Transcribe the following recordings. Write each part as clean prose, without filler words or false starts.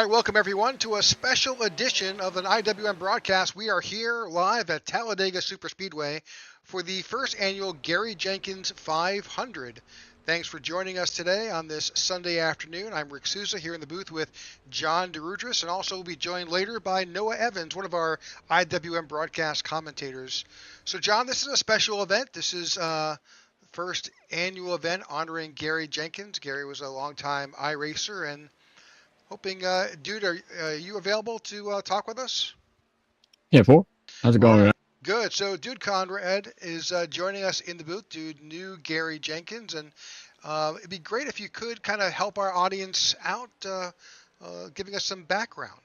right, welcome everyone to a special edition of an IWM broadcast. We are here live at Talladega SuperSpeedway for the first annual Gary Jenkins 500. Thanks for joining us today on this Sunday afternoon. I'm Rick Souza here in the booth with John DeRudris, and also will be joined later by Noah Evans, one of our IWM broadcast commentators. So, John, this is a special event. This is first annual event honoring Gary Jenkins. Gary was a longtime iRacer, and hoping, dude, are you available to talk with us? Yeah, Four. How's it going? Right. Good. So, Dude Conrad is joining us in the booth. Dude knew Gary Jenkins, and it'd be great if you could kind of help our audience out, giving us some background.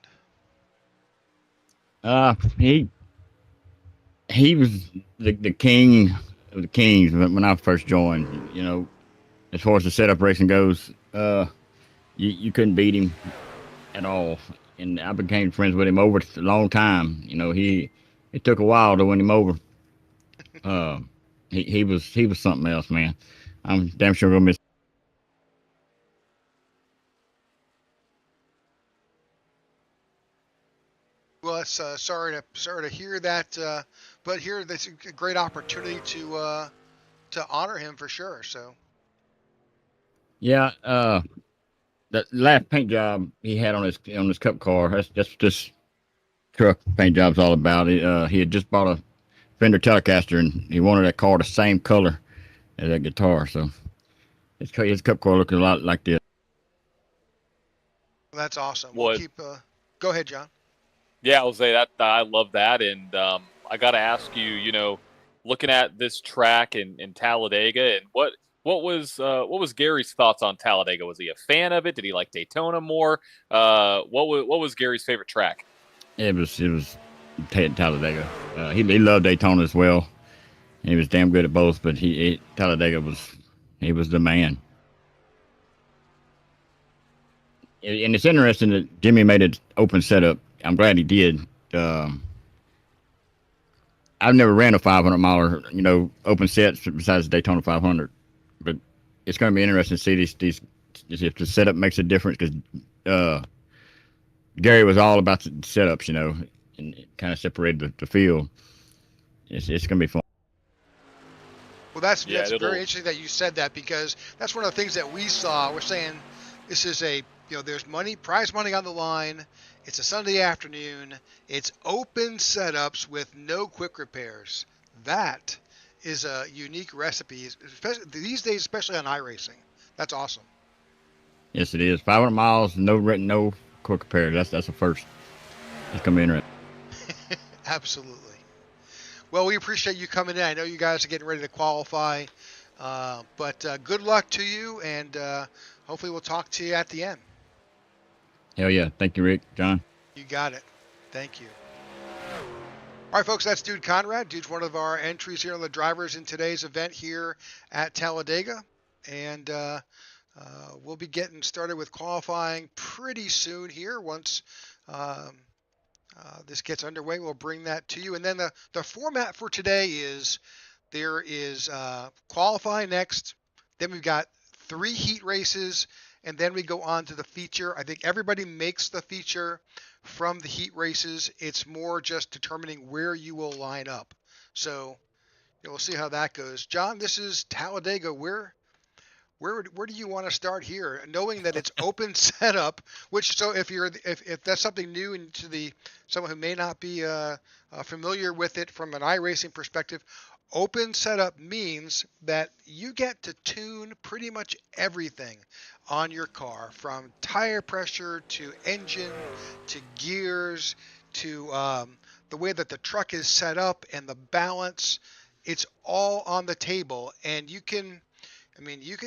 He was the king of the kings when I first joined. You know, as far as the setup racing goes, you couldn't beat him at all. And I became friends with him over a long time. You know, it took a while to win him over. He was something else, man. I'm damn sure gonna miss. Well, it's sorry to hear that, but here that's a great opportunity to honor him for sure. So. Yeah, that last paint job he had on his cup car. That's this truck paint job's all about. He had just bought a Fender Telecaster, and he wanted that car the same color as that guitar. So his cup car looked a lot like this. That's awesome. We'll keep. Go ahead, John. Yeah, I'll say that I love that, and I got to ask you, you know, looking at this track in Talladega, and what was Gary's thoughts on Talladega? Was he a fan of it? Did he like Daytona more? What was Gary's favorite track? It was Talladega. He loved Daytona as well. He was damn good at both, but Talladega was the man. And it's interesting that Jimmy made an open setup. I'm glad he did. I've never ran a 500 miler, you know, open sets besides the Daytona 500. But it's going to be interesting to see these if the setup makes a difference, because Gary was all about the setups, you know, and it kind of separated the field. It's going to be fun. Well, that's very interesting that you said that, because that's one of the things that we saw. We're saying this is there's prize money on the line. It's a Sunday afternoon. It's open setups with no quick repairs. That is a unique recipe, especially these days, especially on iRacing. That's awesome. Yes, it is. 500 miles, no quick repairs. That's a first. It's going to be interesting. Absolutely. Well, we appreciate you coming in. I know you guys are getting ready to qualify, but good luck to you, and hopefully we'll talk to you at the end. Hell yeah. Thank you, Rick. John. You got it. Thank you. All right, folks, that's Dude Conrad. Dude's one of our entries here on the drivers in today's event here at Talladega. And we'll be getting started with qualifying pretty soon here. Once this gets underway, we'll bring that to you. And then the format for today is there is qualifying next. Then we've got 3 heat races. And then we go on to the feature. I think everybody makes the feature from the heat races. It's more just determining where you will line up. So we'll see how that goes. John, this is Talladega. Where do you want to start here? Knowing that it's open setup, if that's something new and to someone who may not be familiar with it from an iRacing perspective, open setup means that you get to tune pretty much everything on your car, from tire pressure to engine to gears to the way that the truck is set up and the balance. It's all on the table, and you can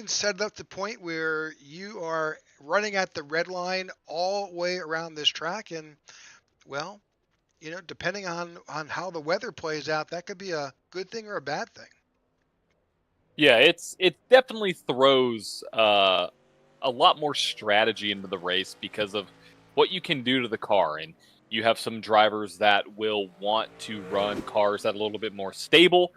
set it up to the point where you are running at the red line all the way around this track, and well, you know, depending on how the weather plays out, that could be a good thing or a bad thing. Yeah, it definitely throws a lot more strategy into the race because of what you can do to the car. And you have some drivers that will want to run cars that are a little bit more stable,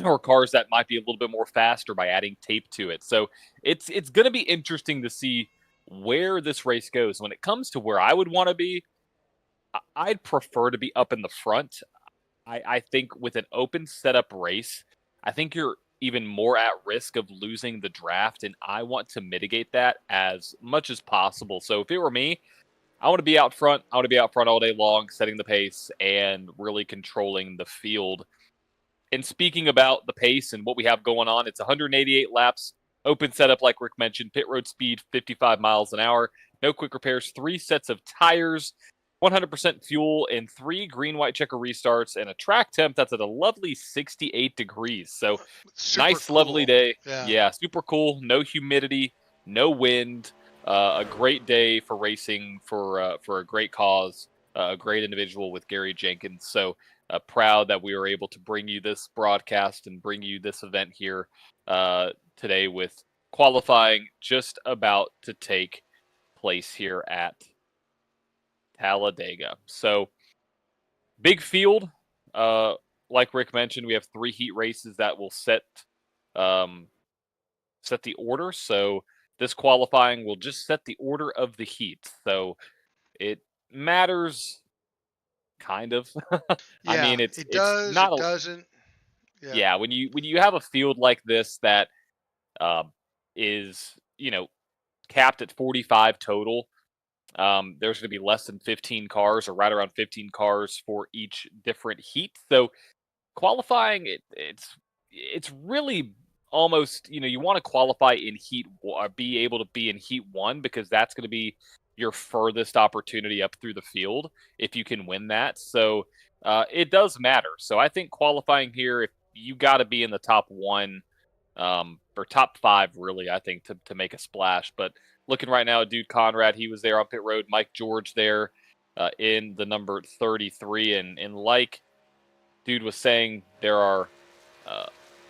or cars that might be a little bit more faster by adding tape to it. So it's going to be interesting to see where this race goes. When it comes to where I would want to be, I'd prefer to be up in the front. I think with an open setup race, I think you're even more at risk of losing the draft, and I want to mitigate that as much as possible. So if it were me, I want to be out front. I want to be out front all day long, setting the pace and really controlling the field. And speaking about the pace and what we have going on, it's 188 laps, open setup, like Rick mentioned, pit road speed 55 miles an hour, no quick repairs, 3 sets of tires, 100% fuel, and 3 green, white checker restarts, and a track temp that's at a lovely 68 degrees. So Super nice, cool. lovely day. Yeah. Yeah, super cool. No humidity, no wind. A great day for racing for a great cause, a great individual with Gary Jenkins. So proud that we were able to bring you this broadcast and bring you this event here today, with qualifying just about to take place here at Talladega. So big field. Like Rick mentioned, we have 3 heat races that will set the order. So this qualifying will just set the order of the heat. So it matters, kind of. I Yeah, mean, it's it does. not It a doesn't. Yeah. yeah. When you have a field like this that is capped at 45 total, there's going to be less than 15 cars, or right around 15 cars for each different heat. So qualifying, it's really almost, you want to qualify in be able to be in heat 1, because that's going to be your furthest opportunity up through the field if you can win that. So it does matter. So I think qualifying here, if you got to be in the top 1 or top 5, really, I think, to make a splash. But looking right now, Dude Conrad, he was there on pit road. Mike George there in the number 33, and like Dude was saying, there are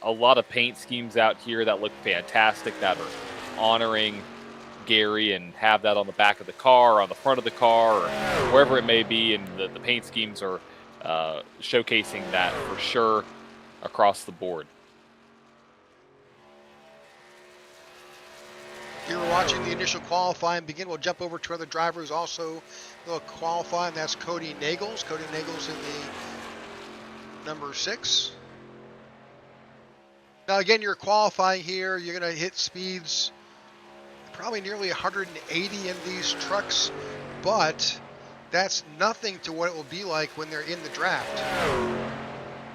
a lot of paint schemes out here that look fantastic, that are honoring Gary, and have that on the back of the car, on the front of the car, or wherever it may be. And the paint schemes are showcasing that for sure across the board. Here we're watching the initial qualifying begin. We'll jump over to other drivers also will qualify, and that's Cody Nagels. Cody Nagels in the number 6. Now again, you're qualifying here. You're going to hit speeds probably nearly 180 in these trucks, but that's nothing to what it will be like when they're in the draft.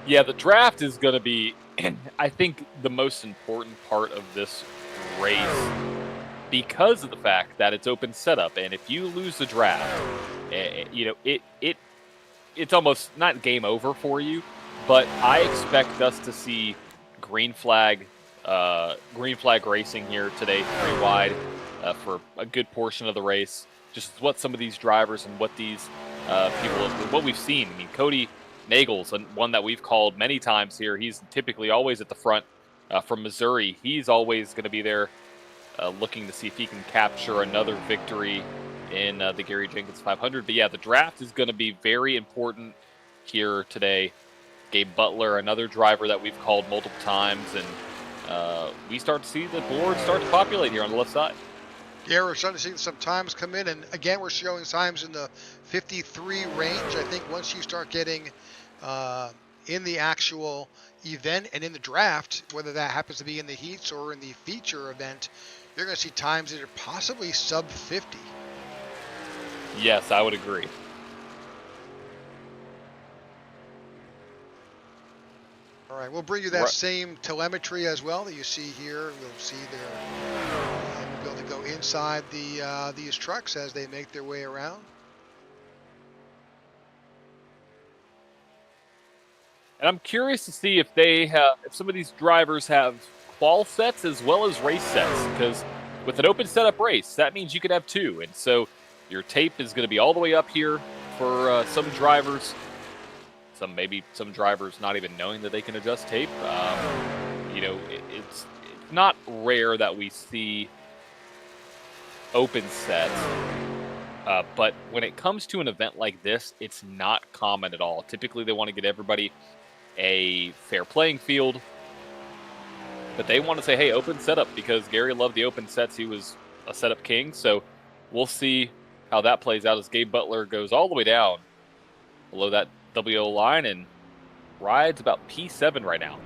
Yeah, the draft is going to be, I think, the most important part of this race, because of the fact that it's open setup. And if you lose the draft, it's almost not game over for you. But I expect us to see green flag racing here today, 3 wide, for a good portion of the race. Just what some of these drivers and what these people, what we've seen. I mean, Cody Nagels, one that we've called many times here, he's typically always at the front from Missouri. He's always going to be there looking to see if he can capture another victory in the Gary Jenkins 500. But yeah, the draft is going to be very important here today. Gabe Butler, another driver that we've called multiple times, and we start to see the board start to populate here on the left side. Yeah, we're starting to see some times come in, and again, we're showing times in the 53 range. I think once you start getting in the actual event and in the draft, whether that happens to be in the heats or in the feature event, you're going to see times that are possibly sub 50. Yes, I would agree. All right, we'll bring you that same telemetry as well that you see here. We'll see we'll be able to go inside these trucks as they make their way around. And I'm curious to see if if some of these drivers have qual sets as well as race sets, because with an open setup race, that means you could have 2. And so your tape is going to be all the way up here for some drivers. Maybe some drivers not even knowing that they can adjust tape. It's not rare that we see open sets, but when it comes to an event like this, it's not common at all. Typically, they want to get everybody a fair playing field, but they want to say, hey, open setup, because Gary loved the open sets. He was a setup king. So we'll see how that plays out as Gabe Butler goes all the way down below that WO line and rides about P7 right now.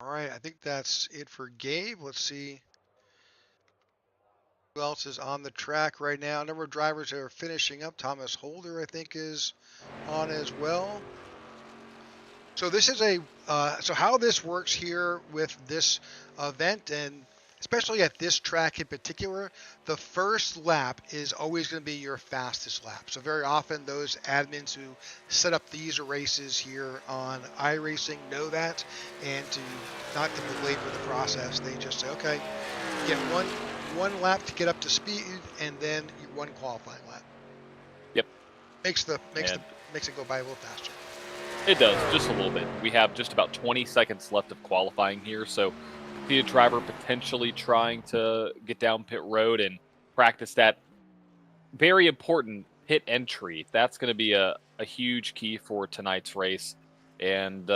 All right, I think that's it for Gabe. Let's see who else is on the track right now. A number of drivers are finishing up. Thomas Holder, I think, is on as well. So this is so how this works here with this event, and especially at this track in particular, the first lap is always going to be your fastest lap. So very often those admins who set up these races here on iRacing know that, and to not to belabor the process, they just say, okay, get one lap to get up to speed, and then one qualifying lap. Yep. Makes it go by a little faster. It does, just a little bit. We have just about 20 seconds left of qualifying here, so see a driver potentially trying to get down pit road and practice that very important pit entry. That's going to be a huge key for tonight's race. And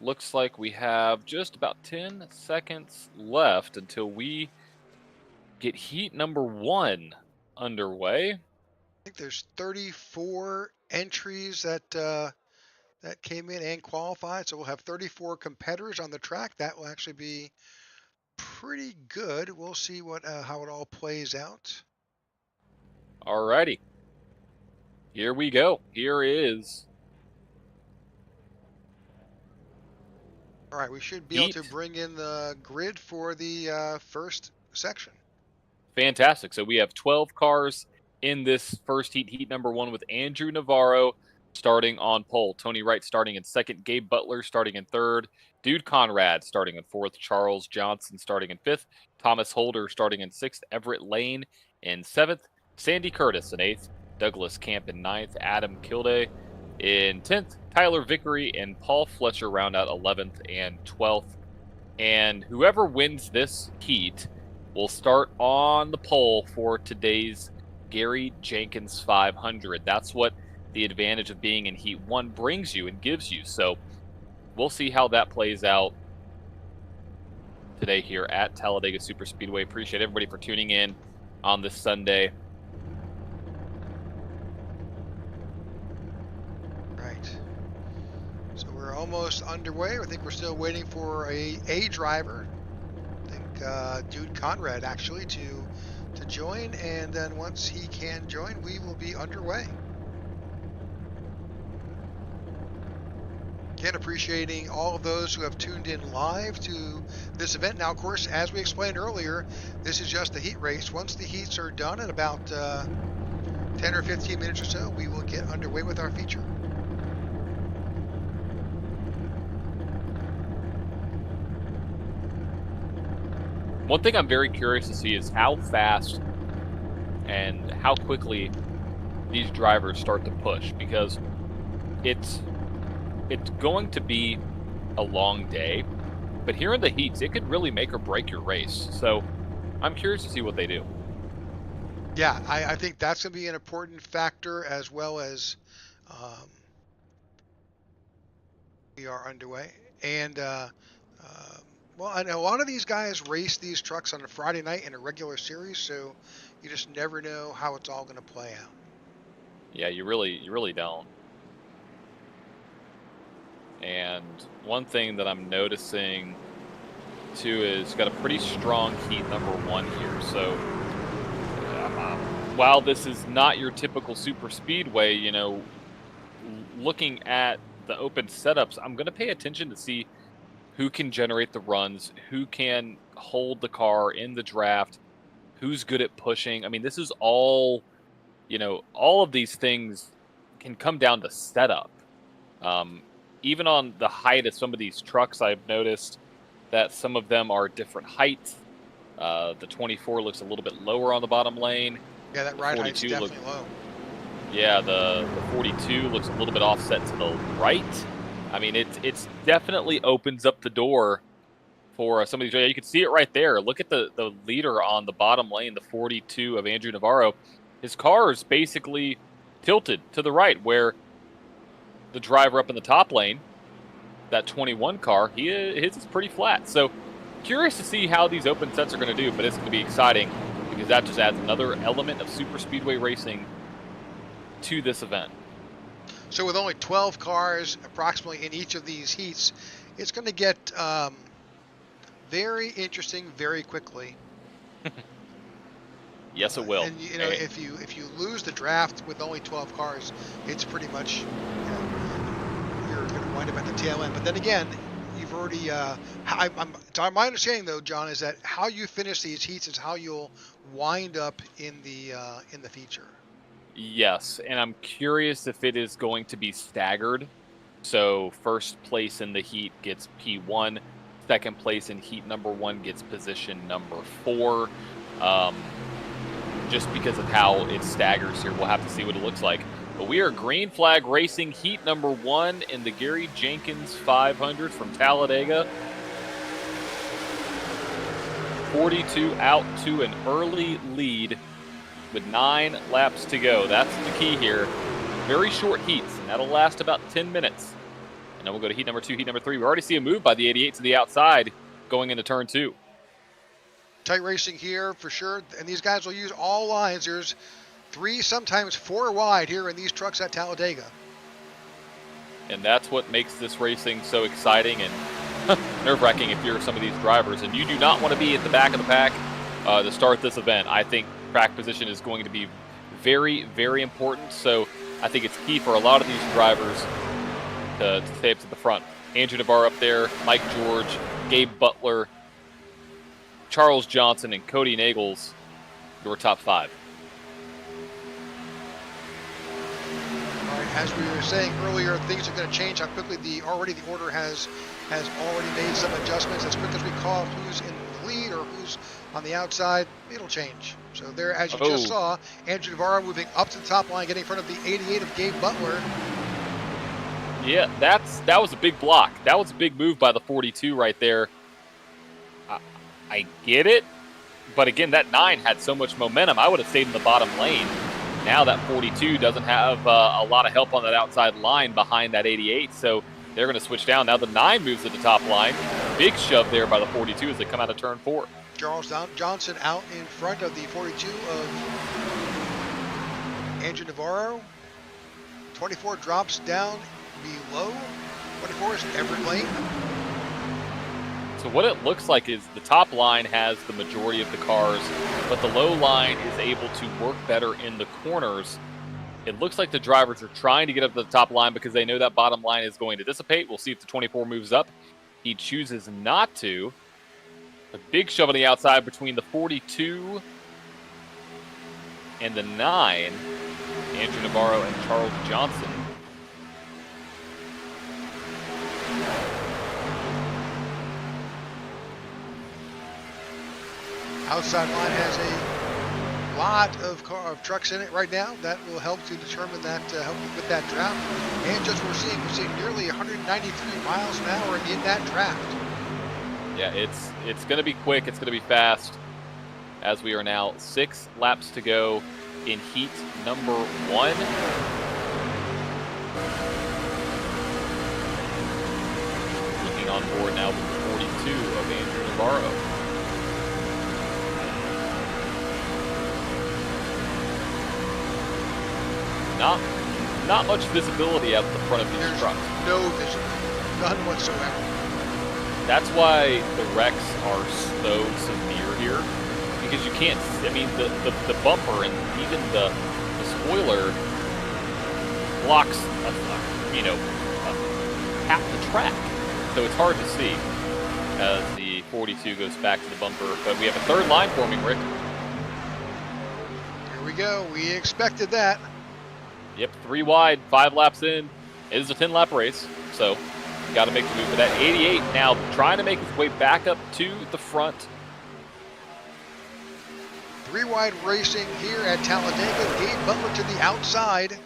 looks like we have just about 10 seconds left until we get heat number 1 underway. I think there's 34 entries that came in and qualified, so we'll have 34 competitors on the track. That will actually be pretty good. We'll see how it all plays out. Alrighty, here we go. Here is. All right, we should be able to bring in the grid for the first section. Fantastic. So we have 12 cars in this first heat number 1, with Andrew Navarro starting on pole, Tony Wright starting in second, Gabe Butler starting in third, Dude Conrad starting in fourth, Charles Johnson starting in fifth, Thomas Holder starting in sixth, Everett Lane in seventh, Sandy Curtis in eighth, Douglas Camp in ninth, Adam Kilday in 10th, Tyler Vickery and Paul Fletcher round out 11th and 12th. And whoever wins this heat will start on the pole for today's Gary Jenkins 500. That's what the advantage of being in Heat 1 brings you and gives you. So we'll see how that plays out today here at Talladega SuperSpeedway. Appreciate everybody for tuning in on this Sunday. Right. So we're almost underway. I think we're still waiting for a driver. I think Dude Conrad actually to join, and then once he can join, we will be underway. Again, appreciating all of those who have tuned in live to this event. Now, of course, as we explained earlier, this is just the heat race. Once the heats are done in about 10 or 15 minutes or so, we will get underway with our feature. One thing I'm very curious to see is how fast and how quickly these drivers start to push, because it's going to be a long day, but here in the heats, it could really make or break your race. So I'm curious to see what they do. Yeah, I think that's going to be an important factor, as well as we are underway. And, well, I know a lot of these guys race these trucks on a Friday night in a regular series, so you just never know how it's all going to play out. Yeah, you really don't. And one thing that I'm noticing too is got a pretty strong heat number 1 here. So while this is not your typical super speedway, you know, looking at the open setups, I'm going to pay attention to see who can generate the runs, who can hold the car in the draft, who's good at pushing. I mean, this is all, you know, all of these things can come down to setup. Even on the height of some of these trucks, I've noticed that some of them are different heights. The 24 looks a little bit lower on the bottom lane. Yeah, that ride height's definitely low. Yeah, the 42 looks a little bit offset to the right. I mean, it's definitely opens up the door for some of these. You can see it right there. Look at the leader on the bottom lane, the 42 of Andrew Navarro. His car is basically tilted to the right, where the driver up in the top lane, that 21 car, his is pretty flat. So Curious to see how these open sets are going to do, but it's going to be exciting because that just adds another element of super speedway racing to this event. So with only 12 cars approximately in each of these heats, it's going to get very interesting very quickly. Yes, it will. And you know, if you lose the draft with only 12 cars, it's pretty much, you know, you're going to wind up at the tail end. But then again, you've already. My understanding though, John, is that how you finish these heats is how you'll wind up in the feature. Yes, and I'm curious if it is going to be staggered. So first place in the heat gets P1, second place in heat number 1 gets position number 4. Just because of how it staggers here, we'll have to see what it looks like. But we are green flag racing heat number 1 in the Gary Jenkins 500 from Talladega. 42 out to an early lead with 9 laps to go. That's the key here. Very short heats, and that'll last about 10 minutes. And then we'll go to heat number 2, heat number 3. We already see a move by the 88 to the outside going into turn 2. Tight racing here for sure, and these guys will use all lines. There's 3, sometimes 4 wide here in these trucks at Talladega. And that's what makes this racing so exciting and nerve-wracking if you're some of these drivers. And you do not want to be at the back of the pack to start this event. I think track position is going to be very, very important. So I think it's key for a lot of these drivers to stay up to the front. Andrew Navarro up there, Mike George, Gabe Butler, Charles Johnson, and Cody Nagels, your top 5. All right, as we were saying earlier, things are going to change how quickly the order has already made some adjustments. As quick as we call who's in the lead or who's on the outside, it'll change. So there, as you just saw, Andrew Navarro moving up to the top line, getting in front of the 88 of Gabe Butler. Yeah, that was a big block. That was a big move by the 42 right there. I get it, but again, that 9 had so much momentum. I would have stayed in the bottom lane. Now that 42 doesn't have a lot of help on that outside line behind that 88, so they're going to switch down. Now the 9 moves to the top line. Big shove there by the 42 as they come out of turn 4. Charles Johnson out in front of the 42 of Andrew Navarro. 24 drops down below. 24 is Everett Lane. So what it looks like is the top line has the majority of the cars, but the low line is able to work better in the corners. It looks like the drivers are trying to get up to the top line because they know that bottom line is going to dissipate. We'll see if the 24 moves up. He chooses not to. A big shove on the outside between the 42 and the 9. Andrew Navarro and Charles Johnson. Outside line has a lot of trucks in it right now. That will help to determine that, help with that draft. And just we're seeing nearly 193 miles an hour in that draft. Yeah, it's going to be quick. It's going to be fast. As we are now 6 laps to go in heat number 1. Looking on board now with the 42 of Andrew Navarro. Not much visibility out the front of these trucks. No vision, none whatsoever. That's why the wrecks are so severe here, because you can't. I mean, the bumper and even the spoiler blocks, half the track, so it's hard to see as the 42 goes back to the bumper. But we have a third line forming, Rick. Here we go. We expected that. Yep, 3 wide, 5 laps in. It is a 10-lap race, so you got to make the move. But that 88 now trying to make his way back up to the front. 3 wide racing here at Talladega. Gabe Butler to the outside.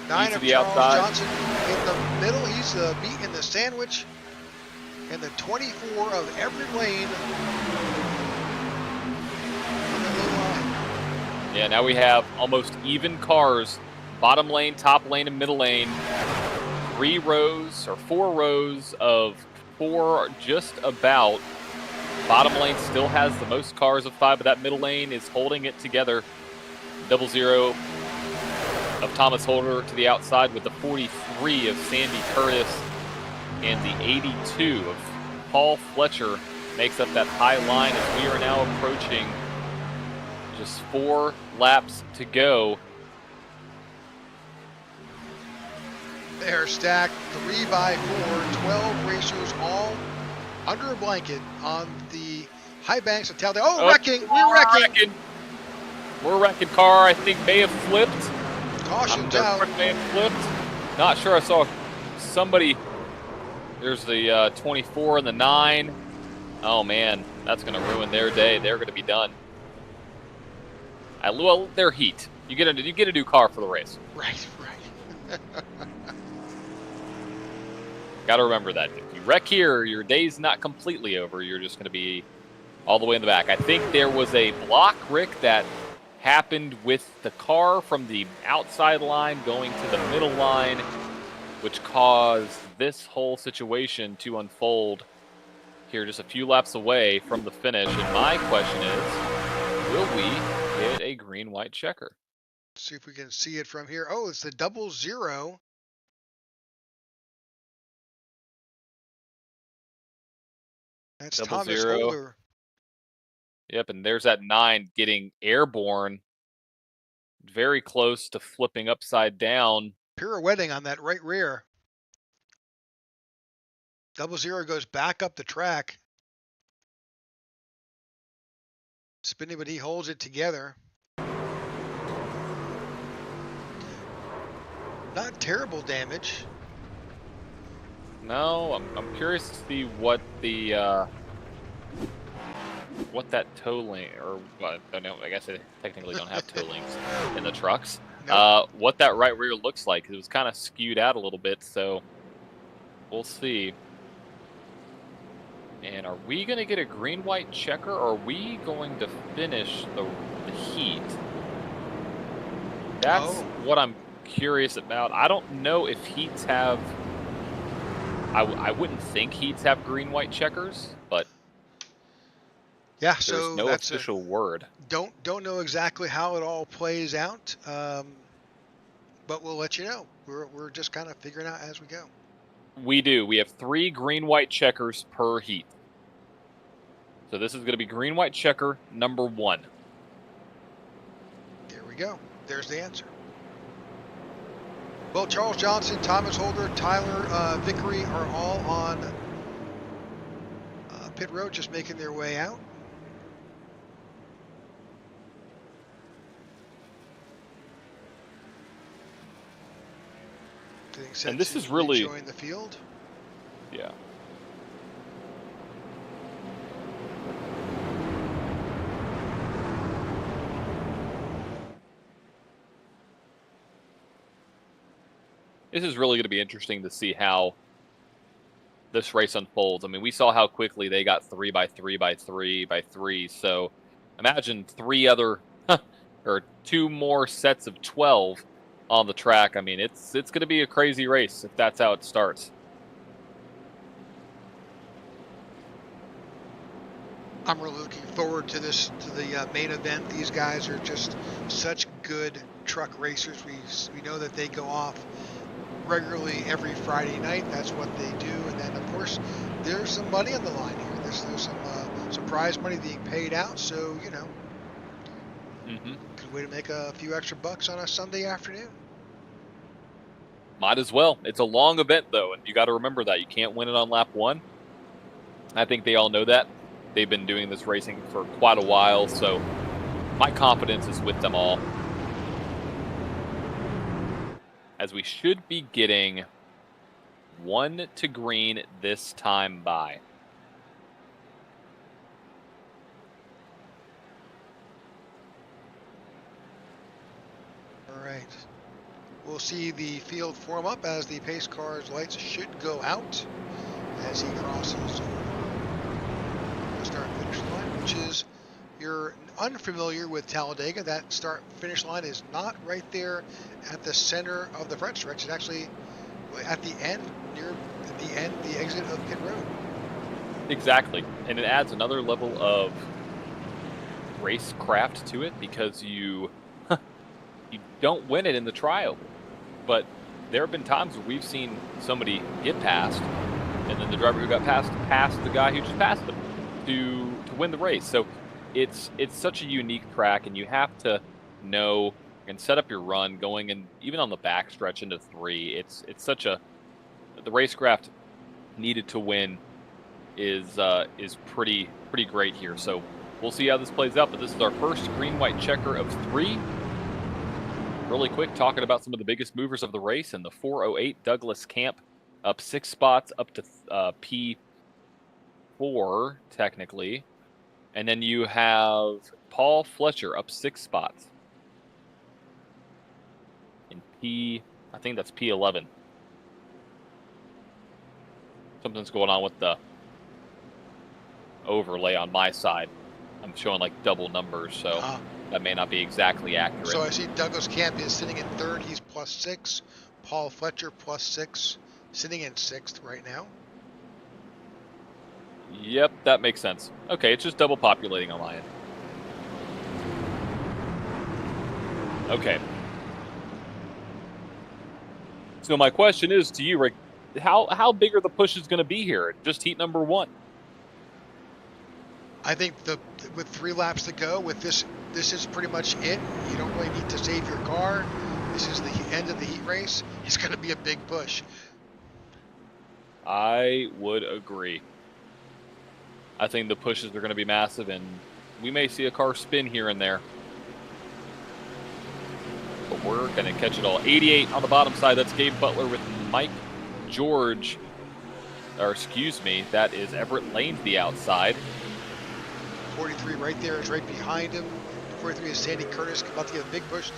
9 of Charles Johnson in the middle. He's the beat in the sandwich. And the 24 of Everett Lane. Yeah, now we have almost even cars, bottom lane, top lane, and middle lane. 4 rows of 4 just about. Bottom lane still has the most cars of 5, but that middle lane is holding it together. 00 of Thomas Holder to the outside with the 43 of Sandy Curtis, and the 82 of Paul Fletcher makes up that high line as we are now approaching just 4 laps to go. They're stacked 3x4, 12 racers all under a blanket on the high banks of Talladega. Oh, wrecking! We're wrecking! We're wrecking. Car, I think, may have flipped. Caution's out. May have flipped. Not sure. I saw somebody. There's the 24 and the 9. Oh man, that's going to ruin their day. They're going to be done. Well, they're heat. You get a new car for the race. Right. Got to remember that. If you wreck here, your day's not completely over. You're just going to be all the way in the back. I think there was a block, Rick, that happened with the car from the outside line going to the middle line, which caused this whole situation to unfold here just a few laps away from the finish. And my question is, will we get a green-white checker? Let's see if we can see it from here. Oh, it's the 00. That's Thomas Holder. Yep, and there's that 9 getting airborne, very close to flipping upside down. Pirouetting on that right rear. 00 goes back up the track. Spinning, but he holds it together. Not terrible damage. No, I'm curious to see what the what that tow lane, or well, I don't know, I guess they technically don't have tow lanes in the trucks. Nope. What that right rear looks like. It was kind of skewed out a little bit, so we'll see. And are we going to get a green-white checker, or are we going to finish the heat? That's what I'm curious about. I don't know if heats have... I wouldn't think heats have green-white checkers, but yeah, there's so no that's official word. Don't know exactly how it all plays out, but we'll let you know. We're just kind of figuring out as we go. We do. We have 3 green-white checkers per heat. So this is going to be green-white checker number 1. There we go. There's the answer. Well, Charles Johnson, Thomas Holder, Tyler Vickery are all on pit road, just making their way out. And this is really join the field. Yeah. This is really going to be interesting to see how this race unfolds. I mean, we saw how quickly they got 3x3x3x3. So imagine 3 other or 2 more sets of 12 on the track. I mean, it's going to be a crazy race if that's how it starts. I'm really looking forward to this, to the main event. These guys are just such good truck racers. We know that they go off regularly every Friday night. That's what they do. And then, of course, there's some money on the line here. There's some prize money being paid out. So, you know, good way to make a few extra bucks on a Sunday afternoon. Might as well. It's a long event, though, and you got to remember that. You can't win it on lap 1. I think they all know that. They've been doing this racing for quite a while, so my confidence is with them all. As we should be getting 1 to green this time by. All right. We'll see the field form up as the pace car's lights should go out as he crosses the start-finish line, which is, you're unfamiliar with Talladega, that start-finish line is not right there at the center of the front stretch. It's actually at the end, near the end, the exit of pit road. Exactly. And it adds another level of racecraft to it because you don't win it in the trial. But there have been times where we've seen somebody get passed, and then the driver who got passed the guy who just passed them to win the race. So it's such a unique track, and you have to know and set up your run going, and even on the backstretch into 3, it's such a the racecraft needed to win is pretty great here. So we'll see how this plays out. But this is our first green-white checker of 3. Really quick, talking about some of the biggest movers of the race. In the 408, Douglas Camp up 6 spots up to P4 technically, and then you have Paul Fletcher up 6 spots in I think that's P11. Something's going on with the overlay on my side. I'm showing like double numbers, so that may not be exactly accurate. So I see Douglas Camp is sitting in 3rd. He's +6. Paul Fletcher +6, sitting in 6th right now. Yep, that makes sense. Okay, it's just double populating on my end. Okay. So my question is to you, Rick, how big are the pushes going to be here? Just heat number 1. I think with 3 laps to go, with this is pretty much it. You don't really need to save your car. This is the end of the heat race. It's going to be a big push. I would agree. I think the pushes are going to be massive, and we may see a car spin here and there. But we're going to catch it all. 88 on the bottom side. That's Gabe Butler with Mike George. Or excuse me, that is Everett Lane to the outside. 43 right there is right behind him. 43 is Sandy Curtis, about to get a big push.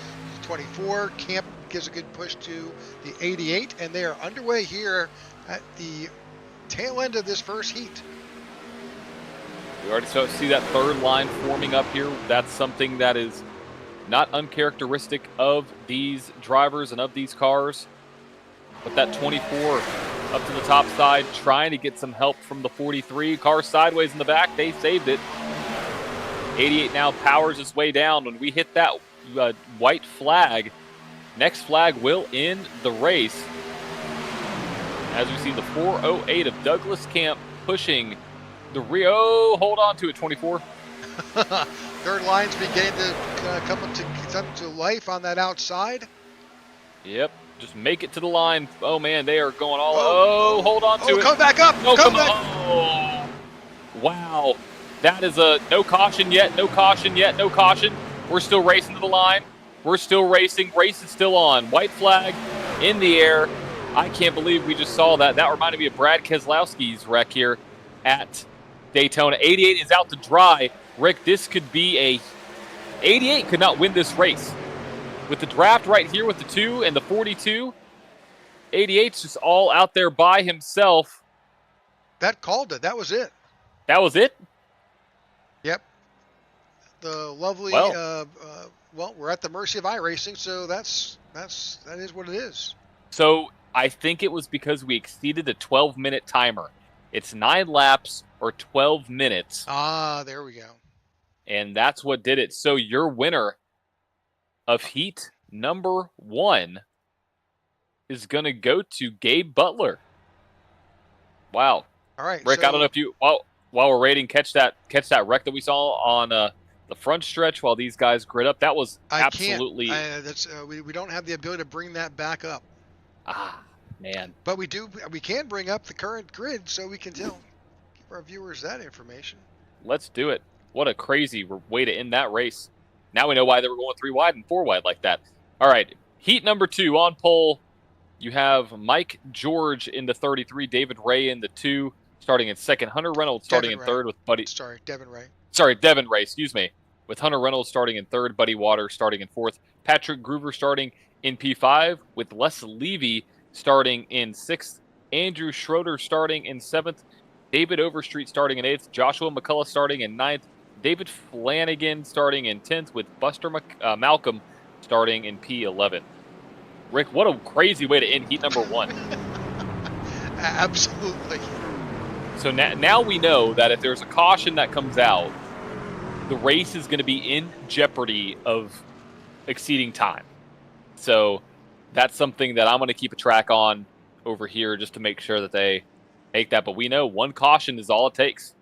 24, Camp gives a good push to the 88, and they are underway here at the tail end of this first heat. We already see that 3rd line forming up here. That's something that is not uncharacteristic of these drivers and of these cars. But that 24 up to the top side, trying to get some help from the 43. Car sideways in the back, they saved it. 88 now powers its way down. When we hit that white flag, next flag will end the race. As we see the 408 of Douglas Camp pushing the Rio. Hold on to it, 24. 3rd line's beginning to come to life on that outside. Yep, just make it to the line. Oh man, they are going all. Hold on to it. Come back up. Oh, come back. Oh, wow. That is a no caution yet, no caution yet, no caution. We're still racing to the line. We're still racing. Race is still on. White flag in the air. I can't believe we just saw that. That reminded me of Brad Keselowski's wreck here at Daytona. 88 is out to dry. Rick, this could be 88 could not win this race. With the draft right here with the 2 and the 42, 88's just all out there by himself. That called it. That was it. That was it? Yep. The lovely, well, we're at the mercy of iRacing, so that is what it is. So I think it was because we exceeded the 12-minute timer. It's 9 laps or 12 minutes. Ah, there we go. And that's what did it. So your winner of heat number 1 is going to go to Gabe Butler. Wow. All right, Rick, I don't know if you, while we're waiting, catch that wreck that we saw on the front stretch while these guys grid up. That was absolutely. We don't have the ability to bring that back up. Ah, man. But we can bring up the current grid so we can give our viewers that information. Let's do it. What a crazy way to end that race. Now we know why they were going 3 wide and 4 wide like that. All right, heat number 2 on pole. You have Mike George in the 33, David Ray in the 2, starting in 2nd. Hunter Reynolds starting in 3rd with Buddy. Devin Ray. Devin Ray, excuse me. With Hunter Reynolds starting in 3rd, Buddy Waters starting in 4th, Patrick Groover starting in P5, with Les Levy starting in 6th, Andrew Schroeder starting in 7th, David Overstreet starting in 8th, Joshua McCullough starting in 9th, David Flanagan starting in 10th, with Buster Malcolm starting in P11. Rick, what a crazy way to end heat number 1. Absolutely. So now we know that if there's a caution that comes out, the race is going to be in jeopardy of exceeding time. So that's something that I'm going to keep a track on over here just to make sure that they make that. But we know one caution is all it takes.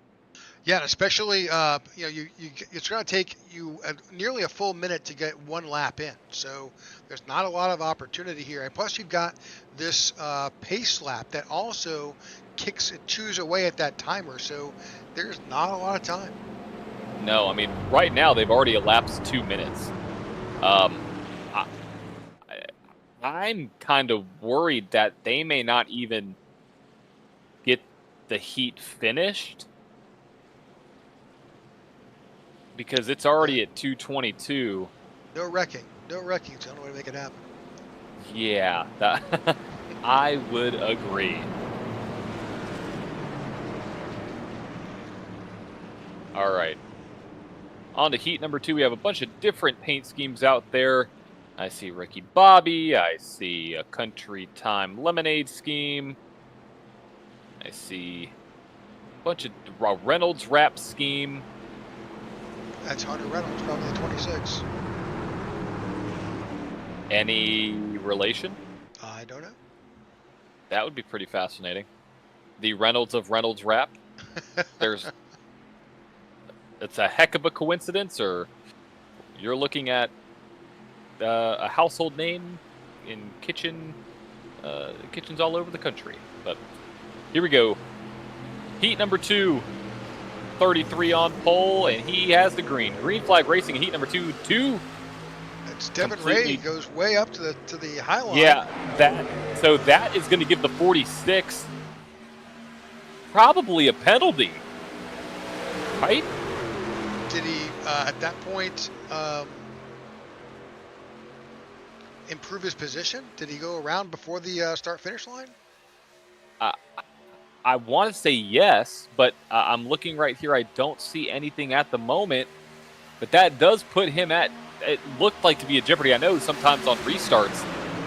Yeah, and especially it's going to take you nearly a full minute to get one lap in. So there's not a lot of opportunity here. And plus, you've got this pace lap that also chews away at that timer. So there's not a lot of time. No, I mean, right now they've already elapsed 2 minutes. I'm kind of worried that they may not even get the heat finished because it's already at 2:22. No wrecking. No wrecking. It's the only way to make it happen. Yeah, I would agree. All right. On to heat number 2, we have a bunch of different paint schemes out there. I see Ricky Bobby. I see a Country Time Lemonade scheme. I see a bunch of Reynolds wrap scheme. That's Hunter Reynolds, probably the 26. Any relation? I don't know. That would be pretty fascinating. The Reynolds of Reynolds wrap. It's a heck of a coincidence, or you're looking at a household name in kitchens all over the country. But here we go. Heat number 2, 33 on pole, and he has the green. Green flag racing, heat number 2. It's Devin Ray goes way up to the high line. Yeah, that is going to give the 46 probably a penalty, right? Did he at that point improve his position? Did he go around before the start-finish line? I want to say yes, but I'm looking right here. I don't see anything at the moment, but that does put him at, it looked like to be a jeopardy. I know sometimes on restarts,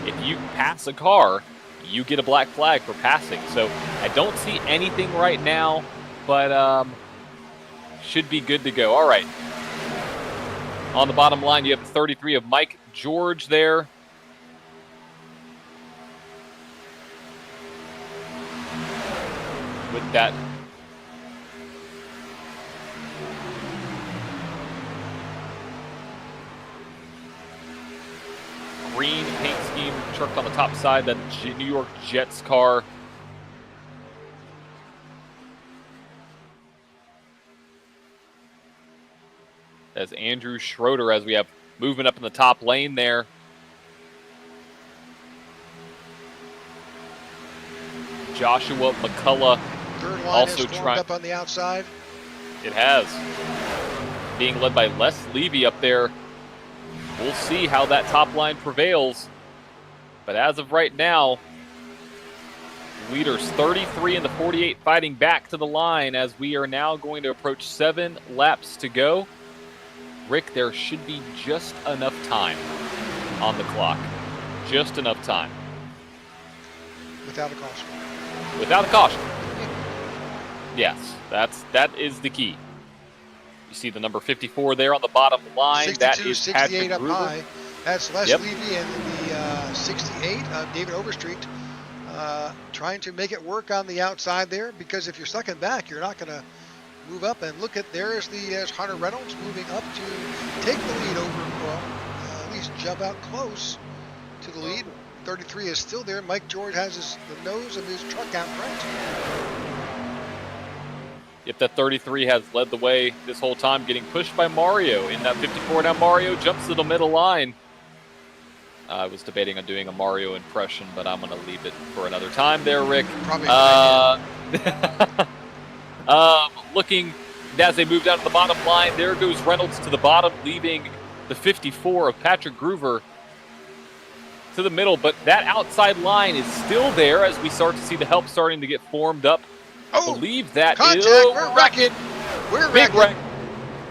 if you pass a car, you get a black flag for passing. So I don't see anything right now, but should be good to go. All right. On the bottom line, you have the 33 of Mike George there. With that green paint scheme truck on the top side, that New York Jets car. As Andrew Schroeder, as we have movement up in the top lane there. Joshua McCullough Third line also is formed up on the outside. It has. Being led by Les Levy up there. We'll see how that top line prevails. But as of right now, leaders 33 and the 48 fighting back to the line as we are now going to approach 7 laps to go. Rick, there should be just enough time on the clock. Just enough time. Without a caution. Without a caution. Yes, that is the key. You see the number 54 there on the bottom line. 62, that is 68 Patrick up Gruber. high. That's Les Yep. Levy and the 68, David Overstreet, trying to make it work on the outside there, because if you're stuck in back, you're not going to move up. And look at, there's Hunter Reynolds moving up to take the lead over, well, at least jump out close to the lead. 33 is still there. Mike George has the nose of his truck out front. If that 33 has led the way this whole time, getting pushed by Mario in that 54. Now Mario jumps to the middle line. I was debating on doing a Mario impression, but I'm going to leave it for another time there, Rick. Probably. Looking as they move down to the bottom line, there goes Reynolds to the bottom, leaving the 54 of Patrick Gruber to the middle. But that outside line is still there as we start to see the help starting to get formed up. Oh, believe that contact. is We're wrecking. We're big wrecking. wreck.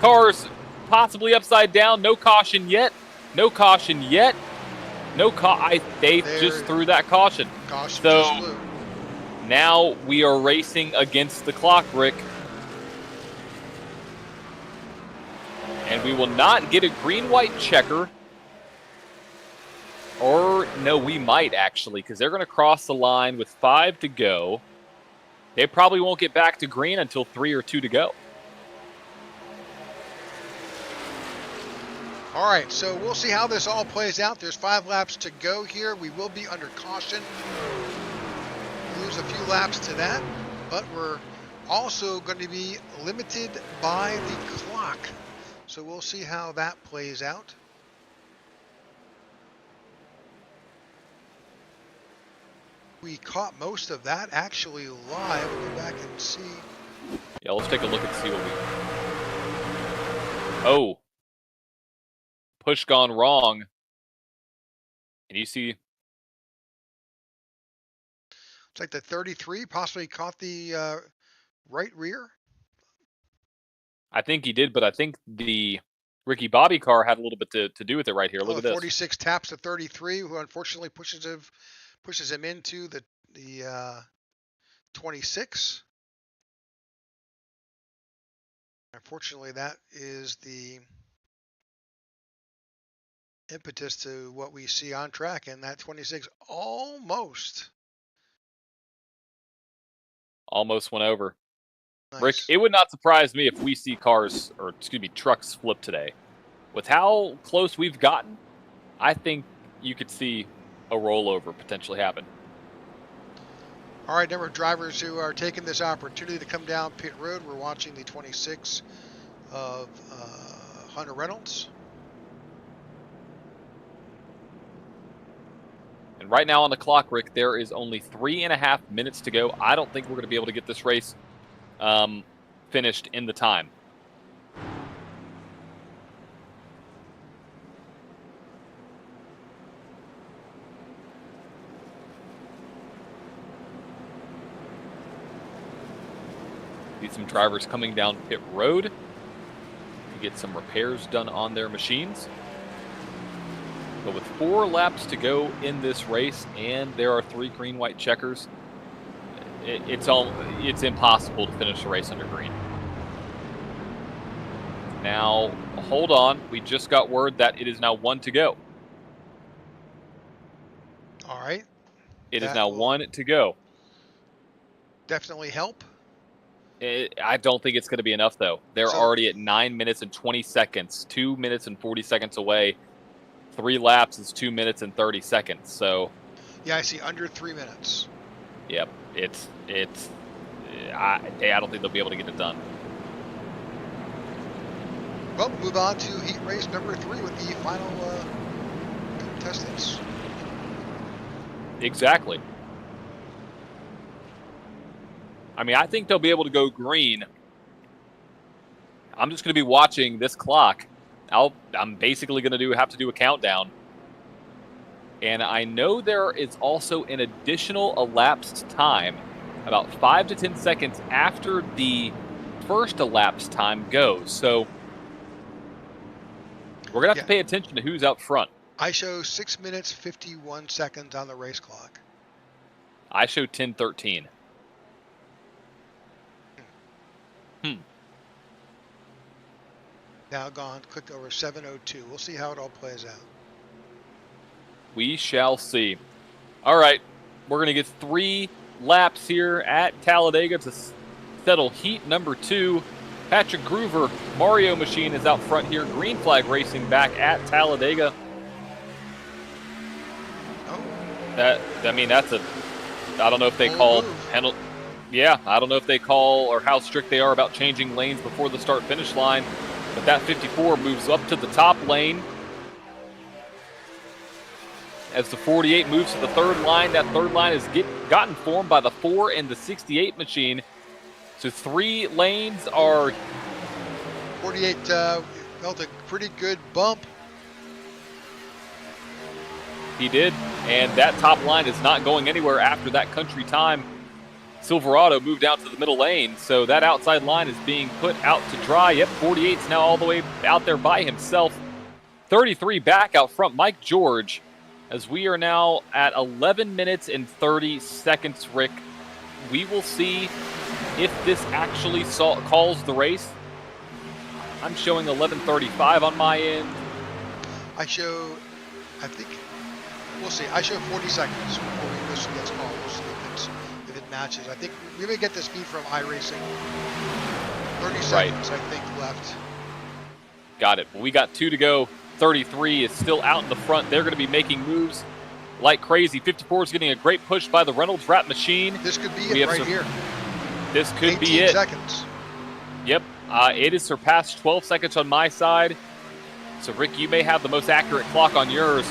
Cars possibly upside down. No caution yet. No caution yet. They just threw that caution. Caution So just flew. Now we are racing against the clock, Rick. And we will not get a green-white checker. Or, no, we might actually, because they're going to cross the line with 5 to go. They probably won't get back to green until 3 or 2 to go. All right, so we'll see how this all plays out. There's 5 laps to go here. We will be under caution. Lose a few laps to that, but we're also going to be limited by the clock. So we'll see how that plays out. We caught most of that actually live. We'll go back and see. Yeah, let's take a look and see what we... Oh. Push gone wrong. And you see... It's like the 33 possibly caught the right rear. I think he did, but I think the Ricky Bobby car had a little bit to do with it right here. Look at this. 46 taps the 33, who unfortunately pushes him into the 26. Unfortunately, that is the impetus to what we see on track, and that 26 almost went over. Nice. Rick, it would not surprise me if we see trucks flip today. With how close we've gotten, I think you could see a rollover potentially happen. All right, number of drivers who are taking this opportunity to come down pit road. We're watching the 26 of Hunter Reynolds. And right now on the clock, Rick, there is only 3.5 minutes to go. I don't think we're going to be able to get this race finished in the time. See some drivers coming down pit road to get some repairs done on their machines. But with 4 laps to go in this race, and there are 3 green-white checkers, it's impossible to finish the race under green. Now, hold on. We just got word that it is now 1 to go. All right. It is now 1 to go. Definitely help. I don't think it's going to be enough, though. They're already at 9 minutes and 20 seconds, 2 minutes and 40 seconds away. 3 laps is 2 minutes and 30 seconds. So, yeah, I see under 3 minutes. Yep, I don't think they'll be able to get it done. Well, we'll move on to heat race number 3 with the final contestants. Exactly. I mean, I think they'll be able to go green. I'm just going to be watching this clock. I'm basically going to have to do a countdown. And I know there is also an additional elapsed time, about 5 to 10 seconds after the first elapsed time goes. So we're going to have to pay attention to who's out front. I show 6 minutes, 51 seconds on the race clock. I show 10:13. Now gone, clicked over 7:02. We'll see how it all plays out. We shall see. All right, we're going to get 3 laps here at Talladega to settle heat number 2. Patrick Groover, Mario Machine, is out front here. Green Flag Racing back at Talladega. Oh. That's a, I don't know if they call penalty. Yeah, I don't know if they call or how strict they are about changing lanes before the start-finish line. But that 54 moves up to the top lane. As the 48 moves to the third line, that third line has gotten formed by the 4 and the 68 machine. So 3 lanes are... 48 felt a pretty good bump. He did, and that top line is not going anywhere after that country time. Silverado moved out to the middle lane, so that outside line is being put out to dry. Yep, 48's now all the way out there by himself. 33 back out front, Mike George, as we are now at 11 minutes and 30 seconds, Rick. we will see if this actually calls the race. I'm showing 11:35 on my end. I think, we'll see. I show 40 seconds before this gets called. We'll see if it matches. I think we may get this feed from iRacing. 30 seconds, I think, left. Got it. Well, we got 2 to go. 33 is still out in the front. They're going to be making moves like crazy. 54 is getting a great push by the Reynolds wrap machine. This could be it right here. This could be 18 it. seconds. Yep. It has surpassed 12 seconds on my side. So, Rick, you may have the most accurate clock on yours.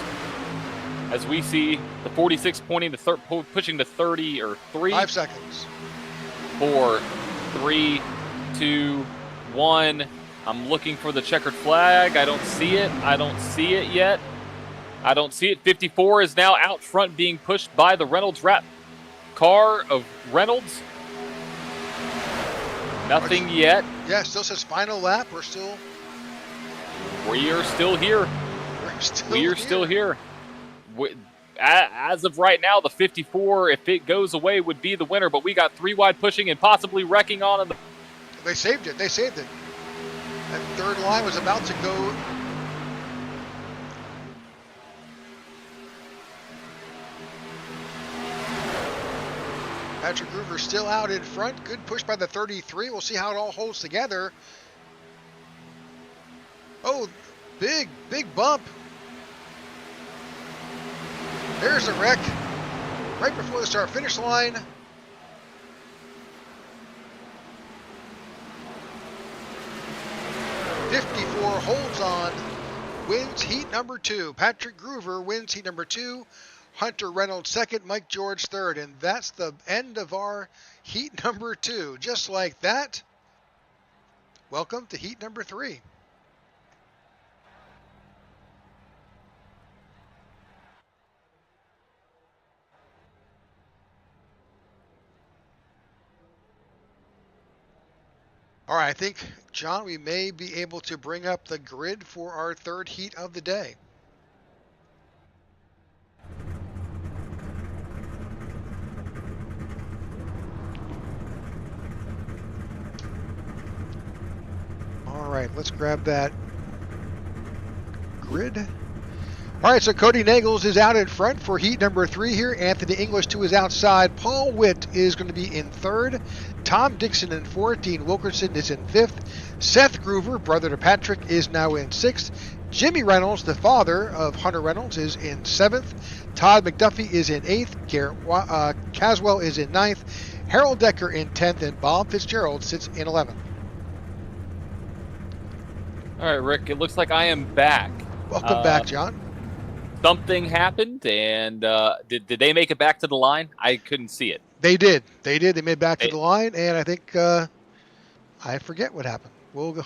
As we see the 46 pointing to pushing to 30 or 3. 5 seconds. 4, 3, 2, 1. I'm looking for the checkered flag. I don't see it. I don't see it yet. I don't see it. 54 is now out front being pushed by the Reynolds wrap car of Reynolds. Nothing yet. Yeah, still says final lap. We are still here. We are still here. As of right now, the 54, if it goes away, would be the winner. But we got 3 wide pushing and possibly wrecking on. They saved it. They saved it. That third line was about to go. Patrick Groover still out in front. Good push by the 33. We'll see how it all holds together. Oh, big bump. There's a wreck right before the start-finish line. '54 holds on, wins heat number 2. Patrick Groover wins heat number 2. Hunter Reynolds second, Mike George third, and that's the end of our heat number 2. Just like that, welcome to heat number 3. All right, I think, John, we may be able to bring up the grid for our third heat of the day. All right, let's grab that grid. All right, so Cody Nagels is out in front for heat number 3 here. Anthony English to his outside. Paul Witt is going to be in third. Tom Dixon in fourth. Dean Wilkerson is in fifth. Seth Groover, brother to Patrick, is now in sixth. Jimmy Reynolds, the father of Hunter Reynolds, is in seventh. Todd McDuffie is in eighth. Garrett Caswell is in ninth. Harold Decker in 10th. And Bob Fitzgerald sits in 11th. All right, Rick, it looks like I am back. Welcome back, John. Something happened, and did they make it back to the line? I couldn't see it. They did. They made it back to the line, and I think I forget what happened. We'll go.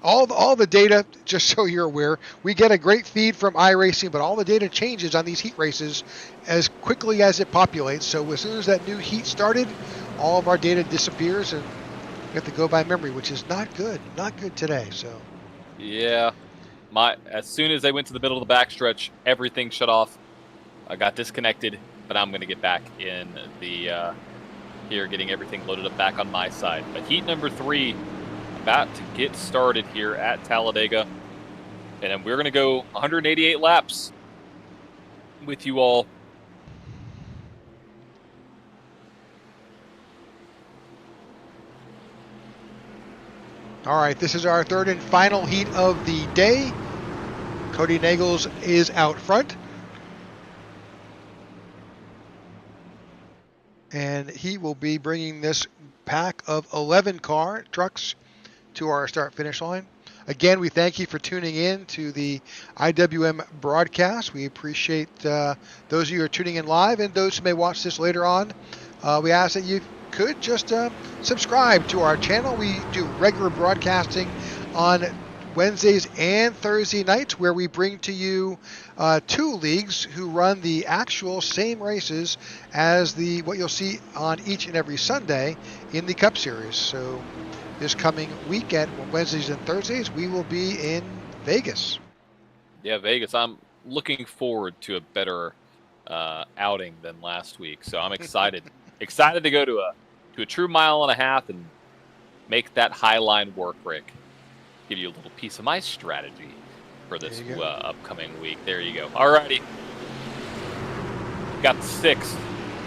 all the data, just so you're aware, we get a great feed from iRacing, but all the data changes on these heat races as quickly as it populates. So as soon as that new heat started, all of our data disappears, and we have to go by memory, which is not good. Not good today. So. Yeah. As soon as they went to the middle of the backstretch, everything shut off. I got disconnected, but I'm going to get back in the here, getting everything loaded up back on my side. But heat number 3 about to get started here at Talladega, and then we're going to go 188 laps with you all. All right, this is our third and final heat of the day. Cody Nagels is out front. And he will be bringing this pack of 11 trucks to our start-finish line. Again, we thank you for tuning in to the IWM broadcast. We appreciate those of you who are tuning in live and those who may watch this later on. We ask that you could just subscribe to our channel. We do regular broadcasting on Wednesdays and Thursday nights, where we bring to you 2 leagues who run the actual same races as what you'll see on each and every Sunday in the Cup Series. So this coming weekend, Wednesdays and Thursdays, we will be in Vegas. Yeah, Vegas. I'm looking forward to a better outing than last week. So I'm excited. Excited to go to a true mile and a half and make that high line work, Rick. Give you a little piece of my strategy for this upcoming week. There you go. Alrighty. Got the 6.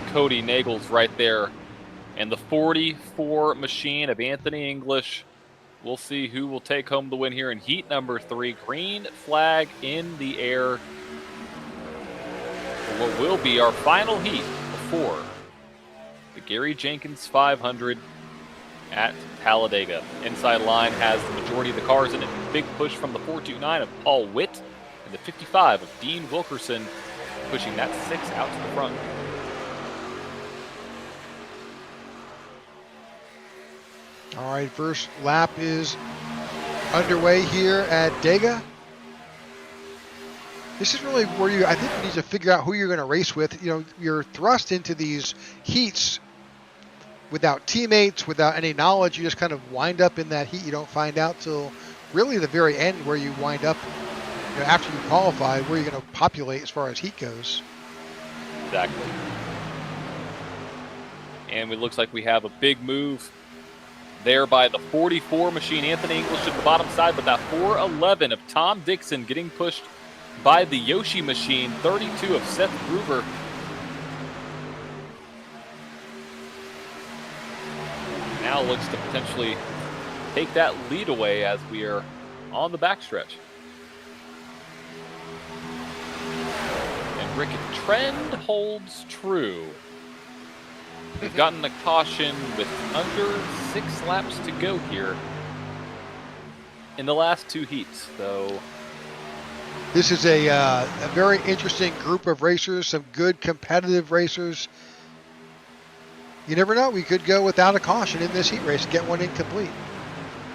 Cody Nagels right there. And the 44 machine of Anthony English. We'll see who will take home the win here in heat number 3. Green flag in the air. For what will be our final heat before the Gary Jenkins 500 at Talladega. Inside line has the majority of the cars in it. Big push from the 429 of Paul Witt and the 55 of Dean Wilkerson, pushing that 6 out to the front. All right, first lap is underway here at Dega. This is really where I think you need to figure out who you're going to race with. You know, you're thrust into these heats without teammates, without any knowledge. You just kind of wind up in that heat. You don't find out till really the very end where you wind up, you know, after you qualify, where you're going to populate as far as heat goes. Exactly. And it looks like we have a big move there by the 44 machine. Anthony English at the bottom side, but that 411 of Tom Dixon getting pushed by the Yoshi machine. 32 of Seth Gruber. Now looks to potentially take that lead away as we are on the backstretch. And Rick, if trend holds true, we've gotten a caution with under 6 laps to go here in the last 2 heats, though. This is a very interesting group of racers, some good competitive racers. You never know. We could go without a caution in this heat race and get one incomplete.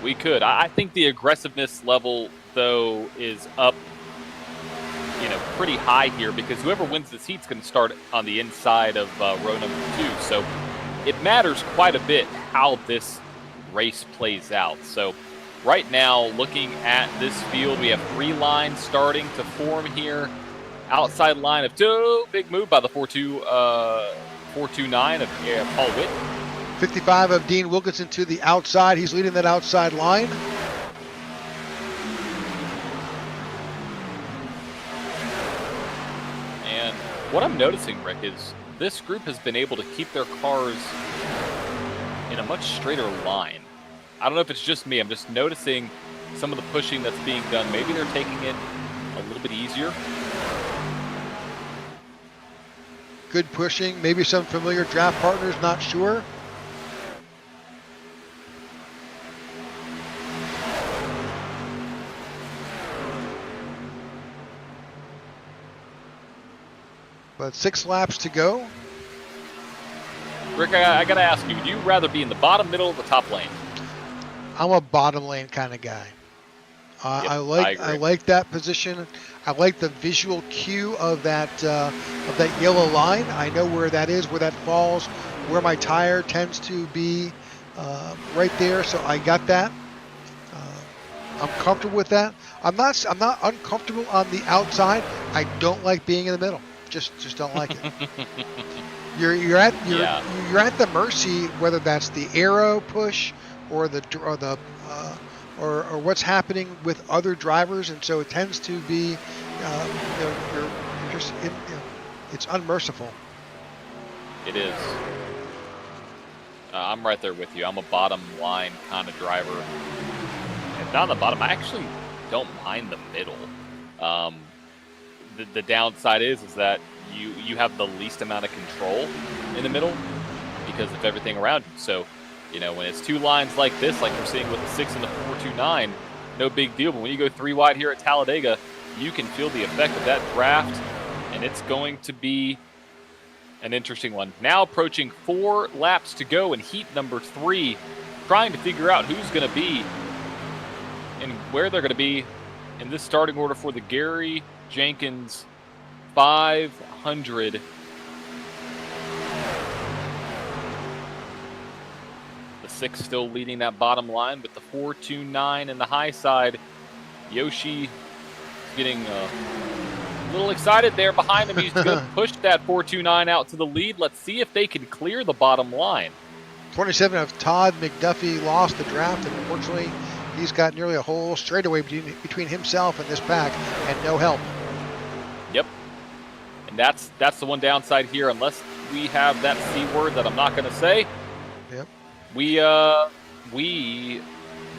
We could. I think the aggressiveness level, though, is up, pretty high here, because whoever wins this heat is going to start on the inside of row number 2. So it matters quite a bit how this race plays out. So right now, looking at this field, we have 3 lines starting to form here. Outside line of 2. Big move by the 429 of Paul Witt. 55 of Dean Wilkinson to the outside. He's leading that outside line. And what I'm noticing, Rick, is this group has been able to keep their cars in a much straighter line. I don't know if it's just me. I'm just noticing some of the pushing that's being done. Maybe they're taking it a little bit easier. Good pushing. Maybe some familiar draft partners, not sure. But 6 laps to go. Rick, I got to ask you, would you rather be in the bottom, middle, or the top lane? I'm a bottom lane kind of guy. I like that position. I like the visual cue of that yellow line. I know where that is, where that falls, where my tire tends to be, right there. So I got that. I'm comfortable with that. I'm not uncomfortable on the outside. I don't like being in the middle. Just don't like it. You're at the mercy, whether that's the aero push or what's happening with other drivers, and so it tends to be, it's unmerciful. It is. I'm right there with you. I'm a bottom line kind of driver. And not on the bottom. I actually don't mind the middle. The downside is that you have the least amount of control in the middle because of everything around you. So, when it's 2 lines like this, like we're seeing with the 6 and the 429, no big deal. But when you go 3 wide here at Talladega, you can feel the effect of that draft, and it's going to be an interesting one. Now approaching 4 laps to go in heat number 3, trying to figure out who's going to be and where they're going to be in this starting order for the Gary Jenkins 500. The 6 still leading that bottom line with the 429 in the high side. Yoshi getting A little excited there behind him. He's going to push that 429 out to the lead. Let's see if they can clear the bottom line. 27 of Todd McDuffie lost the draft, and unfortunately, he's got nearly a whole straightaway between himself and this pack, and no help. Yep. And that's the one downside here, unless we have that C word that I'm not going to say. Yep. We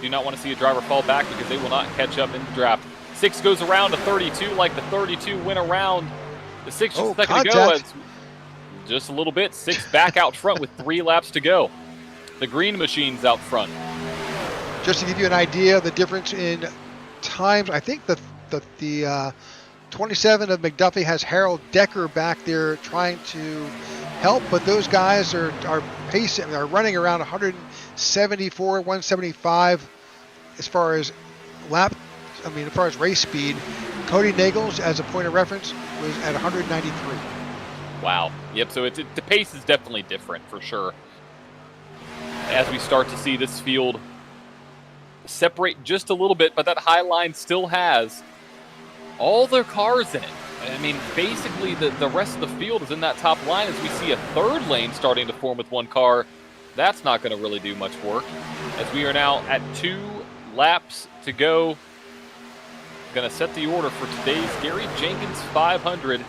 do not want to see a driver fall back because they will not catch up in the draft. 6 goes around to 32 like the 32 went around the 6 just a second ago. It's just a little bit. 6 back out front with 3 laps to go. The green machine's out front. Just to give you an idea of the difference in times, I think the 27 of McDuffie has Harold Decker back there trying to help, but those guys are pacing, are running around 174, 175 as far as as far as race speed. Cody Nagels, as a point of reference, was at 193. Wow. Yep. So the pace is definitely different for sure. As we start to see this field separate just a little bit, but that high line still has all their cars in it. I mean, basically the rest of the field is in that top line as we see a third lane starting to form with one car. That's not going to really do much work as we are now at 2 laps to go. Going to set the order for today's Gary Jenkins 500.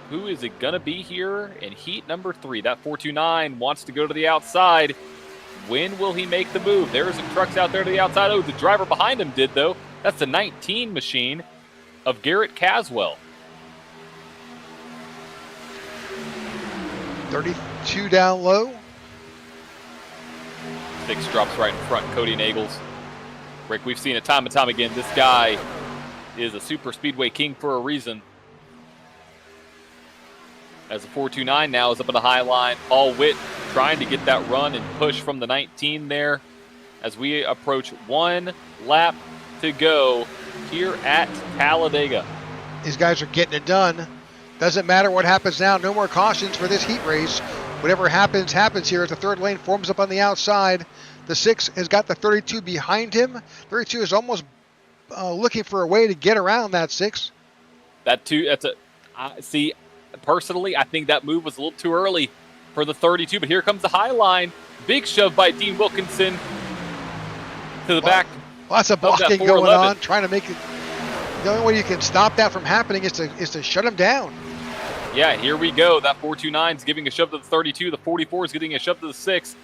Who is it going to be here in heat number 3? That 429 wants to go to the outside. When will he make the move? There's some trucks out there to the outside. Oh, the driver behind him did, though. That's the 19 machine of Garrett Caswell. 32 down low. 6 drops right in front. Cody Nagels. Rick, we've seen it time and time again. This guy is a super speedway king for a reason. As the 429 now is up in the high line. Paul Witt trying to get that run and push from the 19 there as we approach 1 lap to go here at Talladega. These guys are getting it done. Doesn't matter what happens now. No more cautions for this heat race. Whatever happens, happens here as the third lane forms up on the outside. The 6 has got the 32 behind him. 32 is almost looking for a way to get around that 6. See, personally, I think that move was a little too early for the 32, but here comes the high line. Big shove by Dean Wilkinson to the back. Lots of blocking going on, trying to make it. The only way you can stop that from happening is to shut him down. Yeah, here we go. That 429 is giving a shove to the 32. The 44 is getting a shove to the 6.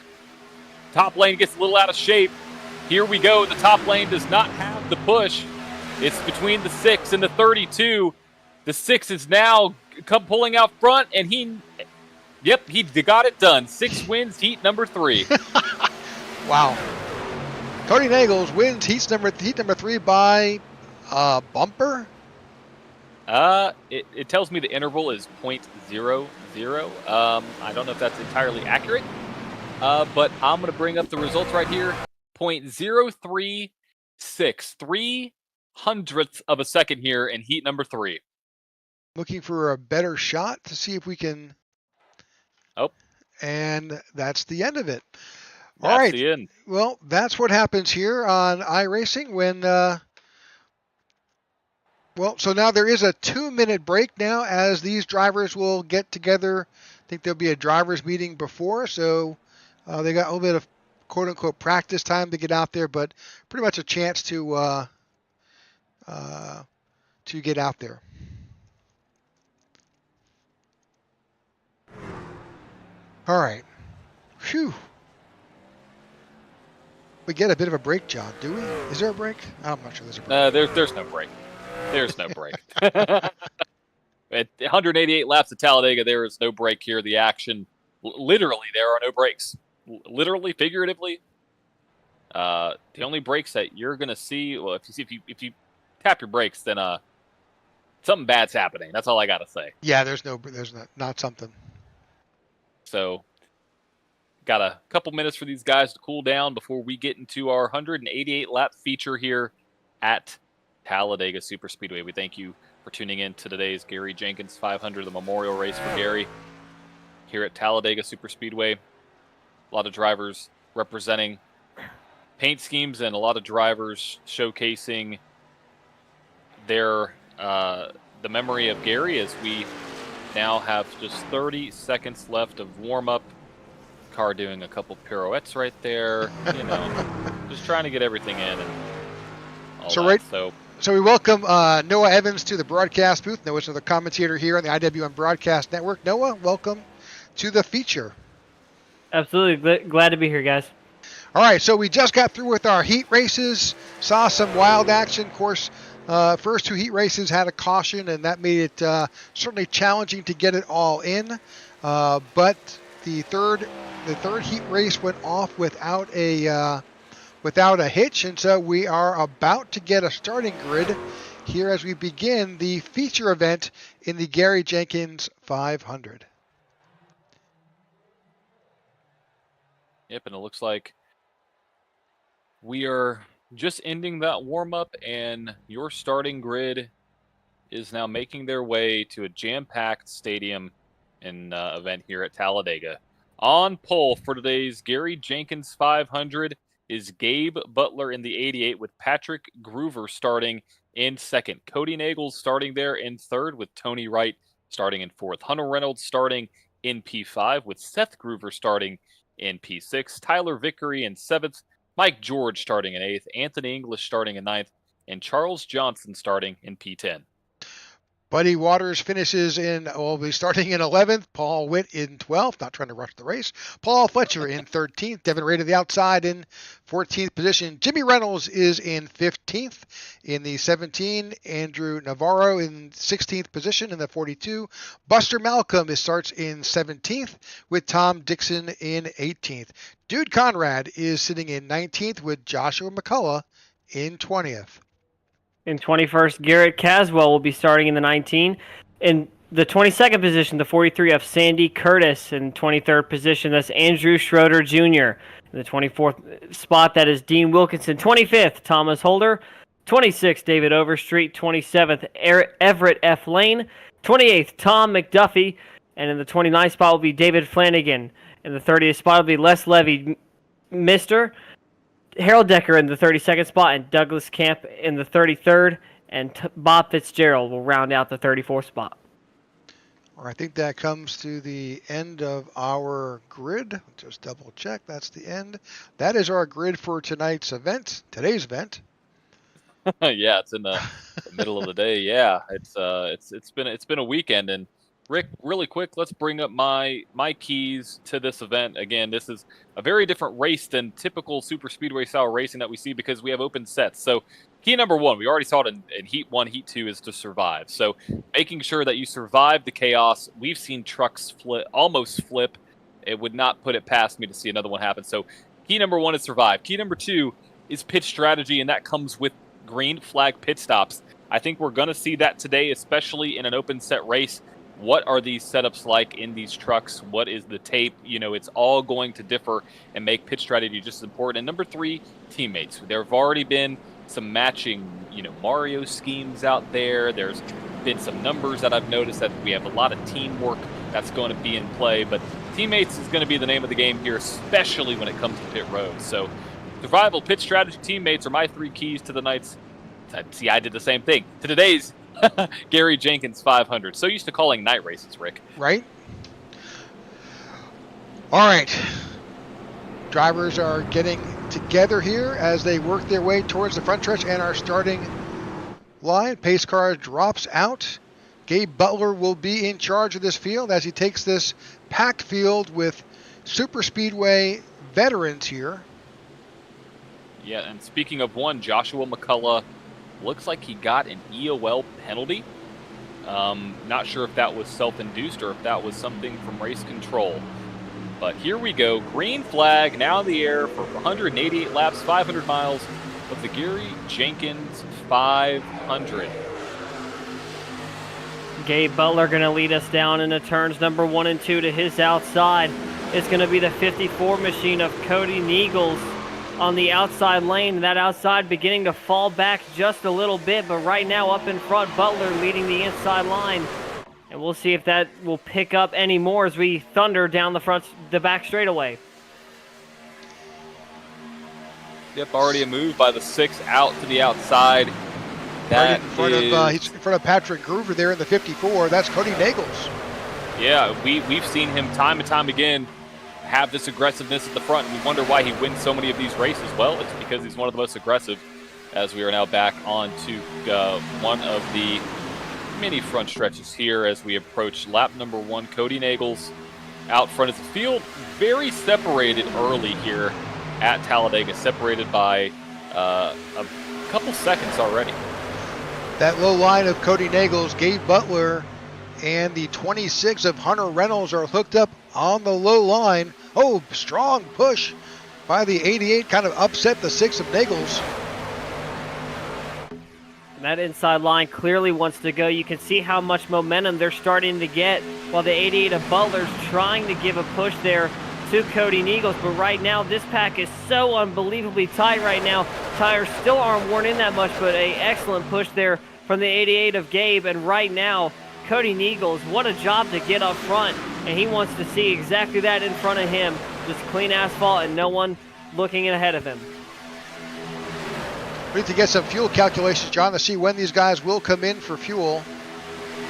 Top lane gets a little out of shape. Here we go. The top lane does not have the push. It's between the 6 and the 32. The 6 is now pulling out front, and he got it done. 6 wins heat number 3. Wow. Cody Nagels wins heat number 3 by bumper. It tells me the interval is 0.00. I don't know if that's entirely accurate, but I'm going to bring up the results right here. 0.036, 0.03 of a second here in heat number 3. Looking for a better shot to see if we can. Oh. And that's the end of it. That's all right. The end. Well, that's what happens here on iRacing when. So now there is a 2-minute break now as these drivers will get together. I think there'll be a drivers meeting before, so they got a little bit of quote-unquote practice time to get out there, but pretty much a chance to get out there. All right. Phew. We get a bit of a break, John, do we? Is there a break? I'm not sure there's a break. There's no break. There's no break. At 188 laps at Talladega, there is no break here. The action, literally, there are no breaks. Literally, figuratively, the only breaks that you're going to see, well, if you tap your brakes, then something bad's happening. That's all I got to say. Yeah, there's not something. So, got a couple minutes for these guys to cool down before we get into our 188 lap feature here at Talladega SuperSpeedway. We thank you for tuning in to today's Gary Jenkins 500, the memorial race for Gary here at Talladega SuperSpeedway. A lot of drivers representing paint schemes and a lot of drivers showcasing their the memory of Gary as we now have just 30 seconds left of warm-up. Car doing a couple pirouettes right there, just trying to get everything in and all that. So we welcome Noah Evans to the broadcast booth. Noah's another commentator here on the IWM Broadcast Network. Noah, welcome to the feature. Absolutely. Glad to be here, guys. All right, so we just got through with our heat races, saw some wild action. Of course, first 2 heat races had a caution, and that made it certainly challenging to get it all in. But the third heat race went off without a hitch, and so we are about to get a starting grid here as we begin the feature event in the Gary Jenkins 500. Yep, and it looks like we are just ending that warm-up, and your starting grid is now making their way to a jam-packed stadium and event here at Talladega. On pole for today's Gary Jenkins 500 is Gabe Butler in the 88 with Patrick Groover starting in second. Cody Nagels starting there in third with Tony Wright starting in fourth. Hunter Reynolds starting in P5 with Seth Groover starting in P6. Tyler Vickery in seventh. Mike George starting in eighth. Anthony English starting in ninth. And Charles Johnson starting in P10. Buddy Waters will be starting in 11th. Paul Witt in 12th, not trying to rush the race. Paul Fletcher in 13th. Devin Ray to the outside in 14th position. Jimmy Reynolds is in 15th. In the 17, Andrew Navarro in 16th position in the 42. Buster Malcolm starts in 17th with Tom Dixon in 18th. Dude Conrad is sitting in 19th with Joshua McCullough in 20th. In 21st, Garrett Caswell will be starting in the 19. In the 22nd position, the 43 of Sandy Curtis. In 23rd position, that's Andrew Schroeder Jr. In the 24th spot, that is Dean Wilkinson. 25th, Thomas Holder. 26th, David Overstreet. 27th, Everett F. Lane. 28th, Tom McDuffie. And in the 29th spot will be David Flanagan. In the 30th spot will be Les Levy, Mr. Harold Decker in the 32nd spot, and Douglas Camp in the 33rd, and Bob Fitzgerald will round out the 34th spot. I think that comes to the end of our grid. Just double check. That's the end. That is our grid for today's event. Yeah, it's in the middle of the day. Yeah, it's been a weekend, and Rick, really quick, let's bring up my keys to this event. Again, this is a very different race than typical super speedway style racing that we see because we have open sets. So key number 1, we already saw it in heat 1, heat 2 is to survive. So making sure that you survive the chaos. We've seen trucks almost flip. It would not put it past me to see another one happen. So key number 1 is survive. Key number 2 is pit strategy, and that comes with green flag pit stops. I think we're going to see that today, especially in an open set race. What are these setups like in these trucks? What is the tape? It's all going to differ and make pit strategy just as important. And number 3, teammates. There have already been some matching, Mario schemes out there. There's been some numbers that I've noticed that we have a lot of teamwork that's going to be in play. But teammates is going to be the name of the game here, especially when it comes to pit road. So survival, pit strategy, teammates are my 3 keys to the night's. See, I did the same thing. To today's Gary Jenkins 500. So used to calling night races, Rick. Right. All right. Drivers are getting together here as they work their way towards the front stretch and our starting line. Pace car drops out. Gabe Butler will be in charge of this field as he takes this packed field with super speedway veterans here. Yeah, and speaking of one, Joshua McCullough looks like he got an EOL penalty. Not sure if that was self-induced or if that was something from race control. But here we go. Green flag now in the air for 188 laps, 500 miles of the Gary Jenkins 500. Gabe Butler going to lead us down into turns number 1 and 2 to his outside. It's going to be the 54 machine of Cody Nagels on the outside lane. That outside beginning to fall back just a little bit, but right now up in front, Butler leading the inside line. And we'll see if that will pick up any more as we thunder down the back straightaway. Yep, already a move by the 6 out to the outside. That he's in front of Patrick Groover there in the 54. That's Cody Nagels. Yeah, we've seen him time and time again have this aggressiveness at the front, and we wonder why he wins so many of these races. Well, it's because he's one of the most aggressive, as we are now back onto one of the mini front stretches here as we approach lap number 1. Cody Nagels out front as the field very separated early here at Talladega, separated by a couple seconds already. That low line of Cody Nagels, Gabe Butler, and the 26 of Hunter Reynolds are hooked up on the low line. Oh, strong push by the 88, kind of upset the 6 of Nagels. And that inside line clearly wants to go. You can see how much momentum they're starting to get, while the 88 of Butler's trying to give a push there to Cody Nagels. But right now, this pack is so unbelievably tight right now. Tires still aren't worn in that much, but an excellent push there from the 88 of Gabe. And right now, Cody Nagels, what a job to get up front. And he wants to see exactly that in front of him. Just clean asphalt and no one looking ahead of him. We need to get some fuel calculations, John, to see when these guys will come in for fuel.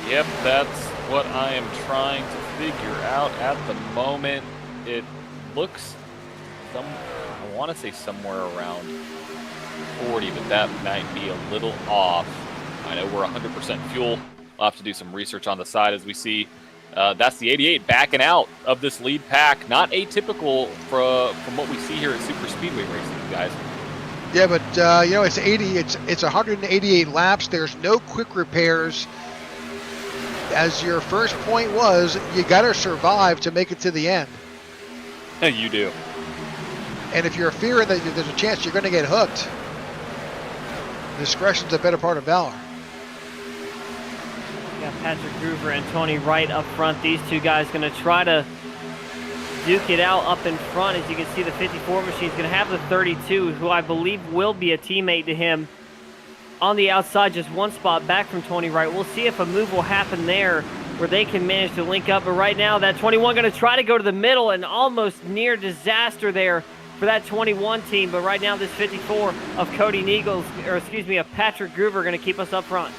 Yep, that's what I am trying to figure out at the moment. It looks, I want to say somewhere around 40, but that might be a little off. I know we're 100% fuel. We'll have to do some research on the side as we see. That's the 88 backing out of this lead pack. Not atypical from what we see here at Super Speedway racing, guys. Yeah, but it's 80. It's 188 laps. There's no quick repairs. As your first point was, you got to survive to make it to the end. You do. And if you're fearing that there's a chance you're going to get hooked, discretion's a better part of valor. Got Patrick Groover and Tony Wright up front. These two guys going to try to duke it out up in front. As you can see, the 54 machine's going to have the 32, who I believe will be a teammate to him on the outside, just one spot back from Tony Wright. We'll see if a move will happen there where they can manage to link up. But right now, that 21 going to try to go to the middle, and almost near disaster there for that 21 team. But right now, this 54 of Cody Nagels, of Patrick Groover, going to keep us up front.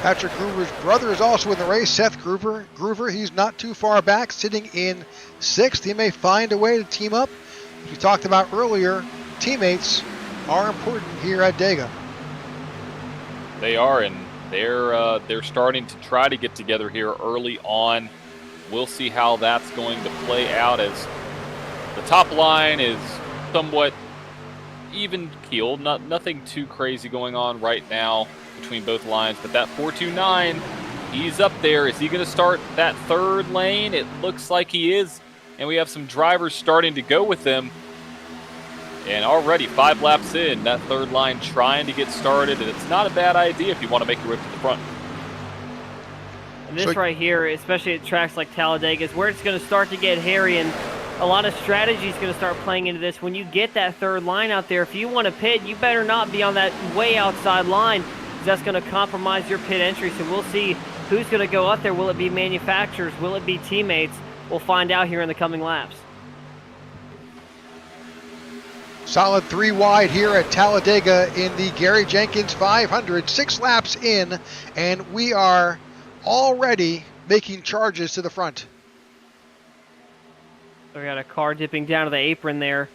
Patrick Groover's brother is also in the race, Seth Groover. Groover, he's not too far back, sitting in 6th. He may find a way to team up. As we talked about earlier, teammates are important here at Dega. They are, and they're starting to try to get together here early on. We'll see how that's going to play out, as the top line is somewhat even keeled. Nothing too crazy going on right now between both lines, but that 429, he's up there. Is he going to start that third lane? It looks like he is, and we have some drivers starting to go with him. And already 5 laps in, that third line trying to get started, and it's not a bad idea if you want to make your way to the front. And this right here, especially at tracks like Talladega, is where it's going to start to get hairy, and a lot of strategy is going to start playing into this. When you get that third line out there, if you want to pit, you better not be on that way outside line. That's going to compromise your pit entry. So we'll see who's going to go up there. Will it be manufacturers? Will it be teammates? We'll find out here in the coming laps. Solid 3 wide here at Talladega in the Gary Jenkins 500. 6 laps in, and we are already making charges to the front. We got a car dipping down to the apron there.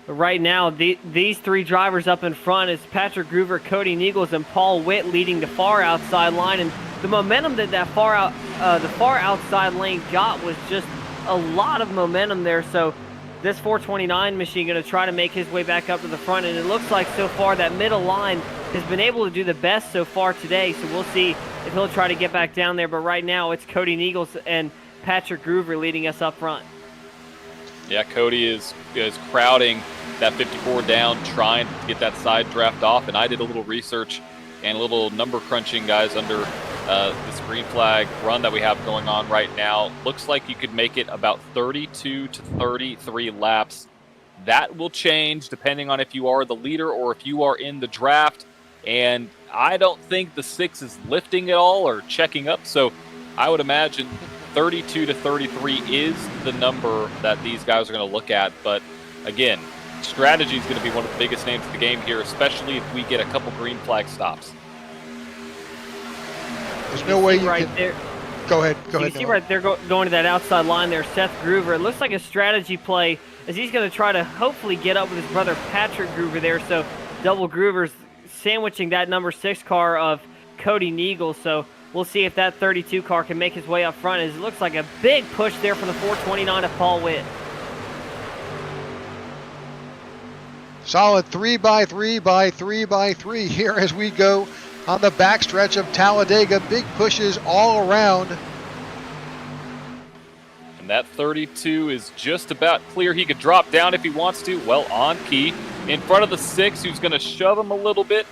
But right now, these 3 drivers up in front is Patrick Groover, Cody Nagels, and Paul Witt leading the far outside line. And the momentum that the far outside lane got was just a lot of momentum there. So this 429 machine going to try to make his way back up to the front. And it looks like so far that middle line has been able to do the best so far today. So we'll see if he'll try to get back down there. But right now, it's Cody Nagels and Patrick Groover leading us up front. Yeah, Cody is crowding that 54 down, trying to get that side draft off. And I did a little research and a little number crunching, guys, under this green flag run that we have going on right now. Looks like you could make it about 32 to 33 laps. That will change depending on if you are the leader or if you are in the draft. And I don't think the 6 is lifting at all or checking up. So I would imagine 32 to 33 is the number that these guys are going to look at. But again, strategy is going to be one of the biggest names of the game here, especially if we get a couple green flag stops. There's no way you right can... there. Go ahead. You can see right there going to that outside line there, Seth Groover. It looks like a strategy play as he's going to try to hopefully get up with his brother Patrick Groover there. So double Groover's sandwiching that number 6 car of Cody Neagle. So we'll see if that 32 car can make his way up front. As it looks like a big push there from the 429 of Paul Witt. Solid 3x3x3x3 here as we go on the backstretch of Talladega. Big pushes all around. And that 32 is just about clear. He could drop down if he wants to. Well, on key. In front of the 6, who's going to shove him a little bit.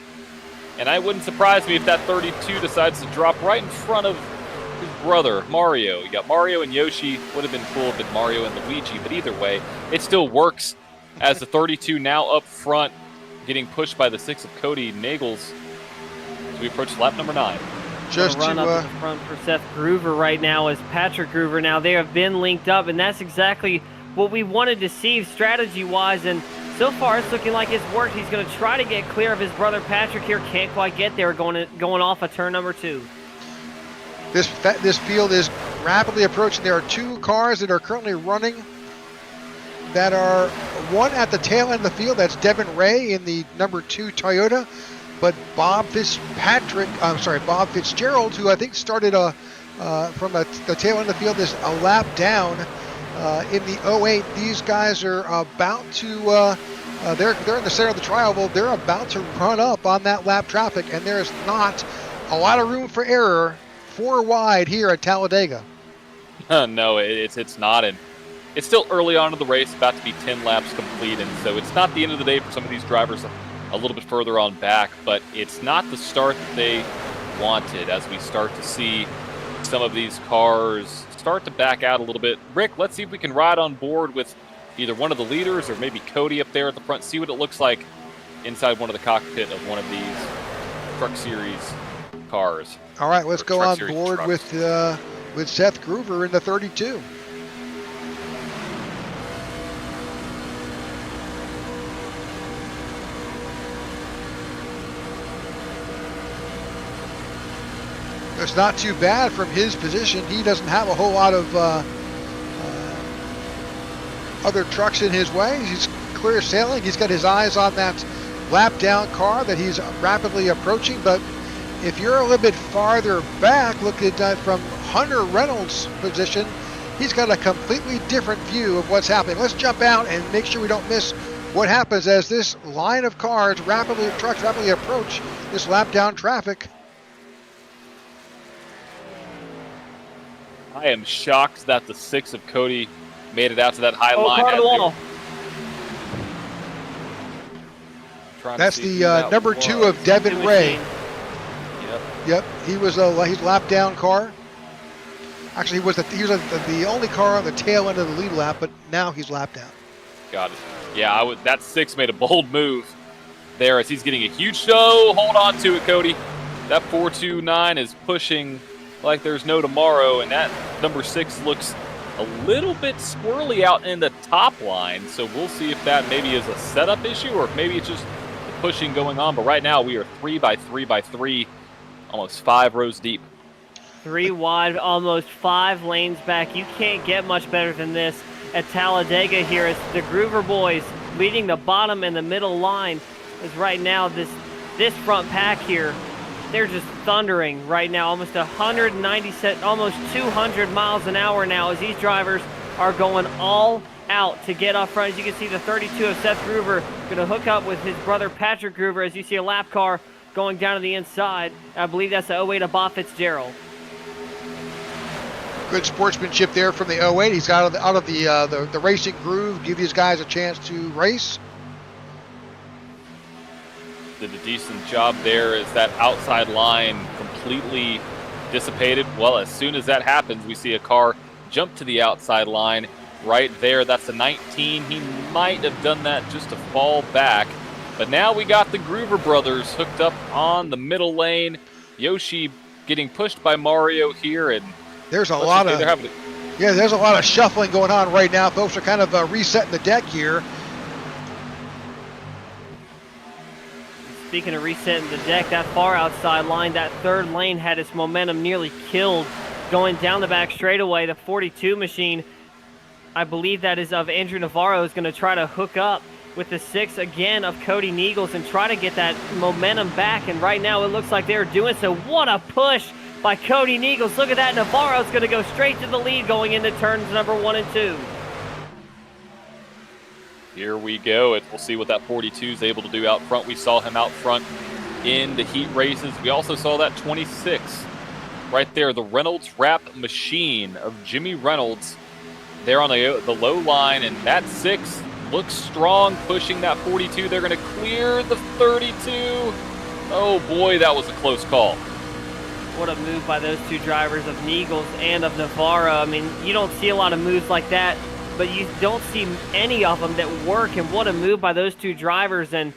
And I wouldn't surprise me if that 32 decides to drop right in front of his brother, Mario. You got Mario and Yoshi. Would have been cool if it Mario and Luigi, but either way, it still works as the 32 now up front, getting pushed by the 6 of Cody Nagels. We approach lap number 9. Just run up in front for Seth Groover right now as Patrick Groover. Now they have been linked up, and that's exactly what we wanted to see strategy-wise. And so far, it's looking like it's worked. He's going to try to get clear of his brother Patrick here. Can't quite get there, going off of turn number 2. This field is rapidly approaching. There are 2 cars that are currently running that are one at the tail end of the field. That's Devin Ray in the number 2 Toyota. But Bob Fitzgerald, who I think started from the tail end of the field, is a lap down in the 08. These guys are about to, they're in the center of the trial. Well, they're about to run up on that lap traffic, and there's not a lot of room for error. 4 wide here at Talladega. No, it's not. And it's still early on in the race, about to be 10 laps complete. And so it's not the end of the day for some of these drivers a little bit further on back, but it's not the start that they wanted as we start to see some of these cars start to back out a little bit. Rick, let's see if we can ride on board with either one of the leaders or maybe Cody up there at the front, see what it looks like inside one of the cockpit of one of these Truck Series cars. All right, let's go on board trucks. with Seth Groover in the 32. It's not too bad from his position. He doesn't have a whole lot of other trucks in his way. He's clear sailing. He's got his eyes on that lap down car that he's rapidly approaching. But if you're a little bit farther back, look at that from Hunter Reynolds' position. He's got a completely different view of what's happening. Let's jump out and make sure we don't miss what happens as this line of trucks rapidly approach this lap down traffic. I am shocked that the 6 of Cody made it out to that high line. Part of the wall. That's the number 2 of Devin Ray. Yep. He was he's lap down car. Actually, he was the only car on the tail end of the lead lap, but now he's lap down. Got it. Yeah, that 6 made a bold move there as he's getting a huge show. Hold on to it, Cody. That 429 is pushing like there's no tomorrow, and that number 6 looks a little bit squirrely out in the top line, so we'll see if that maybe is a setup issue or if maybe it's just the pushing going on. But right now we are 3x3x3, almost 5 rows deep. 3 wide, almost 5 lanes back. You can't get much better than this at Talladega here as the Groover boys leading the bottom and the middle line. As right now this front pack here, they're just thundering right now, almost 190, almost 200 miles an hour now as these drivers are going all out to get up front. As you can see, the 32 of Seth Groover going to hook up with his brother Patrick Groover as you see a lap car going down to the inside. I believe that's the 08 of Bob Fitzgerald. Good sportsmanship there from the 08. He's out of the racing groove, give these guys a chance to race. Did a decent job there as that outside line completely dissipated. Well, as soon as that happens, we see a car jump to the outside line right there. That's a 19. He might have done that just to fall back. But now we got the Groover brothers hooked up on the middle lane. Yoshi getting pushed by Mario here, and there's a lot of shuffling going on right now. Folks are kind of resetting the deck here. Speaking of resetting the deck, that far outside line, that third lane had its momentum nearly killed going down the back straightaway. The 42 machine, I believe that is of Andrew Navarro, is going to try to hook up with the 6 again of Cody Neagles and try to get that momentum back. And right now it looks like they're doing so. What a push by Cody Neagles. Look at that. Navarro's going to go straight to the lead going into turns number 1 and 2. Here we go. We'll see what that 42 is able to do out front. We saw him out front in the heat races. We also saw that 26 right there, the Reynolds wrap machine of Jimmy Reynolds there on the low line. And that 6 looks strong, pushing that 42. They're going to clear the 32. Oh boy, that was a close call. What a move by those two drivers of Neagles and of Navarro. I mean, you don't see a lot of moves like that, but you don't see any of them that work. And what a move by those two drivers, and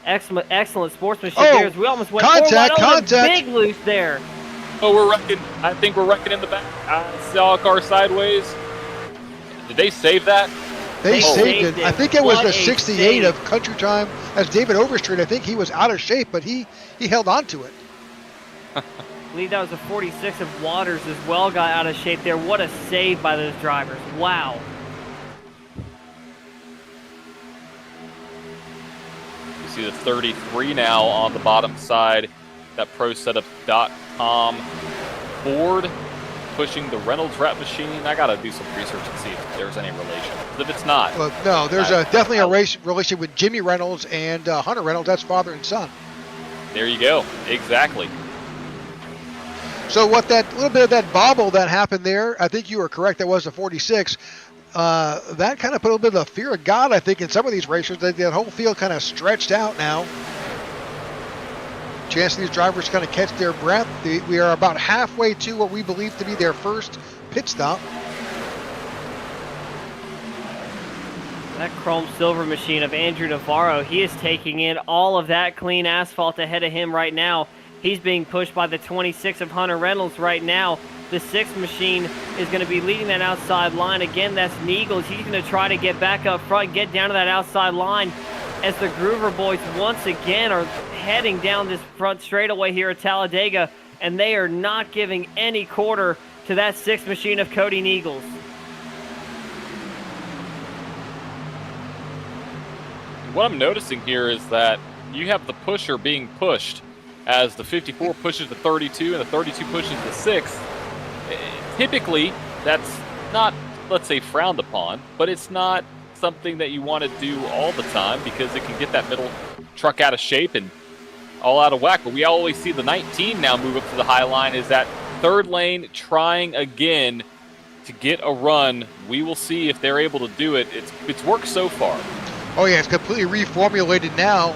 excellent sportsmanship there. We almost went contact. Big loose there. Oh, we're wrecking. I think we're wrecking in the back. I saw a car sideways. Did they save that? They saved it. I think it was the 68 of Country Time. As David Overstreet, I think he was out of shape, but he held on to it. I believe that was a 46 of Waters as well, got out of shape there. What a save by those drivers. Wow. You see the 33 now on the bottom side. That ProSetup.com Ford pushing the Reynolds wrap machine. I got to do some research and see if there's any relation. If it's not. Well, no, there's definitely a relation with Jimmy Reynolds and Hunter Reynolds. That's father and son. There you go. Exactly. So what that little bit of that bobble that happened there, I think you were correct. That was a 46. That kind of put a little bit of the fear of God, I think, in some of these racers. That whole field kind of stretched out now. Chance of these drivers kind of catch their breath. We are about halfway to what we believe to be their first pit stop. That chrome silver machine of Andrew Navarro, he is taking in all of that clean asphalt ahead of him right now. He's being pushed by the 26 of Hunter Reynolds right now. The 6 machine is going to be leading that outside line. Again, that's Neagles. He's going to try to get back up front, get down to that outside line as the Groover boys once again are heading down this front straightaway here at Talladega, and they are not giving any quarter to that 6 machine of Cody Neagles. What I'm noticing here is that you have the pusher being pushed as the 54 pushes the 32 and the 32 pushes the 6. Typically, that's not, let's say, frowned upon, but it's not something that you want to do all the time because it can get that middle truck out of shape and all out of whack. But we always see the 19 now move up to the high line. Is that third lane trying again to get a run? We will see if they're able to do it. It's worked so far. Oh yeah, it's completely reformulated now.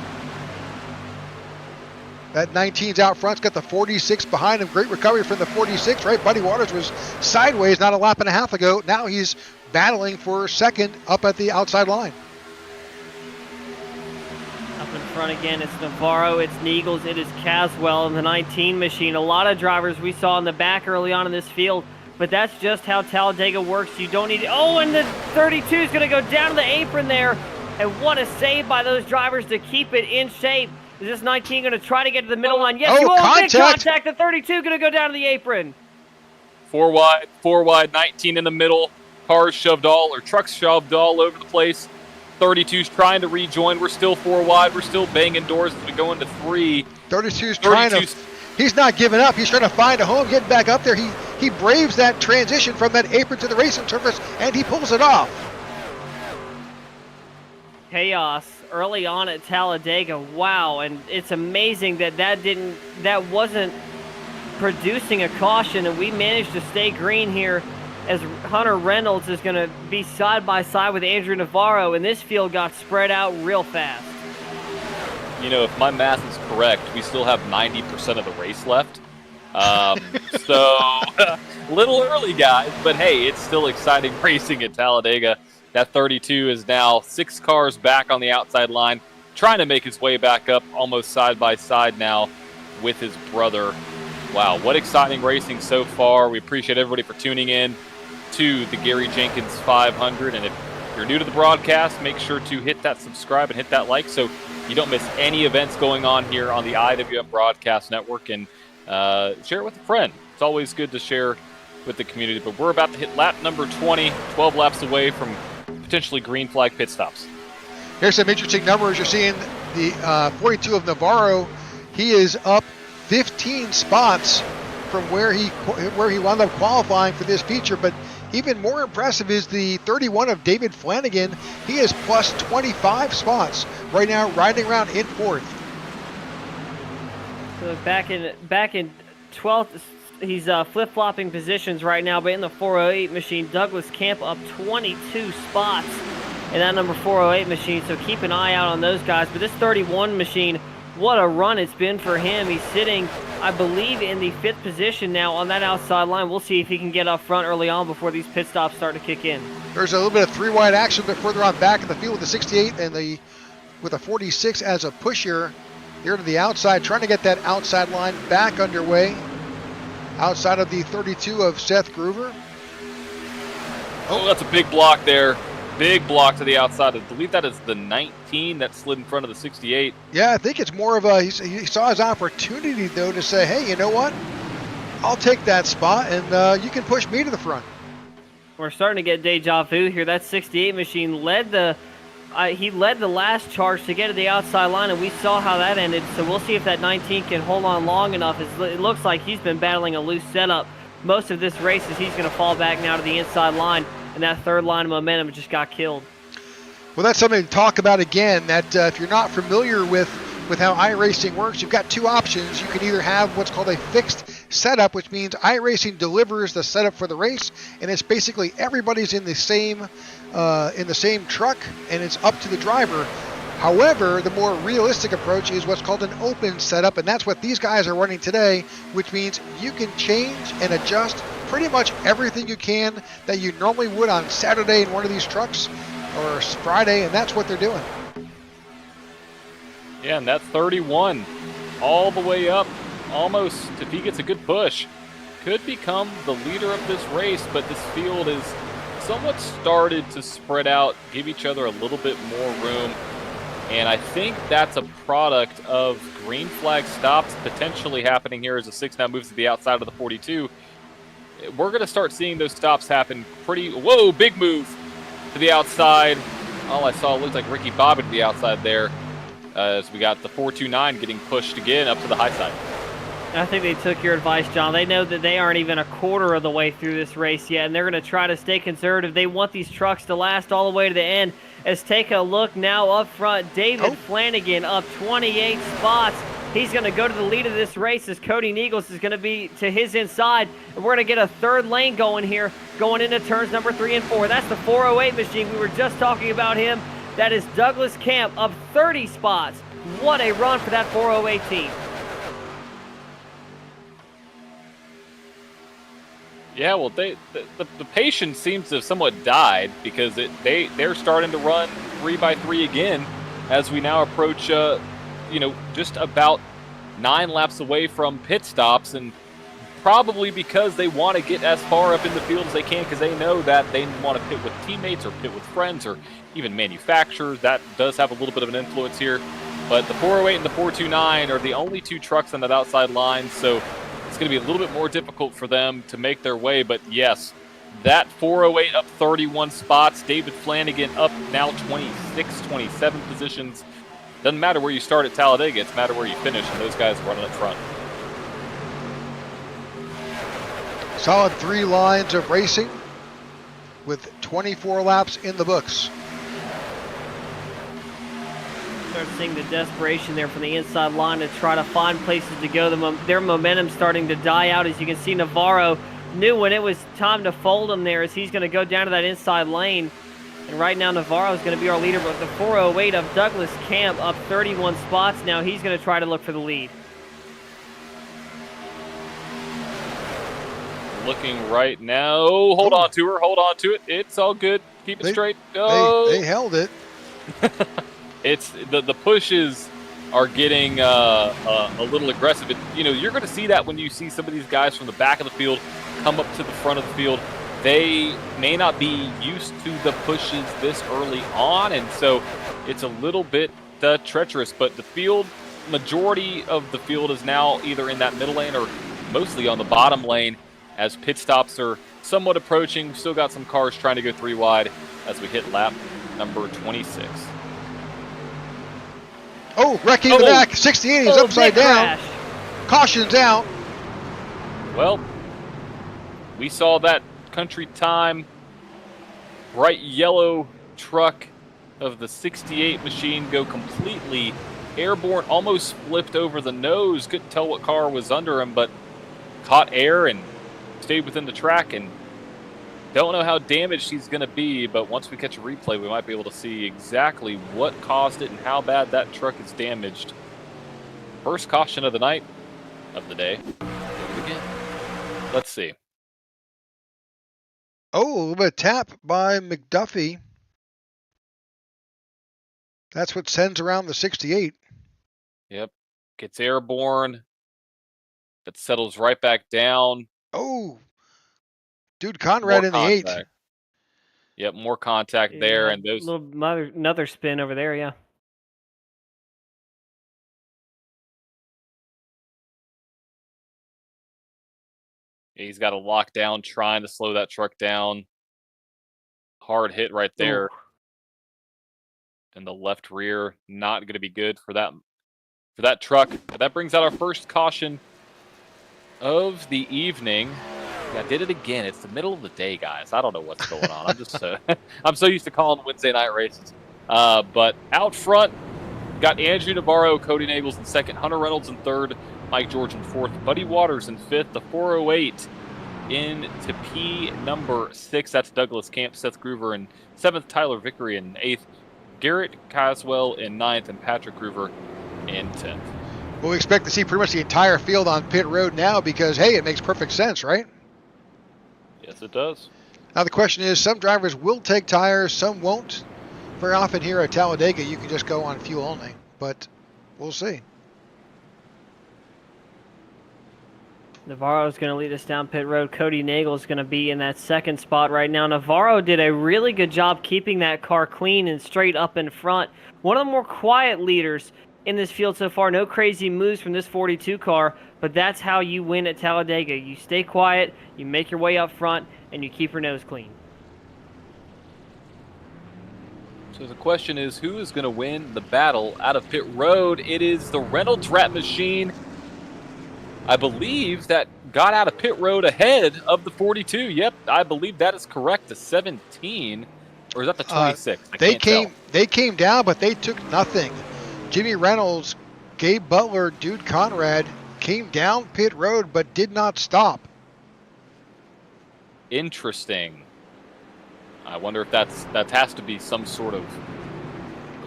That 19's out front's got the 46 behind him. Great recovery from the 46, right? Buddy Waters was sideways not a lap and a half ago. Now he's battling for second up at the outside line. Up in front again, it's Navarro, it's Neagles, it is Caswell in the 19 machine. A lot of drivers we saw in the back early on in this field, but that's just how Talladega works. You don't need it. Oh, and the 32 is going to go down to the apron there. And what a save by those drivers to keep it in shape. Is this 19 going to try to get to the middle line? Yes, big contact. The 32 going to go down to the apron. 4 wide, 19 in the middle. Cars shoved trucks shoved all over the place. 32's trying to rejoin. We're still 4 wide. We're still banging doors as we go into 3. 32's trying to. He's not giving up. He's trying to find a home, getting back up there. He braves that transition from that apron to the racing surface, and he pulls it off. Chaos early on at Talladega. Wow, and it's amazing that wasn't producing a caution, and we managed to stay green here as Hunter Reynolds is going to be side by side with Andrew Navarro, and this field got spread out real fast. You know, if my math is correct, we still have 90% of the race left. So a little early, guys, but hey, it's still exciting racing at Talladega. That 32 is now 6 cars back on the outside line, trying to make his way back up almost side by side now with his brother. Wow, what exciting racing so far. We appreciate everybody for tuning in to the Gary Jenkins 500. And if you're you're new to the broadcast, make sure to hit that subscribe and hit that like so you don't miss any events going on here on the IWM Broadcast Network, and share it with a friend. It's always good to share with the community, but we're about to hit lap number 20, 12 laps away from potentially green flag pit stops. Here's some interesting numbers. You're seeing the 42 of Navarro. He is up 15 spots from where he wound up qualifying for this feature, but even more impressive is the 31 of David Flanagan. He is plus 25 spots right now, riding around in fourth. So back in 12th, he's flip-flopping positions right now, but in the 408 machine, Douglas Camp up 22 spots in that number 408 machine, so keep an eye out on those guys. But this 31 machine, what a run it's been for him. He's sitting, I believe, in the 5th position now on that outside line. We'll see if he can get up front early on before these pit stops start to kick in. There's a little bit of three-wide action, but further on back in the field with the 68 and with a 46 as a pusher here to the outside, trying to get that outside line back underway. Outside of the 32 of Seth Groover. Oh, that's a big block there. Big block to the outside. I believe that is the 19 that slid in front of the 68. Yeah, I think it's more of he saw his opportunity, though, to say, hey, you know what? I'll take that spot, and you can push me to the front. We're starting to get deja vu here. That 68 machine led the last charge to get to the outside line, and we saw how that ended. So we'll see if that 19 can hold on long enough. It looks like he's been battling a loose setup most of this race, as he's going to fall back now to the inside line, and that third line of momentum just got killed. Well, that's something to talk about again, that if you're not familiar with how iRacing works, you've got two options. You can either have what's called a fixed setup, which means iRacing delivers the setup for the race, and it's basically everybody's in the same truck, and it's up to the driver. However, the more realistic approach is what's called an open setup, and that's what these guys are running today, which means you can change and adjust pretty much everything you can that you normally would on Saturday in one of these trucks or Friday, and that's what they're doing. Yeah, and that 31 all the way up, almost, if he gets a good push, could become the leader of this race, but this field is somewhat started to spread out, give each other a little bit more room, and I think that's a product of green flag stops potentially happening here as the 6 now moves to the outside of the 42. We're going to start seeing those stops happen whoa, big move to the outside. All I saw looked like Ricky Bobbitt to the outside there. As we got the 429 getting pushed again up to the high side. I think they took your advice, John. They know that they aren't even a quarter of the way through this race yet, and they're going to try to stay conservative. They want these trucks to last all the way to the end. Let's take a look now up front. David Flanagan up 28 spots. He's going to go to the lead of this race as Cody Niegels is going to be to his inside. And we're going to get a third lane going here, going into turns number 3 and 4. That's the 408 machine. We were just talking about him. That is Douglas Camp up 30 spots. What a run for that 408 team. Yeah, well, the patience seems to have somewhat died because they're starting to run 3x3 again as we now approach, just about 9 laps away from pit stops, and probably because they want to get as far up in the field as they can because they know that they want to pit with teammates or pit with friends or even manufacturers. That does have a little bit of an influence here. But the 408 and the 429 are the only 2 trucks on that outside line, so it's going to be a little bit more difficult for them to make their way. But yes, that 408 up 31 spots. David Flanagan up now 26, 27 positions. Doesn't matter where you start at Talladega, it's matter where you finish, and those guys running up front. Solid 3 lines of racing with 24 laps in the books. Start seeing the desperation there from the inside line to try to find places to go. Their momentum starting to die out. As you can see, Navarro knew when it was time to fold him there as he's going to go down to that inside lane. And right now, Navarro is going to be our leader, but the 408 of Douglas Camp up 31 spots. Now he's going to try to look for the lead. Looking right now. Hold on to her. Hold on to it. It's all good. Keep it straight. Oh. They held it. It's the pushes are getting a little aggressive. You're going to see that when you see some of these guys from the back of the field come up to the front of the field. they may not be used to the pushes this early on, and so it's a little bit treacherous. But the field, majority of the field is now either in that middle lane or mostly on the bottom lane as pit stops are somewhat approaching. We've still got some cars trying to go 3 wide as we hit lap number 26. Oh, wrecking the back. 68 is upside down. Crash. Caution's out. Well, we saw that country time bright yellow truck of the 68 machine go completely airborne, almost flipped over the nose. Couldn't tell what car was under him, but caught air and stayed within the track. And don't know how damaged he's going to be, but once we catch a replay, we might be able to see exactly what caused it and how bad that truck is damaged. First caution of the night, of the day. Again. Let's see. Oh, a little bit of tap by McDuffie. That's what sends around the 68. Yep. Gets airborne, but settles right back down. Oh, dude, Conrad in the 8. Yep, more contact there, and those. Another spin over there, yeah. He's got a lockdown, trying to slow that truck down. Hard hit right there. Ooh. And the left rear, not going to be good for that truck. But that brings out our first caution of the evening. I did it again. It's the middle of the day, guys. I don't know what's going on. I'm just I'm so used to calling Wednesday night races. But out front, got Andrew Navarro, Cody Nagels in second, Hunter Reynolds in third, Mike George in fourth, Buddy Waters in fifth, the 408 into P number 6. That's Douglas Camp, Seth Groover in seventh, Tyler Vickery in eighth, Garrett Caswell in ninth, and Patrick Groover in 10th. Well, we expect to see pretty much the entire field on pit road now because, hey, it makes perfect sense, right? Yes, it does. Now the question is, some drivers will take tires, some won't. Very often here at Talladega, you can just go on fuel only, but we'll see. Navarro is going to lead us down pit road. Cody Nagel is going to be in that second spot right now. Navarro did a really good job keeping that car clean and straight up in front. One of the more quiet leaders in this field so far. No crazy moves from this 42 car, but that's how you win at Talladega. You stay quiet, you make your way up front, and you keep your nose clean. So the question is, who is going to win the battle out of pit road? It is the Reynolds Rat Machine, I believe, that got out of pit road ahead of the 42. Yep, I believe that is correct. The 17, or is that the 26? They came down, but they took nothing. Jimmy Reynolds, Gabe Butler, Dude Conrad came down pit road, but did not stop. Interesting. I wonder if that has to be some sort of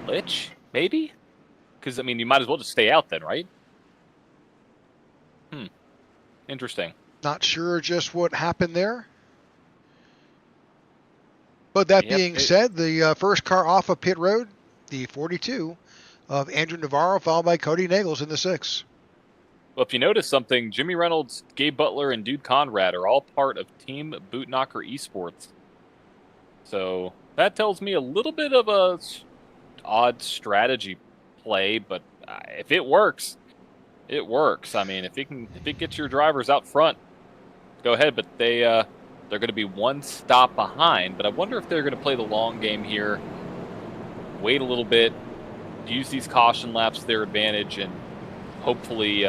glitch, maybe? Because, I mean, you might as well just stay out then, right? Interesting. Not sure just what happened there. But that being said, the first car off of pit road, the 42 of Andrew Navarro, followed by Cody Nagels in the 6. Well, if you notice something, Jimmy Reynolds, Gabe Butler, and Dude Conrad are all part of Team Bootknocker Esports. So that tells me a little bit of a odd strategy play, but if it works, it works. I mean, if it gets your drivers out front, go ahead. But they're going to be one stop behind. But I wonder if they're going to play the long game here, wait a little bit, use these caution laps to their advantage, and hopefully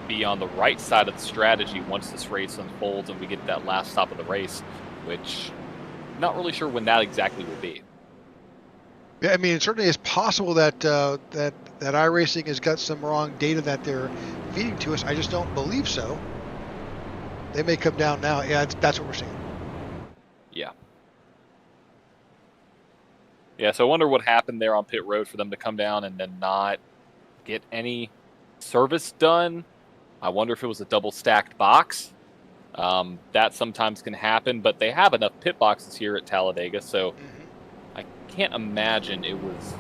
be on the right side of the strategy once this race unfolds and we get that last stop of the race, which I'm not really sure when that exactly will be. Yeah, I mean, it certainly is possible that that iRacing has got some wrong data that they're feeding to us. I just don't believe so. They may come down now. Yeah, that's what we're seeing. Yeah. Yeah, so I wonder what happened there on pit road for them to come down and then not get any service done. I wonder if it was a double stacked box. That sometimes can happen, but they have enough pit boxes here at Talladega, so I can't imagine it was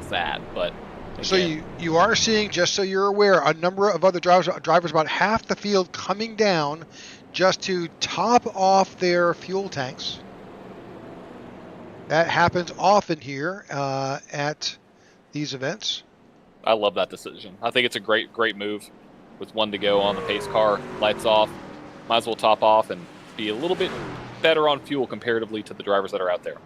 that. But again, so you are seeing, just so you're aware, a number of other drivers, about half the field coming down just to top off their fuel tanks. That happens often here at these events. I love that decision. I think it's a great move. With 1 to go on the pace car, lights off, might as well top off and be a little bit better on fuel comparatively to the drivers that are out there.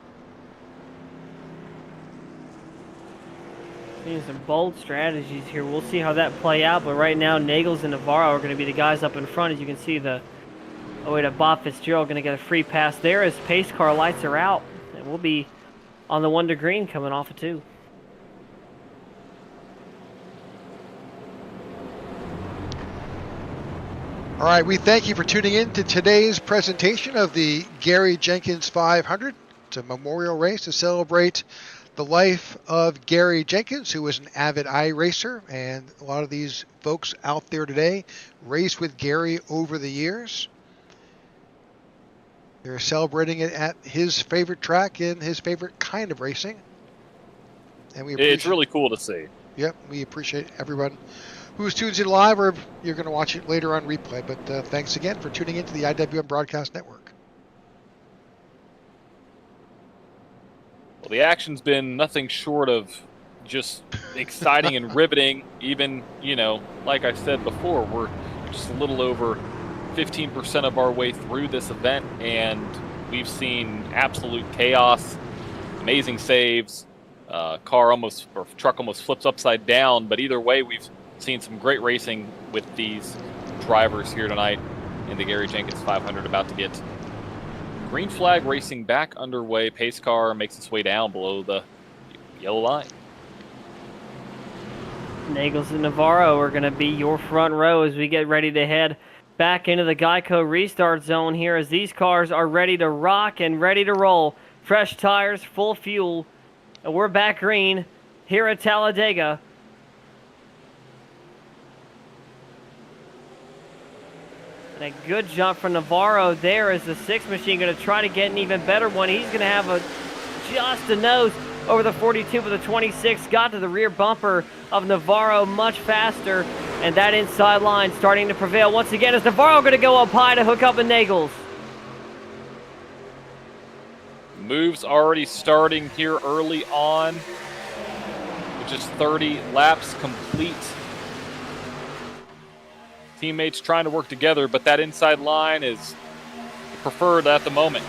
Seeing some bold strategies here. We'll see how that play out, but right now Nagels and Navarro are going to be the guys up in front. As you can see, Bob Fitzgerald going to get a free pass there as pace car lights are out. And we'll be on the 1 to green coming off of 2. All right, we thank you for tuning in to today's presentation of the Gary Jenkins 500. It's a memorial race to celebrate the life of Gary Jenkins, who was an avid iRacer, and a lot of these folks out there today raced with Gary over the years. They're celebrating it at his favorite track in his favorite kind of racing. And it's really cool to see. Yep, we appreciate everyone who's tunes in live, or you're going to watch it later on replay. But thanks again for tuning into the IWM Broadcast Network. Well, the action's been nothing short of just exciting and riveting. Even, like I said before, we're just a little over 15% of our way through this event, and we've seen absolute chaos, amazing saves, truck almost flips upside down. But either way, we've seen some great racing with these drivers here tonight in the Gary Jenkins 500. About to get green flag racing back underway. Pace car makes its way down below the yellow line. Nagels and Navarro are going to be your front row as we get ready to head back into the Geico restart zone here, as these cars are ready to rock and ready to roll. Fresh tires, full fuel, and we're back green here at Talladega. And a good jump from Navarro there as the 6 machine going to try to get an even better one. He's going to have just a nose over the 42, but the 26 got to the rear bumper of Navarro much faster, and that inside line starting to prevail once again as Navarro going to go up high to hook up with Nagels. Moves already starting here early on, with just 30 laps complete. Teammates trying to work together, but that inside line is preferred at the moment.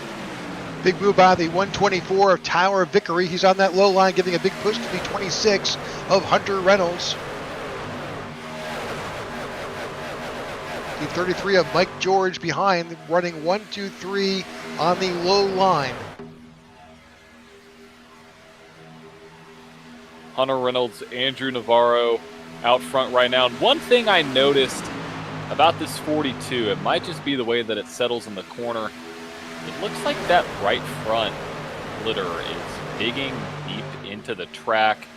Big move by the 124 of Tyler Vickery. He's on that low line, giving a big push to the 26 of Hunter Reynolds. The 33 of Mike George behind, running 1, 2, 3 on the low line. Hunter Reynolds, Andrew Navarro out front right now. And one thing I noticed about this 42, it might just be the way that it settles in the corner. It looks like that right front splitter is digging deep into the track.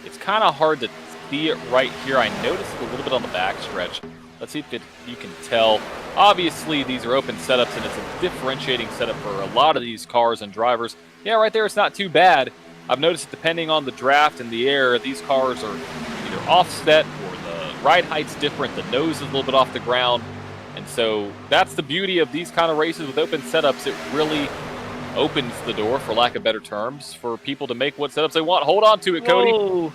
It's kind of hard to see it right here. I noticed it a little bit on the backstretch. Let's see if you can tell. Obviously, these are open setups, and it's a differentiating setup for a lot of these cars and drivers. Yeah, right there, it's not too bad. I've noticed depending on the draft and the air, these cars are either offset or the ride height's different. The nose is a little bit off the ground. And so that's the beauty of these kind of races with open setups. It really opens the door, for lack of better terms, for people to make what setups they want. Hold on to it, Cody. Whoa.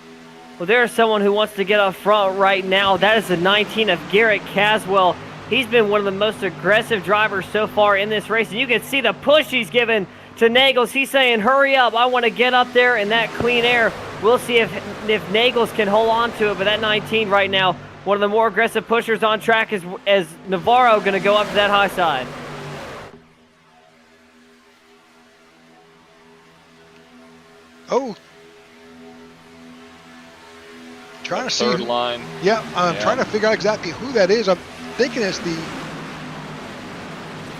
Well, there's someone who wants to get up front right now. That is the 19 of Garrett Caswell. He's been one of the most aggressive drivers so far in this race. And you can see the push he's given to Nagels. He's saying, hurry up, I want to get up there in that clean air. We'll see if Nagels can hold on to it. But that 19 right now, one of the more aggressive pushers on track, as Navarro going to go up to that high side. Oh. Trying to see third line. Yeah, I'm trying to figure out exactly who that is. I'm thinking it's the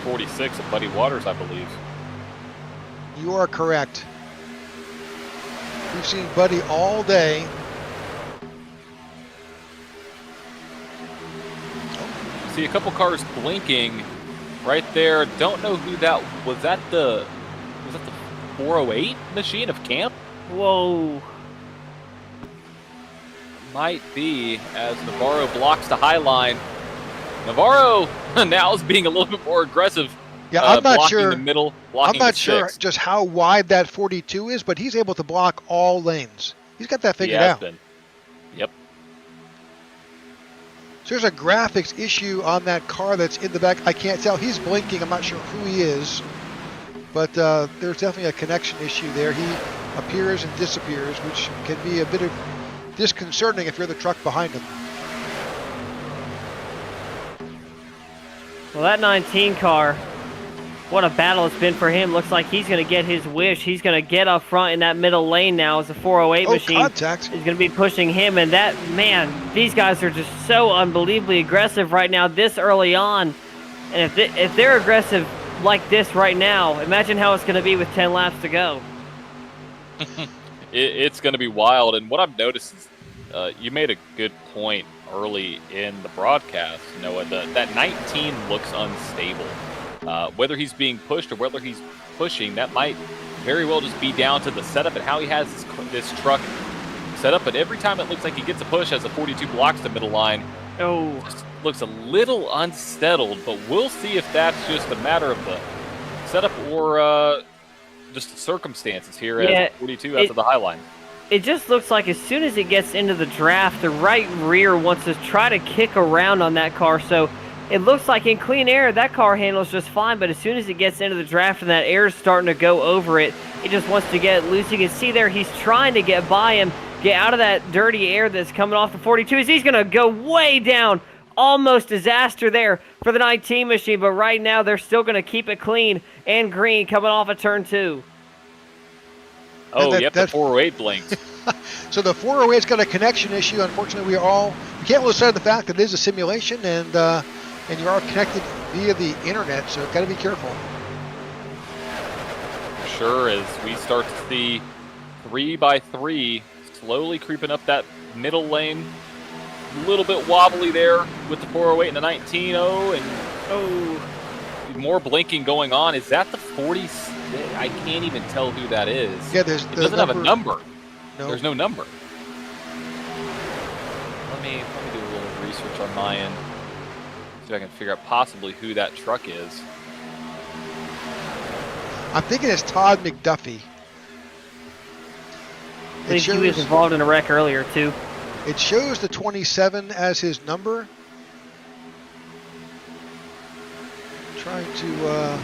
46 of Buddy Waters, I believe. You are correct. We've seen Buddy all day. See a couple cars blinking right there. Don't know who that was. That the 408 machine of Camp? Whoa. Might be, as Navarro blocks the high line. Navarro now is being a little bit more aggressive. Yeah, I'm not blocking sure. the middle, I'm blocking not the sure six. just how wide that 42 is, but he's able to block all lanes. He's got that He figured has out. been. Yep. So there's a graphics issue on that car that's in the back. I can't tell. He's blinking. I'm not sure who he is, but there's definitely a connection issue there. He appears and disappears, which can be a bit of disconcerting if you're the truck behind him. Well, that 19 car, what a battle it's been for him. Looks like he's going to get his wish. He's going to get up front in that middle lane now as the 408 machine contact. is going to be pushing him. And that, man, these guys are just so unbelievably aggressive right now this early on. And if they're aggressive like this right now, imagine how it's going to be with 10 laps to go. It's going to be wild. And what I've noticed is you made a good point early in the broadcast, Noah. That 19 looks unstable. Whether he's being pushed or whether he's pushing, that might very well just be down to the setup and how he has this truck set up. But every time it looks like he gets a push as the 42 blocks the middle line, just looks a little unsettled. But we'll see if that's just a matter of the setup or just the circumstances here as 42 out to the high line. It just looks like as soon as it gets into the draft, the right rear wants to try to kick around on that car. So it looks like in clean air, that car handles just fine. But as soon as it gets into the draft and that air is starting to go over it, it just wants to get loose. You can see there he's trying to get by him, get out of that dirty air that's coming off the 42s. He's going to go way down. Almost disaster there for the 19 machine. But right now, they're still going to keep it clean and green coming off of turn 2. Oh, yep, the 408 blinked. So the 408's got a connection issue. Unfortunately, we can't lose sight of the fact that it is a simulation, and you are connected via the internet, so got to be careful. Sure, as we start to see 3x3 slowly creeping up that middle lane. A little bit wobbly there with the 408 and the 19. More blinking going on. Is that the 40? I can't even tell who that is. Yeah, it doesn't have a number. No. There's no number. Let me do a little research on my end. See if I can figure out possibly who that truck is. I'm thinking it's Todd McDuffie. I think he was involved in a wreck earlier, too. It shows the 27 as his number. Trying to...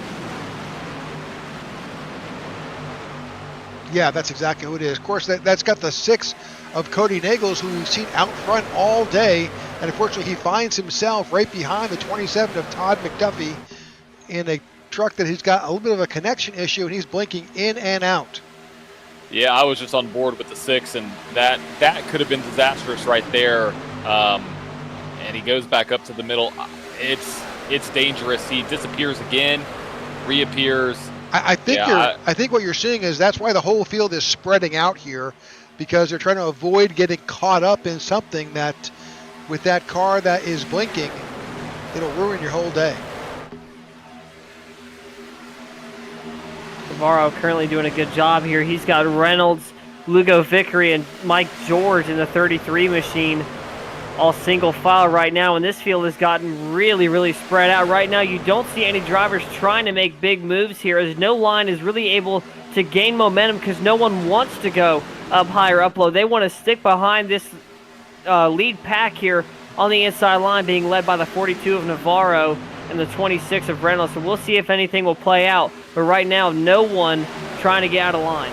Yeah, that's exactly who it is. Of course, that's got the 6 of Cody Nagels, who we've seen out front all day. And unfortunately, he finds himself right behind the 27 of Todd McDuffie in a truck that he's got a little bit of a connection issue, and he's blinking in and out. Yeah, I was just on board with the 6, and that could have been disastrous right there. And he goes back up to the middle. It's dangerous. He disappears again, reappears. I think what you're seeing is that's why the whole field is spreading out here, because they're trying to avoid getting caught up in something that, with that car that is blinking, it'll ruin your whole day. Navarro currently doing a good job here. He's got Reynolds, Lugo Vickery, and Mike George in the 33 machine, all single file right now, and this field has gotten really, really spread out. Right now, you don't see any drivers trying to make big moves here, as no line is really able to gain momentum because no one wants to go up high or up low. They want to stick behind this lead pack here on the inside line, being led by the 42 of Navarro and the 26 of Reynolds. So we'll see if anything will play out. But right now, no one trying to get out of line.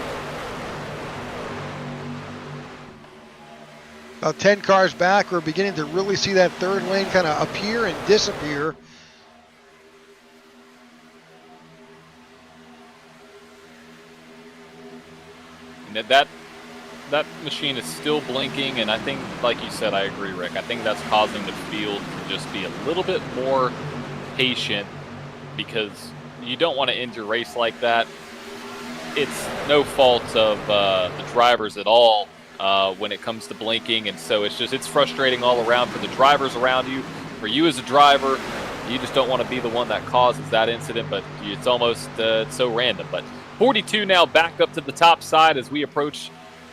About 10 cars back, we're beginning to really see that third lane kind of appear and disappear. And that machine is still blinking, and I think, like you said, I agree, Rick. I think that's causing the field to just be a little bit more patient, because you don't want to end your race like that. It's no fault of the drivers at all when it comes to blinking, and so it's frustrating all around for the drivers around you. For you as a driver, you just don't want to be the one that causes that incident, but it's almost it's so random. But 42 now back up to the top side as we approach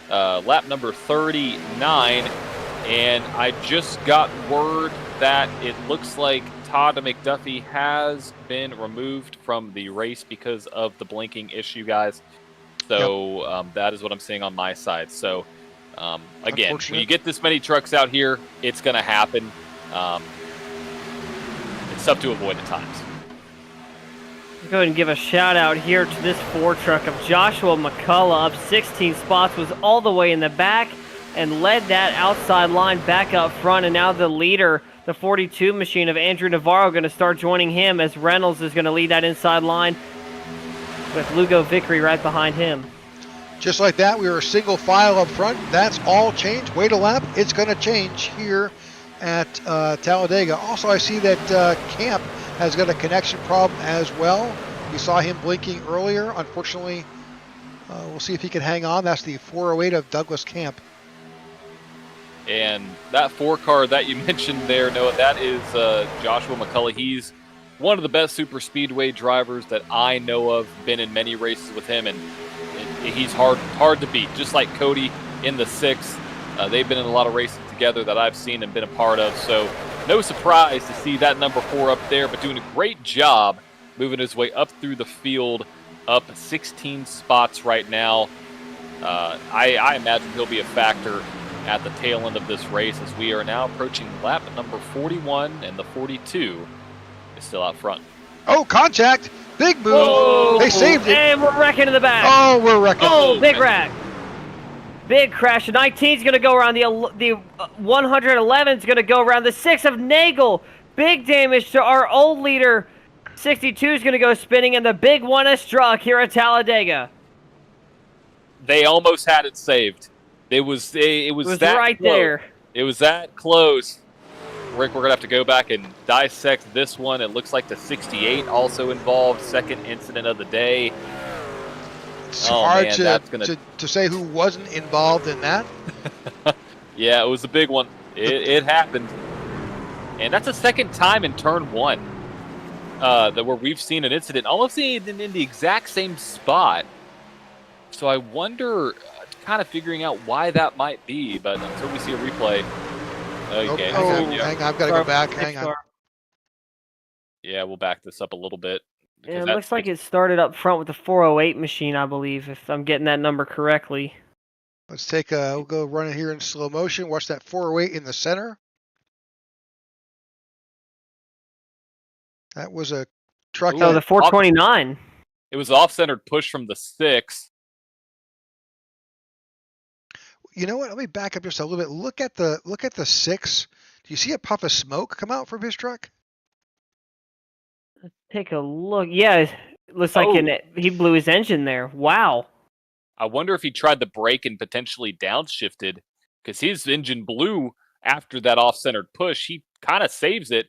lap number 39, and I just got word that it looks like Todd McDuffie has been removed from the race because of the blinking issue, guys. So that is what I'm seeing on my side. So again, when you get this many trucks out here, it's going to happen. It's tough to avoid at times. Let's go ahead and give a shout out here to this 4 truck of Joshua McCullough, up 16 spots, was all the way in the back and led that outside line back up front. And now the leader, the 42 machine of Andrew Navarro, going to start joining him as Reynolds is going to lead that inside line with Lugo Vickery right behind him. Just like that, we were single file up front. That's all changed. Wait a lap. It's going to change here at Talladega. Also, I see that Camp has got a connection problem as well. You saw him blinking earlier. Unfortunately, we'll see if he can hang on. That's the 408 of Douglas Camp. And that 4 car that you mentioned there, Noah, that is Joshua McCullough. He's one of the best super speedway drivers that I know of. Been in many races with him, and he's hard to beat. Just like Cody in the 6, they've been in a lot of races together that I've seen and been a part of. So no surprise to see that number 4 up there, but doing a great job moving his way up through the field, up 16 spots right now. I imagine he'll be a factor at the tail end of this race as we are now approaching lap number 41, and the 42 is still out front. Oh, contact! Big move! Whoa. They saved it! And we're wrecking in the back. Oh, we're wrecking. Oh, big wreck. Big crash. The 19 is going to go around. The 111 is going to go around. The 6 of Nagel. Big damage to our old leader. 62 is going to go spinning, and the big one is struck here at Talladega. They almost had it saved. It was that right close. there. It was that close. Rick, we're going to have to go back and dissect this one. It looks like the 68 also involved. Second incident of the day. It's hard to say who wasn't involved in that. Yeah, it was a big one. It happened. And that's the second time in turn 1 where we've seen an incident, almost in the exact same spot. So I wonder, kind of figuring out why that might be, but until we see a replay. Okay. Hang on, I've got to go back. Hang on. Yeah, we'll back this up a little bit. Yeah, it looks like it started up front with the 408 machine, I believe, if I'm getting that number correctly. Let's we'll go run it here in slow motion. Watch that 408 in the center. That was a truck. Oh, the 429. It was off-centered push from the 6. You know what? Let me back up just a little bit. Look at the 6. Do you see a puff of smoke come out from his truck? Let's take a look. Yeah, it looks like he blew his engine there. Wow. I wonder if he tried to brake and potentially downshifted, because his engine blew after that off-centered push. He kind of saves it.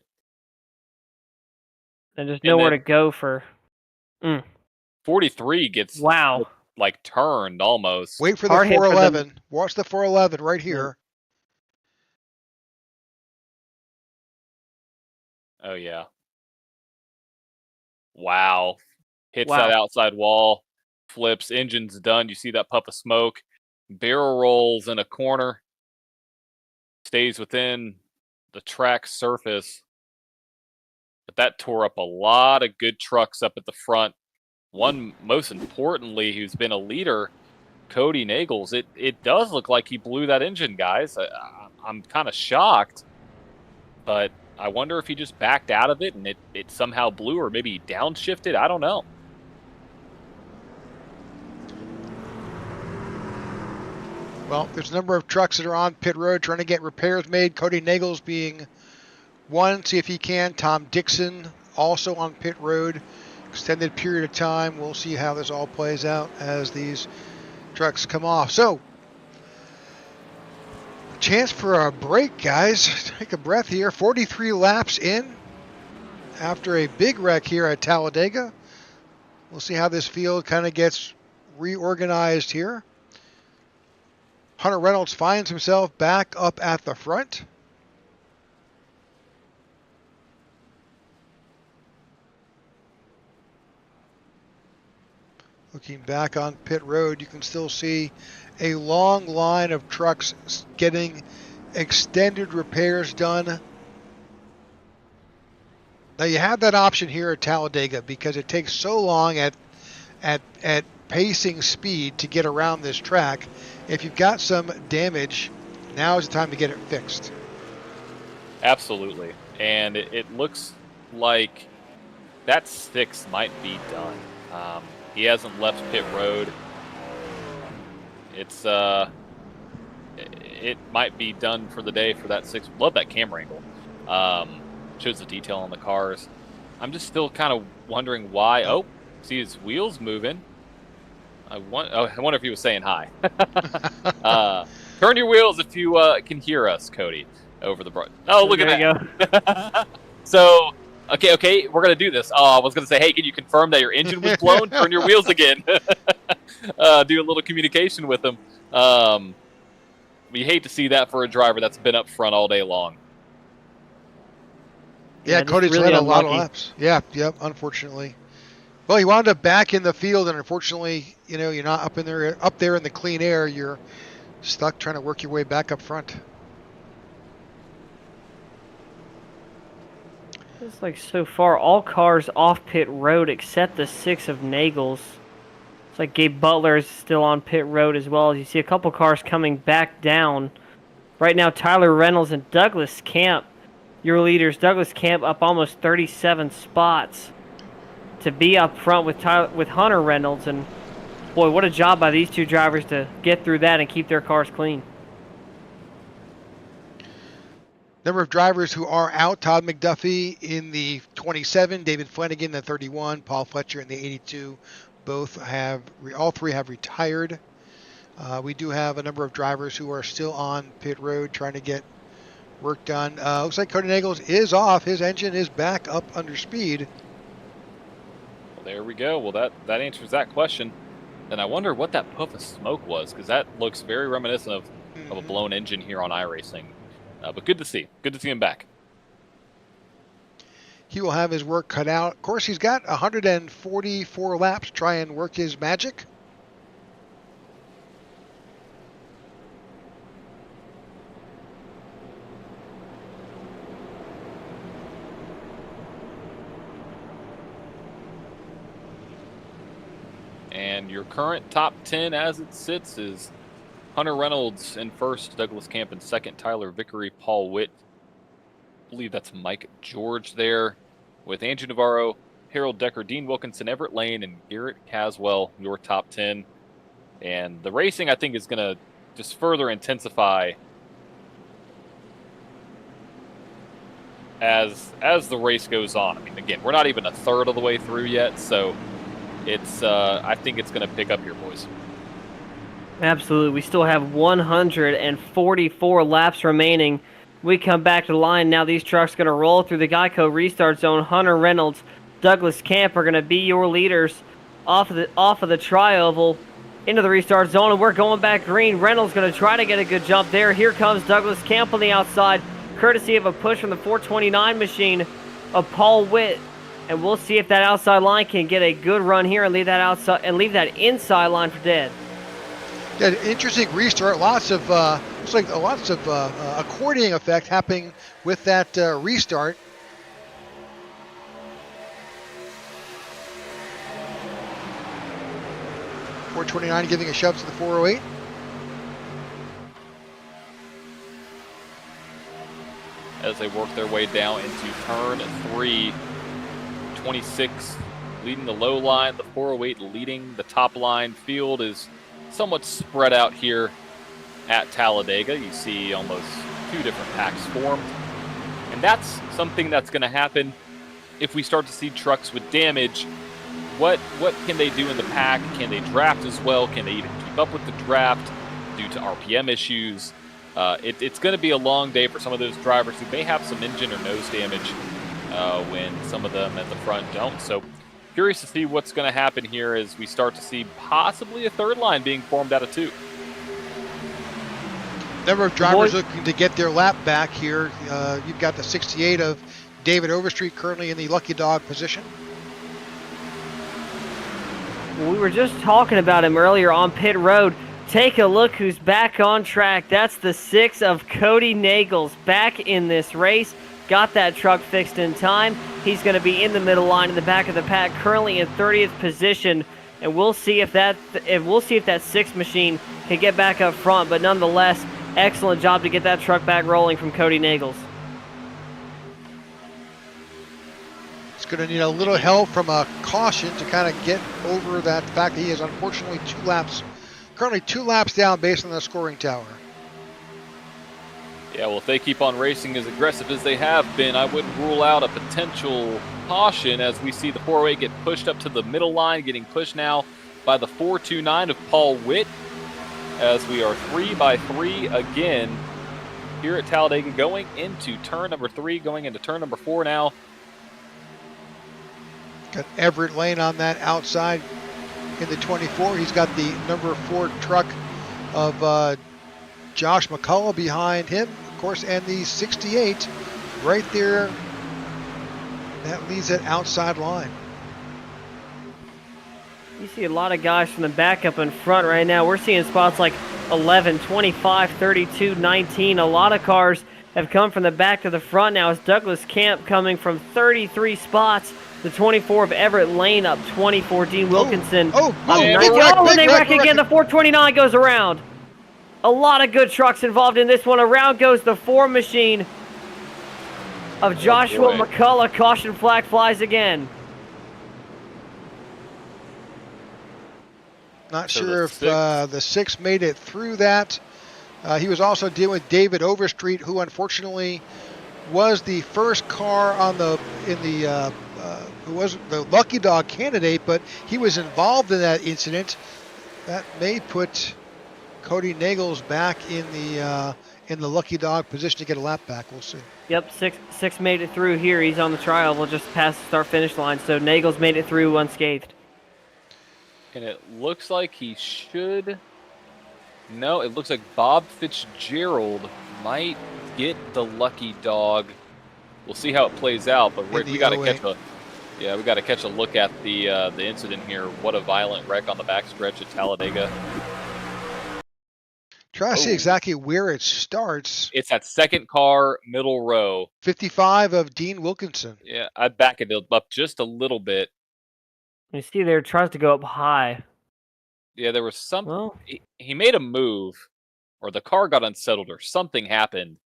And there's nowhere to go for. 43 gets like turned almost. Wait for the 411. Watch the 411 right here. Oh, yeah. Wow. Hits that outside wall. Flips. Engine's done. You see that puff of smoke. Barrel rolls in a corner. Stays within the track surface. But that tore up a lot of good trucks up at the front. One, most importantly, who's been a leader, Cody Nagels. It does look like he blew that engine, guys. I'm kind of shocked. But I wonder if he just backed out of it and it somehow blew, or maybe he downshifted. I don't know. Well, there's a number of trucks that are on pit road trying to get repairs made. Cody Nagels being one. See if he can. Tom Dixon also on pit road. Extended period of time. We'll see how this all plays out as these trucks come off. So, chance for a break, guys. Take a breath here. 43 laps in after a big wreck here at Talladega. We'll see how this field kind of gets reorganized here. Hunter Reynolds finds himself back up at the front. Looking back on pit road, you can still see a long line of trucks getting extended repairs done. Now you have that option here at Talladega because it takes so long at pacing speed to get around this track. If you've got some damage, now is the time to get it fixed. Absolutely. And it looks like that 6 might be done. He hasn't left pit road. It's it might be done for the day for that 6. Love that camera angle. Shows the detail on the cars. I'm just still kind of wondering why. Oh, see his wheels moving. I wonder if he was saying hi. Turn your wheels if you can hear us, Cody, over the broad. Oh, look at that. So, okay, we're going to do this. Oh, I was going to say, hey, can you confirm that your engine was blown? Turn your wheels again. Do a little communication with them. We hate to see that for a driver that's been up front all day long. Yeah, Cody's really led a lot of laps. Yeah, yep, unfortunately. Well, he wound up back in the field, and unfortunately, you're not up there in the clean air. You're stuck trying to work your way back up front. It's like so far all cars off pit road except the 6 of Nagels. It's like Gabe Butler is still on pit road as well. As you see a couple cars coming back down. Right now, Tyler Reynolds and Douglas Camp, your leaders. Douglas Camp up almost 37 spots to be up front with Hunter Reynolds, and boy, what a job by these 2 drivers to get through that and keep their cars clean. Number of drivers who are out: Todd McDuffie in the 27, David Flanagan in the 31, Paul Fletcher in the 82. All three have retired. We do have a number of drivers who are still on pit road trying to get work done. Looks like Cody Nagels is off. His engine is back up under speed. Well, there we go. Well, that answers that question. And I wonder what that puff of smoke was, because that looks very reminiscent of a blown engine here on iRacing. But good to see. Good to see him back. He will have his work cut out. Of course, he's got 144 laps to try and work his magic. And your current top 10 as it sits is Hunter Reynolds in first, Douglas Camp in second, Tyler Vickery, Paul Witt. I believe that's Mike George there, with Andrew Navarro, Harold Decker, Dean Wilkinson, Everett Lane, and Garrett Caswell, your top 10. And the racing, I think, is going to just further intensify as the race goes on. I mean, again, we're not even a third of the way through yet, so it's I think it's going to pick up here, boys. Absolutely. We still have 144 laps remaining. We come back to the line. Now these trucks are going to roll through the Geico restart zone. Hunter Reynolds, Douglas Camp are going to be your leaders off of the tri-oval into the restart zone, and we're going back green. Reynolds going to try to get a good jump there. Here comes Douglas Camp on the outside, courtesy of a push from the 429 machine of Paul Witt. And we'll see if that outside line can get a good run here and leave that inside line for dead. Yeah, interesting restart. Lots of accordioning effect happening with that restart. .429 giving a shove to the 408. As they work their way down into turn 3, 26 leading the low line, the 408 leading the top line. Field is somewhat spread out here at Talladega. You see almost 2 different packs formed. And that's something that's going to happen if we start to see trucks with damage. What can they do in the pack? Can they draft as well? Can they even keep up with the draft due to RPM issues? It's going to be a long day for some of those drivers who may have some engine or nose damage when some of them at the front don't. So curious to see what's going to happen here as we start to see possibly a third line being formed out of 2. Number of drivers looking to get their lap back here. You've got the 68 of David Overstreet currently in the lucky dog position. We were just talking about him earlier on pit road. Take a look who's back on track. That's the 6 of Cody Nagels back in this race. got that truck fixed in time. He's going to be in the middle line in the back of the pack, currently in 30th position, and we'll see if that 6 machine can get back up front. But nonetheless, excellent job to get that truck back rolling from Cody Nagels. It's going to need a little help from a caution to kind of get over that fact that he is unfortunately currently two laps down based on the scoring tower. Yeah, well, if they keep on racing as aggressive as they have been, I wouldn't rule out a potential caution as we see the 408 get pushed up to the middle line, getting pushed now by the 429 of Paul Witt, as we are 3 by 3 again here at Talladega, going into turn number 3, going into turn number 4 now. Got Everett Lane on that outside in the 24. He's got the number 4 truck of Josh McCullough behind him, of course, and the 68 right there. That leads that outside line. You see a lot of guys from the back up in front right now. We're seeing spots like 11, 25, 32, 19. A lot of cars have come from the back to the front now. It's Douglas Camp coming from 33 spots. The 24 of Everett Lane up 24. Dean Wilkinson. They wreck again. The 429 goes around. A lot of good trucks involved in this one. Around goes the 4 machine of Joshua McCullough. Caution flag flies again. Not sure if the 6 made it through that. He was also dealing with David Overstreet, who unfortunately was the first car who was the Lucky Dog candidate, but he was involved in that incident. That may put Cody Nagels back in the Lucky Dog position to get a lap back. We'll see. Yep, six made it through here. He's on the trial. We'll just pass the start-finish line. So Nagels made it through unscathed. And it looks like he should. No, it looks like Bob Fitzgerald might get the Lucky Dog. We'll see how it plays out. But Rick, we got to catch a look at the incident here. What a violent wreck on the backstretch at Talladega. Try to see exactly where it starts. It's that second car, middle row. 55 of Dean Wilkinson. Yeah, I back it up just a little bit. You see there, tries to go up high. Yeah, there was he made a move, or the car got unsettled, or something happened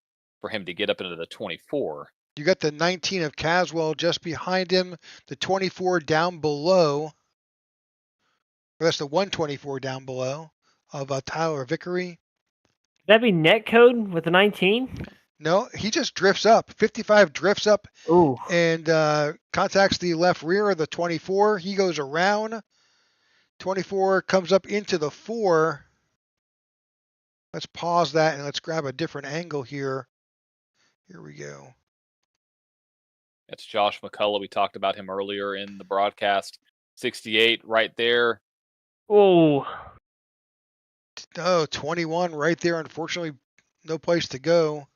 for him to get up into the 24. You got the 19 of Caswell just behind him, the 24 down below. Well, that's the 124 down below of Tyler Vickery. Could that be net code with the 19? No, he just drifts up. 55 drifts up. Ooh. And contacts the left rear of the 24. He goes around. 24 comes up into the 4. Let's pause that and let's grab a different angle here. Here we go. That's Josh McCullough. We talked about him earlier in the broadcast. 68 right there. Oh. Oh, 21 right there. Unfortunately, no place to go.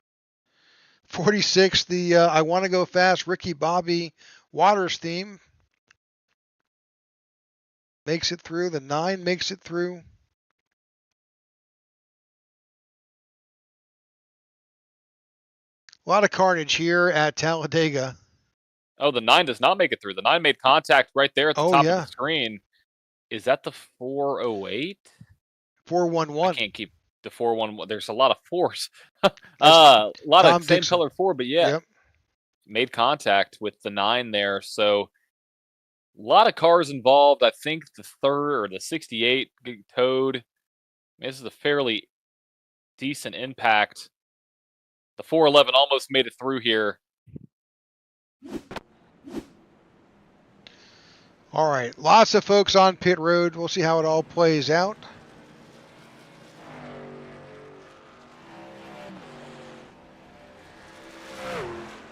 46, the I Want to Go Fast, Ricky Bobby Waters theme. Makes it through. The 9 makes it through. A lot of carnage here at Talladega. Oh, the 9 does not make it through. The 9 made contact right there at the top of the screen. Is that the 408? 411. I can't keep the 411. There's a lot of 4s. A lot of same color 4, but yeah. Yep. Made contact with the 9 there. So a lot of cars involved. I think the 3rd or the 68 towed. This is a fairly decent impact. The 411 almost made it through here. All right, lots of folks on pit road. We'll see how it all plays out.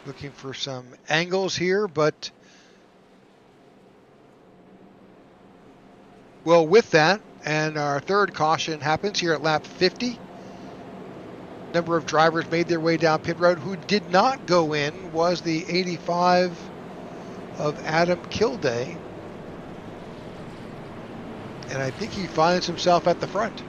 Looking for some angles here, but well, with that, and our third caution happens here at lap 50. Number of drivers made their way down pit road. Who did not go in was the 85 of Adam Kilday. And I think he finds himself at the front.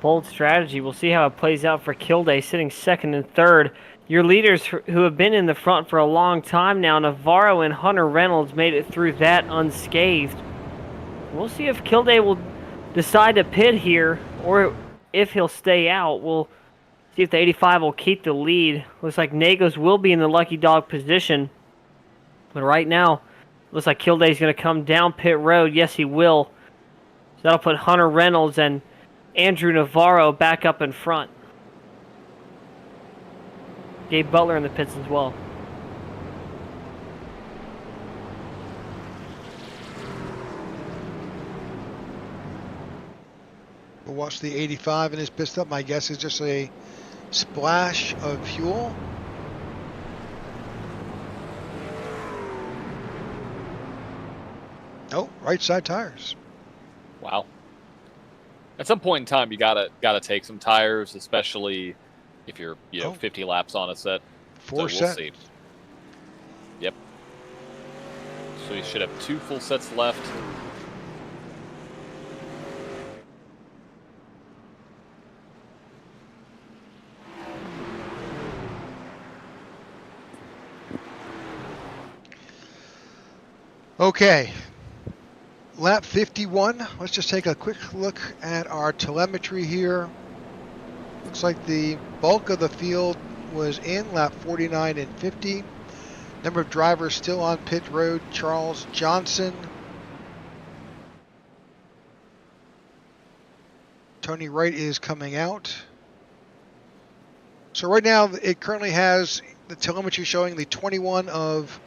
bold strategy. We'll see how it plays out for Kilday, sitting second and third. Your leaders who have been in the front for a long time now, Navarro and Hunter Reynolds, made it through that unscathed. We'll see if Kilday will decide to pit here or if he'll stay out. We'll see if the 85 will keep the lead. Looks like Nagos will be in the lucky dog position. But right now, looks like Kilday's going to come down pit road. Yes, he will. So that'll put Hunter Reynolds and Andrew Navarro back up in front. Gabe Butler in the pits as well. We'll watch the 85 in his pit stop. My guess is just a splash of fuel. Oh, right side tires. Wow. At some point in time, you gotta take some tires, especially if you're 50 laps on a set. Four so sets. See. Yep. So you should have 2 full sets left. Okay. Lap 51. Let's just take a quick look at our telemetry here. Looks like the bulk of the field was in lap 49 and 50. Number of drivers still on pit road: Charles Johnson, Tony Wright is coming out. So right now it currently has the telemetry showing the 21 of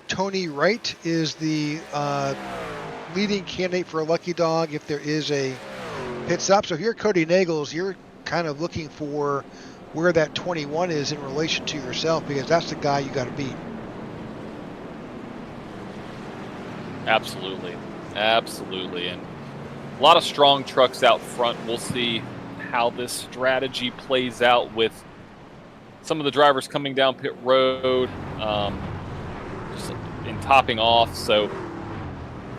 Tony Wright is the leading candidate for a lucky dog if there is a pit stop. So here, Cody Nagels, you're kind of looking for where that 21 is in relation to yourself, because that's the guy you got to beat. Absolutely. Absolutely. And a lot of strong trucks out front. We'll see how this strategy plays out with some of the drivers coming down pit road, just in topping off. So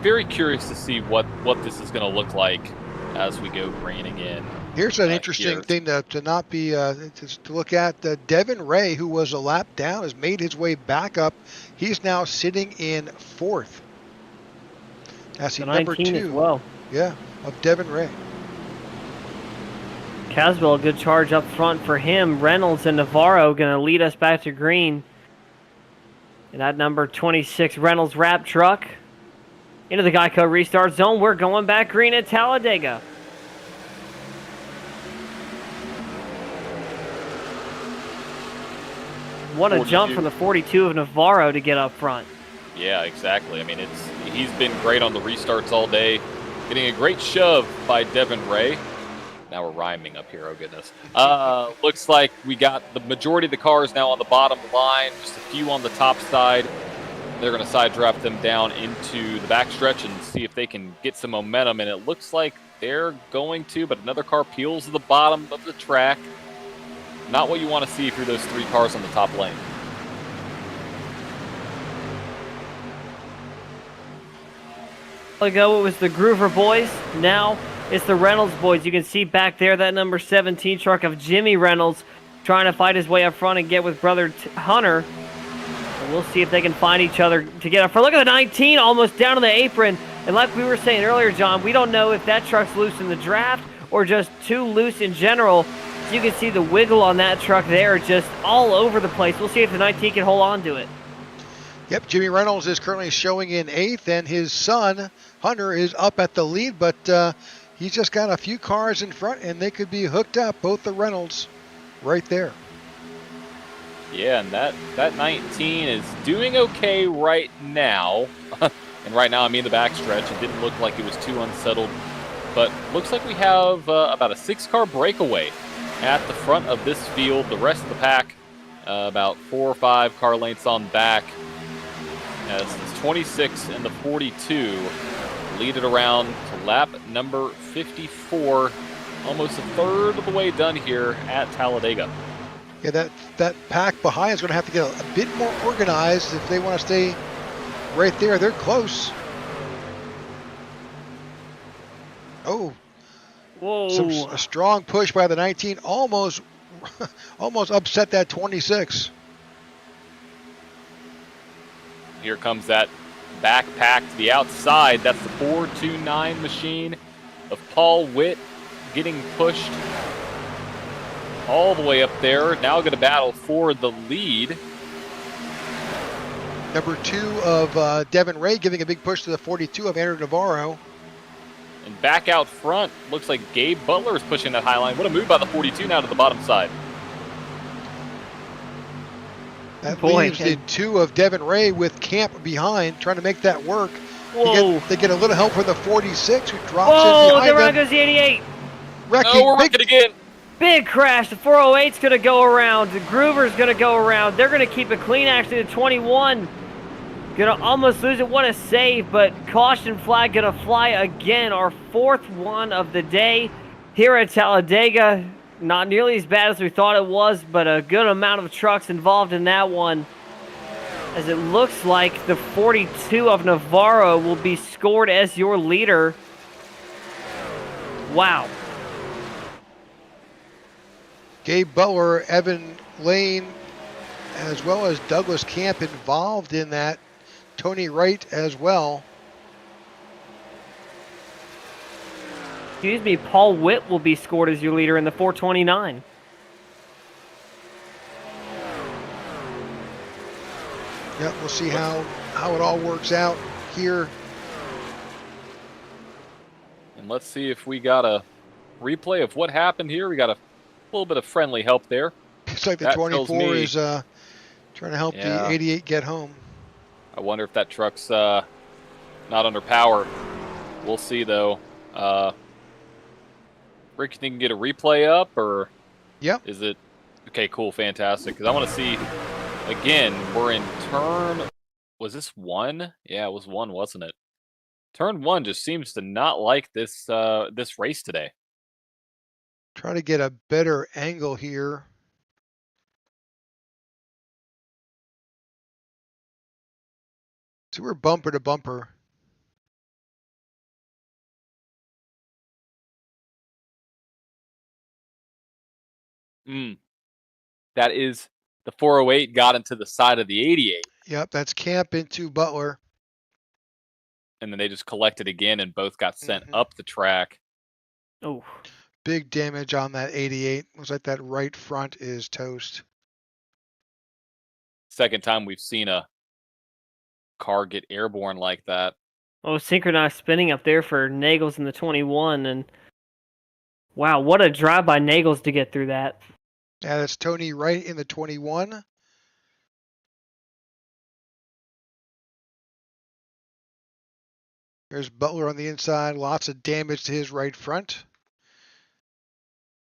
very curious to see what this is going to look like as we go green again. Here's an interesting thing to not be to look at. Devin Ray, who was a lap down, has made his way back up. He's now sitting in 4th. That's the number 2 as well. Yeah, of Devin Ray. Caswell, a good charge up front for him. Reynolds and Navarro going to lead us back to green. And that number 26 Reynolds wrap truck into the Geico restart zone. We're going back green at Talladega. What a jump from the 42 of Navarro to get up front. Yeah, exactly. I mean, he's been great on the restarts all day. Getting a great shove by Devin Ray. Now we're rhyming up here, oh goodness. Looks like we got the majority of the cars now on the bottom line, just a few on the top side. They're going to side draft them down into the backstretch and see if they can get some momentum, and it looks like they're going to, but another car peels to the bottom of the track. Not what you want to see if you're those 3 cars on the top lane. Ago it was the Groover boys. Now it's the Reynolds boys. You can see back there that number 17 truck of Jimmy Reynolds trying to fight his way up front and get with brother Hunter. And we'll see if they can find each other to get up front. Look at the 19 almost down on the apron. And like we were saying earlier, John, we don't know if that truck's loose in the draft or just too loose in general. So you can see the wiggle on that truck there just all over the place. We'll see if the 19 can hold on to it. Yep, Jimmy Reynolds is currently showing in 8th, and his son, Hunter, is up at the lead, but he's just got a few cars in front, and they could be hooked up, both the Reynolds, right there. Yeah, and that 19 is doing okay right now. And right now, I mean the backstretch. It didn't look like it was too unsettled, but looks like we have about a 6-car breakaway at the front of this field. The rest of the pack, about 4 or 5 car lengths on back. As the 26 and the 42 lead it around to lap number 54, almost a third of the way done here at Talladega. Yeah, that pack behind is going to have to get a bit more organized if they want to stay right there. They're close. Oh, Whoa. A strong push by the 19, almost upset that 26. Here comes that backpack to the outside. That's the 429 machine of Paul Witt getting pushed all the way up there. Now going to battle for the lead. Number 2 of Devin Ray giving a big push to the 42 of Andrew Navarro. And back out front, looks like Gabe Butler is pushing that high line. What a move by the 42 now to the bottom side. That leaves the 2 of Devin Ray with Camp behind, trying to make that work. Whoa. They get a little help from the 46, who drops in Whoa, behind there them. goes the 88. Wrecking, we're wrecking again. Big crash. The 408's going to go around. The Groover's going to go around. They're going to keep it clean, actually. The 21 going to almost lose it. What a save, but caution flag going to fly again. Our 4th one of the day here at Talladega. Not nearly as bad as we thought it was, but a good amount of trucks involved in that one. As it looks like the 42 of Navarro will be scored as your leader. Wow. Gabe Butler, Evan Lane, as well as Douglas Camp involved in that. Tony Wright as well. Excuse me, Paul Witt will be scored as your leader in the 429. Yep, we'll see how it all works out here. And let's see if we got a replay of what happened here. We got a little bit of friendly help there. It's like the That 24 is trying to help the 88 get home. I wonder if that truck's not under power. We'll see, though. Rick, you think you can get a replay up, or Yep. is it okay? Cool, fantastic. Because I want to see again. We're in turn. Was this 1? Yeah, it was 1, wasn't it? Turn 1 just seems to not like this this race today. Trying to get a better angle here. So we're bumper to bumper. That is the 408 got into the side of the 88. Yep, that's Camp into Butler. And then they just collected again and both got sent up the track. Oh. Big damage on that 88. Looks like that right front is toast. Second time we've seen a car get airborne like that. Oh, synchronized spinning up there for Nagels in the 21. And wow, what a drive by Nagels to get through that. Yeah, that's Tony Wright in the 21. There's Butler on the inside. Lots of damage to his right front.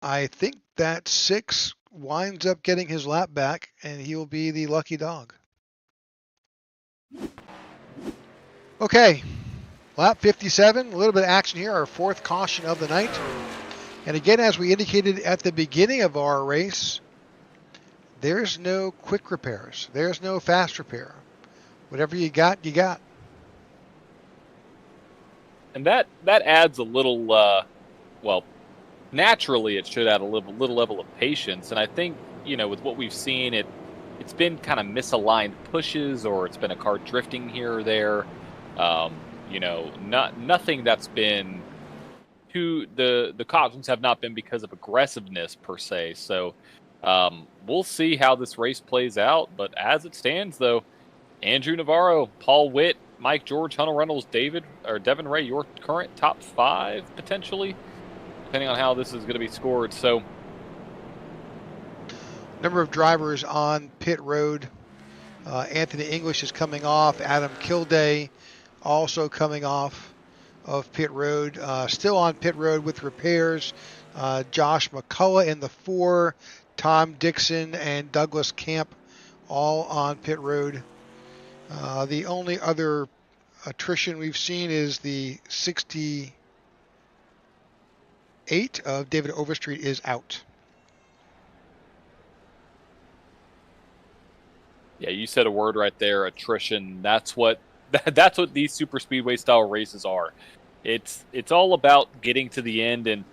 I think that 6 winds up getting his lap back, and he will be the lucky dog. Okay, lap 57. A little bit of action here. Our 4th caution of the night. And again, as we indicated at the beginning of our race, there's no quick repairs. There's no fast repair. Whatever you got, you got. And that adds a little, well, naturally it should add a little level of patience. And I think, with what we've seen, it's been kind of misaligned pushes, or it's been a car drifting here or there. Nothing that's been the cautions have not been because of aggressiveness per se. So we'll see how this race plays out. But as it stands, though, Andrew Navarro, Paul Witt, Mike George, Hunter Reynolds, Devin Ray, your current top 5 potentially, depending on how this is going to be scored. So, number of drivers on pit road. Anthony English is coming off. Adam Kilday also coming off of pit road. Still on pit road with repairs. Josh McCullough in the 4. Tom Dixon and Douglas Camp all on pit road. The only other attrition we've seen is the 68 of David Overstreet is out. Yeah, you said a word right there, attrition. That's what these super speedway style races are. It's all about getting to the end, and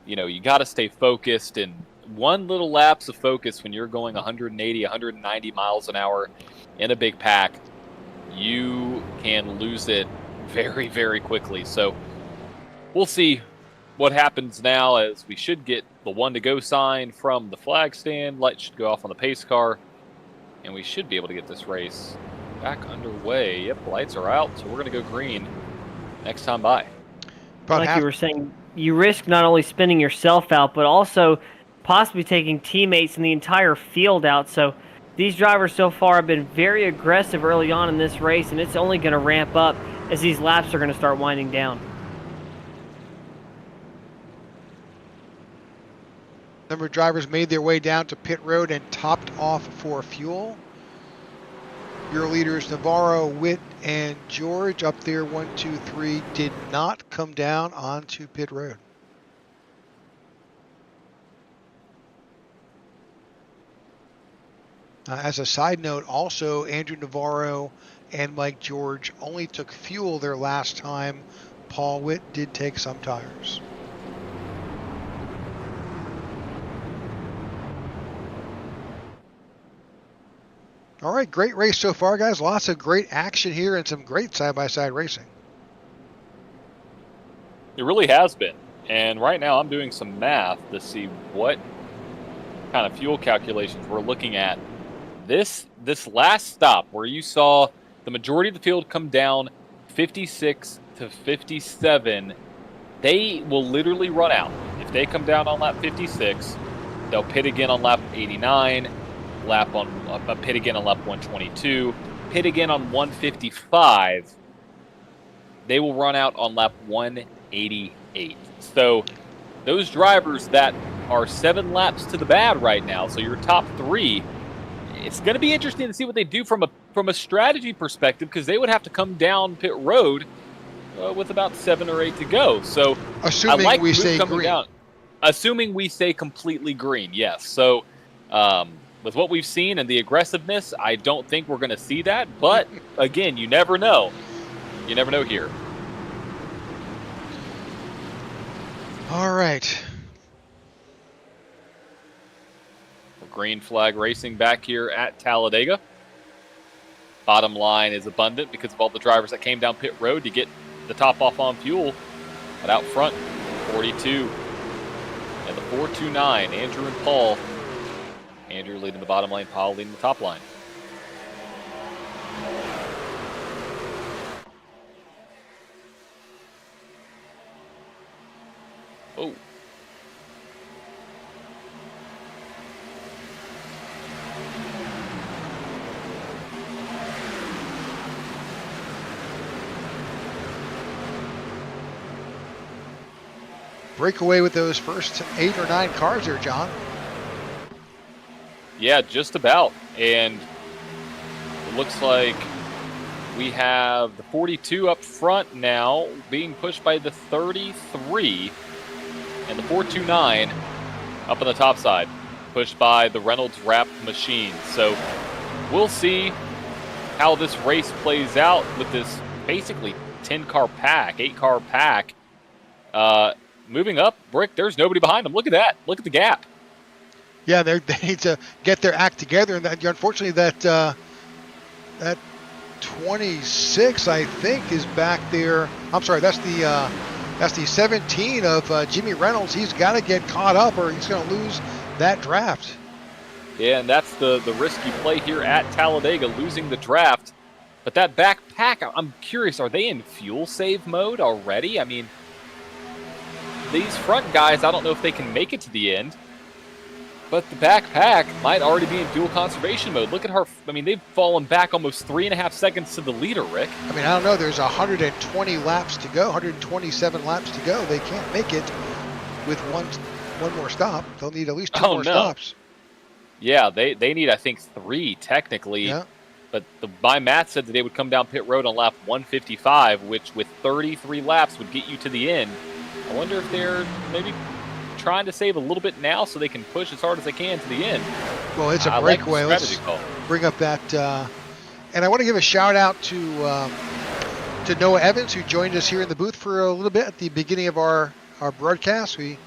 you got to stay focused, and one little lapse of focus when you're going 180, 190 miles an hour in a big pack, you can lose it very, very quickly. So we'll see what happens now, as we should get the 1 to go sign from the flag stand. Light should go off on the pace car, and we should be able to get this race back underway. Yep, the lights are out, so we're going to go green next time by. Like you were saying, you risk not only spinning yourself out, but also possibly taking teammates and the entire field out. So these drivers so far have been very aggressive early on in this race, and it's only going to ramp up as these laps are going to start winding down. Number of drivers made their way down to pit road and topped off for fuel. Your leaders, Navarro, Witt, and George, up there 1, 2, 3, did not come down onto pit road. As a side note, also, Andrew Navarro and Mike George only took fuel their last time. Paul Witt did take some tires. All right, great race so far, guys. Lots of great action here and some great side-by-side racing. It really has been. And right now I'm doing some math to see what kind of fuel calculations we're looking at. This last stop where you saw the majority of the field come down 56 to 57, they will literally run out. If they come down on lap 56, they'll pit again on lap 89, pit again on lap 122, pit again on 155. They will run out on lap 188. So those drivers that are 7 laps to the bad right now, so your top 3, it's going to be interesting to see what they do from a strategy perspective, because they would have to come down pit road with about 7 or 8 to go. So assuming I like we say green. Down. Assuming we say completely green, yes. So with what we've seen and the aggressiveness, I don't think we're going to see that. But again, you never know. You never know here. All right. Green flag racing back here at Talladega. Bottom line is abundant because of all the drivers that came down pit road to get the top off on fuel. But out front, 42 and the 429, Andrew and Paul. Andrew leading the bottom lane, Paul leading the top line. Oh. Break away with those first 8 or 9 cars there, John. Yeah, just about. And it looks like we have the 42 up front now being pushed by the 33, and the 429 up on the top side pushed by the Reynolds wrap machine. So we'll see how this race plays out with this basically 10-car pack, 8-car pack. Moving up, Brick, there's nobody behind them. Look at that. Look at the gap. Yeah, they need to get their act together. And that, unfortunately, that 26, I think, is back there. I'm sorry, that's the 17 of Jimmy Reynolds. He's got to get caught up or he's going to lose that draft. Yeah, and that's the risky play here at Talladega, losing the draft. But that back pack, I'm curious, are they in fuel save mode already? I mean, these front guys, I don't know if they can make it to the end, but the back pack might already be in fuel conservation mode. Look at her. I mean, they've fallen back almost 3.5 seconds to the leader, Rick. I mean, I don't know. There's 120 laps to go, 127 laps to go. They can't make it with one more stop. They'll need at least 2 more stops. Yeah, they need, I think, 3 technically. Yeah. But my math said that they would come down pit road on lap 155, which with 33 laps would get you to the end. I wonder if they're maybe trying to save a little bit now so they can push as hard as they can to the end. Well, it's a breakaway. Let's bring up that. And I want to give a shout out to Noah Evans, who joined us here in the booth for a little bit at the beginning of our broadcast. We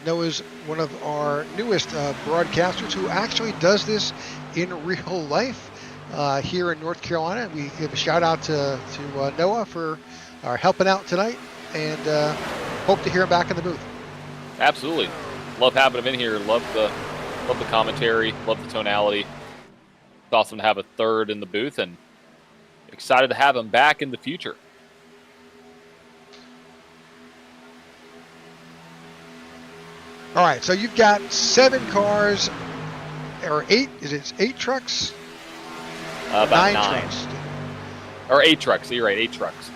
Noah's one of our newest broadcasters who actually does this in real life here in North Carolina. We give a shout out to Noah for helping out tonight, and hope to hear him back in the booth. Absolutely. Love having him in here. Love the commentary. Love the tonality. It's awesome to have a third in the booth, and excited to have him back in the future. All right, so you've got 7 cars, or 8, is it 8 trucks? About 9 trucks. Or 8 trucks, so you're right, 8 trucks.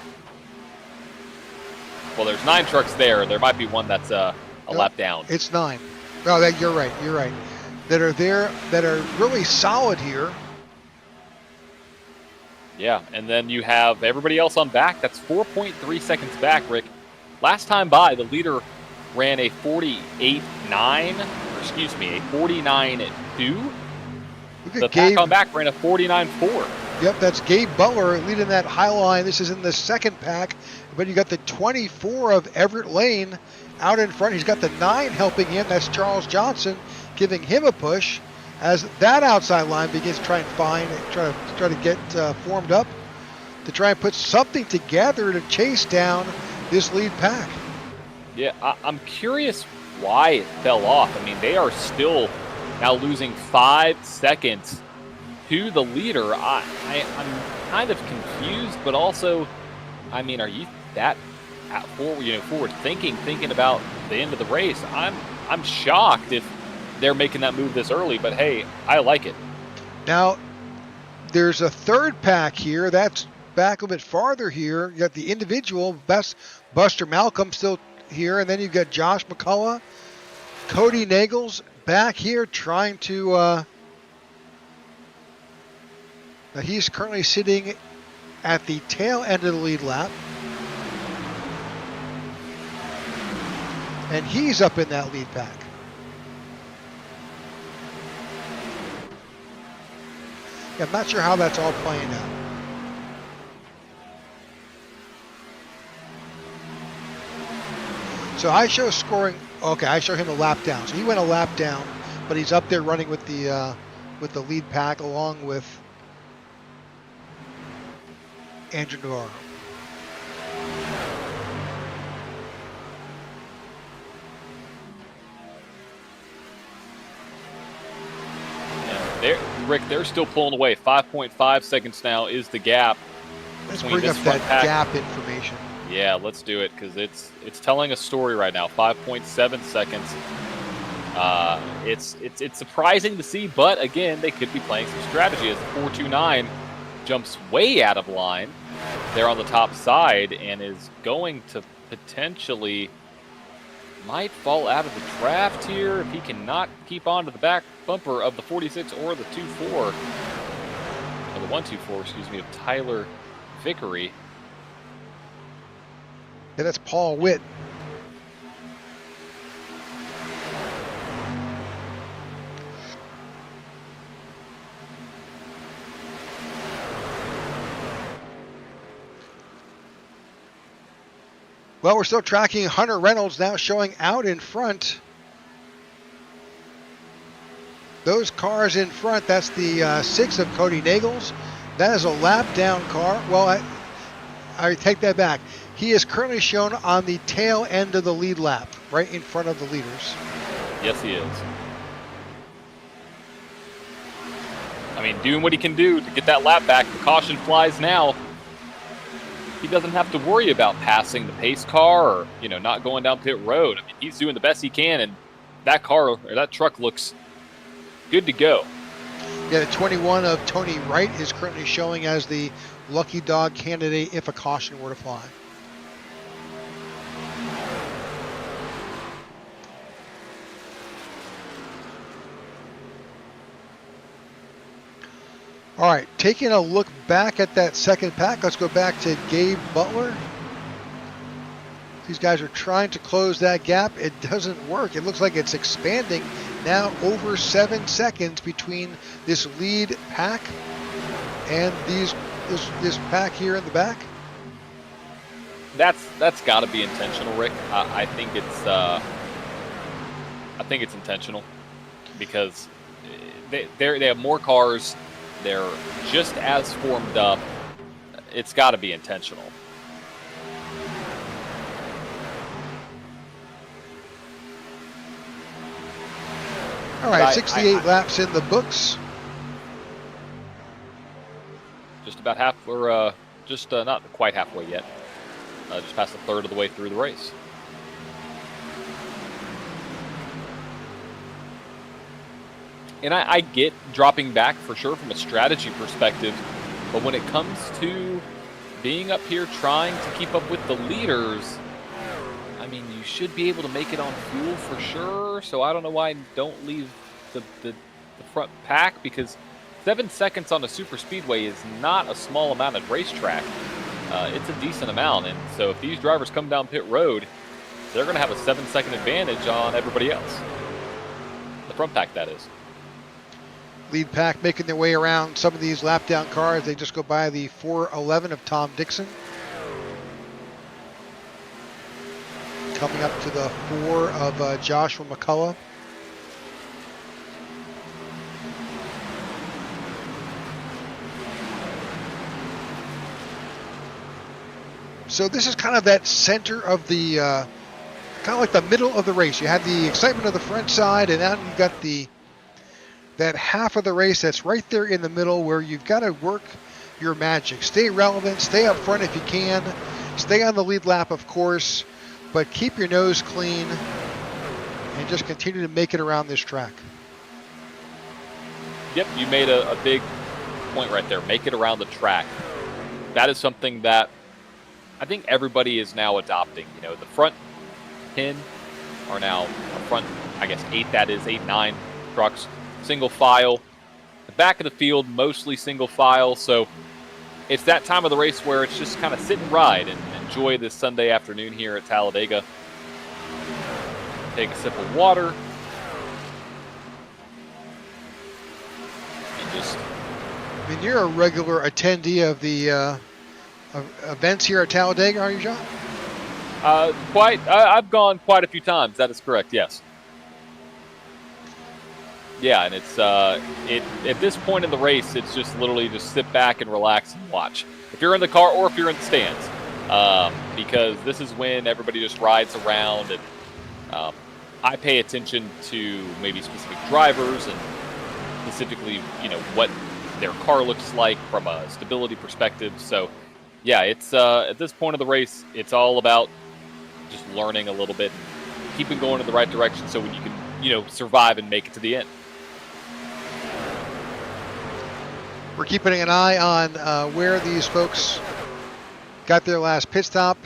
Well, there's 9 trucks there. There might be one that's a lap down. It's 9. Oh, you're right, that are there, that are really solid here. Yeah, and then you have everybody else on back. That's 4.3 seconds back, Rick. Last time by, the leader ran a 48.9, or excuse me, a 49.2. The pack on back ran a 49.4. Yep, that's Gabe Butler leading that high line. This is in the second pack, but you got the 24 of Everett Lane out in front. He's got the 9 helping him. That's Charles Johnson giving him a push as that outside line begins to try to get formed up to try and put something together to chase down this lead pack. Yeah, I'm curious why it fell off. I mean, they are still now losing 5 seconds to the leader. I'm kind of confused, but also, I mean, are you that forward thinking about the end of the race? I'm shocked if they're making that move this early, but hey, I like it. Now, there's a third pack here. That's back a bit farther here. You got the individual, Buster Malcolm still here, and then you've got Josh McCullough, Cody Nagels back here trying to he's currently sitting at the tail end of the lead lap, and he's up in that lead pack. Yeah, I'm not sure how that's all playing out. So I show scoring. Okay, I show him a lap down. So he went a lap down, but he's up there running with the lead pack along with Andrew Navarro. Rick, they're still pulling away. 5.5 seconds now is the gap. Let's bring up that gap information. Yeah, let's do it because it's telling a story right now. 5.7 seconds. It's surprising to see, but again, they could be playing some strategy as the 429 jumps way out of line there on the top side and is going to potentially might fall out of the draft here if he cannot keep on to the back bumper of the 46 or the 2.4 or the 1.24, excuse me, of Tyler Vickery. Yeah, that's Paul Witt. Well, we're still tracking Hunter Reynolds now showing out in front. Those cars in front, that's the 6 of Cody Nagels. That is a lap down car. Well, I take that back. He is currently shown on the tail end of the lead lap, right in front of the leaders. Yes, he is. I mean, doing what he can do to get that lap back. The caution flies now. He doesn't have to worry about passing the pace car or, not going down pit road. I mean, he's doing the best he can, and that car or that truck looks good to go. Yeah, the 21 of Tony Wright is currently showing as the lucky dog candidate if a caution were to fly. All right, taking a look back at that second pack, let's go back to Gabe Butler. These guys are trying to close that gap. It doesn't work. It looks like it's expanding now over 7 seconds between this lead pack and this pack here in the back. That's got to be intentional, Rick. I think it's I think it's intentional because they have more cars. They're just as formed up. It's got to be intentional. All right, 68 laps in the books. Just about half, or just not quite halfway yet. Just past a third of the way through the race. And I get dropping back for sure from a strategy perspective, but when it comes to being up here trying to keep up with the leaders, I mean, you should be able to make it on fuel for sure. So I don't know why I don't leave the front pack, because 7 seconds on a super speedway is not a small amount of racetrack. It's a decent amount, and so if these drivers come down pit road, they're going to have a 7-second advantage on everybody else. The front pack, that is. Lead pack making their way around some of these lap down cars. They just go by the 411 of Tom Dixon. Coming up to the 4 of Joshua McCullough. So this is kind of that center of the, kind of like the middle of the race. You had the excitement of the front side, and now you've got that half of the race that's right there in the middle where you've got to work your magic. Stay relevant, stay up front if you can, stay on the lead lap, of course, but keep your nose clean and just continue to make it around this track. Yep, you made a big point right there. Make it around the track. That is something that I think everybody is now adopting. You know, the front 10 are now a front, I guess 8, 9 trucks. Single file. The back of the field, mostly single file. So it's that time of the race where it's just kind of sit and ride and enjoy this Sunday afternoon here at Talladega. Take a sip of water. And just... I mean, you're a regular attendee of the events here at Talladega, are you, John? I've gone quite a few times. That is correct, yes. Yeah, and it's at this point in the race, it's just literally just sit back and relax and watch. If you're in the car or if you're in the stands, because this is when everybody just rides around, and I pay attention to maybe specific drivers and specifically, you know, what their car looks like from a stability perspective. So, yeah, it's at this point of the race, it's all about just learning a little bit, and keeping going in the right direction, so when you can, you know, survive and make it to the end. We're keeping an eye on where these folks got their last pit stop.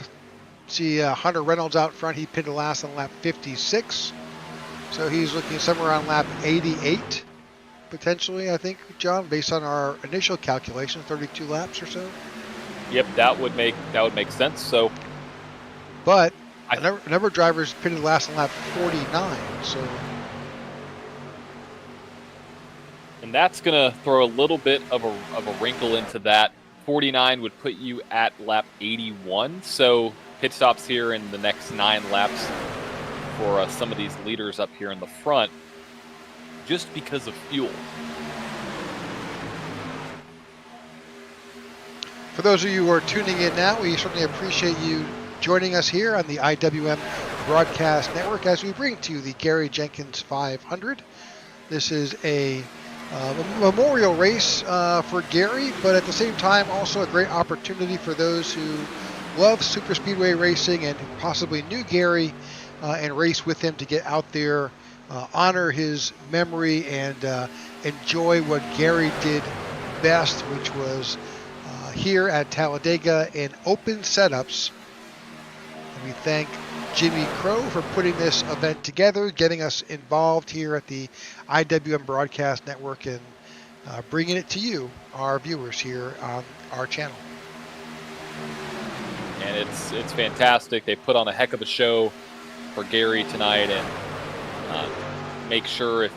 See Hunter Reynolds out front. He pitted last on lap 56. So he's looking somewhere on lap 88, potentially, I think, John, based on our initial calculation, 32 laps or so. Yep, that would make sense. So, but a number of drivers pitted last on lap 49. So. And that's going to throw a little bit of a wrinkle into that. 49 would put you at lap 81. So pit stops here in the next 9 laps for some of these leaders up here in the front, just because of fuel. For those of you who are tuning in now, we certainly appreciate you joining us here on the IWM Broadcast Network as we bring to you the Gary Jenkins 500. This is a memorial race for Gary, but at the same time also a great opportunity for those who love super speedway racing and possibly knew Gary and race with him to get out there, honor his memory, and enjoy what Gary did best, which was here at Talladega in open setups. And we thank Jimmy Crow for putting this event together, getting us involved here at the IWM Broadcast Network, and bringing it to you, our viewers here on our channel. And it's fantastic. They put on a heck of a show for Gary tonight, and make sure if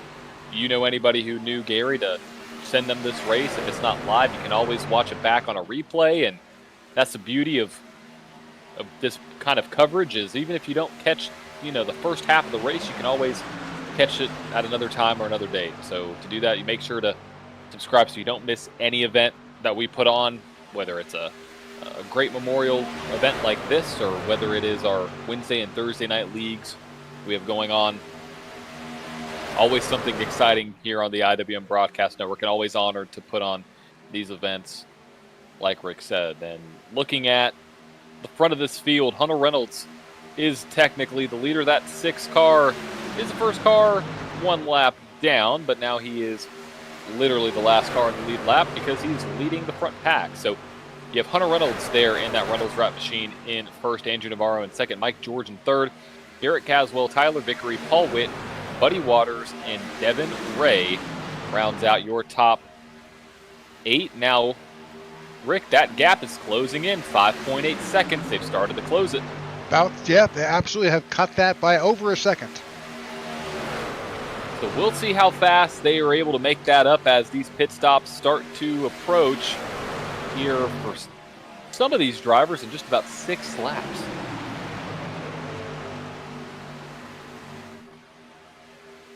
you know anybody who knew Gary to send them this race. If it's not live, you can always watch it back on a replay, and that's the beauty of this kind of coverage, is even if you don't catch, you know, the first half of the race, you can always catch it at another time or another date. So to do that, you make sure to subscribe so you don't miss any event that we put on, whether it's a great memorial event like this or whether it is our Wednesday and Thursday night leagues we have going on. Always something exciting here on the IWM Broadcast Network, and always honored to put on these events, like Rick said. And looking at the front of this field, Hunter Reynolds is technically the leader. That 6 car is the first car 1 lap down, but now he is literally the last car in the lead lap because he's leading the front pack. So you have Hunter Reynolds there in that Reynolds wrap machine in first, Andrew Navarro in second, Mike George in third, Garrett Caswell, Tyler Vickery, Paul Witt, Buddy Waters, and Devin Ray rounds out your top 8. Now, Rick, that gap is closing in 5.8 seconds. They've started to close it. They absolutely have cut that by over a second. So we'll see how fast they are able to make that up as these pit stops start to approach here for some of these drivers in just about 6 laps.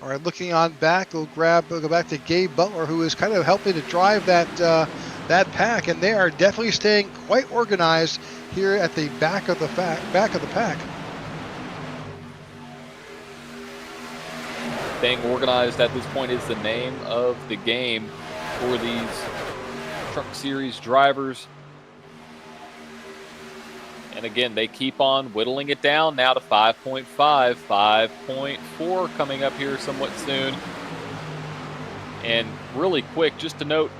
All right, looking on back, we'll go back to Gabe Butler, who is kind of helping to drive that pack, and they are definitely staying quite organized here at the back of the pack. Staying organized at this point is the name of the game for these Truck Series drivers. And again, they keep on whittling it down now to 5.5, 5.4 coming up here somewhat soon. And really quick, just to note,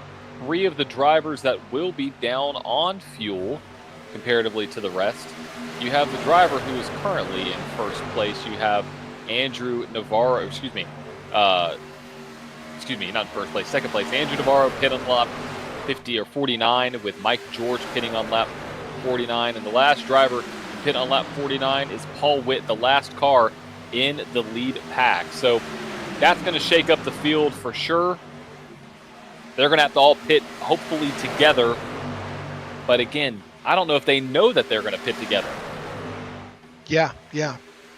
3 of the drivers that will be down on fuel comparatively to the rest. You have the driver who is currently in first place. You have Andrew Navarro, not in first place, second place. Andrew Navarro pit on lap 50 or 49 with Mike George pitting on lap 49. And the last driver to pit on lap 49 is Paul Witt, the last car in the lead pack. So that's going to shake up the field for sure. They're going to have to all pit hopefully together. But again, I don't know if they know that they're going to pit together. Yeah.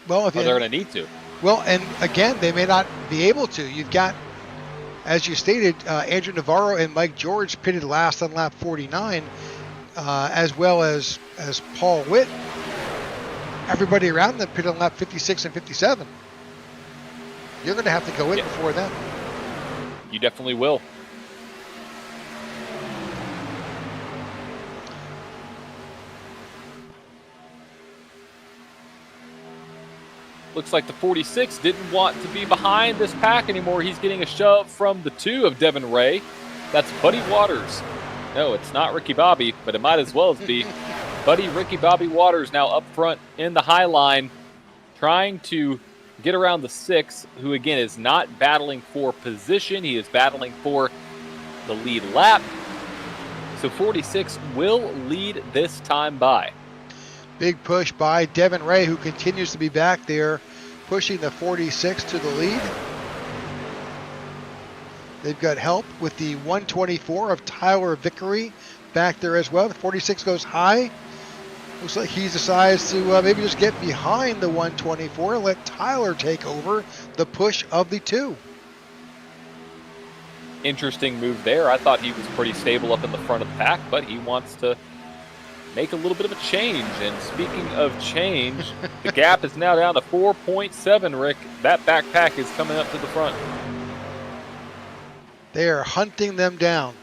Well, they're going to need to. Well, and again, they may not be able to. You've got, as you stated, Andrew Navarro and Mike George pitted last on lap 49, as well as Paul Witt. Everybody around them pitted on lap 56 and 57. You're going to have to go in before them. You definitely will. Looks like the 46 didn't want to be behind this pack anymore. He's getting a shove from the 2 of Devin Ray. That's Buddy Waters. No, it's not Ricky Bobby, but it might as well be. Buddy Ricky Bobby Waters now up front in the high line, trying to get around the 6, who again is not battling for position. He is battling for the lead lap. So 46 will lead this time by. Big push by Devin Ray, who continues to be back there, pushing the 46 to the lead. They've got help with the 124 of Tyler Vickery back there as well. The 46 goes high. Looks like he decides to maybe just get behind the 124 and let Tyler take over the push of the 2. Interesting move there. I thought he was pretty stable up in the front of the pack, but he wants to make a little bit of a change. And speaking of change, the gap is now down to 4.7, Rick. That backpack is coming up to the front. They are hunting them down.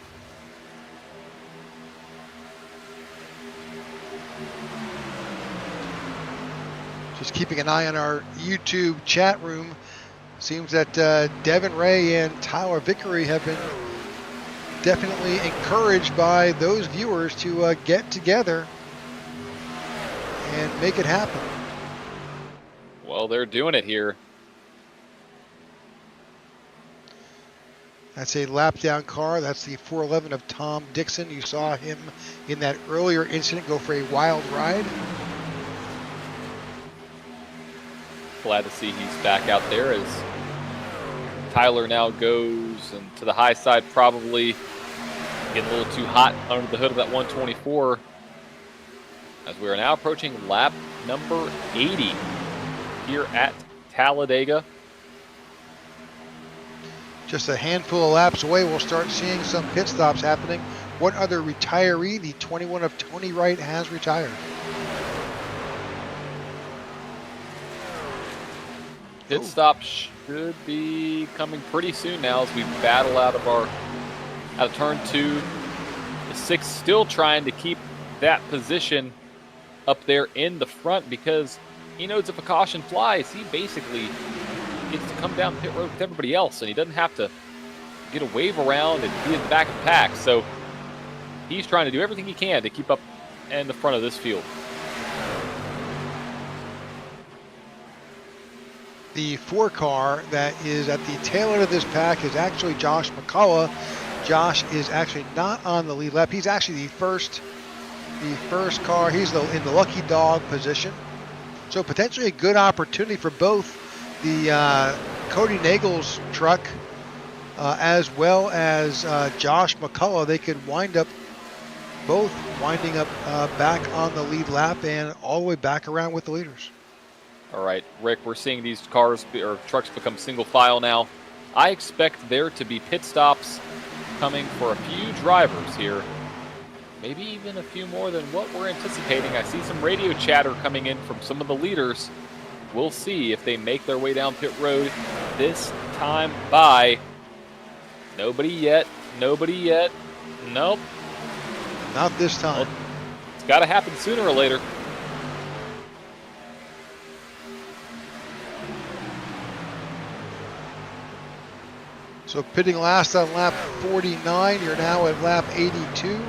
Just keeping an eye on our YouTube chat room. Seems that Devin Ray and Tyler Vickery have been definitely encouraged by those viewers to get together and make it happen. Well, they're doing it here. That's a lap down car. That's the 411 of Tom Dixon. You saw him in that earlier incident go for a wild ride. Glad to see he's back out there as Tyler now goes and to the high side, probably getting a little too hot under the hood of that 124 as we are now approaching lap number 80 here at Talladega. Just a handful of laps away, we'll start seeing some pit stops happening. One other retiree, the 21 of Tony Wright, has retired. Pit stop should be coming pretty soon now as we battle out of turn 2. The 6 still trying to keep that position up there in the front because he knows if a caution flies, he basically gets to come down pit road with everybody else, and he doesn't have to get a wave around and be in the back of the pack. So he's trying to do everything he can to keep up in the front of this field. The 4 car that is at the tail end of this pack is actually Josh McCullough. Josh is actually not on the lead lap. He's actually the first car. He's in the lucky dog position. So potentially a good opportunity for both the Cody Nagel's truck as well as Josh McCullough. They could both winding up back on the lead lap and all the way back around with the leaders. All right, Rick, we're seeing these cars or trucks become single file now. I expect there to be pit stops coming for a few drivers here. Maybe even a few more than what we're anticipating. I see some radio chatter coming in from some of the leaders. We'll see if they make their way down pit road this time by. Nobody yet. Nobody yet. Nope. Not this time. Well, it's got to happen sooner or later. So pitting last on lap 49, you're now at lap 82.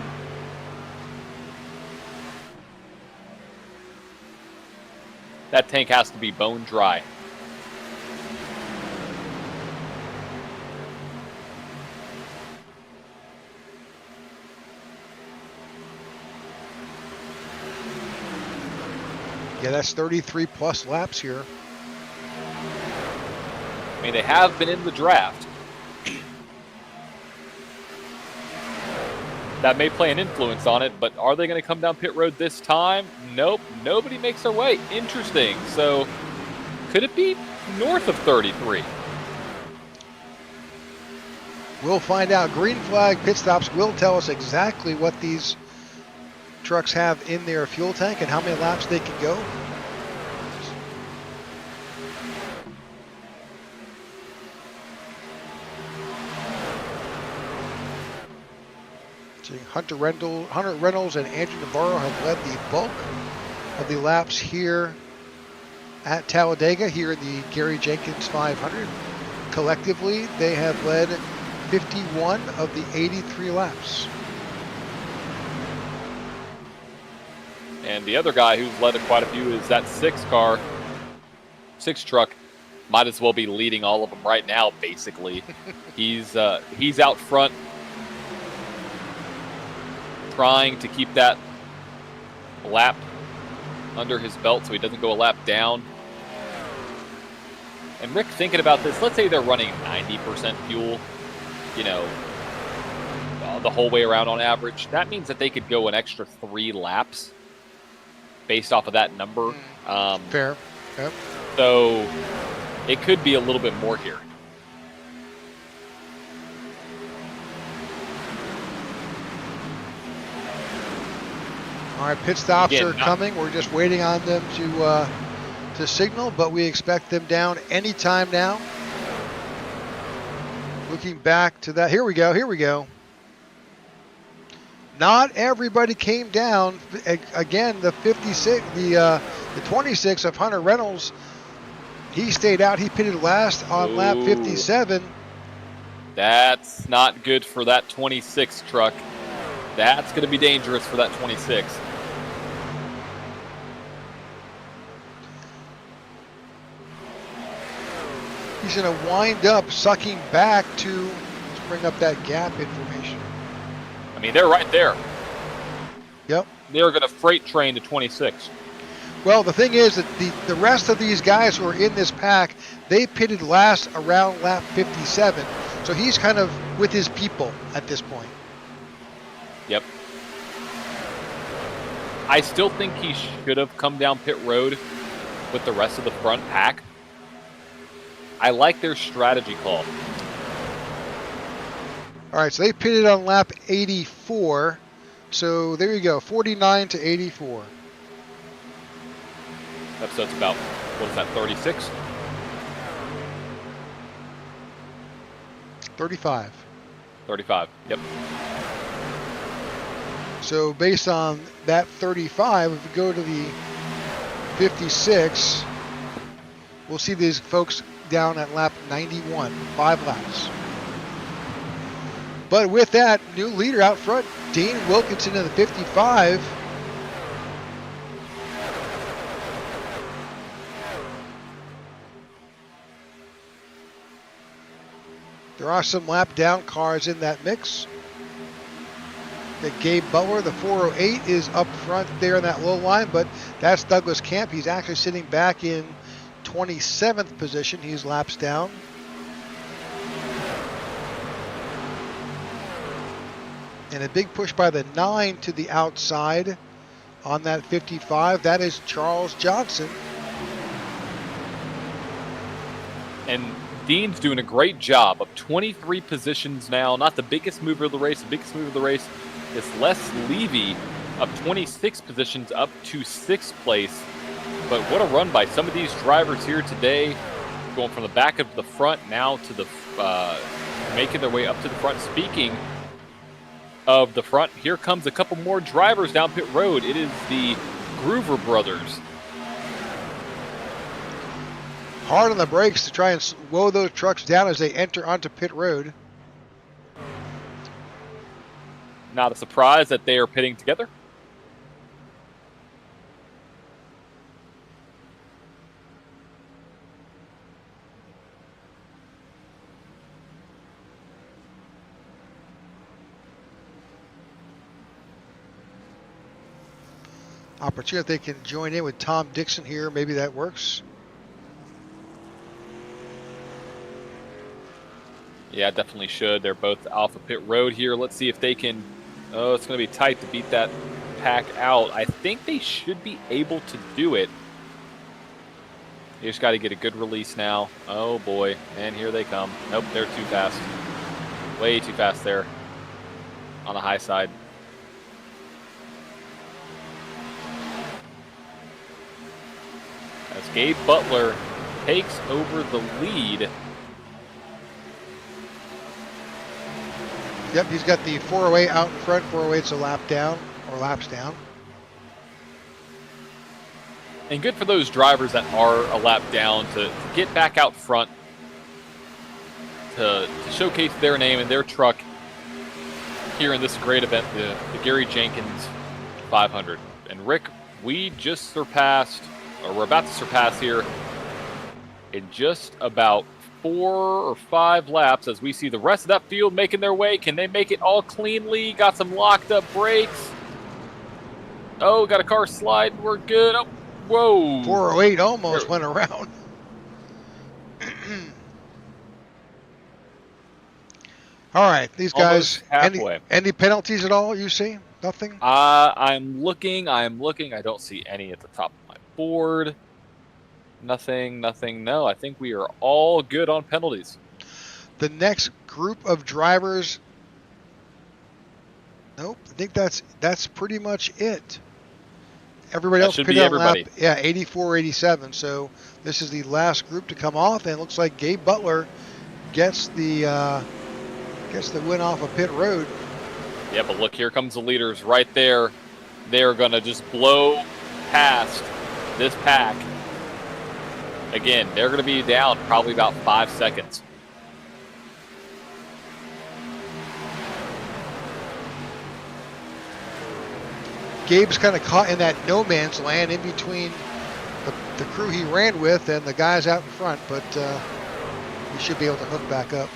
That tank has to be bone dry. Yeah, that's 33 plus laps here. I mean, they have been in the draft. That may play an influence on it, but are they going to come down pit road this time? Nope. Nobody makes their way. Interesting. So, could it be north of 33? We'll find out. Green flag pit stops will tell us exactly what these trucks have in their fuel tank and how many laps they can go. Hunter Reynolds and Andrew Navarro have led the bulk of the laps here at Talladega, here in the Gary Jenkins 500. Collectively, they have led 51 of the 83 laps. And the other guy who's led quite a few is that 6 truck. Might as well be leading all of them right now, basically. He's out front, trying to keep that lap under his belt so he doesn't go a lap down. And Rick, thinking about this, let's say they're running 90% fuel, the whole way around on average. That means that they could go an extra 3 laps based off of that number. Fair. Yep. So it could be a little bit more here. All right, pit stops are coming. We're just waiting on them to signal, but we expect them down anytime now. Looking back to that, here we go. Not everybody came down. Again, the 56, the 26 of Hunter Reynolds, he stayed out. He pitted last on lap 57. That's not good for that 26 truck. That's going to be dangerous for that 26. He's going to wind up sucking back to bring up that gap information. I mean, they're right there. Yep. They're going to freight train to 26. Well, the thing is that the rest of these guys who are in this pack, they pitted last around lap 57. So he's kind of with his people at this point. Yep. I still think he should have come down pit road with the rest of the front pack. I like their strategy call. All right, so they pitted on lap 84. So there you go, 49 to 84. So it's about, what is that, 36? 35. 35, yep. So based on that 35, if we go to the 56, we'll see these folks down at lap 91, 5 laps. But with that, new leader out front, Dean Wilkinson in the 55. There are some lap down cars in that mix. That Gabe Butler, the 408, is up front there in that low line, but that's Douglas Camp. He's actually sitting back in 27th position. He's laps down. And a big push by the 9 to the outside on that 55. That is Charles Johnson. And Dean's doing a great job of 23 positions now. Not the biggest mover of the race. The biggest mover of the race is Les Levy of 26 positions up to 6th place. But what a run by some of these drivers here today. Going from the back of the front now to the making their way up to the front. Speaking of the front, here comes a couple more drivers down pit road. It is the Groover brothers. Hard on the brakes to try and slow those trucks down as they enter onto pit road. Not a surprise that they are pitting together. Opportunity if they can join in with Tom Dixon here. Maybe that works. Yeah, definitely should. They're both off of pit road here. Let's see if they can. Oh, it's going to be tight to beat that pack out. I think they should be able to do it. You just got to get a good release now. Oh, boy. And here they come. Nope, they're too fast. Way too fast there on the high side. As Gabe Butler takes over the lead. Yep, he's got the 408 out in front. 408's a lap down, or laps down. And good for those drivers that are a lap down to get back out front to showcase their name and their truck here in this great event, the Gary Jenkins 500. And Rick, we just surpassed, or we're about to surpass here in just about 4 or 5 laps as we see the rest of that field making their way. Can they make it all cleanly? Got some locked up brakes. Oh, got a car sliding. We're good. Oh, whoa. 408 almost went around. All right, these guys, any penalties at all you see? Nothing? I'm looking. I don't see any at the top of my board. Nothing. No, I think we are all good on penalties. The next group of drivers. Nope, I think that's pretty much it. Everybody else pitted on lap, 84, 87. So this is the last group to come off, and it looks like Gabe Butler gets the win off of pit road. Yeah, but look, here comes the leaders right there. They're gonna just blow past this pack. Again, they're going to be down probably about 5 seconds. Gabe's kind of caught in that no man's land in between the crew he ran with and the guys out in front, but he should be able to hook back up.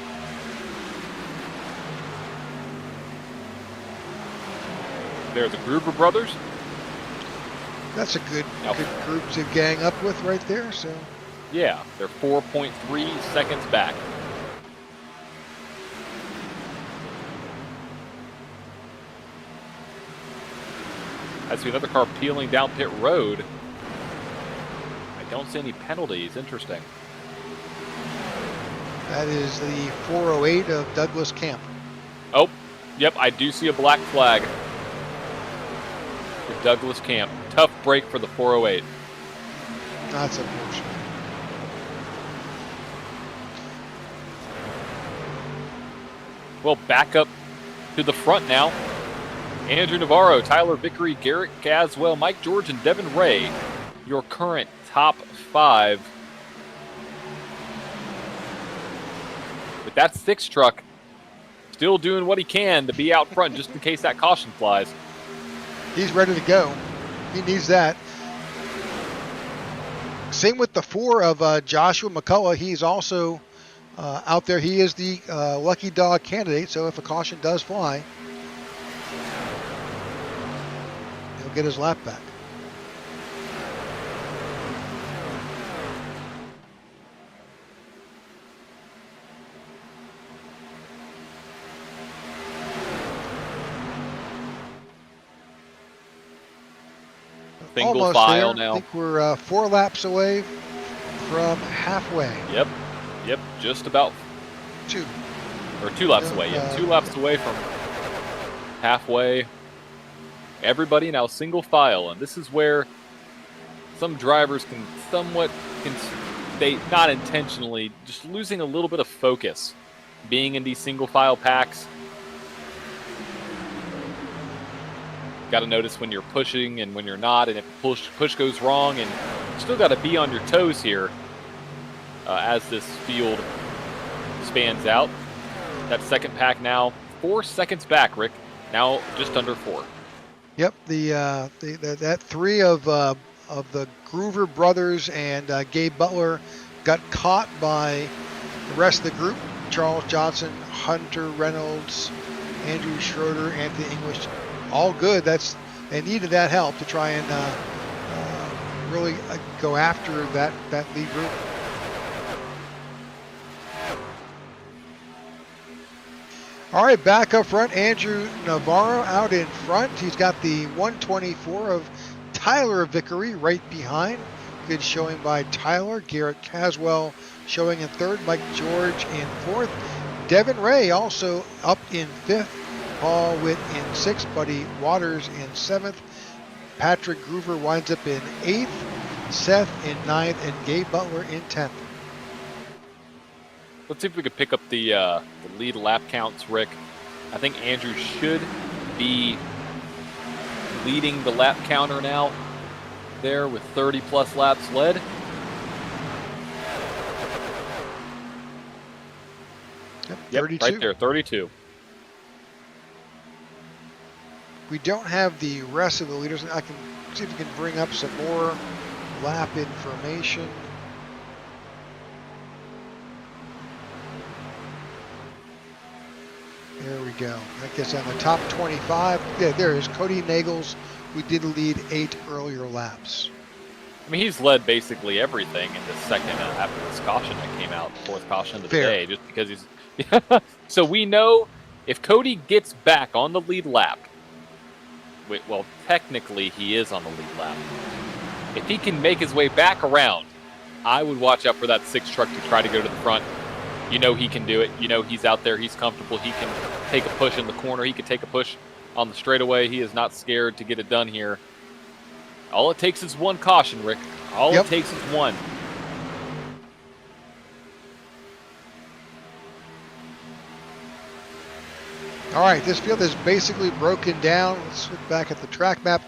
There's the Groover brothers. That's a good group to gang up with right there. So. Yeah, they're 4.3 seconds back. I see another car peeling down pit road. I don't see any penalties. Interesting. That is the 408 of Douglas Camp. Oh, yep, I do see a black flag for Douglas Camp. Tough break for the 408. That's unfortunate. Well, back up to the front now. Andrew Navarro, Tyler Vickery, Garrett Caswell, Mike George, and Devin Ray, your current top 5. But that 6 truck still doing what he can to be out front just in case that caution flies. He's ready to go. He needs that. Same with the 4 of Joshua McCullough. He's also out there. He is the lucky dog candidate, so if a caution does fly, he'll get his lap back. Single Almost file there. now. I think we're 4 laps away from halfway. Yep, just about 2. Or 2 laps away. Yeah, 2 laps away from halfway. Everybody now single file, and this is where some drivers can stay, not intentionally, just losing a little bit of focus. Being in these single file packs, got to notice when you're pushing and when you're not, and if push goes wrong, and still got to be on your toes here as this field spans out. That second pack now 4 seconds back, Rick. Now just under 4. Yep, that 3 of the Groover brothers and Gabe Butler got caught by the rest of the group. Charles Johnson, Hunter Reynolds, Andrew Schroeder, Anthony English, all good. They needed that help to try and really go after that lead group. All right, back up front, Andrew Navarro out in front. He's got the 124 of Tyler Vickery right behind. Good showing by Tyler. Garrett Caswell showing in 3rd. Mike George in 4th. Devin Ray also up in 5th. Paul Witt in 6th. Buddy Waters in 7th. Patrick Groover winds up in 8th. Seth in 9th. And Gabe Butler in 10th. Let's see if we could pick up the lead lap counts, Rick. I think Andrew should be leading the lap counter now there with 30-plus laps led. Yep, 32. Right there, 32. We don't have the rest of the leaders. I can see if we can bring up some more lap information. There we go. That gets on the top 25. Yeah, there is Cody Nagels, who did lead 8 earlier laps. I mean, he's led basically everything in the second after this caution that came out, 4th caution of the day, just because he's... So we know if Cody gets back on the lead lap, well, technically he is on the lead lap. If he can make his way back around, I would watch out for that 6 truck to try to go to the front. You know he can do it. You know he's out there. He's comfortable. He can take a push in the corner. He can take a push on the straightaway. He is not scared to get it done here. All it takes is 1 caution, Rick. All it takes is 1. All right, this field is basically broken down. Let's look back at the track map.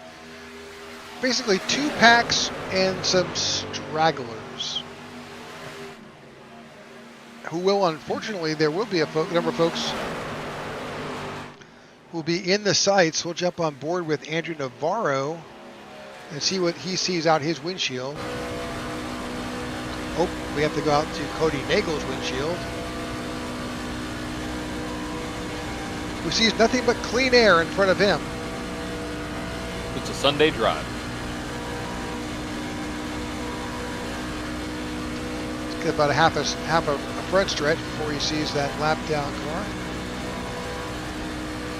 Basically 2 packs and some stragglers. Who will, unfortunately, there will be a number of folks who will be in the sights. We'll jump on board with Andrew Navarro and see what he sees out his windshield. Oh, we have to go out to Cody Nagel's windshield, who sees nothing but clean air in front of him. It's a Sunday drive. It's got about a half a front stretch before he sees that lap down car.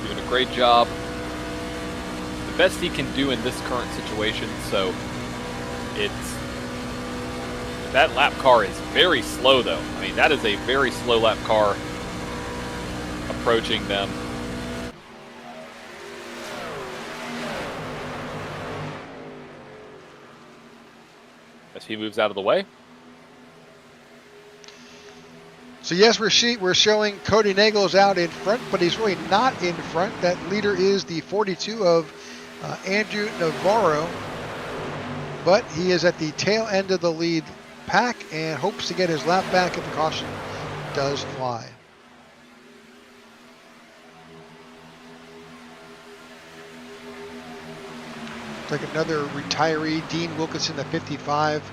Doing a great job. The best he can do in this current situation, so that lap car is very slow though. I mean, that is a very slow lap car approaching them. he moves out of the way. So yes, we're showing Cody Nagel's out in front, but he's really not in front. That leader is the 42 of Andrew Navarro, but he is at the tail end of the lead pack and hopes to get his lap back if the caution does fly. Like another retiree, Dean Wilkinson, the 55.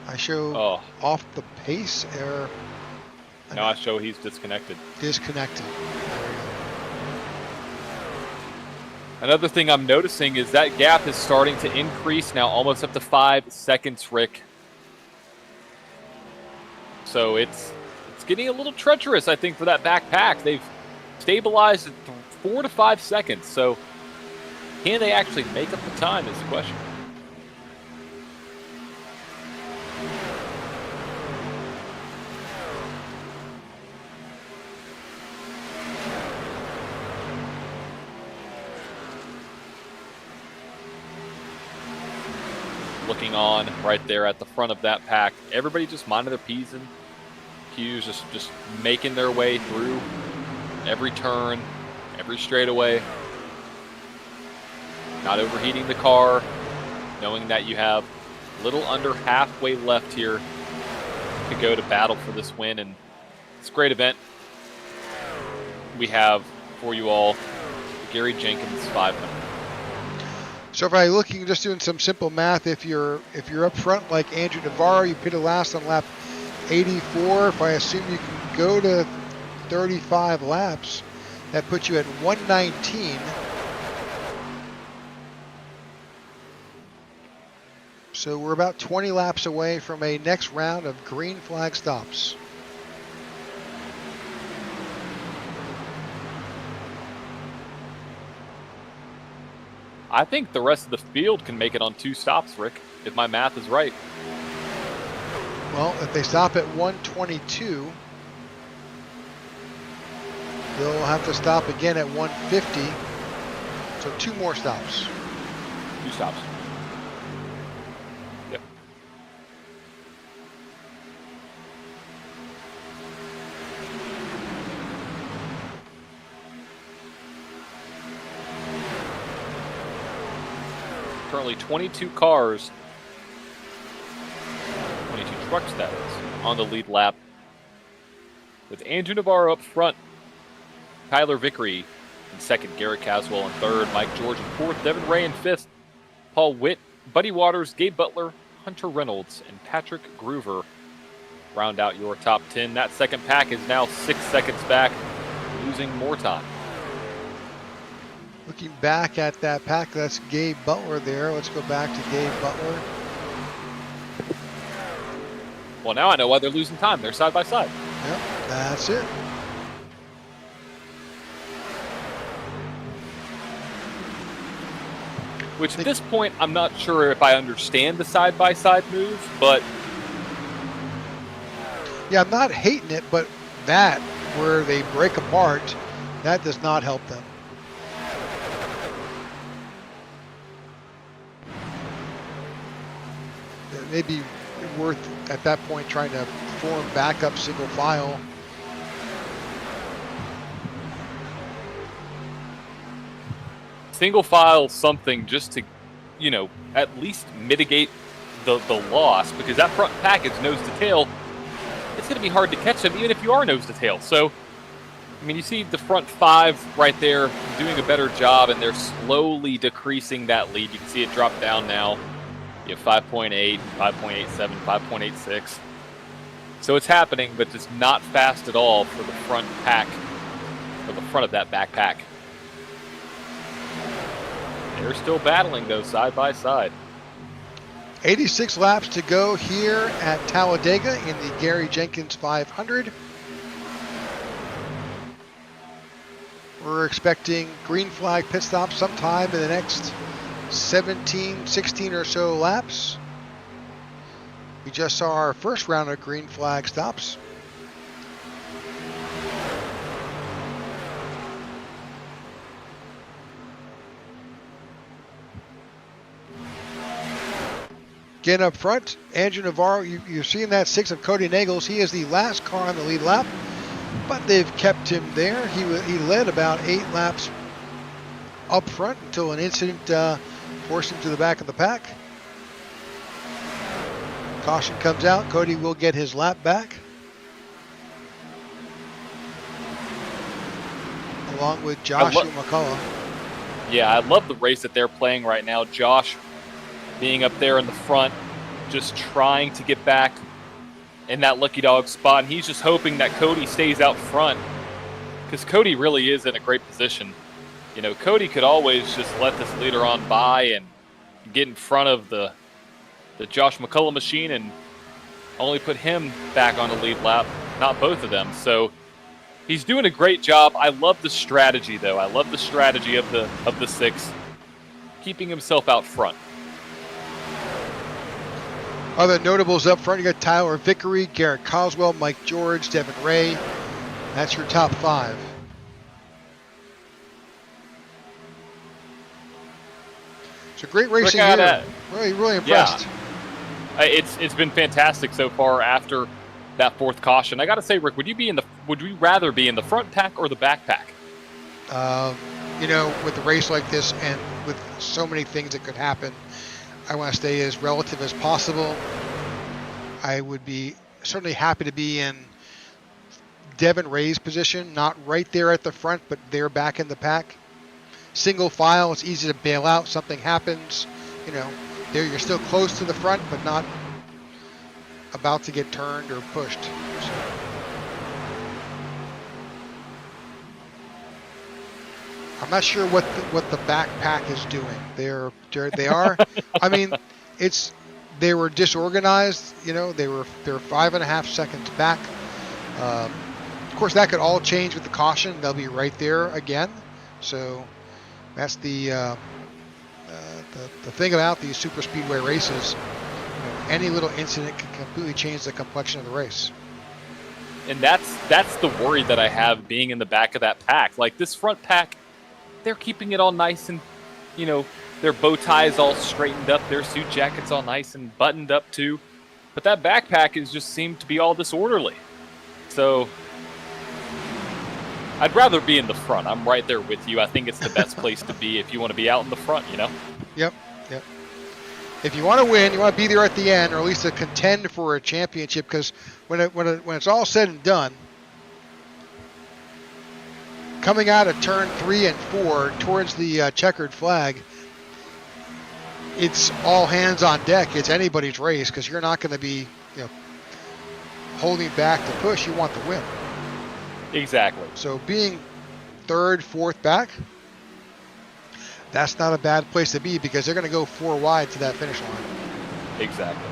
I show off the pace or now I show he's disconnected. Disconnected. Another thing I'm noticing is that gap is starting to increase now, almost up to 5 seconds, Rick. So it's getting a little treacherous, I think, for that back pack. They've stabilized at 4 to 5 seconds. So can they actually make up the time is the question. Looking on right there at the front of that pack. Everybody just minding their P's and Q's, just making their way through every turn, every straightaway. Not overheating the car, knowing that you have a little under halfway left here to go to battle for this win. And it's a great event. We have for you all the Gary Jenkins 500. So if I'm looking, just doing some simple math, if you're up front like Andrew Navarro, you pitted last on lap 84. If I assume you can go to 35 laps, that puts you at 119. So we're about 20 laps away from a next round of green flag stops. I think the rest of the field can make it on 2 stops, Rick, if my math is right. Well, if they stop at 122, they'll have to stop again at 150. So 2 more stops. 2 stops. Yep. Currently 22 cars, 22 trucks that is, on the lead lap. With Andrew Navarro up front, Tyler Vickery in second, Garrett Caswell in third, Mike George in fourth, Devin Ray in fifth, Paul Witt, Buddy Waters, Gabe Butler, Hunter Reynolds, and Patrick Groover round out your top 10. That second pack is now 6 seconds back, losing more time. Looking back at that pack, that's Gabe Butler there. Let's go back to Gabe Butler. Well, now I know why they're losing time. They're side by side. Yep, that's it. Which at this point, I'm not sure if I understand the side by side move, but yeah, I'm not hating it, but that, where they break apart, that does not help them. It may be worth, at that point, trying to form backup single file. Single file something just to, at least mitigate the loss, because that front pack is nose to tail. It's going to be hard to catch them, even if you are nose to tail. So, you see the front 5 right there doing a better job, and they're slowly decreasing that lead. You can see it drop down now. You have 5.8, 5.87, 5.86. So it's happening, but just not fast at all for the front pack, or the front of that back pack. They're still battling, though, side by side. 86 laps to go here at Talladega in the Gary Jenkins 500. We're expecting green flag pit stops sometime in the next 17, 16 or so laps. We just saw our first round of green flag stops. Again up front, Andrew Navarro, you're seeing that 6 of Cody Nagels. He is the last car on the lead lap, but they've kept him there. He led about 8 laps up front until an incident forced him to the back of the pack. Caution comes out. Cody will get his lap back, along with Joshua McCullough. Yeah, I love the race that they're playing right now. Josh being up there in the front, just trying to get back in that lucky dog spot. And he's just hoping that Cody stays out front, because Cody really is in a great position. You know, Cody could always just let this leader on by and get in front of the Josh McCullough machine and only put him back on the lead lap, not both of them. So he's doing a great job. I love the strategy, though. I love the strategy of the 6, keeping himself out front. Other notables up front, you got Tyler Vickery, Garrett Coswell, Mike George, Devin Ray. That's your top 5. It's a great racing here. Really impressed. Yeah. It's been fantastic so far after that 4th caution. I got to say, Rick, would you rather be in the front pack or the back pack? You know, with a race like this and with so many things that could happen, I want to stay as relative as possible. I would be certainly happy to be in Devin Ray's position, not right there at the front, but there back in the pack. Single file, it's easy to bail out. Something happens, you know, there you're still close to the front, but not about to get turned or pushed. So. I'm not sure what the backpack is doing. They are. I mean, they were disorganized. You know, they're 5.5 seconds back. Of course, that could all change with the caution. They'll be right there again. So that's the thing about these super speedway races. You know, any little incident can completely change the complexion of the race. And that's the worry that I have being in the back of that pack. Like this front pack, they're keeping it all nice and, you know, their bow ties all straightened up, their suit jackets all nice and buttoned up too. But that backpack just seemed to be all disorderly. So I'd rather be in the front. I'm right there with you. I think it's the best place to be if you want to be out in the front, you know? Yep. If you want to win, you want to be there at the end, or at least to contend for a championship, because when it's all said and done, coming out of turn 3 and 4 towards the checkered flag, it's all hands on deck. It's anybody's race, because you're not going to be, you know, holding back to push. You want the win. Exactly. So being 3rd, 4th back, that's not a bad place to be, because they're going to go 4 wide to that finish line. Exactly.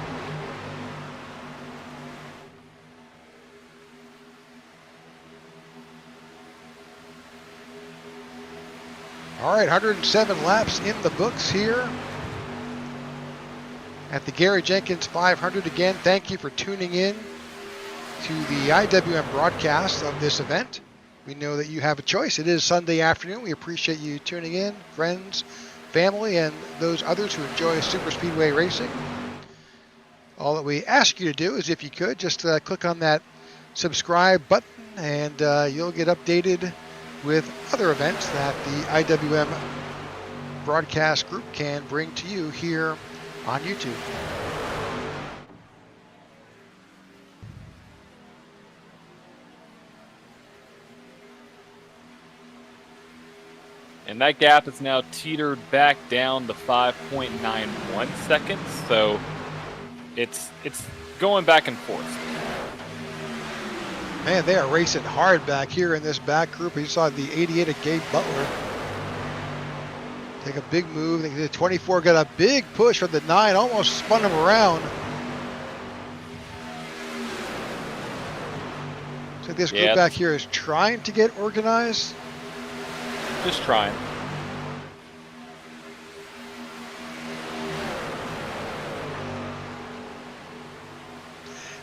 All right, 107 laps in the books here at the Gary Jenkins 500. Again, thank you for tuning in to the IWM broadcast of this event. We know that you have a choice. It is Sunday afternoon. We appreciate you tuning in, friends, family, and those others who enjoy super speedway racing. All that we ask you to do is, if you could, just click on that subscribe button, and you'll get updated with other events that the IWM broadcast group can bring to you here on YouTube. And that gap is now teetered back down to 5.91 seconds. So it's going back and forth. Man, they are racing hard back here in this back group. You saw the 88 of Gabe Butler take a big move. The 24 got a big push from the 9, almost spun him around. So this group back here is trying to get organized. Just trying.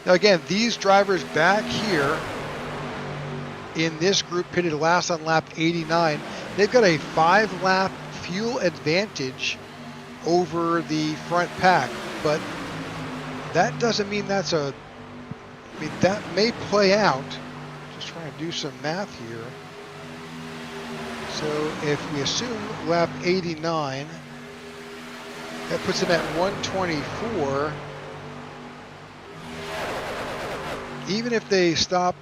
Now again, these drivers back here in this group pitted last on lap 89, they've got a 5-lap fuel advantage over the front pack, but That doesn't mean that's a. I mean, that may play out. Just trying to do some math here. So if we assume lap 89, that puts him at 124. Even if they stop,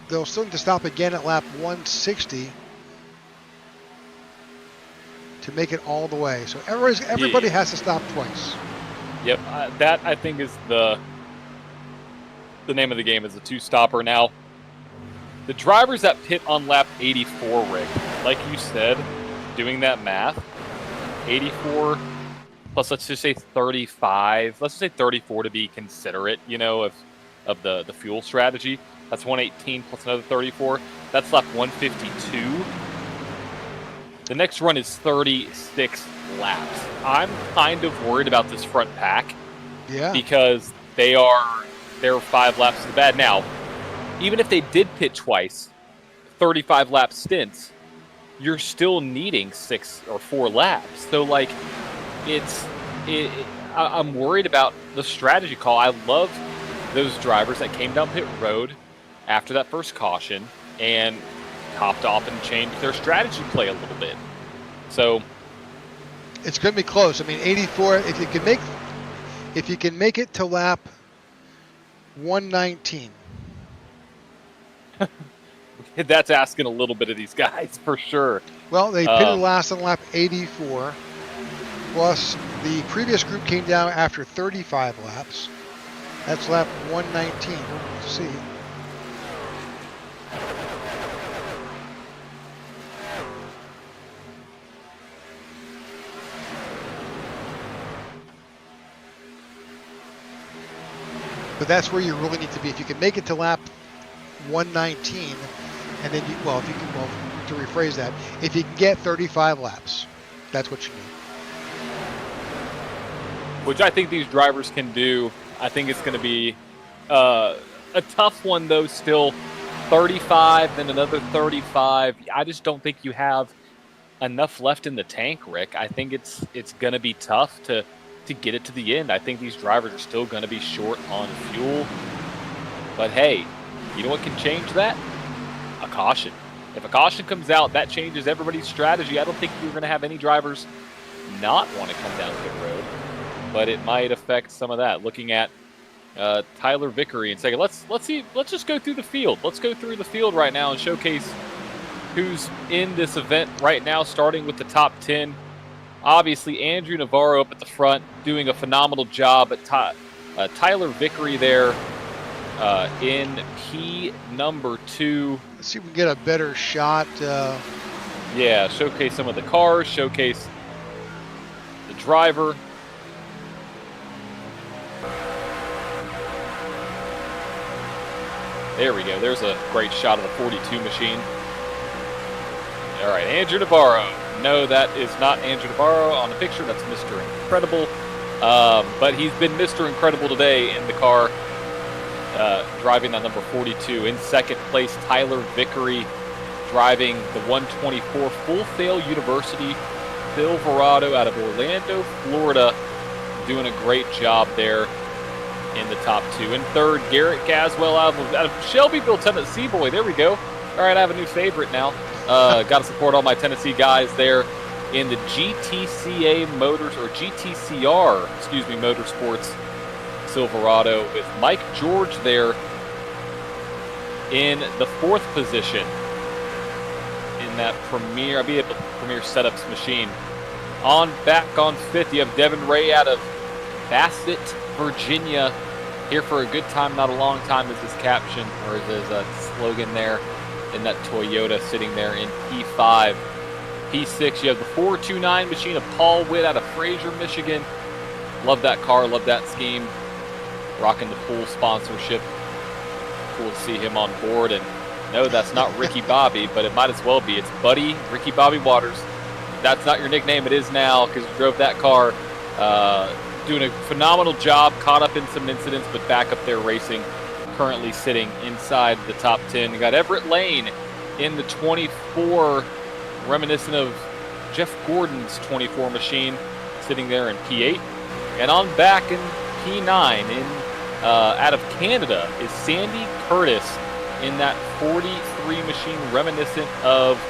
they'll still need to stop again at lap 160 to make it all the way. So everybody has to stop twice. Yep, that I think is the name of the game, is a two-stopper. Now, the drivers that pit on lap 84, Rick, like you said, doing that math, 84 plus, let's just say 35, let's just say 34 to be considerate, of the fuel strategy. That's 118 plus another 34. That's lap 152. The next run is 36 laps. I'm kind of worried about this front pack. Yeah. Because they're 5 laps to the bad. Now, even if they did pit twice, 35 lap stints, you're still needing 6 or 4 laps. So, I'm worried about the strategy call. I love those drivers that came down pit road after that first caution and topped off and changed their strategy play a little bit. So it's going to be close. I mean, 84. If you can make it to lap 119. That's asking a little bit of these guys for sure. Well, they pitted last on lap 84. Plus, the previous group came down after 35 laps. That's lap 119. Let's see. But that's where you really need to be. If you can make it to lap 119, and then to rephrase that, if you can get 35 laps, that's what you need. Which I think these drivers can do. I think it's going to be a tough one, though, still. 35, then another 35. I just don't think you have enough left in the tank, Rick. I think it's going to be tough to get it to the end. I think these drivers are still going to be short on fuel. But, hey, you know what can change that? A caution. If a caution comes out, that changes everybody's strategy. I don't think you're going to have any drivers not want to come down pit road. But it might affect some of that. Looking at Tyler Vickery and saying, let's just go through the field. Let's go through the field right now and showcase who's in this event right now, starting with the top 10. Obviously, Andrew Navarro up at the front doing a phenomenal job. At Tyler Vickery there in P number 2. Let's see if we can get a better shot. Yeah, showcase some of the cars, showcase the driver. There we go. There's a great shot of the 42 machine. All right, Andrew Navarro. No, that is not Andrew Navarro on the picture. That's Mr. Incredible. But he's been Mr. Incredible today in the car, driving that number 42. In second place, Tyler Vickery, driving the 124 Full Sail University Silverado out of Orlando, Florida, doing a great job there in the top 2. In third, Garrett Caswell out of Shelbyville, Tennessee. Boy, there we go. All right, I have a new favorite now. Got to support all my Tennessee guys there in the GTCR Motorsports Silverado with Mike George there in the 4th position in that Premier Setups machine. Back on 5th, you have Devin Ray out of Bassett, Virginia. Here for a good time, not a long time is his caption, or is his slogan there in that Toyota sitting there in P5. P6, you have the 429 machine of Paul Witt out of Fraser, Michigan. Love that car, love that scheme. Rocking the pool sponsorship. Cool to see him on board. And no, that's not Ricky Bobby, but it might as well be. It's Buddy Ricky Bobby Waters. If that's not your nickname, it is now, because you drove that car. Doing a phenomenal job, caught up in some incidents, but back up there racing. Currently sitting inside the top 10. You got Everett Lane in the 24, reminiscent of Jeff Gordon's 24 machine, sitting there in P8. And on back in P9 in out of Canada is Sandy Curtis in that 43 machine, reminiscent of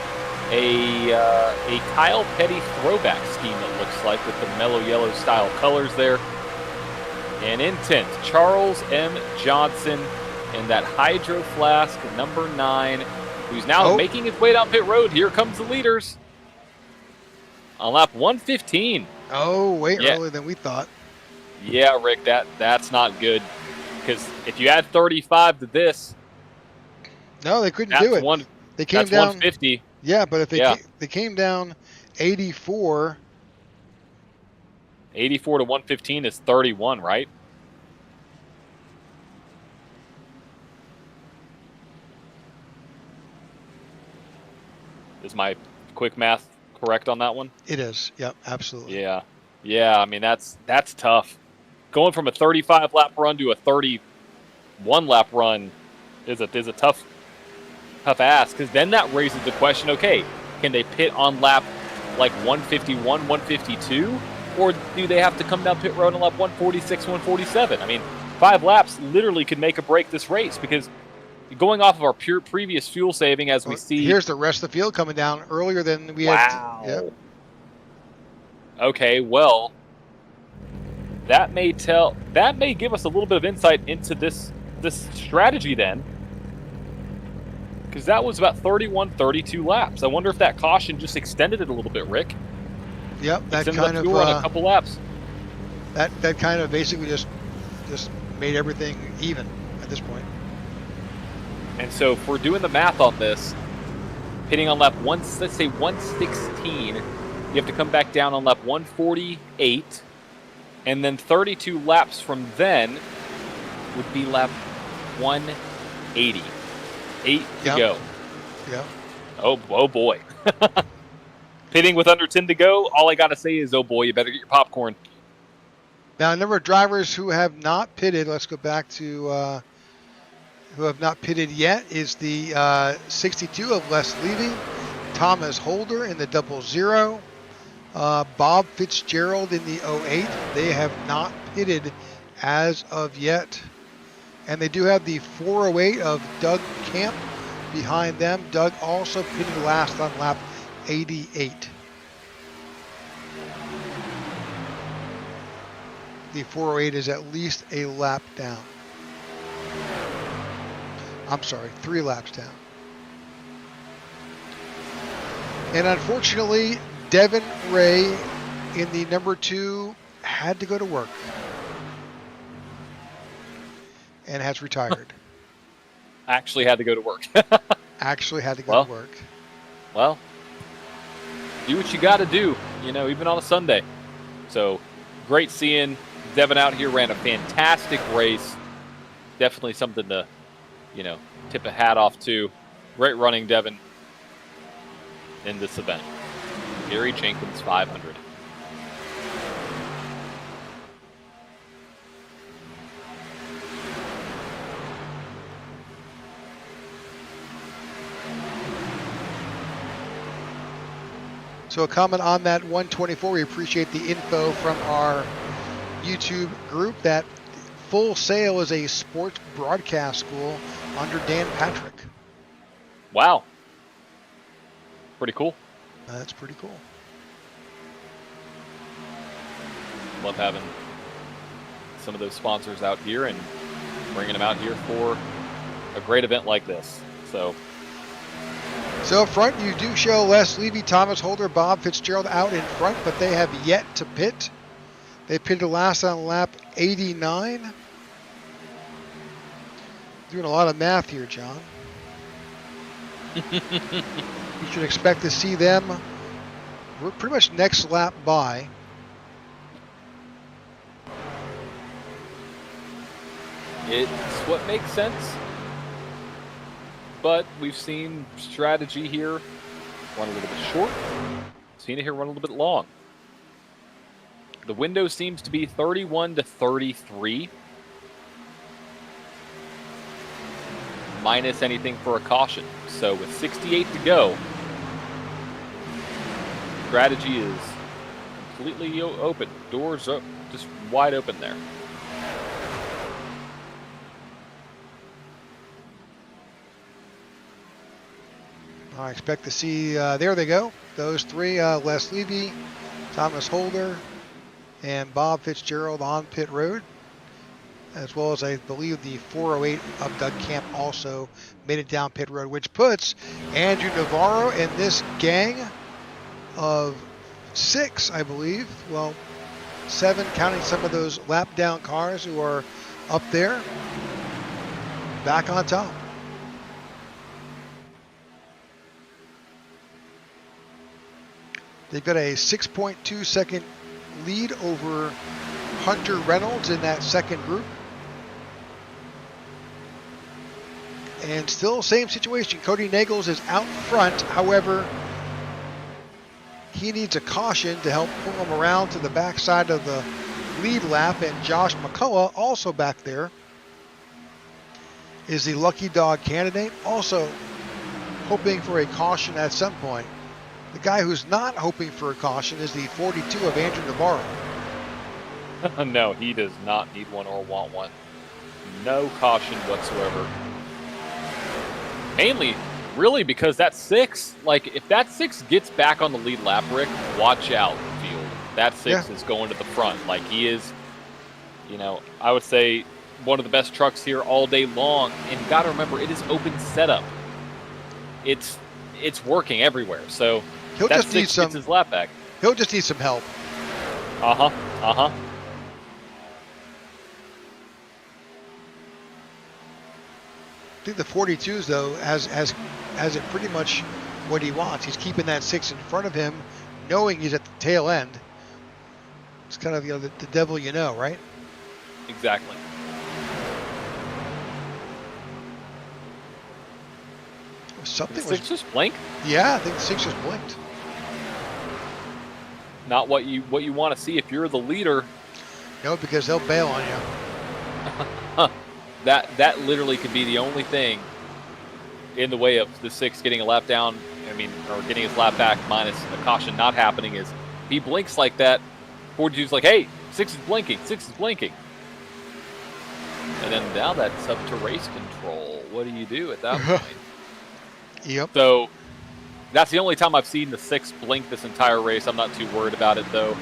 a Kyle Petty throwback scheme, it looks like, with the mellow yellow style colors there. And in 10th, Charles M. Johnson in that Hydro Flask number 9, who's now making his way down pit road. Here comes the leaders on lap 115. Oh, way earlier than we thought. Yeah, Rick, that's not good, because if you add 35 to this, no, they couldn't do it. They came down 150. Yeah, but if they came down 84. 84 to 115 is 31, right? Is my quick math correct on that one? It is. Yep, absolutely. Yeah. I mean, that's tough. Going from a 35 lap run to a 31 lap run is a tough ask, because then that raises the question: okay, can they pit on lap like 151, 152, or do they have to come down pit road on lap 146, 147? I mean, 5 laps literally could make or break this race, because going off of our previous fuel saving, as we see. Here's the rest of the field coming down earlier than we had. Yep. Okay, well, that may give us a little bit of insight into this strategy then, because that was about 31, 32 laps. I wonder if that caution just extended it a little bit, Rick. Yep, that kind of on a couple laps. That kind of basically just made everything even at this point. And so if we're doing the math on this, pitting on lap let's say 116, you have to come back down on lap 148, and then 32 laps from then would be lap 180. 8 to go. Yeah. Oh boy. Pitting with under 10 to go, all I got to say is, oh boy, you better get your popcorn. Now, a number of drivers who have not pitted, let's go back to who have not pitted yet, is the 62 of Les Levy, Thomas Holder in the 00, Bob Fitzgerald in the 08. They have not pitted as of yet. And they do have the 408 of Doug Camp behind them. Doug also pitted last on lap 88. The 408 is at least a lap down. I'm sorry, 3 laps down. And unfortunately, Devin Ray in the number 2 had to go to work and has retired. Actually had to go to work. Actually had to go to work. Well, do what you got to do, even on a Sunday. So, great seeing Devin out here. Ran a fantastic race. Definitely something to, tip a hat off to. Great running, Devin, in this event. Gary Jenkins 500. So a comment on that 124. We appreciate the info from our YouTube group that Full Sail is a sports broadcast school under Dan Patrick. Wow. Pretty cool. That's pretty cool. Love having some of those sponsors out here and bringing them out here for a great event like this. So up front, you do show Les Levy, Thomas Holder, Bob Fitzgerald out in front, but they have yet to pit. They pitted last on lap 89. Doing a lot of math here, John. You should expect to see them. We're pretty much next lap by. It's what makes sense. But we've seen strategy here run a little bit short. Seen it here run a little bit long. The window seems to be 31 to 33. Minus anything for a caution. So with 68 to go, strategy is completely open. Doors up, just wide open there. I expect to see, there they go. Those three, Les Levy, Thomas Holder, and Bob Fitzgerald on pit road, as well as I believe the 408 of Doug Camp also made it down pit road, which puts Andrew Navarro and this gang of 6, I believe. Well, 7, counting some of those lap down cars who are up there, back on top. They've got a 6.2 second lead over Hunter Reynolds in that second group. And still same situation. Cody Nagels is out front. However, he needs a caution to help pull him around to the backside of the lead lap. And Josh McCullough, also back there, is the lucky dog candidate, also hoping for a caution at some point. The guy who's not hoping for a caution is the 42 of Andrew Navarro. No, he does not need one or want one. No caution whatsoever. Mainly, really, because that 6, like, if that 6 gets back on the lead lap, Rick, watch out, field. That 6 is going to the front. Like, he is, you know, I would say one of the best trucks here all day long. And you got to remember, it is open setup. It's working everywhere. So he'll that just 6 need some. gets his lap back. He'll just need some help. Uh huh. I think the 42s though has it pretty much what he wants. He's keeping that 6 in front of him, knowing he's at the tail end. It's kind of, you know, the devil you know, right? Exactly. Something Did was 6 just blink? Yeah, I think the 6 just blinked. Not what you want to see if you're the leader. No, because they'll bail on you. That literally could be the only thing in the way of the 6 getting a lap down. I mean, or getting his lap back minus the caution not happening is if he blinks like that. 42's like, hey, 6 is blinking. 6 is blinking. And then now that's up to race control. What do you do at that point? Yep. So that's the only time I've seen the 6 blink this entire race. I'm not too worried about it, though.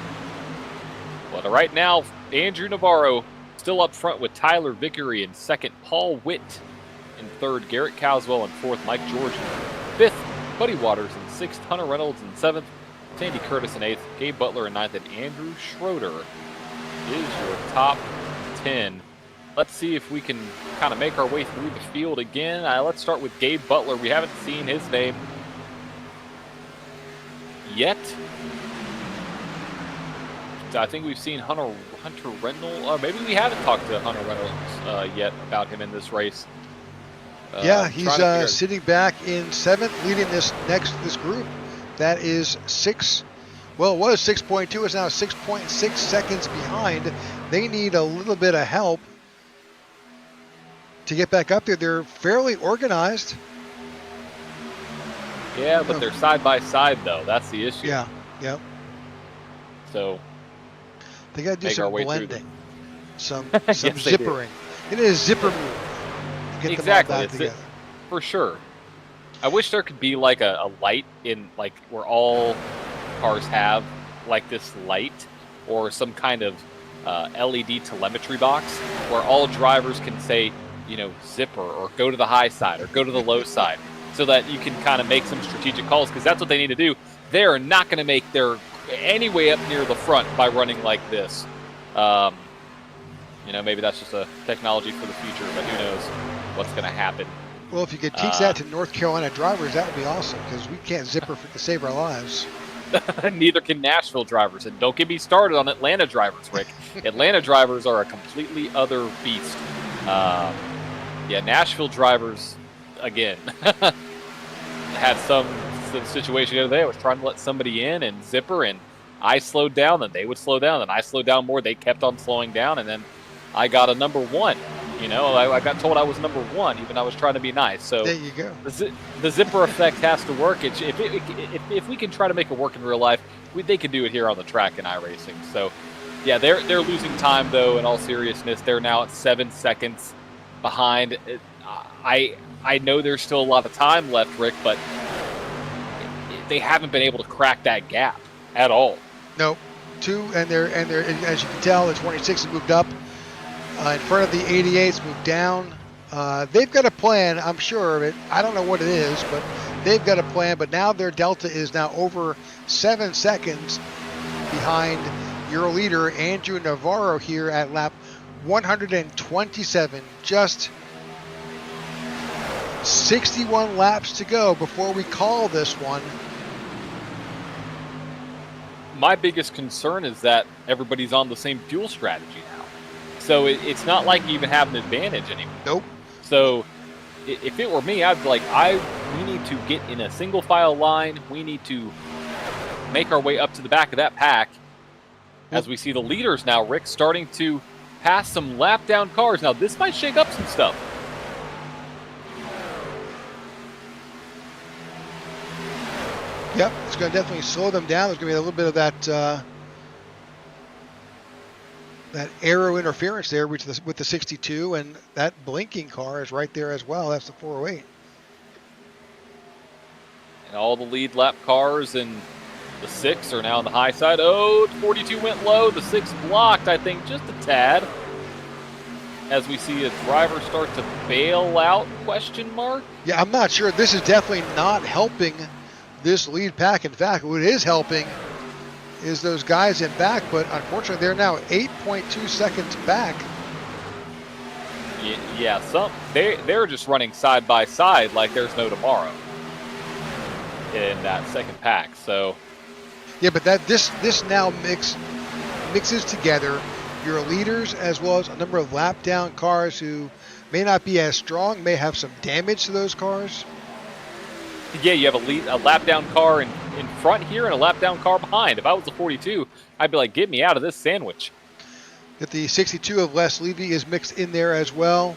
But right now, Andrew Navarro still up front with Tyler Vickery in second, Paul Witt in third, Garrett Caswell in fourth, Mike George in fifth, Buddy Waters in sixth, Hunter Reynolds in seventh, Sandy Curtis in eighth, Gabe Butler in ninth, and Andrew Schroeder is your top 10. Let's see if we can kind of make our way through the field again. Let's start with Gabe Butler. We haven't seen his name yet. I think we've seen Hunter Reynolds. Maybe we haven't talked to Hunter Reynolds yet about him in this race. Yeah, he's sitting back in seventh, leading this group. That is 6. Well, it was 6.2. It's now 6.6 seconds behind. They need a little bit of help to get back up there. They're fairly organized. Yeah, but they're side by side though. That's the issue. Yeah. Yep. So they got to do some blending, some Yes, zippering. It is a zipper move. Get exactly, them all back together. For sure. I wish there could be like a light in like where all cars have like this light or some kind of LED telemetry box where all drivers can say, you know, zipper or go to the high side or go to the low side, so that you can kind of make some strategic calls, because that's what they need to do. They're not going to make their any way up near the front by running like this. You know, maybe that's just a technology for the future, but who knows what's going to happen. Well, if you could teach that to North Carolina drivers, that would be awesome, because we can't zipper to save our lives. Neither can Nashville drivers. And don't get me started on Atlanta drivers, Rick. Atlanta drivers are a completely other beast. Yeah, Nashville drivers, again, had some situation the other day. I was trying to let somebody in and zipper, and I slowed down, then they would slow down, and I slowed down more. They kept on slowing down, and then I got a number 1. You know, I got told I was number 1, even though I was trying to be nice. So there you go. The zipper effect has to work. If we can try to make it work in real life, they can do it here on the track in iRacing. So, yeah, they're losing time, though, in all seriousness. They're now at 7 seconds behind. I know there's still a lot of time left, Rick, but they haven't been able to crack that gap at all. No, and they're as you can tell, the 26 has moved up in front of the 88s, moved down. They've got a plan, I'm sure of it. I don't know what it is, but they've got a plan. But now their delta is now over 7 seconds behind your leader Andrew Navarro here at lap 127. Just 61 laps to go before we call this one. My biggest concern is that everybody's on the same fuel strategy now. So it's not like you even have an advantage anymore. Nope. So if it were me, I'd be like, we need to get in a single file line. We need to make our way up to the back of that pack. As we see the leaders now, Rick, starting to pass some lap down cars. Now, this might shake up some stuff. Yep, it's going to definitely slow them down. There's going to be a little bit of that aero interference there with the 62, and that blinking car is right there as well. That's the 408. And all the lead lap cars and the 6 are now on the high side. Oh, 42 went low. The 6 blocked, I think, just a tad. As we see a driver start to bail out, question mark? Yeah, I'm not sure. This is definitely not helping this lead pack. In fact, what is helping is those guys in back, but unfortunately they're now 8.2 seconds back. Yeah, they're just running side by side like there's no tomorrow in that second pack. So yeah, but this now mixes together your leaders as well as a number of lap down cars who may not be as strong, may have some damage to those cars. Yeah, you have a lap down car in front here and a lap down car behind. If I was a 42, I'd be like, get me out of this sandwich. That the 62 of Les Levy is mixed in there as well.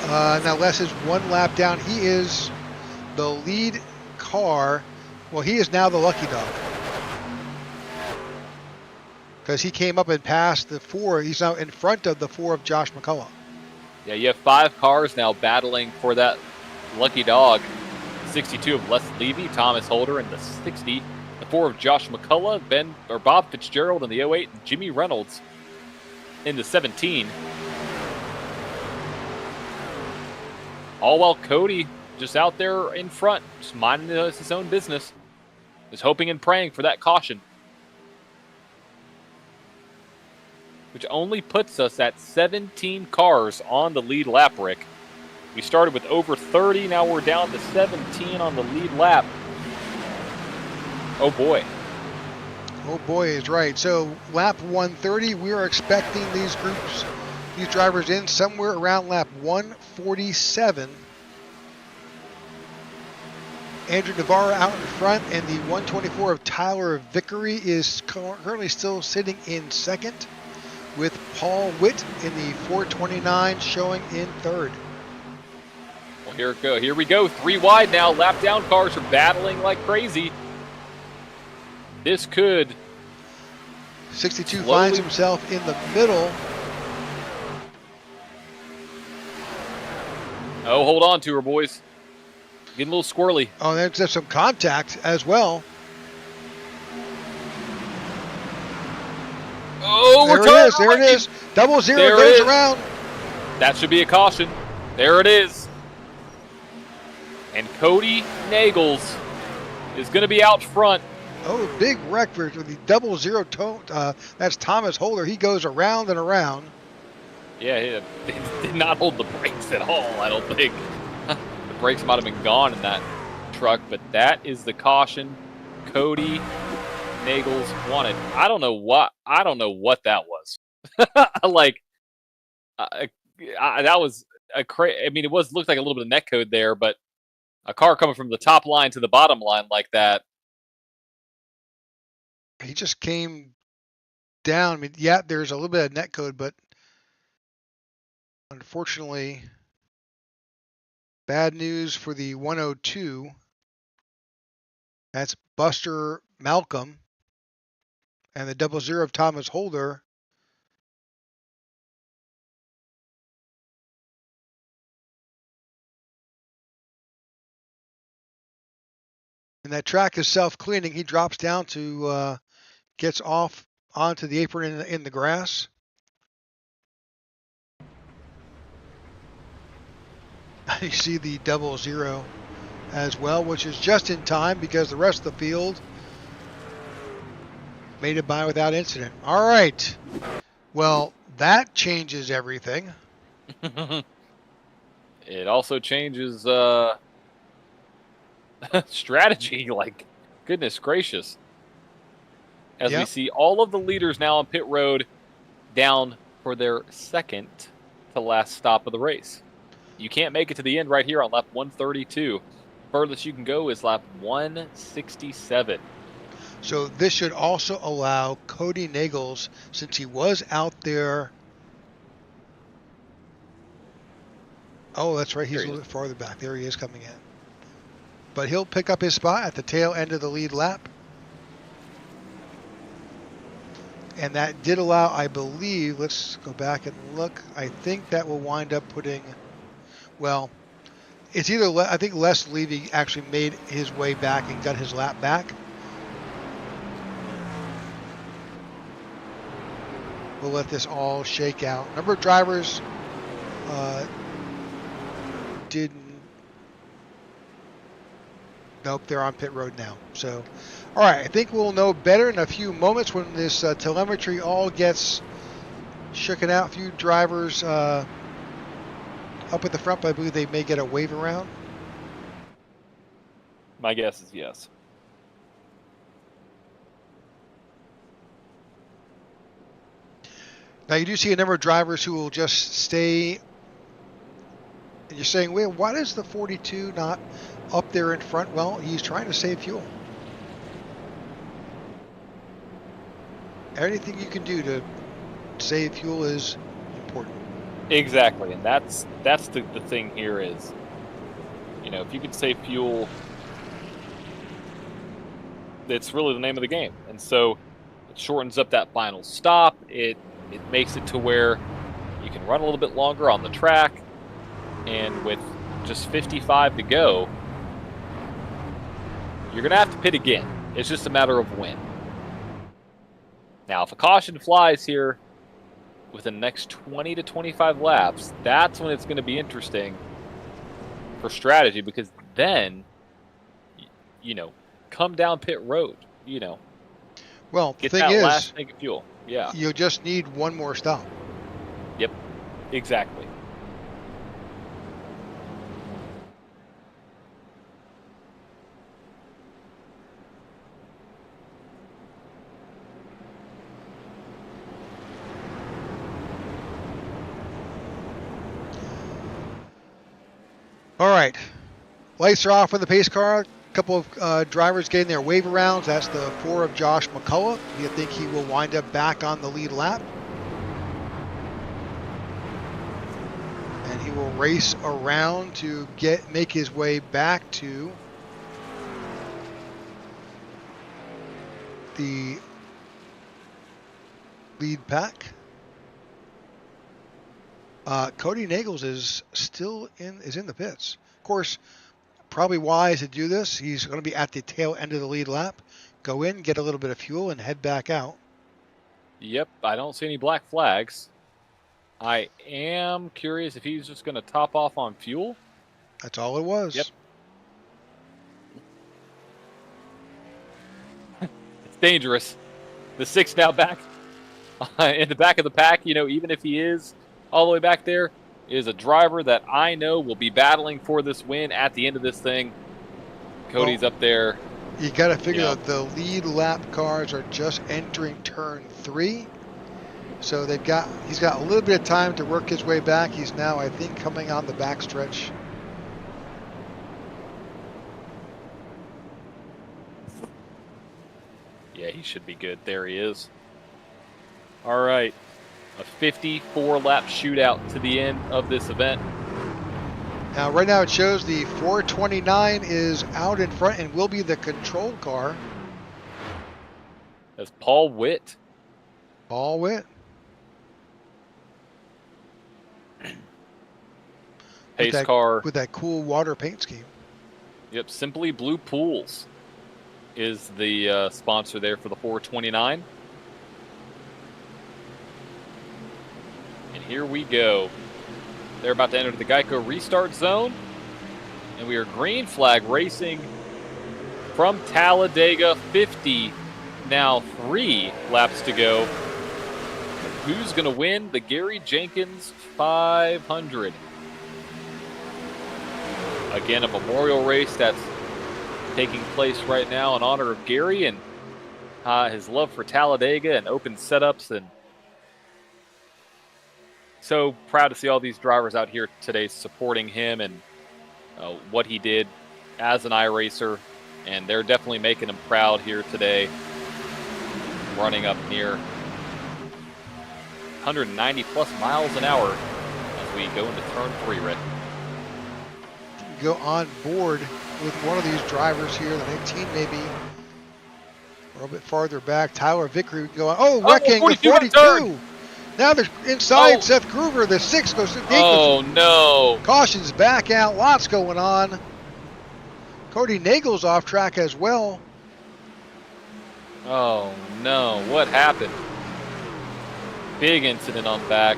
Now Les is one lap down. He is the lead car. Well, he is now the lucky dog, because he came up and passed the 4. He's now in front of the 4 of Josh McCullough. Yeah, you have 5 cars now battling for that lucky dog. 62 of Les Levy, Thomas Holder in the 60. The 4 of Josh McCullough, Bob Fitzgerald in the 08, and Jimmy Reynolds in the 17. All while Cody just out there in front, just minding his own business. Just hoping and praying for that caution. Which only puts us at 17 cars on the lead lap, Rick. We started with over 30, now we're down to 17 on the lead lap. Oh boy. Oh boy is right. So lap 130, we are expecting these drivers in somewhere around lap 147. Andrew Navarro out in front, and the 124 of Tyler Vickery is currently still sitting in second, with Paul Witt in the 429 showing in third. Well, here we go. 3 wide now. Lap down cars are battling like crazy. This could 62 finds himself in the middle. Oh, hold on to her, boys. Getting a little squirrely. Oh, there's some contact as well. Oh, there it is. Double zero goes around. That should be a caution. There it is. And Cody Nagels is going to be out front. Oh, big wreck for the double zero. That's Thomas Holder. He goes around and around. Yeah, he did not hold the brakes at all, I don't think. The brakes might have been gone in that truck, but that is the caution Cody Nagels wanted. I don't know what that was. Like, that was a I mean, looked like a little bit of net code there, but a car coming from the top line to the bottom line like that. He just came down. I mean, yeah, there's a little bit of net code, but unfortunately, bad news for the 102. That's Buster Malcolm. And the double zero of Thomas Holder. And that track is self-cleaning. He drops down to, gets off onto the apron in the grass. You see the 00 as well, which is just in time because the rest of the field made it by without incident. All right. Well, that changes everything. It also changes strategy. Like, goodness gracious. As we see all of the leaders now on pit road down for their second to last stop of the race. You can't make it to the end right here on lap 132. Furthest you can go is lap 167. So this should also allow Cody Nagels, since he was out there. Oh, that's right. He's a little bit farther back. There he is coming in. But he'll pick up his spot at the tail end of the lead lap. And that did allow, I believe, let's go back and look. I think that will wind up putting, well, it's either, I think Les Levy actually made his way back and got his lap back. We'll let this all shake out. Number of drivers didn't. Nope, they're on pit road now. So, all right, I think we'll know better in a few moments when this telemetry all gets shooken out. A few drivers up at the front, but I believe they may get a wave around. My guess is yes. Now, you do see a number of drivers who will just stay. And you're saying, wait, why is the 42 not up there in front? Well, he's trying to save fuel. Anything you can do to save fuel is important. Exactly, and that's the thing here is, you know, if you can save fuel, it's really the name of the game. And so it shortens up that final stop. It makes it to where you can run a little bit longer on the track, and with just 55 to go, you're going to have to pit again. It's just a matter of when. Now, if a caution flies here within the next 20 to 25 laps, that's when it's going to be interesting for strategy, because then, you know, come down pit road, you know. Well, the get thing that is, last tank of fuel. Yeah. you just need one more stop. Yep. Exactly. All right. Lights are off on the pace car. A couple of drivers getting their wave arounds. That's the 4 of Josh McCullough. You think he will wind up back on the lead lap. And he will race around to make his way back to the lead pack. Cody Nagels is still in the pits. Of course, probably wise to do this. He's going to be at the tail end of the lead lap. Go in, get a little bit of fuel, and head back out. Yep, I don't see any black flags. I am curious if he's just going to top off on fuel. That's all it was. Yep. It's dangerous. The 6 now back in the back of the pack, you know, even if he is all the way back there, is a driver that I know will be battling for this win at the end of this thing. Cody's up there. You got to figure out the lead lap cars are just entering turn 3. So he's got a little bit of time to work his way back. He's now, I think, coming on the backstretch. Yeah, he should be good. There he is. All right. A 54-lap shootout to the end of this event. Now, right now it shows the 429 is out in front and will be the control car. That's Paul Witt. Paul Witt. Pace car. With that cool water paint scheme. Yep, Simply Blue Pools. is the sponsor there for the 429. And here we go. They're about to enter the Geico restart zone. And we are green flag racing from Talladega. 50, now 3 laps to go. Who's going to win the Gary Jenkins 500? Again, a memorial race that's taking place right now in honor of Gary and his love for Talladega and open setups. And so proud to see all these drivers out here today supporting him and what he did as an iRacer. And they're definitely making him proud here today, running up near 190 plus miles an hour as we go into turn 3, Rick. Go on board with one of these drivers here, the 19 maybe, a little bit farther back. Tyler Vickery go on. Oh, wrecking the 42. Now they're inside. Seth Groover, the 6 goes to Jacobson. Oh, no. Caution's back out. Lots going on. Cody Nagel's off track as well. Oh, no. What happened? Big incident on back.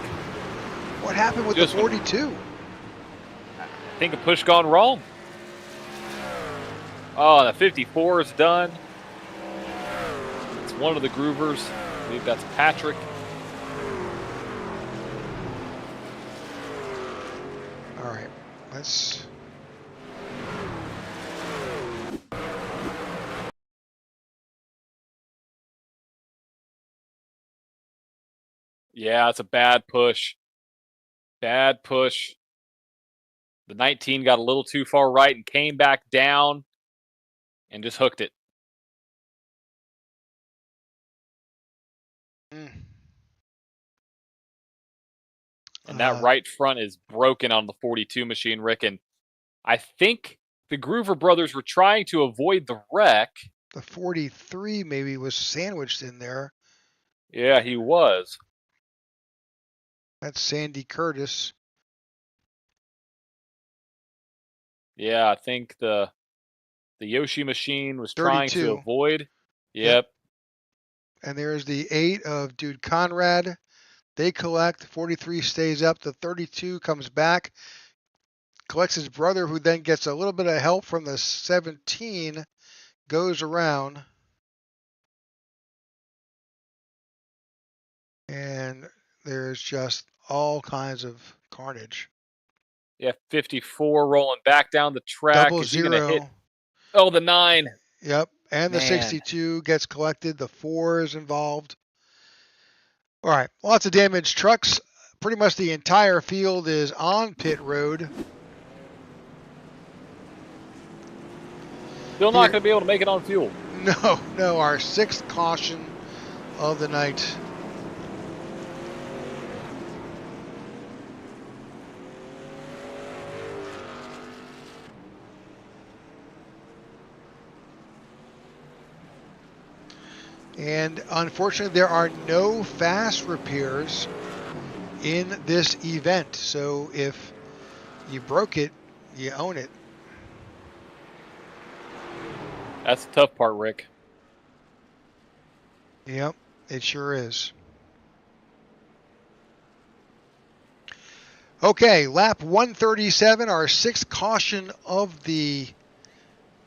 What happened with the 42? I think a push gone wrong. Oh, the 54 is done. It's one of the Groovers. I believe that's Patrick. All right, let's. Yeah, it's a bad push. Bad push. The 19 got a little too far right and came back down and just hooked it. And that right front is broken on the 42 machine, Rick. And I think the Groover brothers were trying to avoid the wreck. The 43 maybe was sandwiched in there. Yeah, he was. That's Sandy Curtis. Yeah, I think the Yoshi machine was 32. trying to avoid. Yep. And there's the 8 of Dude Conrad. They collect. 43 stays up. The 32 comes back. Collects his brother, who then gets a little bit of help from the 17. Goes around. And there's just all kinds of carnage. Yeah, 54 rolling back down the track. Double Is he gonna 0. hit? Oh, the 9. Yep. And the Man. 62 gets collected. The 4 is involved. All right. Lots of damaged trucks. Pretty much the entire field is on pit road. Still not going to be able to make it on fuel. No. Our 6th caution of the night. And unfortunately, there are no fast repairs in this event. So if you broke it, you own it. That's the tough part, Rick. Yep, it sure is. Okay, lap 137, our 6th caution of the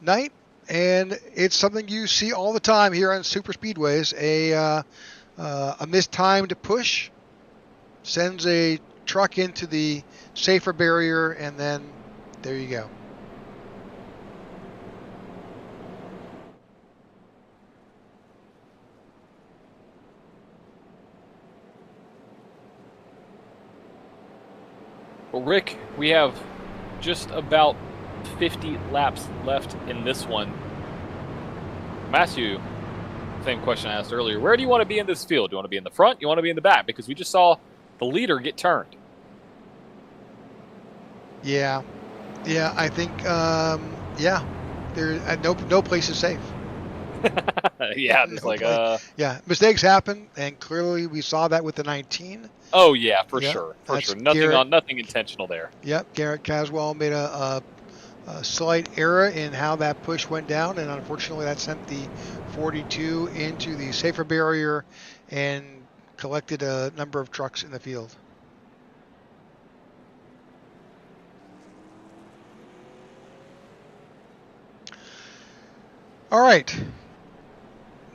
night. And it's something you see all the time here on super speedways. A mistimed push sends a truck into the safer barrier, and then there you go. Well, Rick, we have just about 50 laps left in this one. I'm asking you the same question I asked earlier. Where do you want to be in this field? Do you want to be in the front? You want to be in the back? Because we just saw the leader get turned. Yeah, I think, there no place is safe. Yeah, it's Yeah, mistakes happen, and clearly we saw that with the 19. Oh yeah, for sure. Nothing intentional there. Yep, Garrett Caswell made a slight error in how that push went down, and unfortunately that sent the 42 into the safer barrier and collected a number of trucks in the field. All right.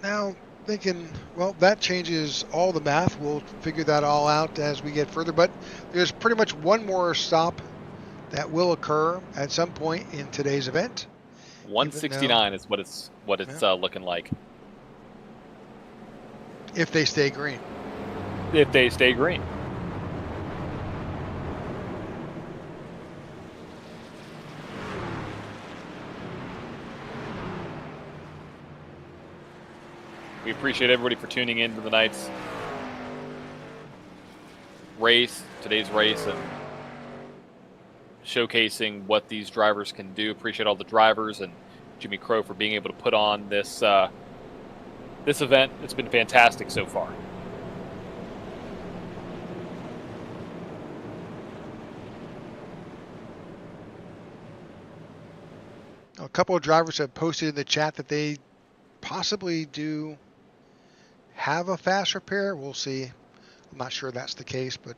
Now thinking, well, that changes all the math. We'll figure that all out as we get further, but there's pretty much one more stop that will occur at some point in today's event. 169 is what it's looking like. If they stay green. If they stay green. We appreciate everybody for tuning in to the night's race, today's race, and showcasing what these drivers can do. Appreciate all the drivers and Jimmy Crow for being able to put on this this event. It's been fantastic so far. A couple of drivers have posted in the chat that they possibly do have a fast repair. We'll see. I'm not sure that's the case, but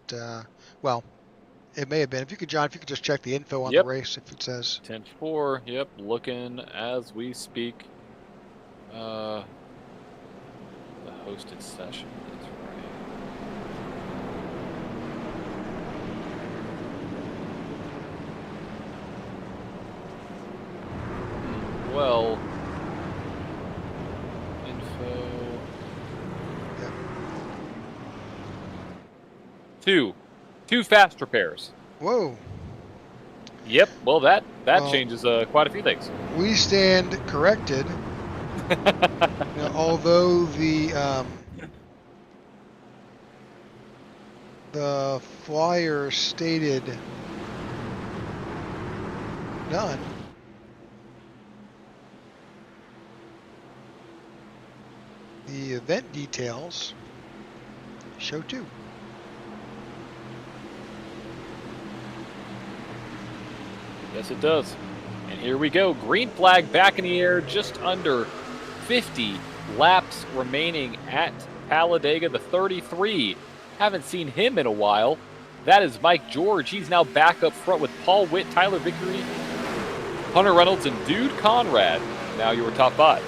well, it may have been. If you could, John, if you could just check the info on the race, if it says 10-4. Yep, looking as we speak. The hosted session. That's right. Well, info. Yep. Two fast repairs. Whoa. Yep. Well, that changes quite a few things. We stand corrected. Although the flyer stated none. The event details show 2. Yes, it does. And here we go. Green flag back in the air, just under 50 laps remaining at Talladega, the 33. Haven't seen him in a while. That is Mike George. He's now back up front with Paul Witt, Tyler Vickery, Hunter Reynolds, and Dude Conrad. Now your top 5.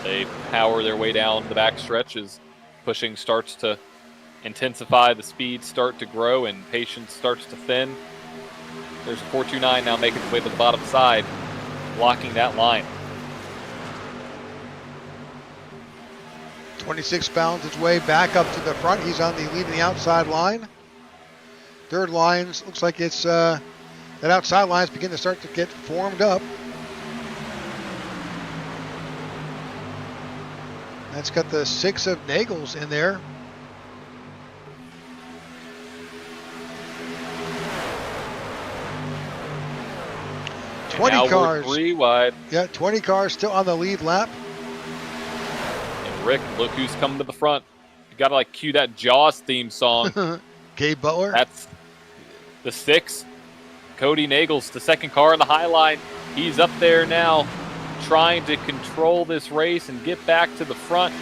They power their way down the backstretch as pushing starts to intensify, the speeds start to grow, and patience starts to thin. There's a 429 now making its way to the bottom side, blocking that line. 26 pounds his way back up to the front. He's on the leading the outside line. Third lines, looks like it's that outside lines begin to start to get formed up. That's got the 6 of Nagels in there. And 20 cars. 3 wide. Yeah, 20 cars still on the lead lap. And Rick, look who's coming to the front. You got to cue that Jaws theme song. Gabe Butler. That's the 6. Cody Nagels, the second car on the high line. He's up there now, trying to control this race and get back to the front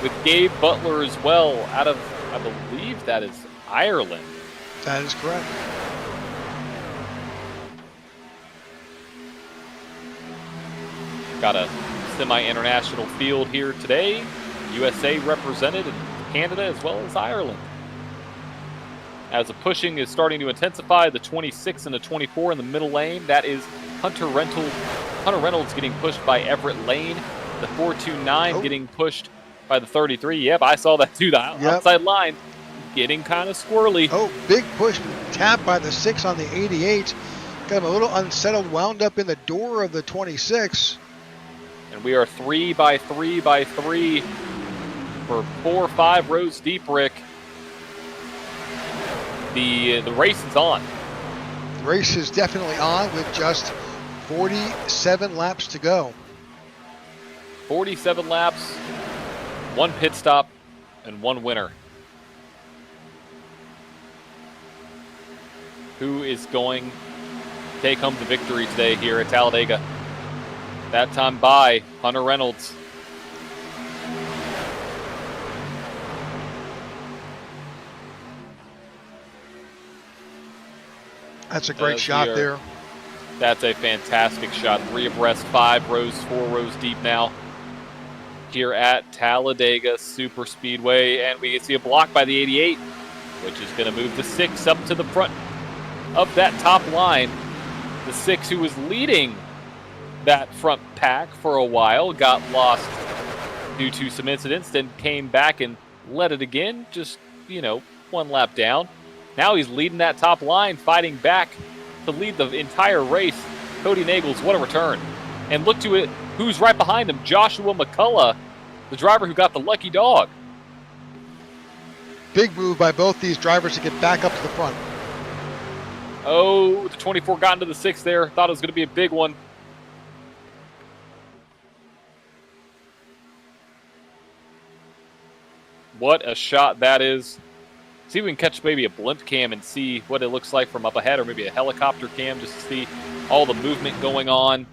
with Gabe Butler as well out of, I believe that is Ireland. That is correct. Got a semi-international field here today. USA represented in Canada as well as Ireland. As the pushing is starting to intensify, the 26 and the 24 in the middle lane, that is Hunter Reynolds getting pushed by Everett Lane. The 429 getting pushed by the 33. Yep, I saw that too. The outside line getting kind of squirrely. Oh, big push, tapped by the 6 on the 88. Got him a little unsettled, wound up in the door of the 26. And we are 3 by 3 by 3 for 4 or 5 rows deep, Rick. The race is on. The race is definitely on with just 47 laps to go. 47 laps. 1 pit stop and 1 winner. Who is going to take home the victory today here at Talladega? That time by Hunter Reynolds. That's a great shot there. That's a fantastic shot. 3 abreast, 5 rows, 4 rows deep now here at Talladega SuperSpeedway. And we can see a block by the 88, which is going to move the 6 up to the front of that top line. The 6 who was leading that front pack for a while got lost due to some incidents, then came back and led it again, just, 1 lap down. Now he's leading that top line, fighting back to lead the entire race. Cody Nagels, what a return. And look to it, who's right behind him? Joshua McCullough, the driver who got the lucky dog. Big move by both these drivers to get back up to the front. Oh, the 24 got into the 6 there. Thought it was going to be a big one. What a shot that is. See if we can catch maybe a blimp cam and see what it looks like from up ahead, or maybe a helicopter cam just to see all the movement going on.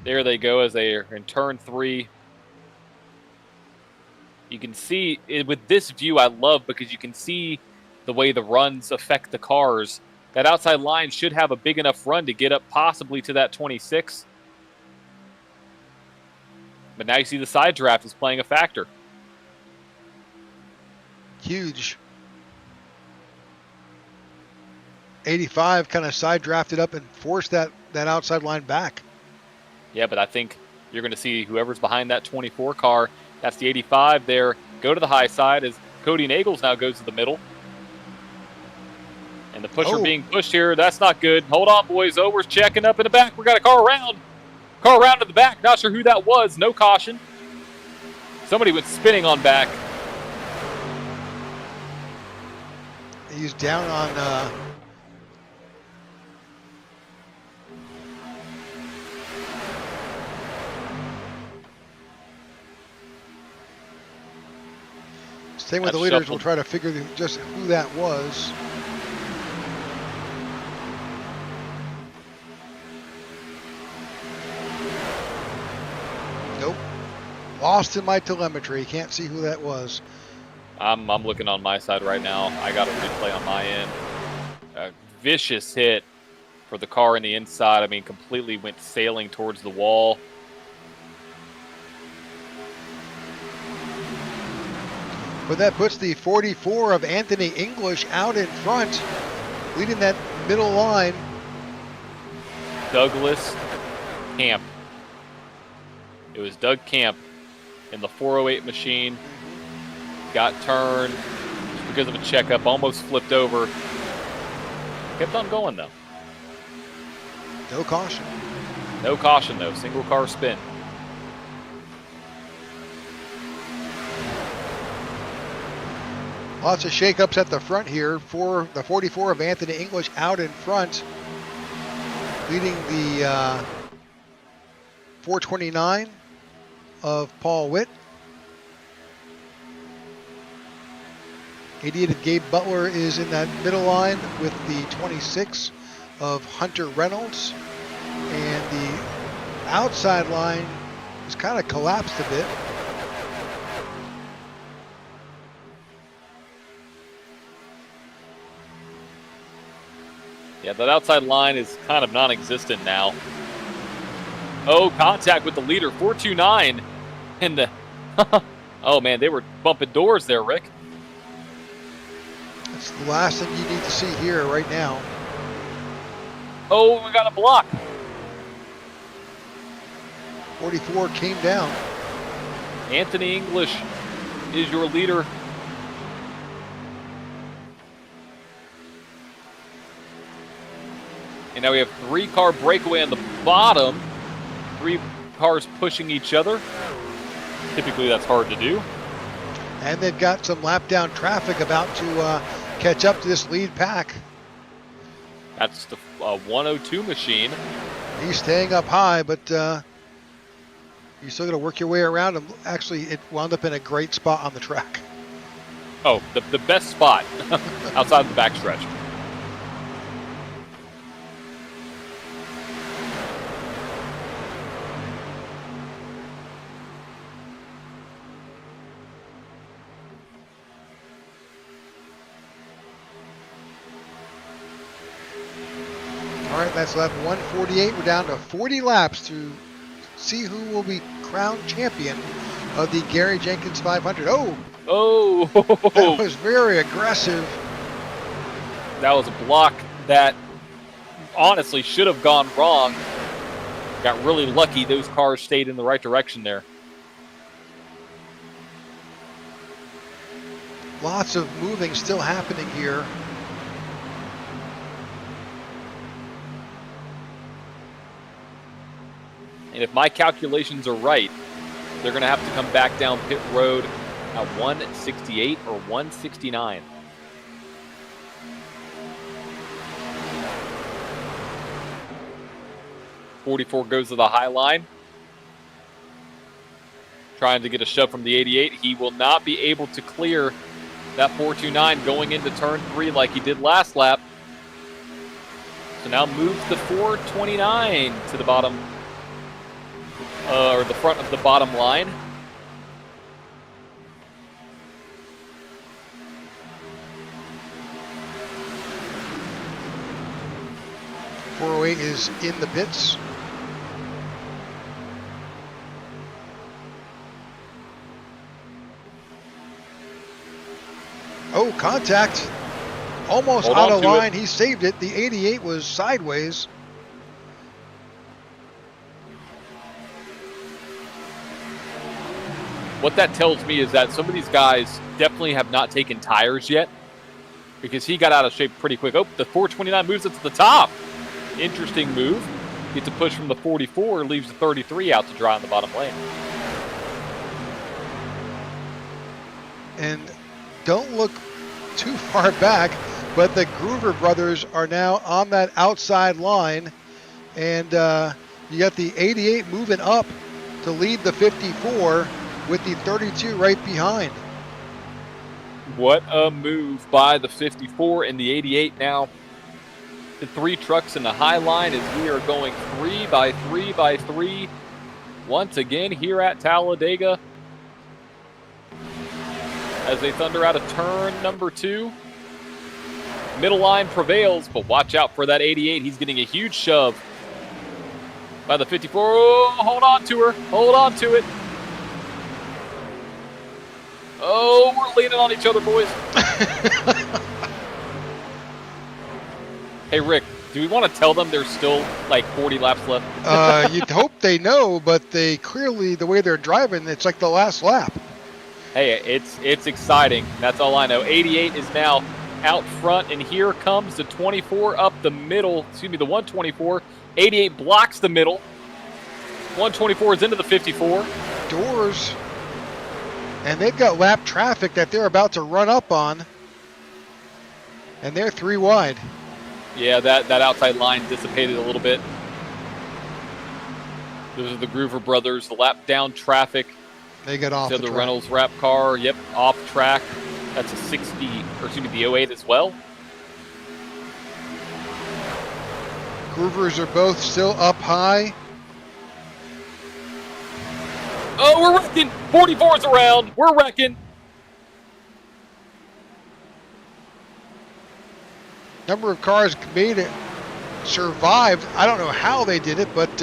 There they go as they are in turn 3. You can see, with this view I love, because you can see the way the runs affect the cars. That outside line should have a big enough run to get up possibly to that 26. But now you see the side draft is playing a factor. Huge. 85 kind of side drafted up and forced that outside line back. Yeah, but I think you're going to see whoever's behind that 24 car, that's the 85 there, go to the high side as Cody Nagels now goes to the middle. And the pusher being pushed here, that's not good. Hold on, boys. Ober's checking up in the back. We got a car around. Car around to the back. Not sure who that was. No caution. Somebody went spinning on back. He's down on staying with the leaders. Shuffled. We'll try to figure just who that was. Nope. Lost in my telemetry. Can't see who that was. I'm looking on my side right now. I got a replay on my end. A vicious hit for the car in the inside. I mean, completely went sailing towards the wall. But that puts the 44 of Anthony English out in front, leading that middle line. Douglas Camp. It was Doug Camp in the 408 machine. Got turned because of a checkup, almost flipped over. Kept on going, though. No caution. No caution, though. Single car spin. Lots of shakeups at the front here. For the 44 of Anthony English out in front, leading the 429 of Paul Witt. 88 of Gabe Butler is in that middle line with the 26 of Hunter Reynolds. And the outside line has kind of collapsed a bit. Yeah, that outside line is kind of non-existent now. Oh, contact with the leader, 429. And the... oh, man, they were bumping doors there, Rick. That's the last thing you need to see here right now. Oh, we got a block. 44 came down. Anthony English is your leader. And now we have 3-car breakaway on the bottom. 3 cars pushing each other. Typically that's hard to do. And they've got some lap down traffic about to catch up to this lead pack. That's the 102 machine. He's staying up high, but You still got to work your way around, and actually, it wound up in a great spot on the track. Oh, the best spot outside of the backstretch. All right, that's lap 148. We're down to 40 laps to see who will be crowned champion of the Gary Jenkins 500. Oh, that was very aggressive. That was a block that honestly should have gone wrong. Got really lucky. Those cars stayed in the right direction there. Lots of moving still happening here. And if my calculations are right, they're going to have to come back down pit road at 168 or 169. .44 goes to the high line. Trying to get a shove from the 88. He will not be able to clear that 429 going into turn 3 like he did last lap. So now moves the 429 to the bottom, or the front of the bottom line. .408 is in the pits. Oh, contact. Almost out of line. He saved it. The 88 was sideways. What that tells me is that some of these guys definitely have not taken tires yet, because he got out of shape pretty quick. Oh, the 429 moves it to the top. Interesting move. Gets a push from the 44, leaves the 33 out to dry on the bottom lane. And don't look too far back, but the Groover brothers are now on that outside line, and you got the 88 moving up to lead the 54 with the 32 right behind. What a move by the 54 and the 88 now. The 3 trucks in the high line as we are going 3 by 3 by 3 once again here at Talladega, as they thunder out of turn number 2. Middle line prevails, but watch out for that 88. He's getting a huge shove by the 54. Oh, hold on to her. Hold on to it. Oh, we're leaning on each other, boys. Hey, Rick, do we want to tell them there's still like 40 laps left? You'd hope they know, but they clearly, the way they're driving, it's like the last lap. Hey, it's exciting. That's all I know. 88 is now out front, and here comes the 24 up the middle. Excuse me, the 124. 88 blocks the middle. 124 is into the 54. Doors. And they've got lap traffic that they're about to run up on. And they're 3 wide. Yeah, that outside line dissipated a little bit. Those are the Groover brothers. The lap down traffic. They got off the track. Reynolds wrap car. Yep, off track. That's a 60, or excuse me, the 08 as well. Groovers are both still up high. Oh, we're wrecking. 44's around. We're wrecking. Number of cars made it, survived. I don't know how they did it, but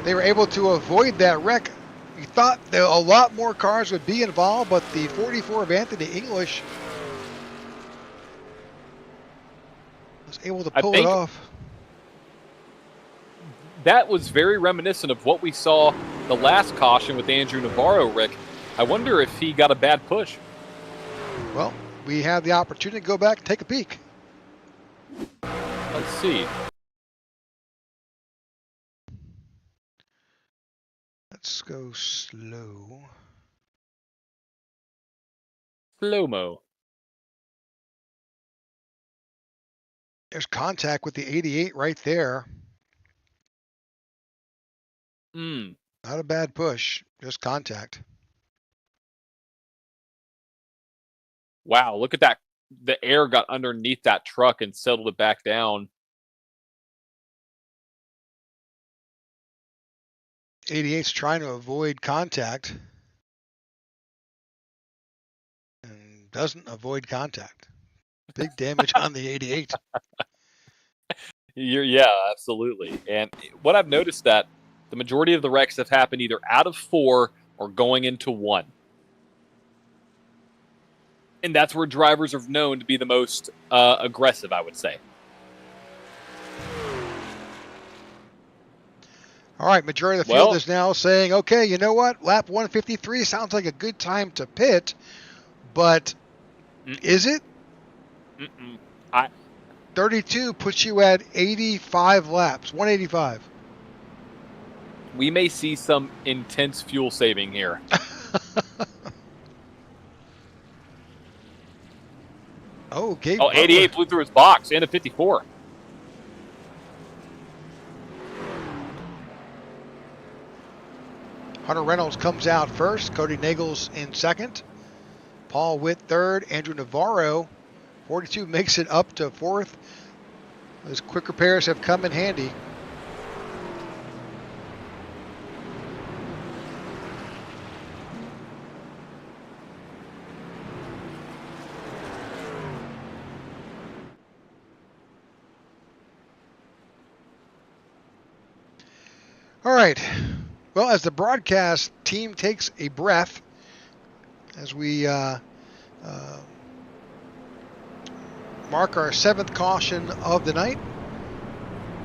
they were able to avoid that wreck. You thought that a lot more cars would be involved, but the 44 of Anthony English was able to pull it off. That was very reminiscent of what we saw the last caution with Andrew Navarro, Rick. I wonder if he got a bad push. Well, we have the opportunity to go back and take a peek. Let's see. Let's go slow. Slow-mo. There's contact with the 88 right there. Not a bad push, just contact. Wow, look at that. The air got underneath that truck and settled it back down. 88's trying to avoid contact and doesn't avoid contact. Big damage on the 88. Yeah, absolutely. And what I've noticed that the majority of the wrecks have happened either out of 4 or going into 1. And that's where drivers are known to be the most aggressive, I would say. All right, majority of the field is now saying, okay, you know what? Lap 153 sounds like a good time to pit, but is it? 32 puts you at 85 laps, 185. We may see some intense fuel saving here. Oh, Gabe. 88 blew through his box into 54. Hunter Reynolds comes out first. Cody Nagels in second. Paul Witt third. Andrew Navarro, 42, makes it up to fourth. Those quick repairs have come in handy. All right. Well, as the broadcast team takes a breath, as we mark our 7th caution of the night,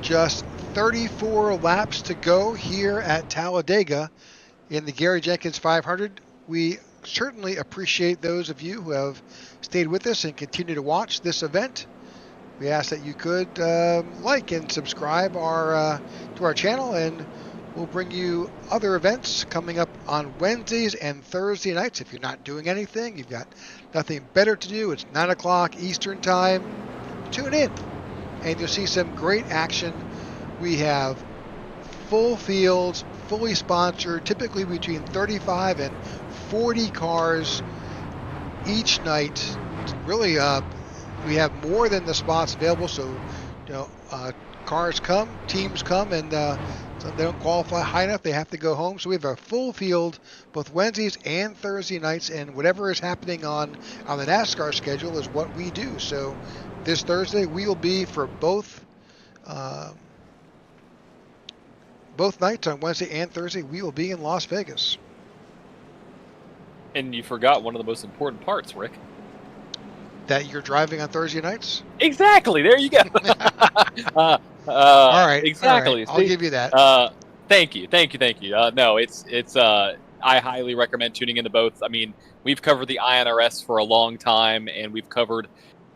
just 34 laps to go here at Talladega in the Gary Jenkins 500. We certainly appreciate those of you who have stayed with us and continue to watch this event. We ask that you could like and subscribe to our channel, and we'll bring you other events coming up on Wednesdays and Thursday nights. If you're not doing anything, you've got nothing better to do, it's 9 o'clock Eastern Time, tune in and you'll see some great action. We have full fields, fully sponsored, typically between 35 and 40 cars each night. Really, we have more than the spots available, so cars come, teams come, and so they don't qualify high enough, they have to go home. So we have a full field both Wednesdays and Thursday nights, and whatever is happening on the NASCAR schedule is what we do. So this Thursday we will be for both nights on Wednesday and Thursday. We will be in Las Vegas. And you forgot one of the most important parts, Rick. That you're driving on Thursday nights? Exactly. There you go. All right. Exactly. All right. I'll give you that. Thank you. No, it's. I highly recommend tuning into both. I mean, we've covered the INRS for a long time, and we've covered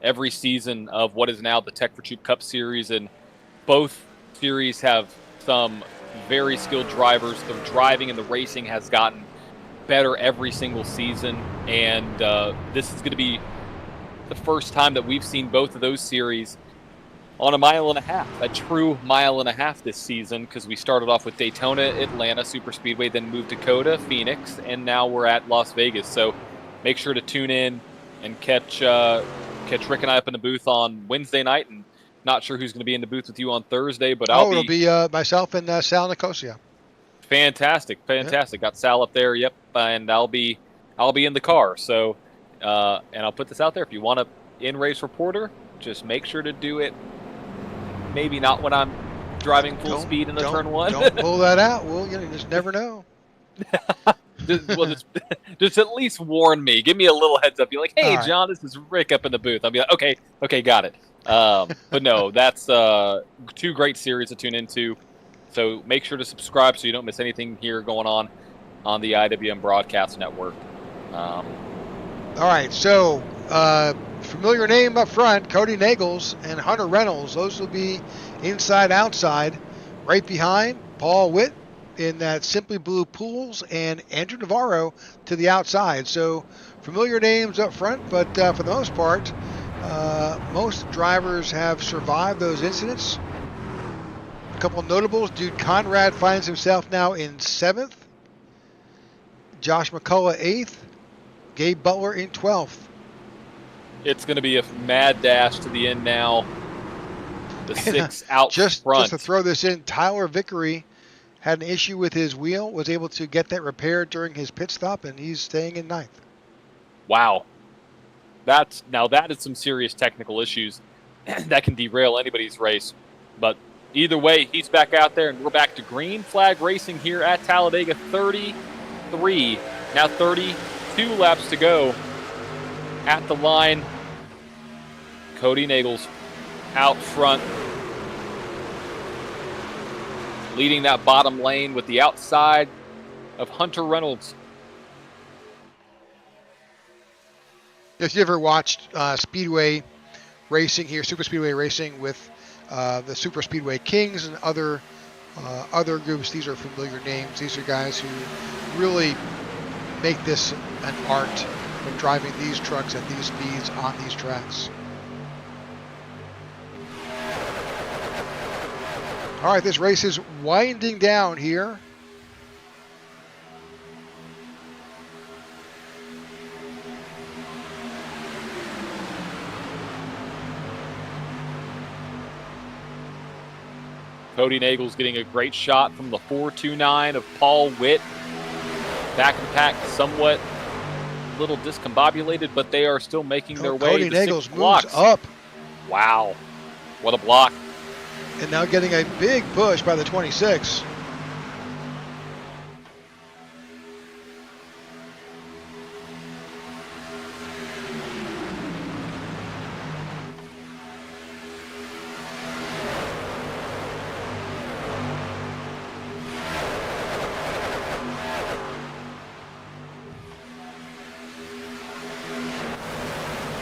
every season of what is now the Tech for Troop Cup Series, and both series have some very skilled drivers. The driving and the racing has gotten better every single season, and this is going to be the first time that we've seen both of those series on a mile and a half, a true mile and a half this season, because we started off with Daytona, Atlanta Superspeedway, then moved to Dakota, Phoenix, and now we're at Las Vegas. So make sure to tune in and catch Rick and I up in the booth on Wednesday night, and not sure who's going to be in the booth with you on Thursday, but it'll be myself and Sal Nicosia. Fantastic. Yep. Got Sal up there, yep, and I'll be in the car. So, and I'll put this out there: if you want a in-race reporter, just make sure to do it. Maybe not when I'm driving full speed in the turn one. Don't pull that out. Well, you just never know. just at least warn me. Give me a little heads up. Be like, hey, right. John, this is Rick up in the booth. I'll be like, okay, got it. But no, that's 2 great series to tune into. So make sure to subscribe so you don't miss anything here going on the IWM Broadcast Network. All right, so familiar name up front, Cody Nagels and Hunter Reynolds. Those will be inside, outside. Right behind, Paul Witt in that Simply Blue Pools, and Andrew Navarro to the outside. So familiar names up front, but for the most part, most drivers have survived those incidents. A couple notables. Dude Conrad finds himself now in 7th. Josh McCullough 8th. Gabe Butler in 12th. It's going to be a mad dash to the end now. The 6 out front. Just to throw this in, Tyler Vickery had an issue with his wheel, was able to get that repaired during his pit stop, and he's staying in 9th. Wow. That is some serious technical issues that can derail anybody's race. But either way, he's back out there, and we're back to green flag racing here at Talladega. 33, now 32 laps to go at the line. Cody Nagels out front, leading that bottom lane with the outside of Hunter Reynolds. If you ever watched Speedway racing here, Super Speedway racing with the Super Speedway Kings and other groups, these are familiar names. These are guys who really make this an art of driving these trucks at these speeds on these tracks. All right, this race is winding down here. Cody Nagels getting a great shot from the 429 of Paul Witt. Back in the pack, somewhat a little discombobulated, but they are still making their way. Cody to Nagels 6 moves blocks. up. Wow, what a block. And now getting a big push by the 26.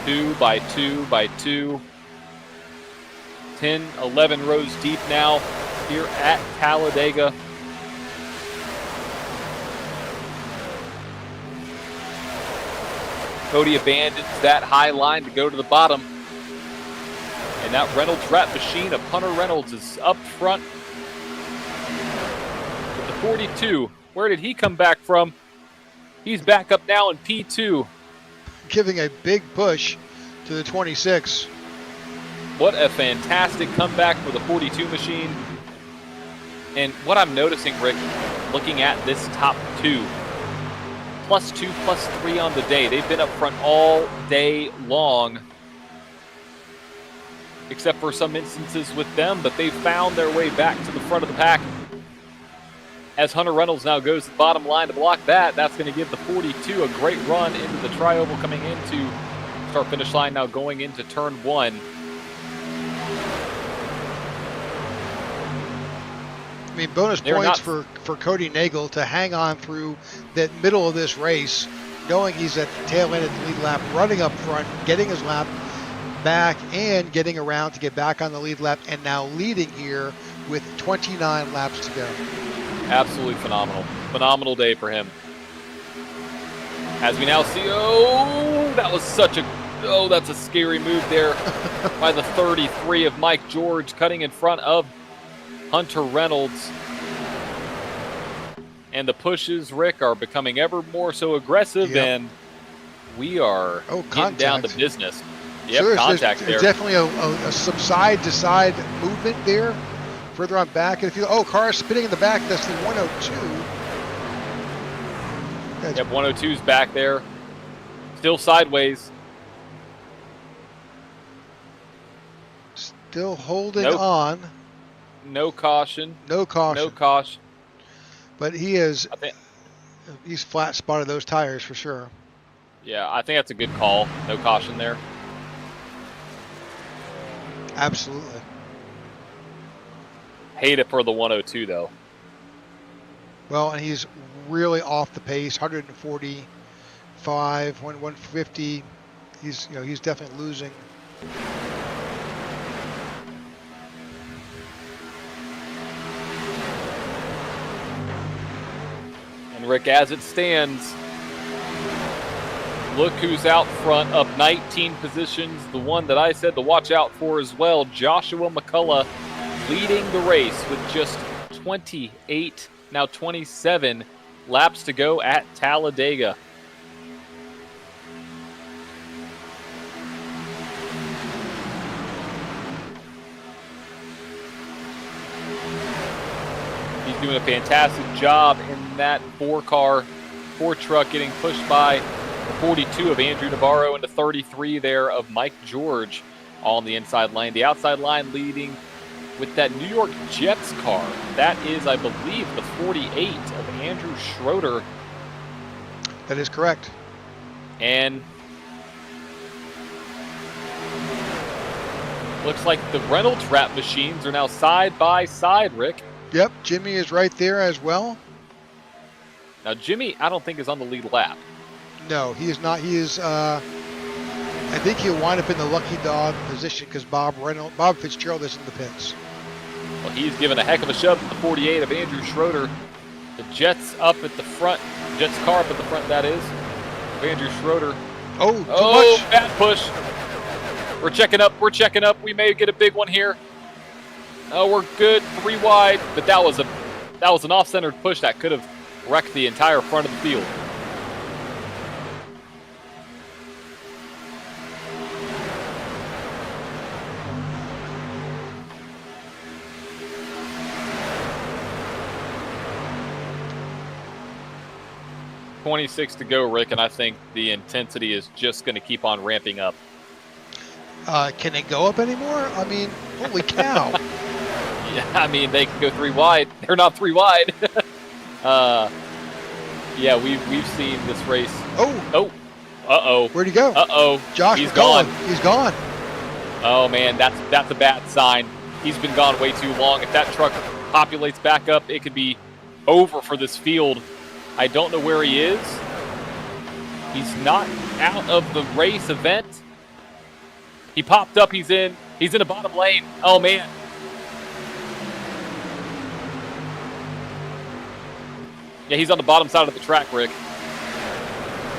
Two by two. 10, 11 rows deep now here at Talladega. Cody abandons that high line to go to the bottom. And that Reynolds Rat machine of Hunter Reynolds is up front with the 42. Where did he come back from? He's back up now in P2. Giving a big push to the 26. What a fantastic comeback for the 42 machine. And what I'm noticing, Rick, looking at this top two, +2, +3 on the day. They've been up front all day long, except for some instances with them, but they've found their way back to the front of the pack. As Hunter Reynolds now goes to the bottom line to block that, that's going to give the 42 a great run into the tri-oval coming into start-finish line now going into turn 1. I mean, bonus points for Cody Nagel to hang on through that middle of this race, knowing he's at the tail end of the lead lap, running up front, getting his lap back, and getting around to get back on the lead lap, and now leading here with 29 laps to go. Absolutely phenomenal. Phenomenal day for him. As we now see, that's a scary move there by the 33 of Mike George, cutting in front of Hunter Reynolds. And the pushes, Rick, are becoming ever more so aggressive, and we are getting down to business. Yep, so contact there. There's definitely a some side-to-side movement there, further on back. And if you car spinning in the back, that's the 102. Yep, 102's back there. Still sideways. Still holding on. No caution. No caution. No caution. But he's flat spotted those tires for sure. Yeah, I think that's a good call. No caution there. Absolutely. Hate it for the 102 though. Well, and he's really off the pace. 145, 150. He's definitely losing. And Rick, as it stands, look who's out front, up 19 positions. The one that I said to watch out for as well, Joshua McCullough, leading the race with just 28, now 27 laps to go at Talladega. He's doing a fantastic job in that four truck, getting pushed by the 42 of Andrew Navarro and the 33 there of Mike George, all on the inside lane. The outside line leading with that New York Jets car. That is, I believe, the 48 of Andrew Schroeder. That is correct. And looks like the Reynolds wrap machines are now side by side, Rick. Yep, Jimmy is right there as well. Now, Jimmy, I don't think is on the lead lap. No, he is not. He is, I think he'll wind up in the lucky dog position because Bob Fitzgerald is in the pits. Well, he's given a heck of a shove to the 48 of Andrew Schroeder. The Jets up at the front. Jets car up at the front, that is. Of Andrew Schroeder. Oh, too much. Bad push. We're checking up. We're checking up. We may get a big one here. Oh, we're good. 3 wide. But that was an off-centered push that could have wrecked the entire front of the field. .26 to go, Rick, and I think the intensity is just going to keep on ramping up. Can it go up anymore? I mean, holy cow. Yeah, I mean, they can go 3 wide. They're not 3 wide. Yeah, we've seen this race. Oh. Uh-oh. Where'd he go? Uh-oh. Josh He's McCullough. gone. He's gone. Oh, man, that's a bad sign. He's been gone way too long. If that truck populates back up, it could be over for this field. I don't know where he is. He's not out of the race event. He popped up. He's in the bottom lane. Oh, man. Yeah, he's on the bottom side of the track, Rick.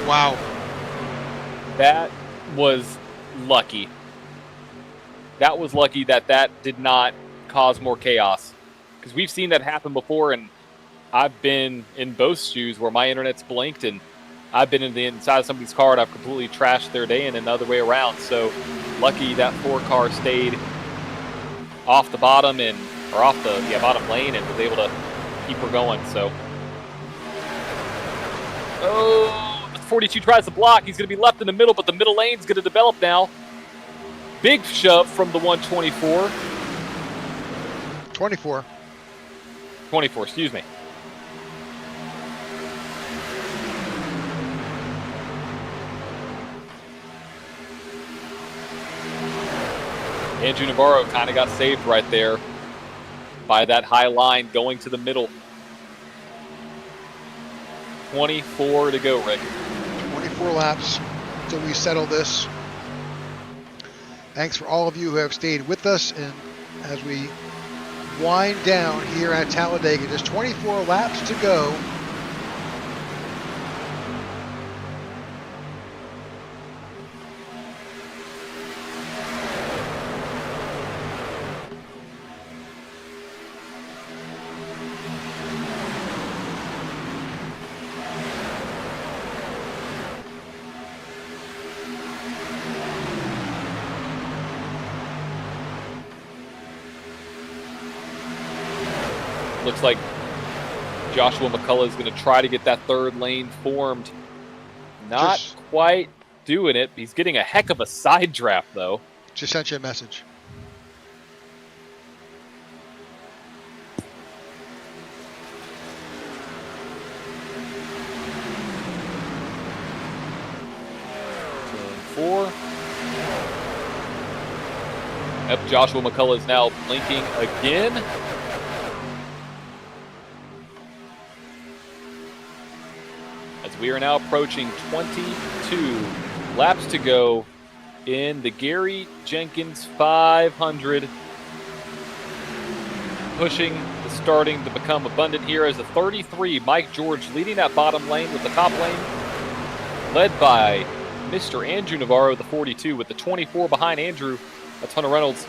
Wow. That was lucky. That was lucky that did not cause more chaos. Because we've seen that happen before, and I've been in both shoes where my internet's blinked, and I've been in the inside of somebody's car and I've completely trashed their day and another way around. So lucky that 4 car stayed off the bottom off the bottom lane and was able to keep her going. So, the 42 tries to block. He's going to be left in the middle, but the middle lane's going to develop now. Big shove from the 124. 24. 24, excuse me. Andrew Navarro kind of got saved right there by that high line going to the middle. 24 to go, Rick. 24 laps till we settle this. Thanks for all of you who have stayed with us, and as we wind down here at Talladega, just 24 laps to go. Looks like Joshua McCullough is going to try to get that 3rd lane formed. Not quite doing it. He's getting a heck of a side draft, though. Just sent you a message. Four. Yep, Joshua McCullough is now blinking again. As we are now approaching 22 laps to go in the Gary Jenkins 500. Pushing the starting to become abundant here as the 33, Mike George, leading that bottom lane with the top lane, led by Mr. Andrew Navarro, the 42, with the 24 behind Andrew. That's Hunter Reynolds.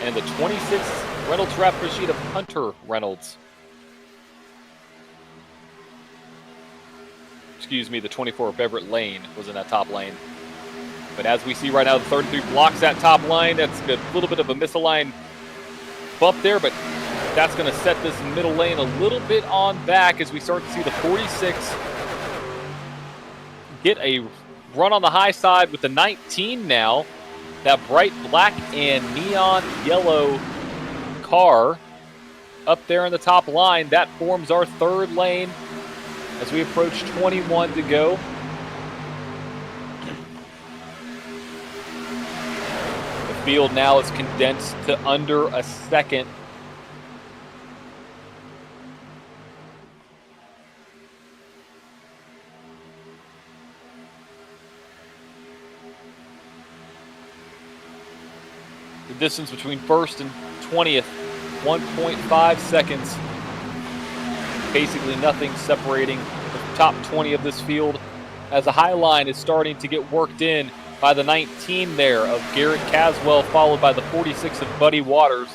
and the 26 Reynolds Raptor sheet of Hunter Reynolds. Excuse me, the 24 of Everett Lane was in that top lane. But as we see right now, the 33 blocks that top line. That's a little bit of a misaligned bump there, but that's going to set this middle lane a little bit on back as we start to see the 46 get a run on the high side with the 19 now. That bright black and neon yellow car up there in the top line. That forms our third lane as we approach 21 to go. The field now is condensed to under a second. The distance between first and 20th, 1.5 seconds. Basically nothing separating the top 20 of this field as the high line is starting to get worked in by the 19 there of Garrett Caswell, followed by the 46 of Buddy Waters.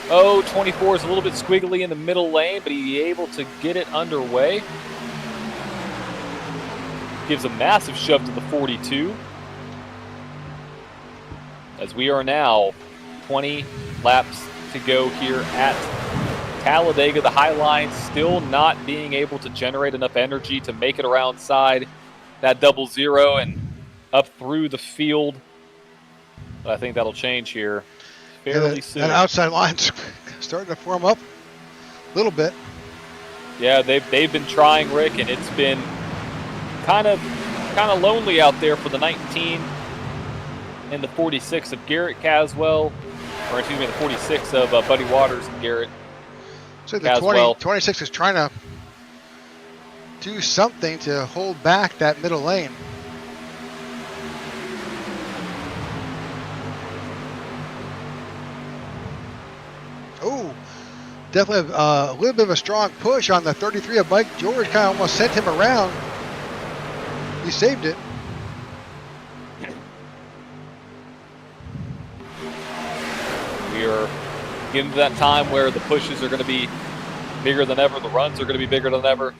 24 is a little bit squiggly in the middle lane, but he's able to get it underway. Gives a massive shove to the 42. As we are now 20 laps to go here at Talladega. The high line still not being able to generate enough energy to make it around side that 00 and up through the field. But I think that'll change here fairly soon. That outside line's starting to form up a little bit. Yeah, they've been trying, Rick, and it's been kind of lonely out there for the 19 and the 46 of Garrett Caswell, or excuse me, the 46 of Buddy Waters and Garrett So the Caswell. 26 is trying to do something to hold back that middle lane. Oh, definitely a little bit of a strong push on the 33 of Mike George. Kind of almost sent him around. He saved it. We are getting to that time where the pushes are going to be bigger than ever. The runs are going to be bigger than ever.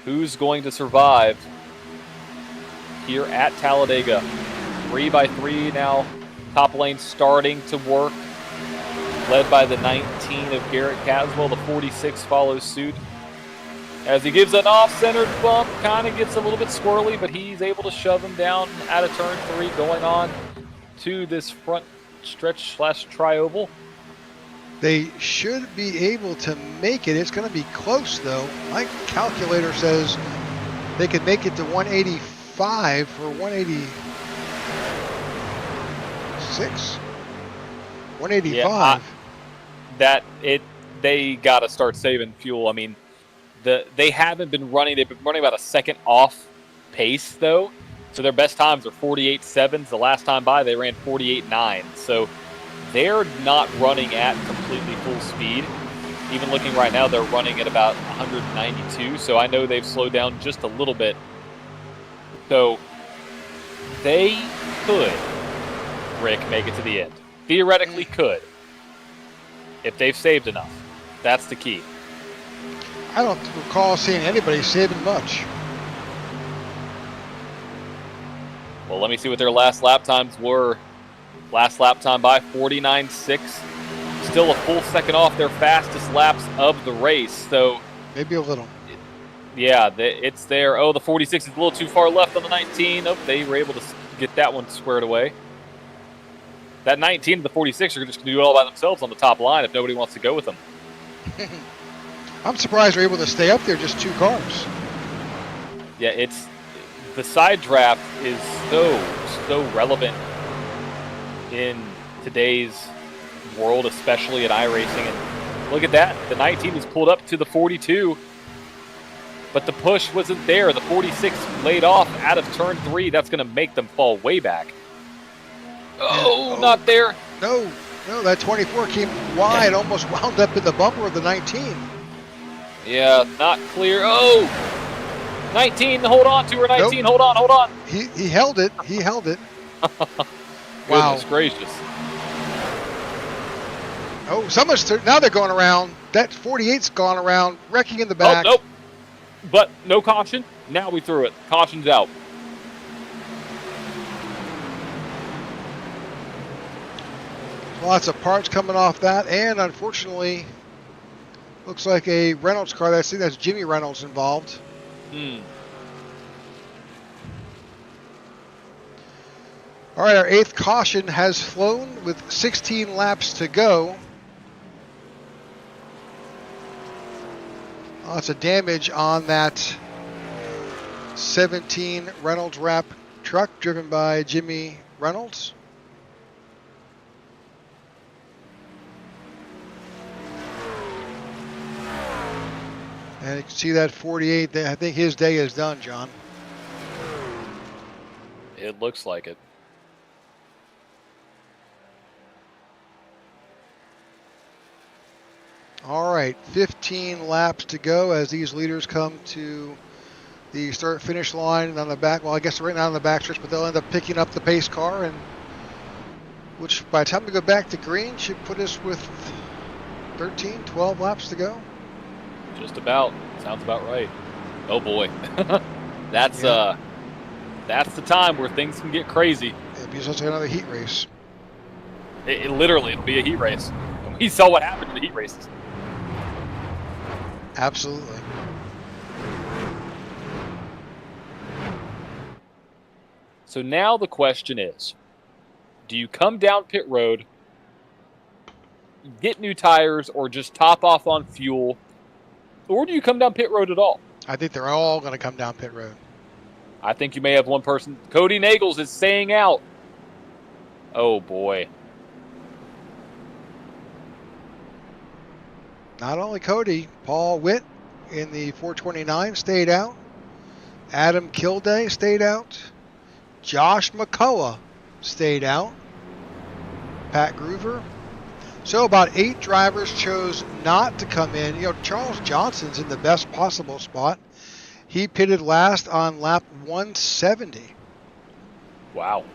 Who's going to survive here at Talladega? 3x3 now. Top lane starting to work. Led by the 19 of Garrett Caswell. The 46 follows suit. As he gives an off-centered bump, kind of gets a little bit squirrely, but he's able to shove him down out of turn 3, going on to this front stretch / tri-oval. They should be able to make it. It's going to be close, though. My calculator says they could make it to 185 or 186. 185. Yeah, they got to start saving fuel. I mean, they haven't been running. They've been running about a second off pace, though. So their best times are 48.7s. The last time by, they ran 48.9. So they're not running at completely full speed. Even looking right now, they're running at about 192. So I know they've slowed down just a little bit. So they could, Rick, make it to the end. Theoretically could, if they've saved enough. That's the key. I don't recall seeing anybody saving much. Well, let me see what their last lap times were. Last lap time by 49.6. Still a full second off their fastest laps of the race. So maybe a little. Yeah, it's there. Oh, the 46 is a little too far left on the 19. Oh, they were able to get that one squared away. That 19 and the 46 are just going to do it all by themselves on the top line if nobody wants to go with them. I'm surprised they're able to stay up there, just 2 cars. Yeah, the side draft is so relevant in today's world, especially in iRacing. And look at that. The 19 is pulled up to the 42, but the push wasn't there. The 46 laid off out of turn 3. That's going to make them fall way back. Oh, not there. No, that 24 came wide, almost wound up in the bumper of the 19. Yeah, not clear. Oh, 19, hold on to her, 19, nope. Hold on. He held it. Wow. Goodness gracious. Oh, now they're going around. That 48's gone around, wrecking in the back. Oh, nope. But no caution. Now we threw it. Caution's out. Lots of parts coming off that, and unfortunately, looks like a Reynolds car. I think that's Jimmy Reynolds involved. All right, our 8th caution has flown with 16 laps to go. Lots of damage on that 17 Reynolds Wrap truck driven by Jimmy Reynolds. And you can see that 48. I think his day is done, John. It looks like it. All right, 15 laps to go as these leaders come to the start-finish line on the back. Well, I guess right now on the backstretch, but they'll end up picking up the pace car, and which by the time we go back to green should put us with 13, 12 laps to go. Just about. Sounds about right. Oh boy, that's the time where things can get crazy. It'll be just like another heat race. It literally, it'll be a heat race. We saw what happened in the heat races. Absolutely. So now the question is, do you come down pit road, get new tires, or just top off on fuel, or do you come down pit road at all? I think they're all going to come down pit road. I think you may have one person. Cody Nagels is staying out. Oh, boy. Not only Cody, Paul Witt in the 429 stayed out. Adam Kilday stayed out. Josh McCullough stayed out. Pat Groover. So about 8 drivers chose not to come in. You know, Charles Johnson's in the best possible spot. He pitted last on lap 170. Wow.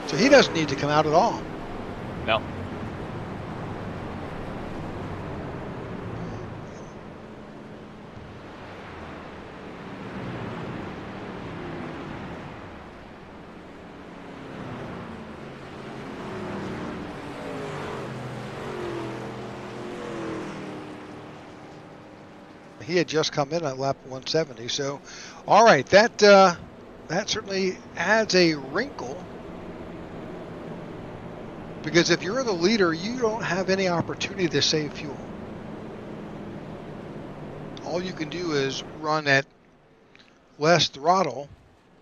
So he doesn't need to come out at all. No. He had just come in at lap 170. So, all right, that certainly adds a wrinkle. Because if you're the leader, you don't have any opportunity to save fuel. All you can do is run at less throttle,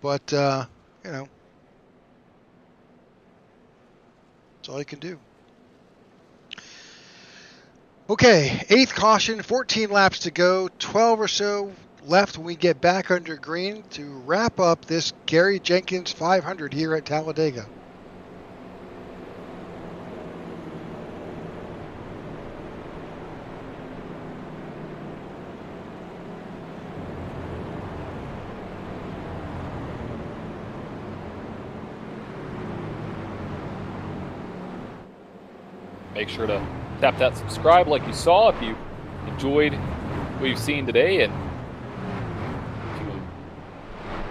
but, you know, that's all you can do. Okay, 8th caution, 14 laps to go, 12 or so left when we get back under green to wrap up this Gary Jenkins 500 here at Talladega. Make sure to tap that subscribe like you saw if you enjoyed what you've seen today, and if you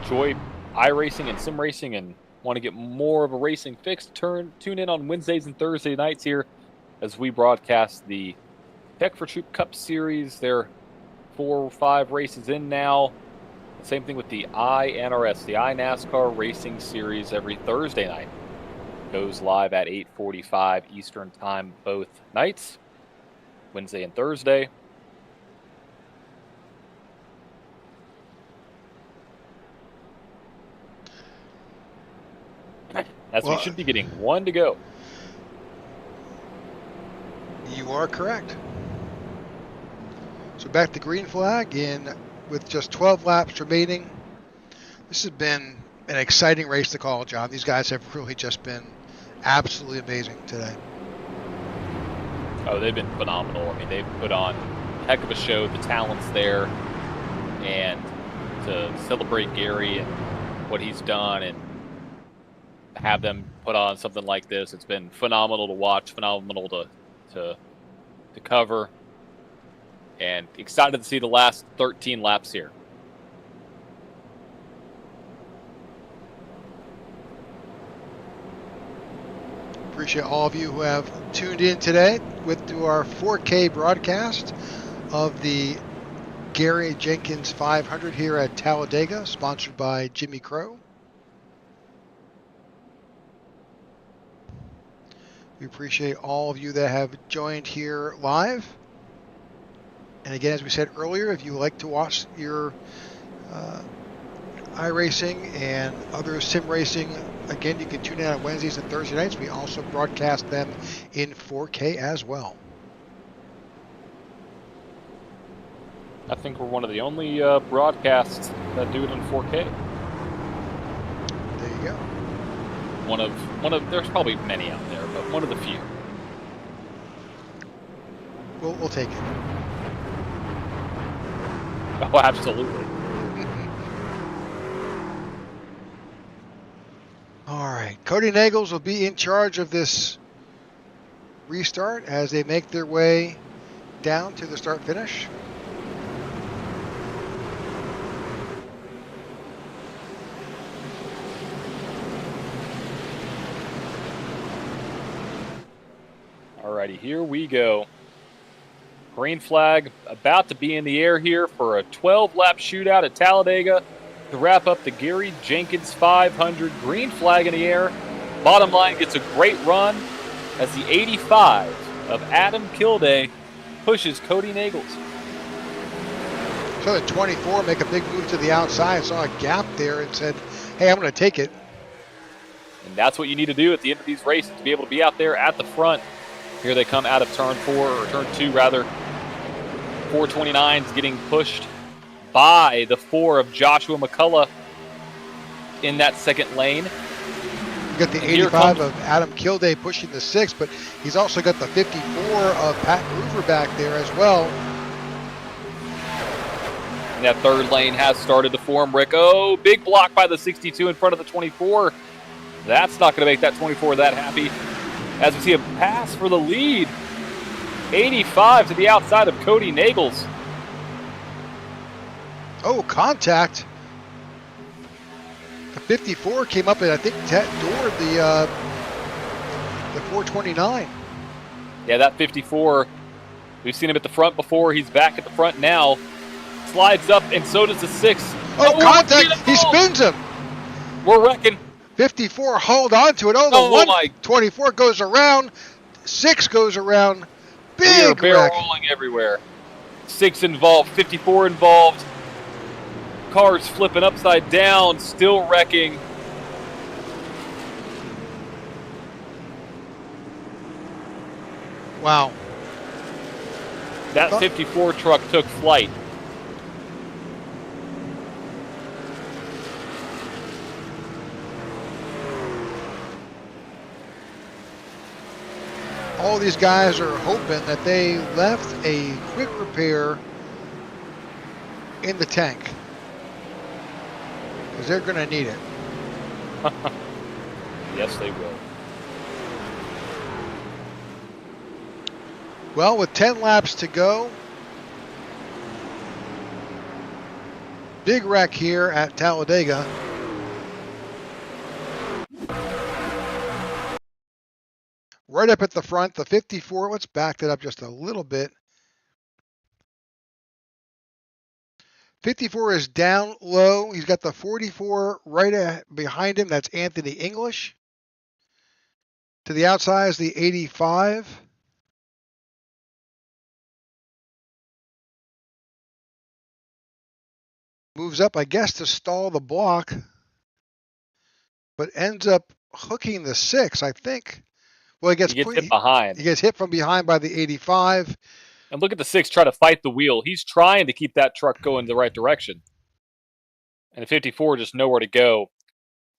enjoy iRacing and sim racing and want to get more of a racing fix, tune in on Wednesdays and Thursday nights here as we broadcast the Tech for Troop Cup Series. They're 4 or 5 races in now. Same thing with the iNRS, the iNASCAR Racing Series, every Thursday night. Goes live at 8:45 Eastern Time both nights, Wednesday and Thursday. We should be getting 1 to go. You are correct. So back to green flag with just 12 laps remaining. This has been an exciting race to call, John. These guys have really just been absolutely amazing today. Oh, they've been phenomenal. I mean, they've put on a heck of a show, the talent's there, and to celebrate Gary and what he's done, and have them put on something like this. It's been phenomenal to watch, phenomenal to cover, and excited to see the last 13 laps here. Appreciate all of you who have tuned in today to our 4K broadcast of the Gary Jenkins 500 here at Talladega, sponsored by Jimmy Crow. We appreciate all of you that have joined here live. And again, as we said earlier, if you like to watch your iRacing and other sim racing, again, you can tune in on Wednesdays and Thursday nights. We also broadcast them in 4K as well. I think we're one of the only broadcasts that do it in 4K. There you go. One of there's probably many out there, but one of the few. We'll take it. Oh, absolutely. All right, Cody Nagels will be in charge of this restart as they make their way down to the start finish. Alrighty, here we go. Green flag about to be in the air here for a 12-lap shootout at Talladega to wrap up the Gary Jenkins 500. Green flag in the air. Bottom line gets a great run as the 85 of Adam Kilday pushes Cody Nagels. So the 24 make a big move to the outside, saw a gap there and said, hey, I'm going to take it. And that's what you need to do at the end of these races, to be able to be out there at the front. Here they come out of turn 4, or turn 2 rather. 429's getting pushed by the 4 of Joshua McCullough in that second lane. You got the 85 of Adam Kilday pushing the 6, but he's also got the 54 of Pat Groover back there as well. And that third lane has started to form, Rick. Oh, big block by the 62 in front of the 24. That's not going to make that 24 that happy. As we see a pass for the lead. 85 to the outside of Cody Nagels. Oh, contact. The 54 came up and I think doored the 429. Yeah, that 54, we've seen him at the front before. He's back at the front now. Slides up, and so does the 6. Oh, contact. He spins him. We're wrecking. 54 hold on to it. Oh, the 124 goes around. 6 goes around. Big we are wreck. barrel rolling everywhere. 6 involved, 54 involved. Cars flipping upside down, still wrecking. Wow. That 54 truck took flight. All these guys are hoping that they left a quick repair in the tank, because they're going to need it. Yes, they will. Well, with 10 laps to go, big wreck here at Talladega. Right up at the front, the 54, let's back that up just a little bit. 54 is down low. He's got the 44 right behind him. That's Anthony English. To the outside is the 85. Moves up, I guess, to stall the block, but ends up hooking the 6, I think. Well, he gets hit behind. He gets hit from behind by the 85. And look at the 6 try to fight the wheel. He's trying to keep that truck going the right direction. And the 54 just nowhere to go.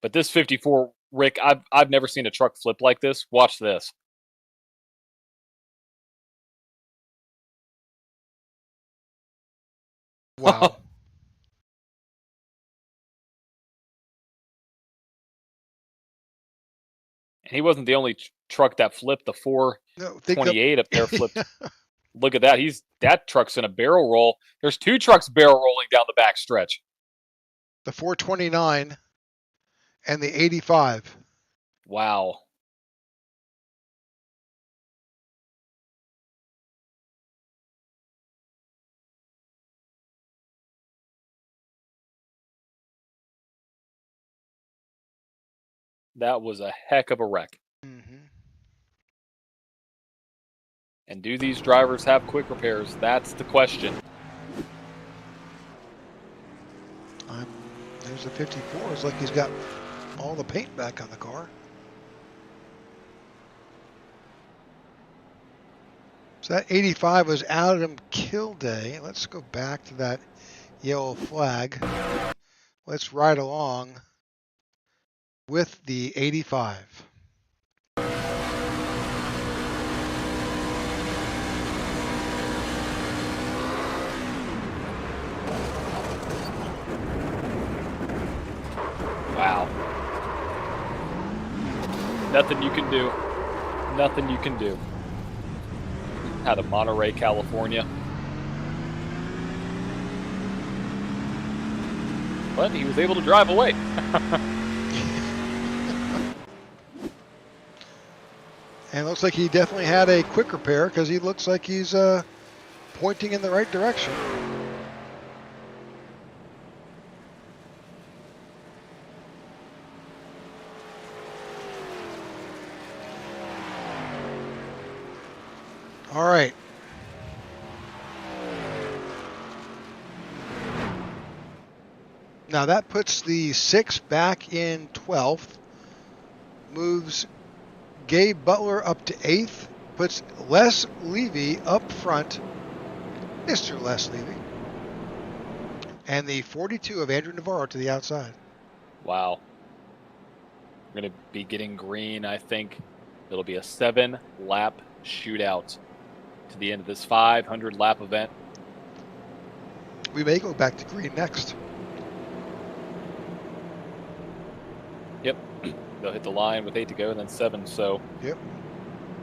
But this 54, Rick, I've never seen a truck flip like this. Watch this. Wow. And he wasn't the only truck that flipped. The 428 up there flipped. Look at that. That truck's in a barrel roll. There's 2 trucks barrel rolling down the back stretch. The 429 and the 85. Wow. That was a heck of a wreck. Mm-hmm. And do these drivers have quick repairs? That's the question. There's a 54. It's like he's got all the paint back on the car. So that 85 was Adam Kilday. Let's go back to that yellow flag. Let's ride along with the 85. Wow. Nothing you can do. Nothing you can do. Out of Monterey, California. But he was able to drive away. And it looks like he definitely had a quick repair because he looks like he's pointing in the right direction. All right. Now that puts the 6 back in 12th, moves Gabe Butler up to 8th, puts Les Levy up front, Mr. Les Levy, and the 42 of Andrew Navarro to the outside. Wow. We're going to be getting green, I think. It'll be a 7-lap shootout to the end of this 500-lap event. We may go back to green next. Yep. They'll hit the line with 8 to go and then 7. So, yep.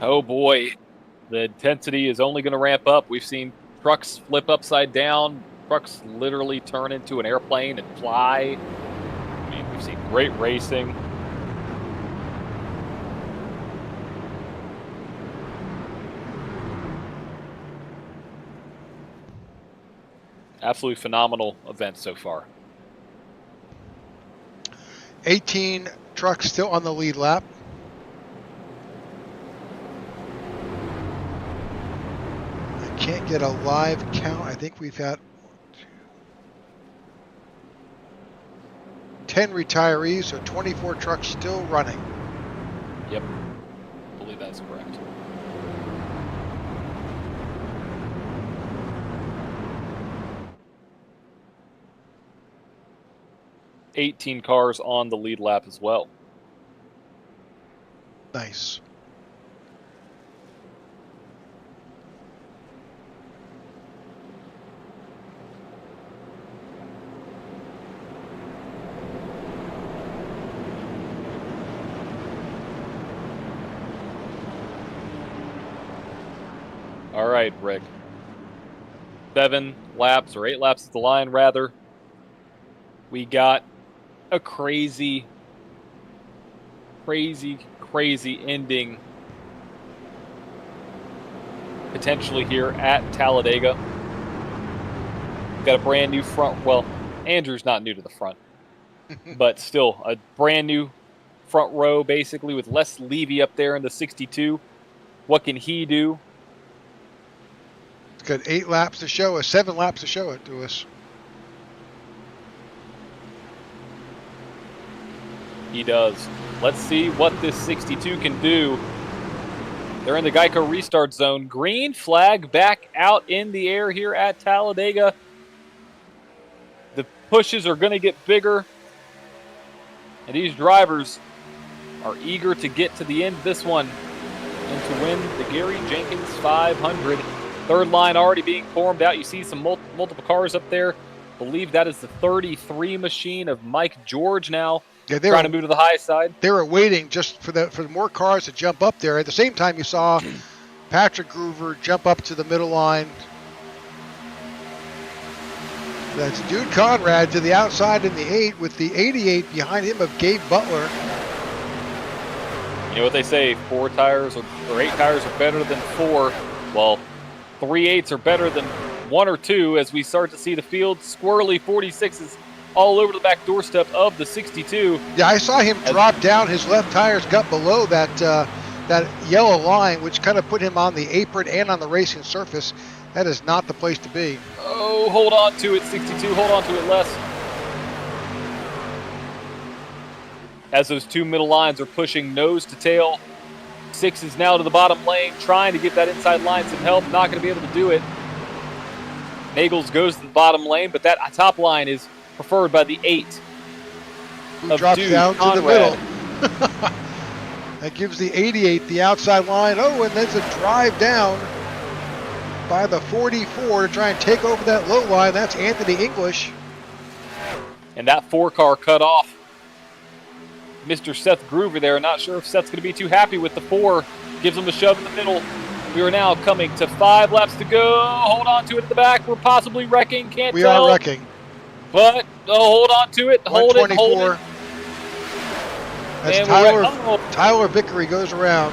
Oh boy, the intensity is only going to ramp up. We've seen trucks flip upside down, trucks literally turn into an airplane and fly. I mean, we've seen great racing. Absolutely phenomenal event so far. 18 trucks still on the lead lap. I can't get a live count. I think we've got 10 retirees, so 24 trucks still running. Yep. I believe that's correct. $18 cars on the lead lap as well. Nice. All right, Rick. 7 laps or 8 laps at the line, rather. We got a crazy ending potentially here at Talladega. We've got a brand new front. Well, Andrew's not new to the front, but still a brand new front row, basically, with Les Levy up there in the 62. What can he do? It's got 8 laps to show us, 7 laps to show it to us. He does. Let's see what this 62 can do. They're in the Geico restart zone. Green flag back out in the air here at Talladega. The pushes are going to get bigger. And these drivers are eager to get to the end of this one and to win the Gary Jenkins 500. Third line already being formed out. You see some multiple cars up there. I believe that is the 33 machine of Mike George now. Yeah, trying to move to the high side. They were waiting just for the more cars to jump up there. At the same time, you saw Patrick Groover jump up to the middle line. That's Dude Conrad to the outside in the 8 with the 88 behind him of Gabe Butler. You know what they say, 4 tires or 8 tires are better than 4. Well, 3 8s are better than 1 or 2 as we start to see the field squirrely 46s all over the back doorstep of the 62. Yeah, I saw him drop down. His left tires got below that yellow line, which kind of put him on the apron and on the racing surface. That is not the place to be. Oh, hold on to it, 62. Hold on to it, Les. As those 2 middle lines are pushing nose to tail. 6 is now to the bottom lane, trying to give that inside line some help. Not going to be able to do it. Nagels goes to the bottom lane, but that top line is preferred by the 8. Who drops down to the middle. That gives the 88 the outside line. Oh, and there's a drive down by the 44 to try and take over that low line. That's Anthony English. And that 4 car cut off Mr. Seth Groover there. Not sure if Seth's going to be too happy with the 4. Gives him a shove in the middle. We are now coming to 5 laps to go. Hold on to it at the back. We're possibly wrecking. Can't tell. We are wrecking. But hold on to it. Hold it. Hold it. That's Tyler Vickery goes around.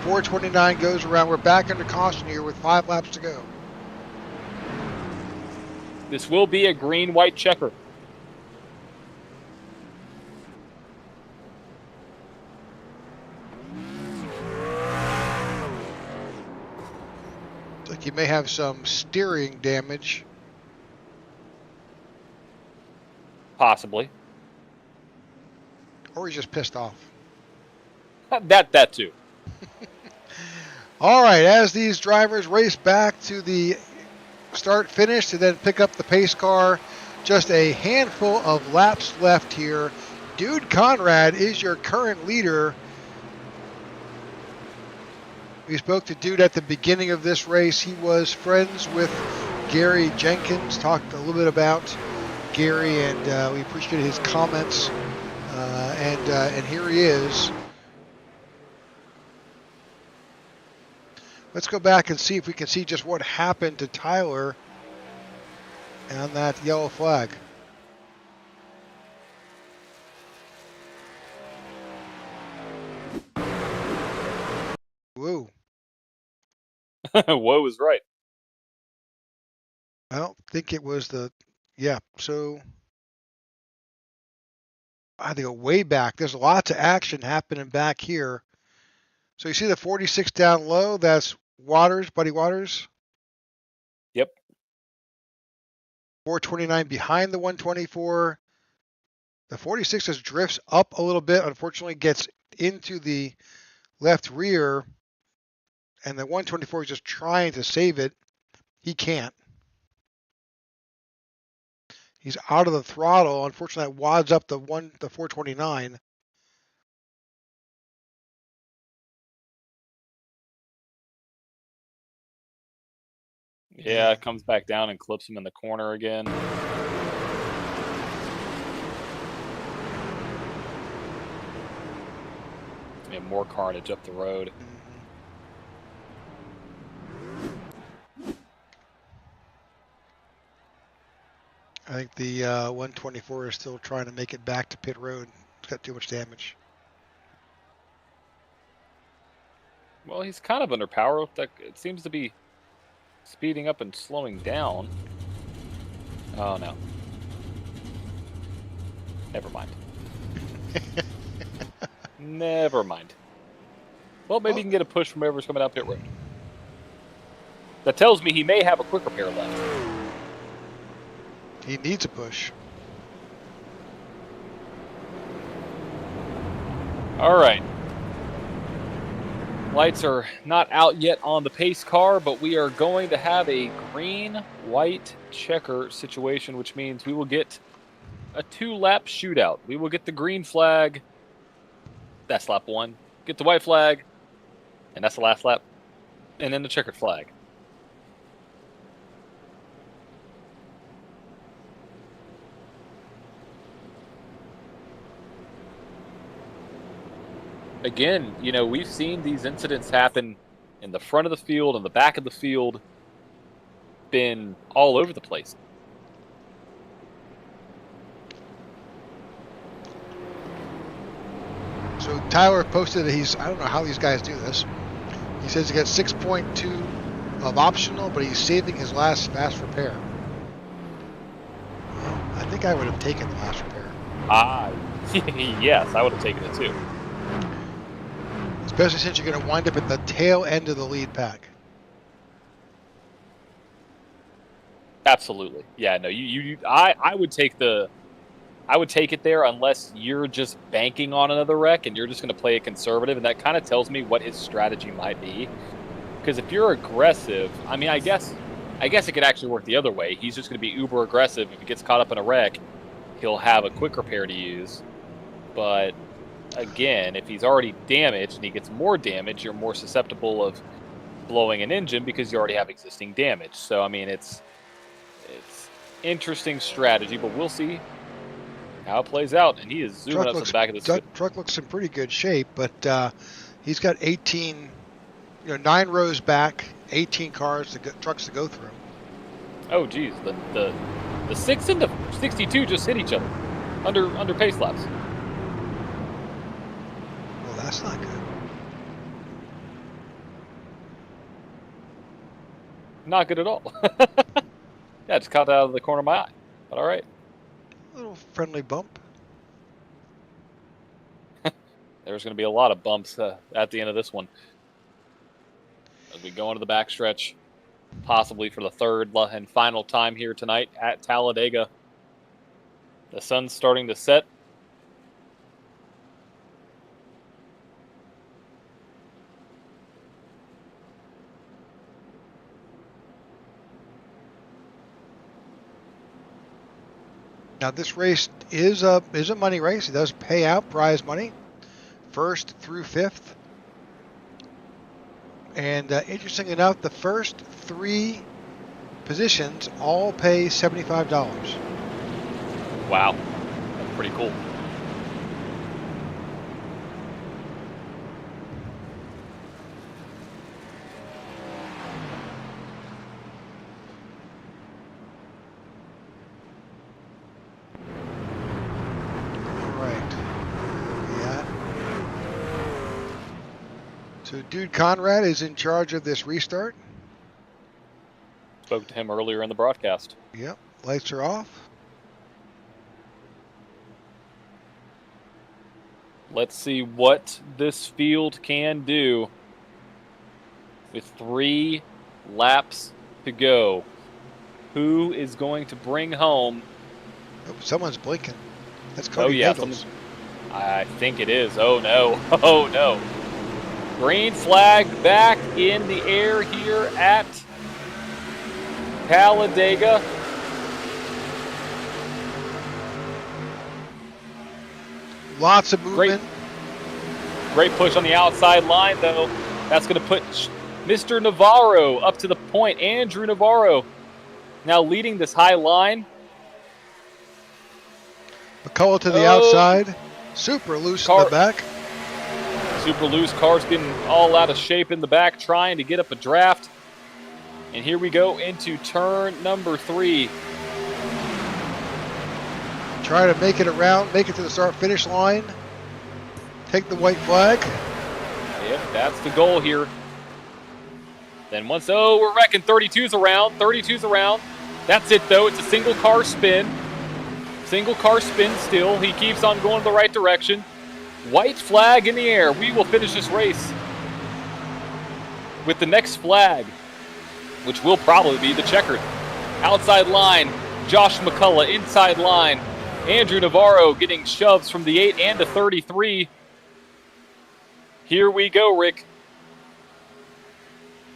429 goes around. We're back under caution here with 5 laps to go. This will be a green-white checker. Looks like you may have some steering damage. Possibly. Or he's just pissed off. That too. All right, as these drivers race back to the start finish to then pick up the pace car, just a handful of laps left here. Dude Conrad is your current leader. We spoke to Dude at the beginning of this race. He was friends with Gary Jenkins, talked a little bit about Gary, and we appreciated his comments. And here he is. Let's go back and see if we can see just what happened to Tyler on that yellow flag. Whoa. Whoa is right. I don't think it was the, yeah, so I had to go way back. There's lots of action happening back here. So you see the 46 down low, that's Waters, Buddy Waters. Yep. 429 behind the 124. The 46 just drifts up a little bit, unfortunately gets into the left rear, and the 124 is just trying to save it. He can't. He's out of the throttle. Unfortunately, that wads up the 429. Yeah, it comes back down and clips him in the corner again. Yeah, more carnage up the road. I think the 124 is still trying to make it back to pit road. It's got too much damage. Well, he's kind of under power. It seems to be speeding up and slowing down. Oh, no. Never mind. Never mind. Well, maybe he can get a push from whoever's coming out pit road. That tells me he may have a quicker pair left. He needs a push. All right. Lights are not out yet on the pace car, but we are going to have a green-white checker situation, which means we will get a 2-lap shootout. We will get the green flag. That's lap 1. Get the white flag, and that's the last lap. And then the checkered flag. again, we've seen these incidents happen in the front of the field and the back of the field, been all over the place. So Tyler posted that I don't know how these guys do this. He says he got 6.2 of optional, but he's saving his last fast repair. I think I would have taken the last repair. Yes, I would have taken it too. Especially since you're going to wind up at the tail end of the lead pack. Absolutely. Yeah, no, I would take it there unless you're just banking on another wreck and you're just going to play it conservative, and that kind of tells me what his strategy might be. Because if you're aggressive, I mean, I guess it could actually work the other way. He's just going to be uber aggressive. If he gets caught up in a wreck, he'll have a quick repair to use. But again, if he's already damaged and he gets more damage, you're more susceptible of blowing an engine because you already have existing damage. So I mean, it's interesting strategy, but we'll see how it plays out. And he is zooming up to the back of the truck looks in pretty good shape, but he's got 18, 9 rows back, 18 trucks to go through. Oh geez, the 6 and the 62 just hit each other under pace laps. Well, that's not good. Not good at all. Yeah, just caught out of the corner of my eye. But all right. A little friendly bump. There's going to be a lot of bumps at the end of this one. As we go into the backstretch, possibly for the third and final time here tonight at Talladega. The sun's starting to set. Now this race is a money race. It does pay out prize money, 1st through 5th. And interesting enough, the first 3 positions all pay $75. Wow, that's pretty cool. So Dude Conrad is in charge of this restart. Spoke to him earlier in the broadcast. Yep, lights are off. Let's see what this field can do with 3 laps to go. Who is going to bring home? Oh, someone's blinking. That's Cody Nichols. I think it is. Oh no. Oh no. Green flag back in the air here at Talladega. Lots of movement. Great push on the outside line, though. That's going to put Mr. Navarro up to the point. Andrew Navarro now leading this high line. McCullough to the outside. Super loose in the back. Super loose. Car's getting all out of shape in the back, trying to get up a draft. And here we go into turn number 3. Try to make it around, make it to the start-finish line. Take the white flag. Yep, that's the goal here. Then once, we're wrecking 32's around. 32's around. That's it, though. It's a single car spin. Single car spin still. He keeps on going the right direction. White flag in the air. We will finish this race with the next flag, which will probably be the checkered. Outside line, Josh McCullough. Inside line, Andrew Navarro getting shoves from the 8 and the 33. Here we go, Rick.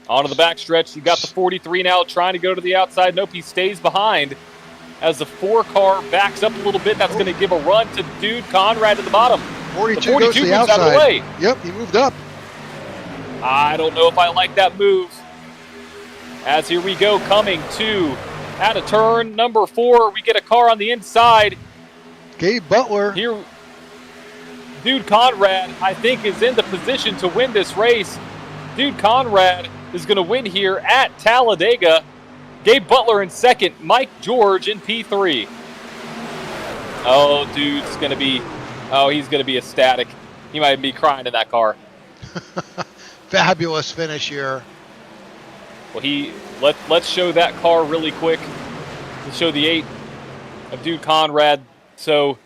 Onto the backstretch. You got the 43 now trying to go to the outside. Nope, he stays behind as the 4 car backs up a little bit. That's going to give a run to Dude Conrad at the bottom. 42 goes to the outside. Out of the way. Yep, he moved up. I don't know if I like that move. As here we go, coming to out of turn number 4. We get a car on the inside. Gabe Butler. Here, Dude Conrad, I think, is in the position to win this race. Dude Conrad is going to win here at Talladega. Gabe Butler in second, Mike George in P3. Oh, dude's going to be, he's going to be ecstatic. He might be crying in that car. Fabulous finish here. Well, let's show that car really quick. Let's show the 8 of Dude Conrad. So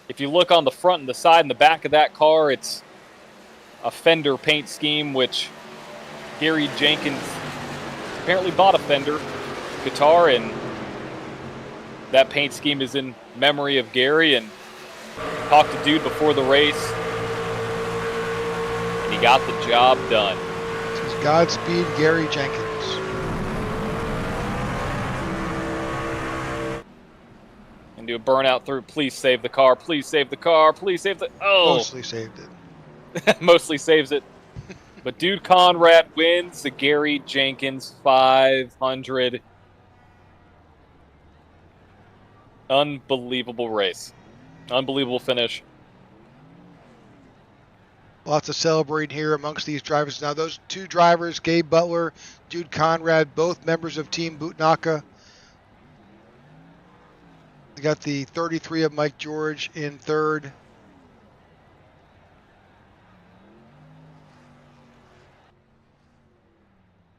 if you look on the front and the side and the back of that car, it's a Fender paint scheme, which Gary Jenkins apparently bought a Fender guitar, and that paint scheme is in memory of Gary. And talked to Dude before the race, and he got the job done. This is Godspeed Gary Jenkins. And do a burnout through. Please save the car. Please save the car. Please save the. Oh, Mostly saved it. mostly saves it. But Dude Conrad wins the Gary Jenkins 500. Unbelievable race. Unbelievable finish. Lots of celebrating here amongst these drivers. Now, those 2 drivers, Gabe Butler, Dude Conrad, both members of Team Bootnaka. We got the 33 of Mike George in third.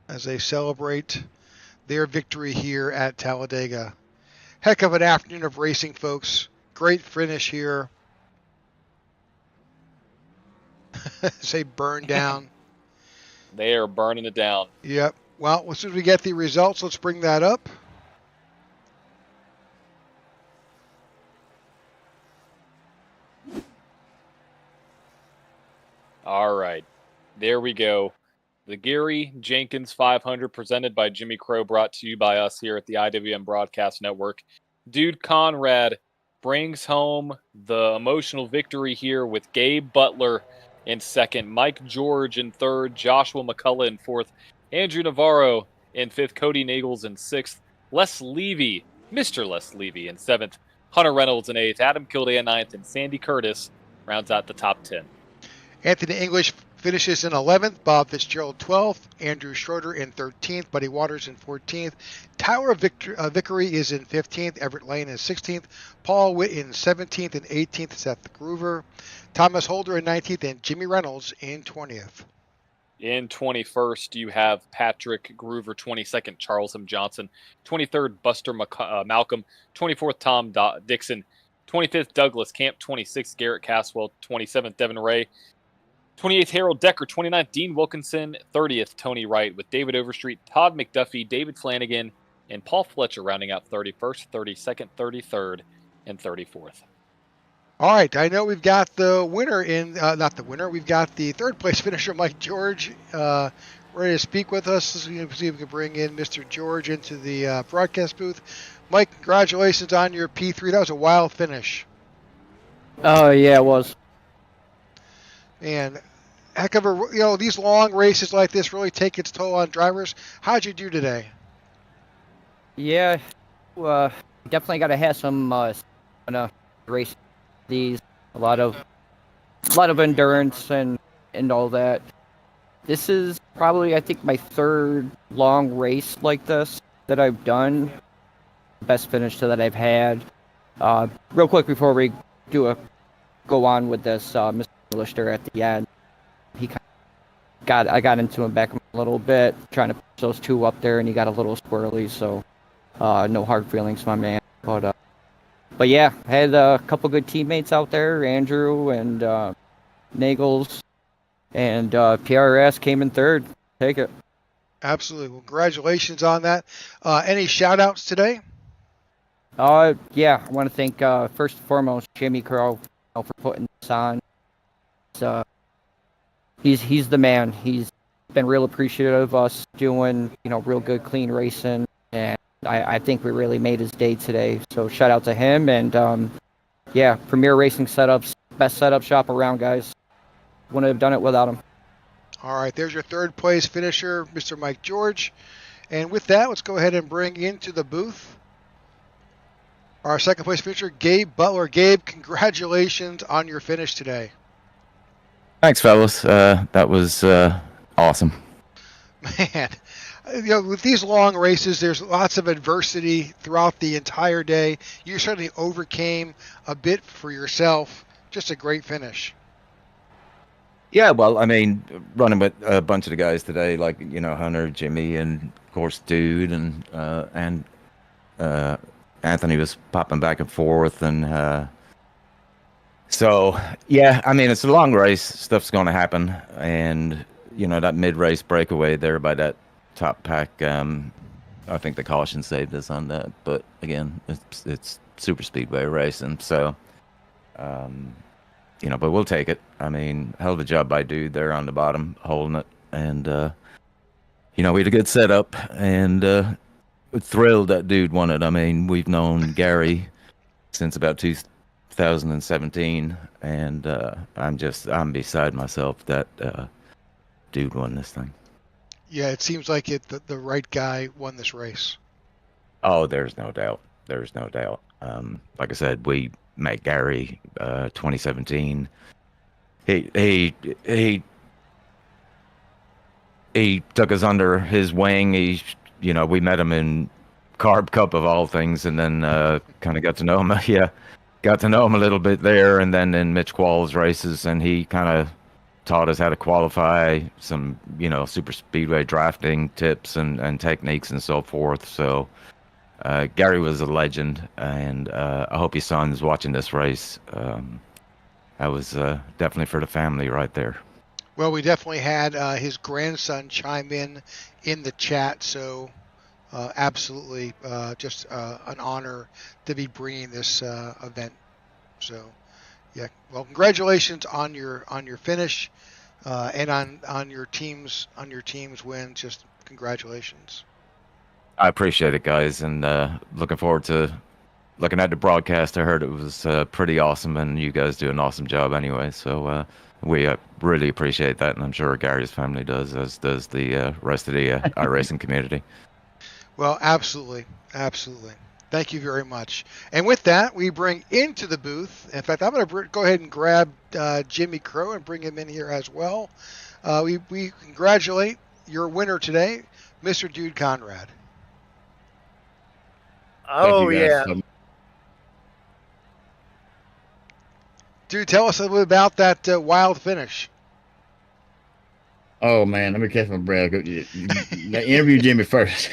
As they celebrate their victory here at Talladega. Heck of an afternoon of racing, folks. Great finish here. Say burn down. They are burning it down. Yep. Well, as soon as we get the results, let's bring that up. All right. There we go. The Gary Jenkins 500 presented by Jimmy Crow, brought to you by us here at the IWM Broadcast Network. Dude Conrad brings home the emotional victory here with Gabe Butler in second, Mike George in third, Joshua McCullough in fourth, Andrew Navarro in fifth, Cody Nagels in sixth, Les Levy, Mr. Les Levy in seventh, Hunter Reynolds in eighth, Adam Kildare in ninth, and Sandy Curtis rounds out the top 10. Anthony English finishes in 11th, Bob Fitzgerald 12th, Andrew Schroeder in 13th, Buddy Waters in 14th, Tyler Vickery is in 15th, Everett Lane in 16th, Paul Witt in 17th and 18th, Seth Groover, Thomas Holder in 19th, and Jimmy Reynolds in 20th. In 21st, you have Patrick Groover, 22nd, Charles M. Johnson, 23rd, Buster Malcolm, 24th, Tom Dixon, 25th, Douglas Camp, 26th, Garrett Caswell, 27th, Devin Ray, 28th, Harold Decker, 29th, Dean Wilkinson, 30th, Tony Wright, with David Overstreet, Todd McDuffie, David Flanagan, and Paul Fletcher rounding out 31st, 32nd, 33rd, and 34th. All right, I know we've got the winner in, not the winner, we've got the third place finisher, Mike George, ready to speak with us. Let's see if we can bring in Mr. George into the broadcast booth. Mike, congratulations on your P3. That was a wild finish. Oh, yeah, it was. And heck of a, these long races like this really take its toll on drivers. How'd you do today? Yeah, definitely got to have some race these. A lot of endurance and all that. This is probably, I think, my third long race like this that I've done. Best finish that I've had. Real quick before we go on with this, Mr. Lister at the end, I got into him back a little bit, trying to push those two up there, and he got a little squirrely, so no hard feelings, my man. But yeah, I had a couple good teammates out there, Andrew and Nagels, and PRS came in third. Take it. Absolutely. Well, congratulations on that. Any shout-outs today? Yeah, I want to thank, first and foremost, Jimmy Crow for putting this on. He's the man. He's been real appreciative of us doing, real good, clean racing, and I think we really made his day today. So shout out to him, and yeah, Premier Racing Setups, best setup shop around, guys. Wouldn't have done it without him. All right, there's your third place finisher, Mr. Mike George. And with that, let's go ahead and bring into the booth our second place finisher, Gabe Butler. Gabe, congratulations on your finish today. Thanks, fellas. That was awesome. Man, with these long races, there's lots of adversity throughout the entire day. You certainly overcame a bit for yourself. Just a great finish. Yeah, well, I mean, running with a bunch of the guys today, like Hunter, Jimmy, and of course Dude, and Anthony was popping back and forth, and so yeah, I mean, it's a long race. Stuff's going to happen, and that mid-race breakaway there by that top pack. I think the caution saved us on that, but again, it's super speedway racing, so. But we'll take it. I mean, hell of a job by Dude there on the bottom, holding it. And, we had a good setup, and thrilled that Dude won it. I mean, we've known Gary since about 2017, and I'm beside myself that Dude won this thing. Yeah, it seems like the right guy won this race. Oh, there's no doubt. There's no doubt. Like I said, we met Gary 2017. He took us under his wing. We met him in Carb Cup of all things, and then kind of got to know him. Yeah, got to know him a little bit there, and then in Mitch Qualls races, and he kind of taught us how to qualify, some super speedway drafting tips and techniques and so forth. So Gary was a legend, and I hope your son's watching this race. That was definitely for the family right there. Well, we definitely had his grandson chime in the chat, so absolutely just an honor to be bringing this event. So, yeah, well, congratulations on your finish and on your team's win. Just congratulations. I appreciate it, guys, and looking forward to looking at the broadcast. I heard it was pretty awesome, and you guys do an awesome job anyway. So we really appreciate that, and I'm sure Gary's family does, as does the rest of the iRacing community. Well, absolutely. Thank you very much. And with that, we bring into the booth. In fact, I'm going to go ahead and grab Jimmy Crow and bring him in here as well. We congratulate your winner today, Mr. Dude Conrad. Oh, yeah. Dude, tell us a little bit about that wild finish. Oh, man, let me catch my breath. Interview Jimmy first.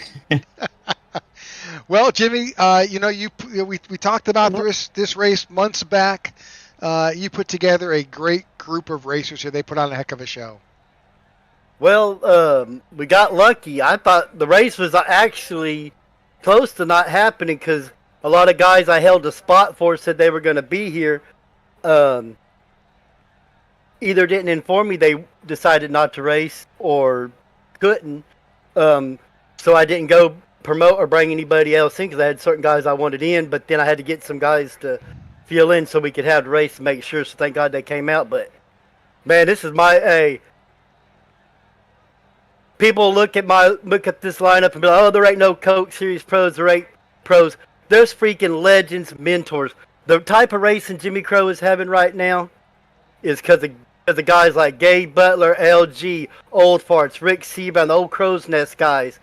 Well, Jimmy, we talked about this race months back. You put together a great group of racers here. They put on a heck of a show. Well, we got lucky. I thought the race was actually close to not happening because a lot of guys I held a spot for said they were going to be here. Either didn't inform me they decided not to race or couldn't. So I didn't go promote or bring anybody else in because I had certain guys I wanted in, but then I had to get some guys to fill in so we could have the race and make sure. So thank God they came out. But man, this is people look at this lineup and be like, oh, there ain't no Coke Series pros, there ain't pros. There's freaking legends, mentors. The type of racing Jimmy Crow is having right now is because of guys like Gabe Butler, LG, Old Farts, Rick Seabound, the old Crow's Nest guys,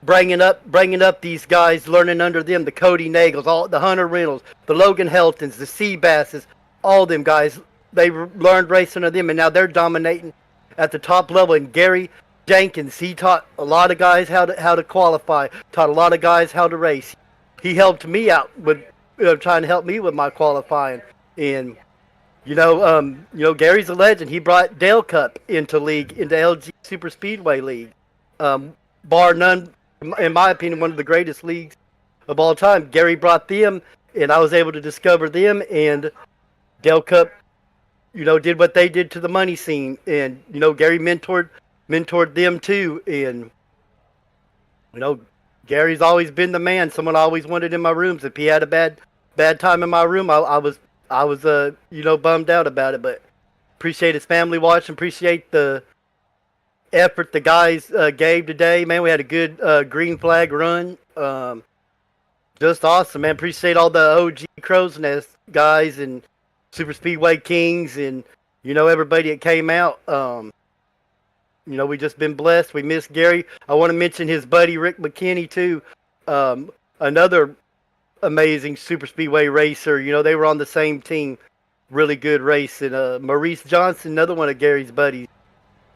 bringing up these guys, learning under them, the Cody Nagels, all the Hunter Reynolds, the Logan Heltons, the Seabasses, all them guys. They learned racing under them, and now they're dominating at the top level. And Gary Jenkins, he taught a lot of guys how to qualify, taught a lot of guys how to race. He helped me out with trying to help me with my qualifying. And Gary's a legend. He brought Dale Cup into LG SuperSpeedway League, bar none, in my opinion, one of the greatest leagues of all time. Gary brought them, and I was able to discover them. And Dale Cup, did what they did to the money scene, and Gary mentored them too. And Gary's always been the man. Someone always wanted in my rooms. If he had a bad time in my room, I was bummed out about it. But appreciate his family watching. Appreciate the effort the guys gave today. Man, we had a good green flag run. Just awesome, man. Appreciate all the OG Crow's Nest guys and Super Speedway Kings and everybody that came out. We just been blessed. We miss Gary. I want to mention his buddy Rick McKinney too. Another amazing super speedway racer. They were on the same team. Really good race. And Maurice Johnson, another one of Gary's buddies.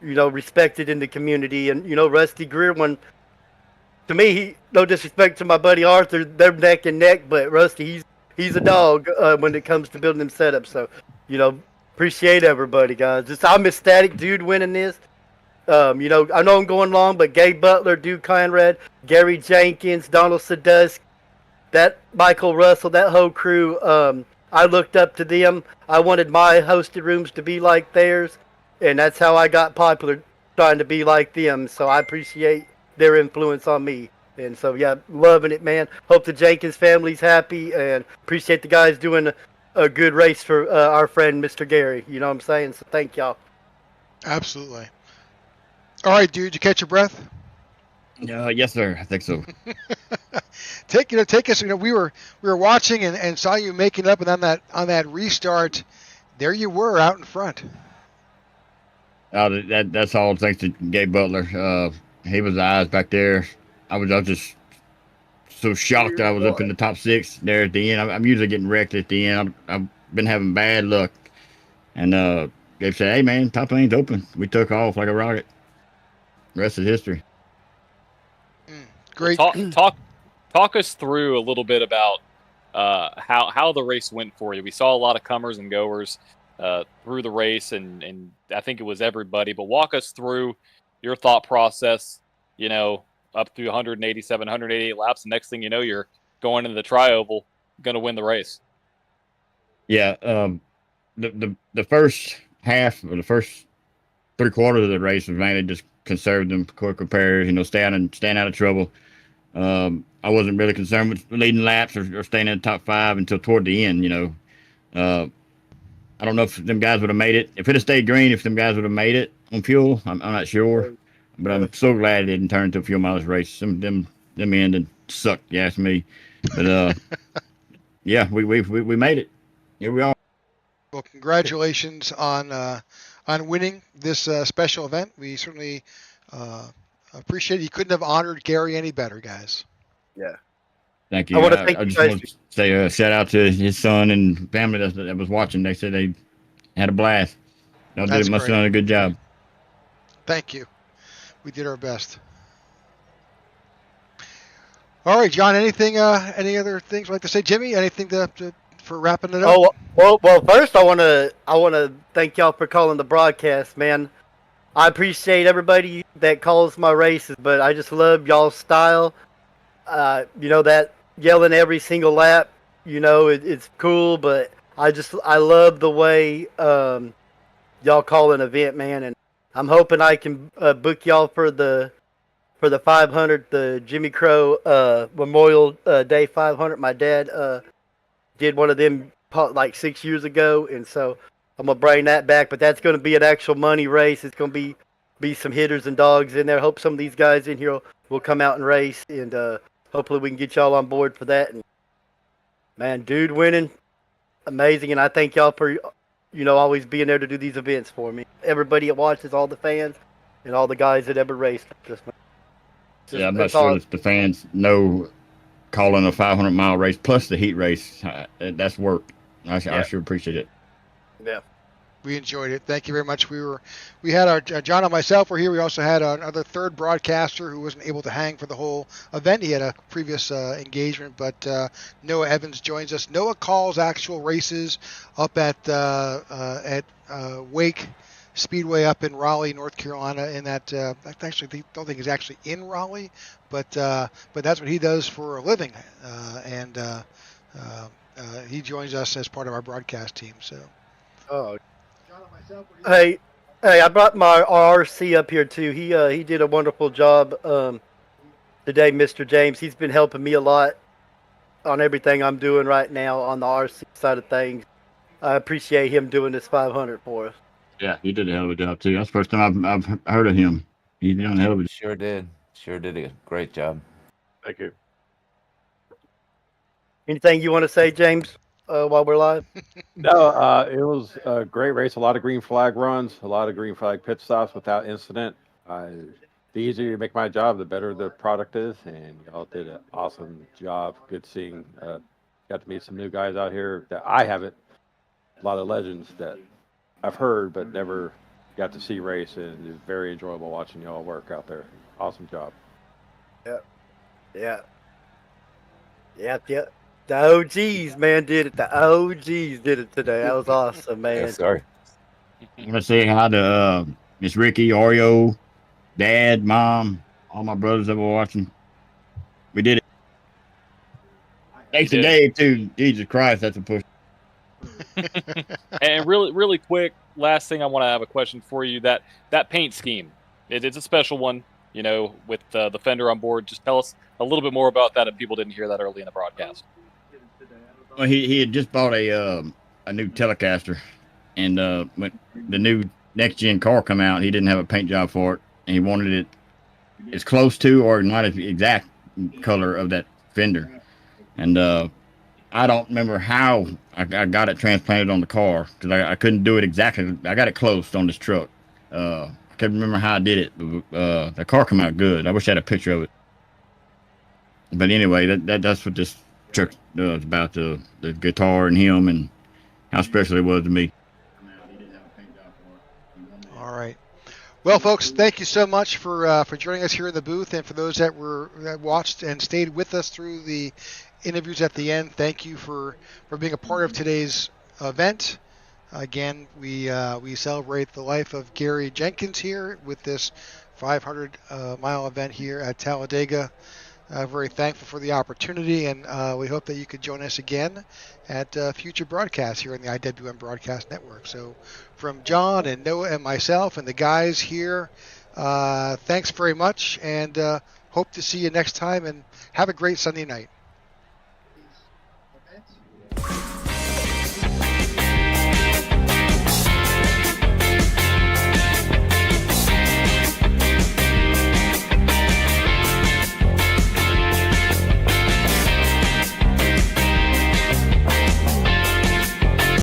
Respected in the community. And Rusty Greer, to me, no disrespect to my buddy Arthur, they're neck and neck, but Rusty, he's a dog when it comes to building them setups. So, appreciate everybody, guys. I'm ecstatic, dude, winning this. I know I'm going long, but Gabe Butler, Duke Conrad, Gary Jenkins, Donald Sadusk, that Michael Russell, that whole crew, I looked up to them. I wanted my hosted rooms to be like theirs, and that's how I got popular, trying to be like them. So I appreciate their influence on me. And so, yeah, loving it, man. Hope the Jenkins family's happy, and appreciate the guys doing a good race for our friend, Mr. Gary. You know what I'm saying? So thank y'all. Absolutely. All right, dude, you catch your breath? Yes, sir. I think so. Take us. We were watching and saw you making up, and on that restart, there you were out in front. That's all thanks to Gabe Butler. He was the eyes back there. I was just so shocked that I was up in the top 6 there at the end. I'm usually getting wrecked at the end. I've been having bad luck, and Gabe said, "Hey man, top lane's open." We took off like a rocket. The rest is history. Great. Talk us through a little bit about how the race went for you. We saw a lot of comers and goers through the race, and I think it was everybody. But walk us through your thought process. Up through 187, 188 laps. The next thing you know, you're going into the tri-oval, going to win the race. Yeah. The first half or the first 3/4 of the race was mainly just conservative, quick repairs. Staying out of trouble. I wasn't really concerned with leading laps or staying in the top 5 until toward the end. I don't know if them guys would have made it. If it had stayed green, if them guys would have made it on fuel, I'm not sure. But I'm so glad it didn't turn into a fuel mileage race. Them ended sucked, you ask me. But yeah, we made it. Here we are. Well, congratulations on winning this special event. We certainly appreciate it. You couldn't have honored Gary any better, guys. Yeah. Thank you. I want to thank you just guys. want to say a shout out to his son and family that was watching. They said they had a blast. Must have done a good job. Thank you. We did our best. All right, John. Any other things you'd like to say, Jimmy? Anything for wrapping it up? Well. First, I want to thank y'all for calling the broadcast, man. I appreciate everybody that calls my races, but I just love y'all's style. That yelling every single lap. It's cool, but I love the way y'all call an event, man, and I'm hoping I can book y'all for the 500, the Jimmy Crow Memorial Day 500. My dad did one of them like 6 years ago, and so I'm gonna bring that back. But that's gonna be an actual money race. It's gonna be some hitters and dogs in there. Hope some of these guys in here will come out and race, and hopefully we can get y'all on board for that. And man, dude, winning, amazing, and I thank y'all for always being there to do these events for me. Everybody that watches, all the fans, and all the guys that ever raced. I'm not sure if the fans know calling a 500-mile race plus the heat race. That's work. I sure appreciate it. Yeah. We enjoyed it. Thank you very much. We had our John and myself were here. We also had another third broadcaster who wasn't able to hang for the whole event. He had a previous engagement, but Noah Evans joins us. Noah calls actual races up at Wake Speedway up in Raleigh, North Carolina. In that, actually, don't think he's actually in Raleigh, but that's what he does for a living, and he joins us as part of our broadcast team. So. Oh. Hey, I brought my RC up here too. He did a wonderful job today, Mr. James. He's been helping me a lot on everything I'm doing right now on the RC side of things. I appreciate him doing this 500 for us. Yeah, he did a hell of a job too. That's the first time I've heard of him. He did a hell of a job. Sure did a great job. Thank you. Anything you want to say, James, while we're live? No, it was a great race. A lot of green flag runs, a lot of green flag pit stops without incident. The easier you make my job, the better the product is. And y'all did an awesome job. Good seeing. Got to meet some new guys out here that I haven't. A lot of legends that I've heard but never got to see race, and it's very enjoyable watching y'all work out there. Awesome job. Yeah. The OGs, man, did it. The OGs did it today. That was awesome, man. Yes, sir. I'm gonna say hi to Miss Ricky, Oreo, Dad, Mom, all my brothers that were watching. We did it. Thanks to Dave too. Jesus Christ, that's a push. And really quick, last thing I want to have a question for you. That paint scheme, it's a special one, you know, with the fender on board. Just tell us a little bit more about that if people didn't hear that early in the broadcast. Well, he had just bought a new Telecaster, and when the new next gen car come out, he didn't have a paint job for it, and he wanted it as close to or not as exact color of that fender. And I don't remember how I got it transplanted on the car because I couldn't do it exactly. I got it close on this truck. I can't remember how I did it. But, the car came out good. I wish I had a picture of it. But anyway, that's what this truck does about the guitar and him and how special it was to me. All right. Well, folks, thank you so much for joining us here in the booth, and for those that watched and stayed with us through the interviews at the end. Thank you for being a part of today's event. Again, we celebrate the life of Gary Jenkins here with this 500-mile event here at Talladega. Very thankful for the opportunity, and we hope that you could join us again at future broadcasts here on the IWM Broadcast Network. So from John and Noah and myself and the guys here, thanks very much, and hope to see you next time, and have a great Sunday night.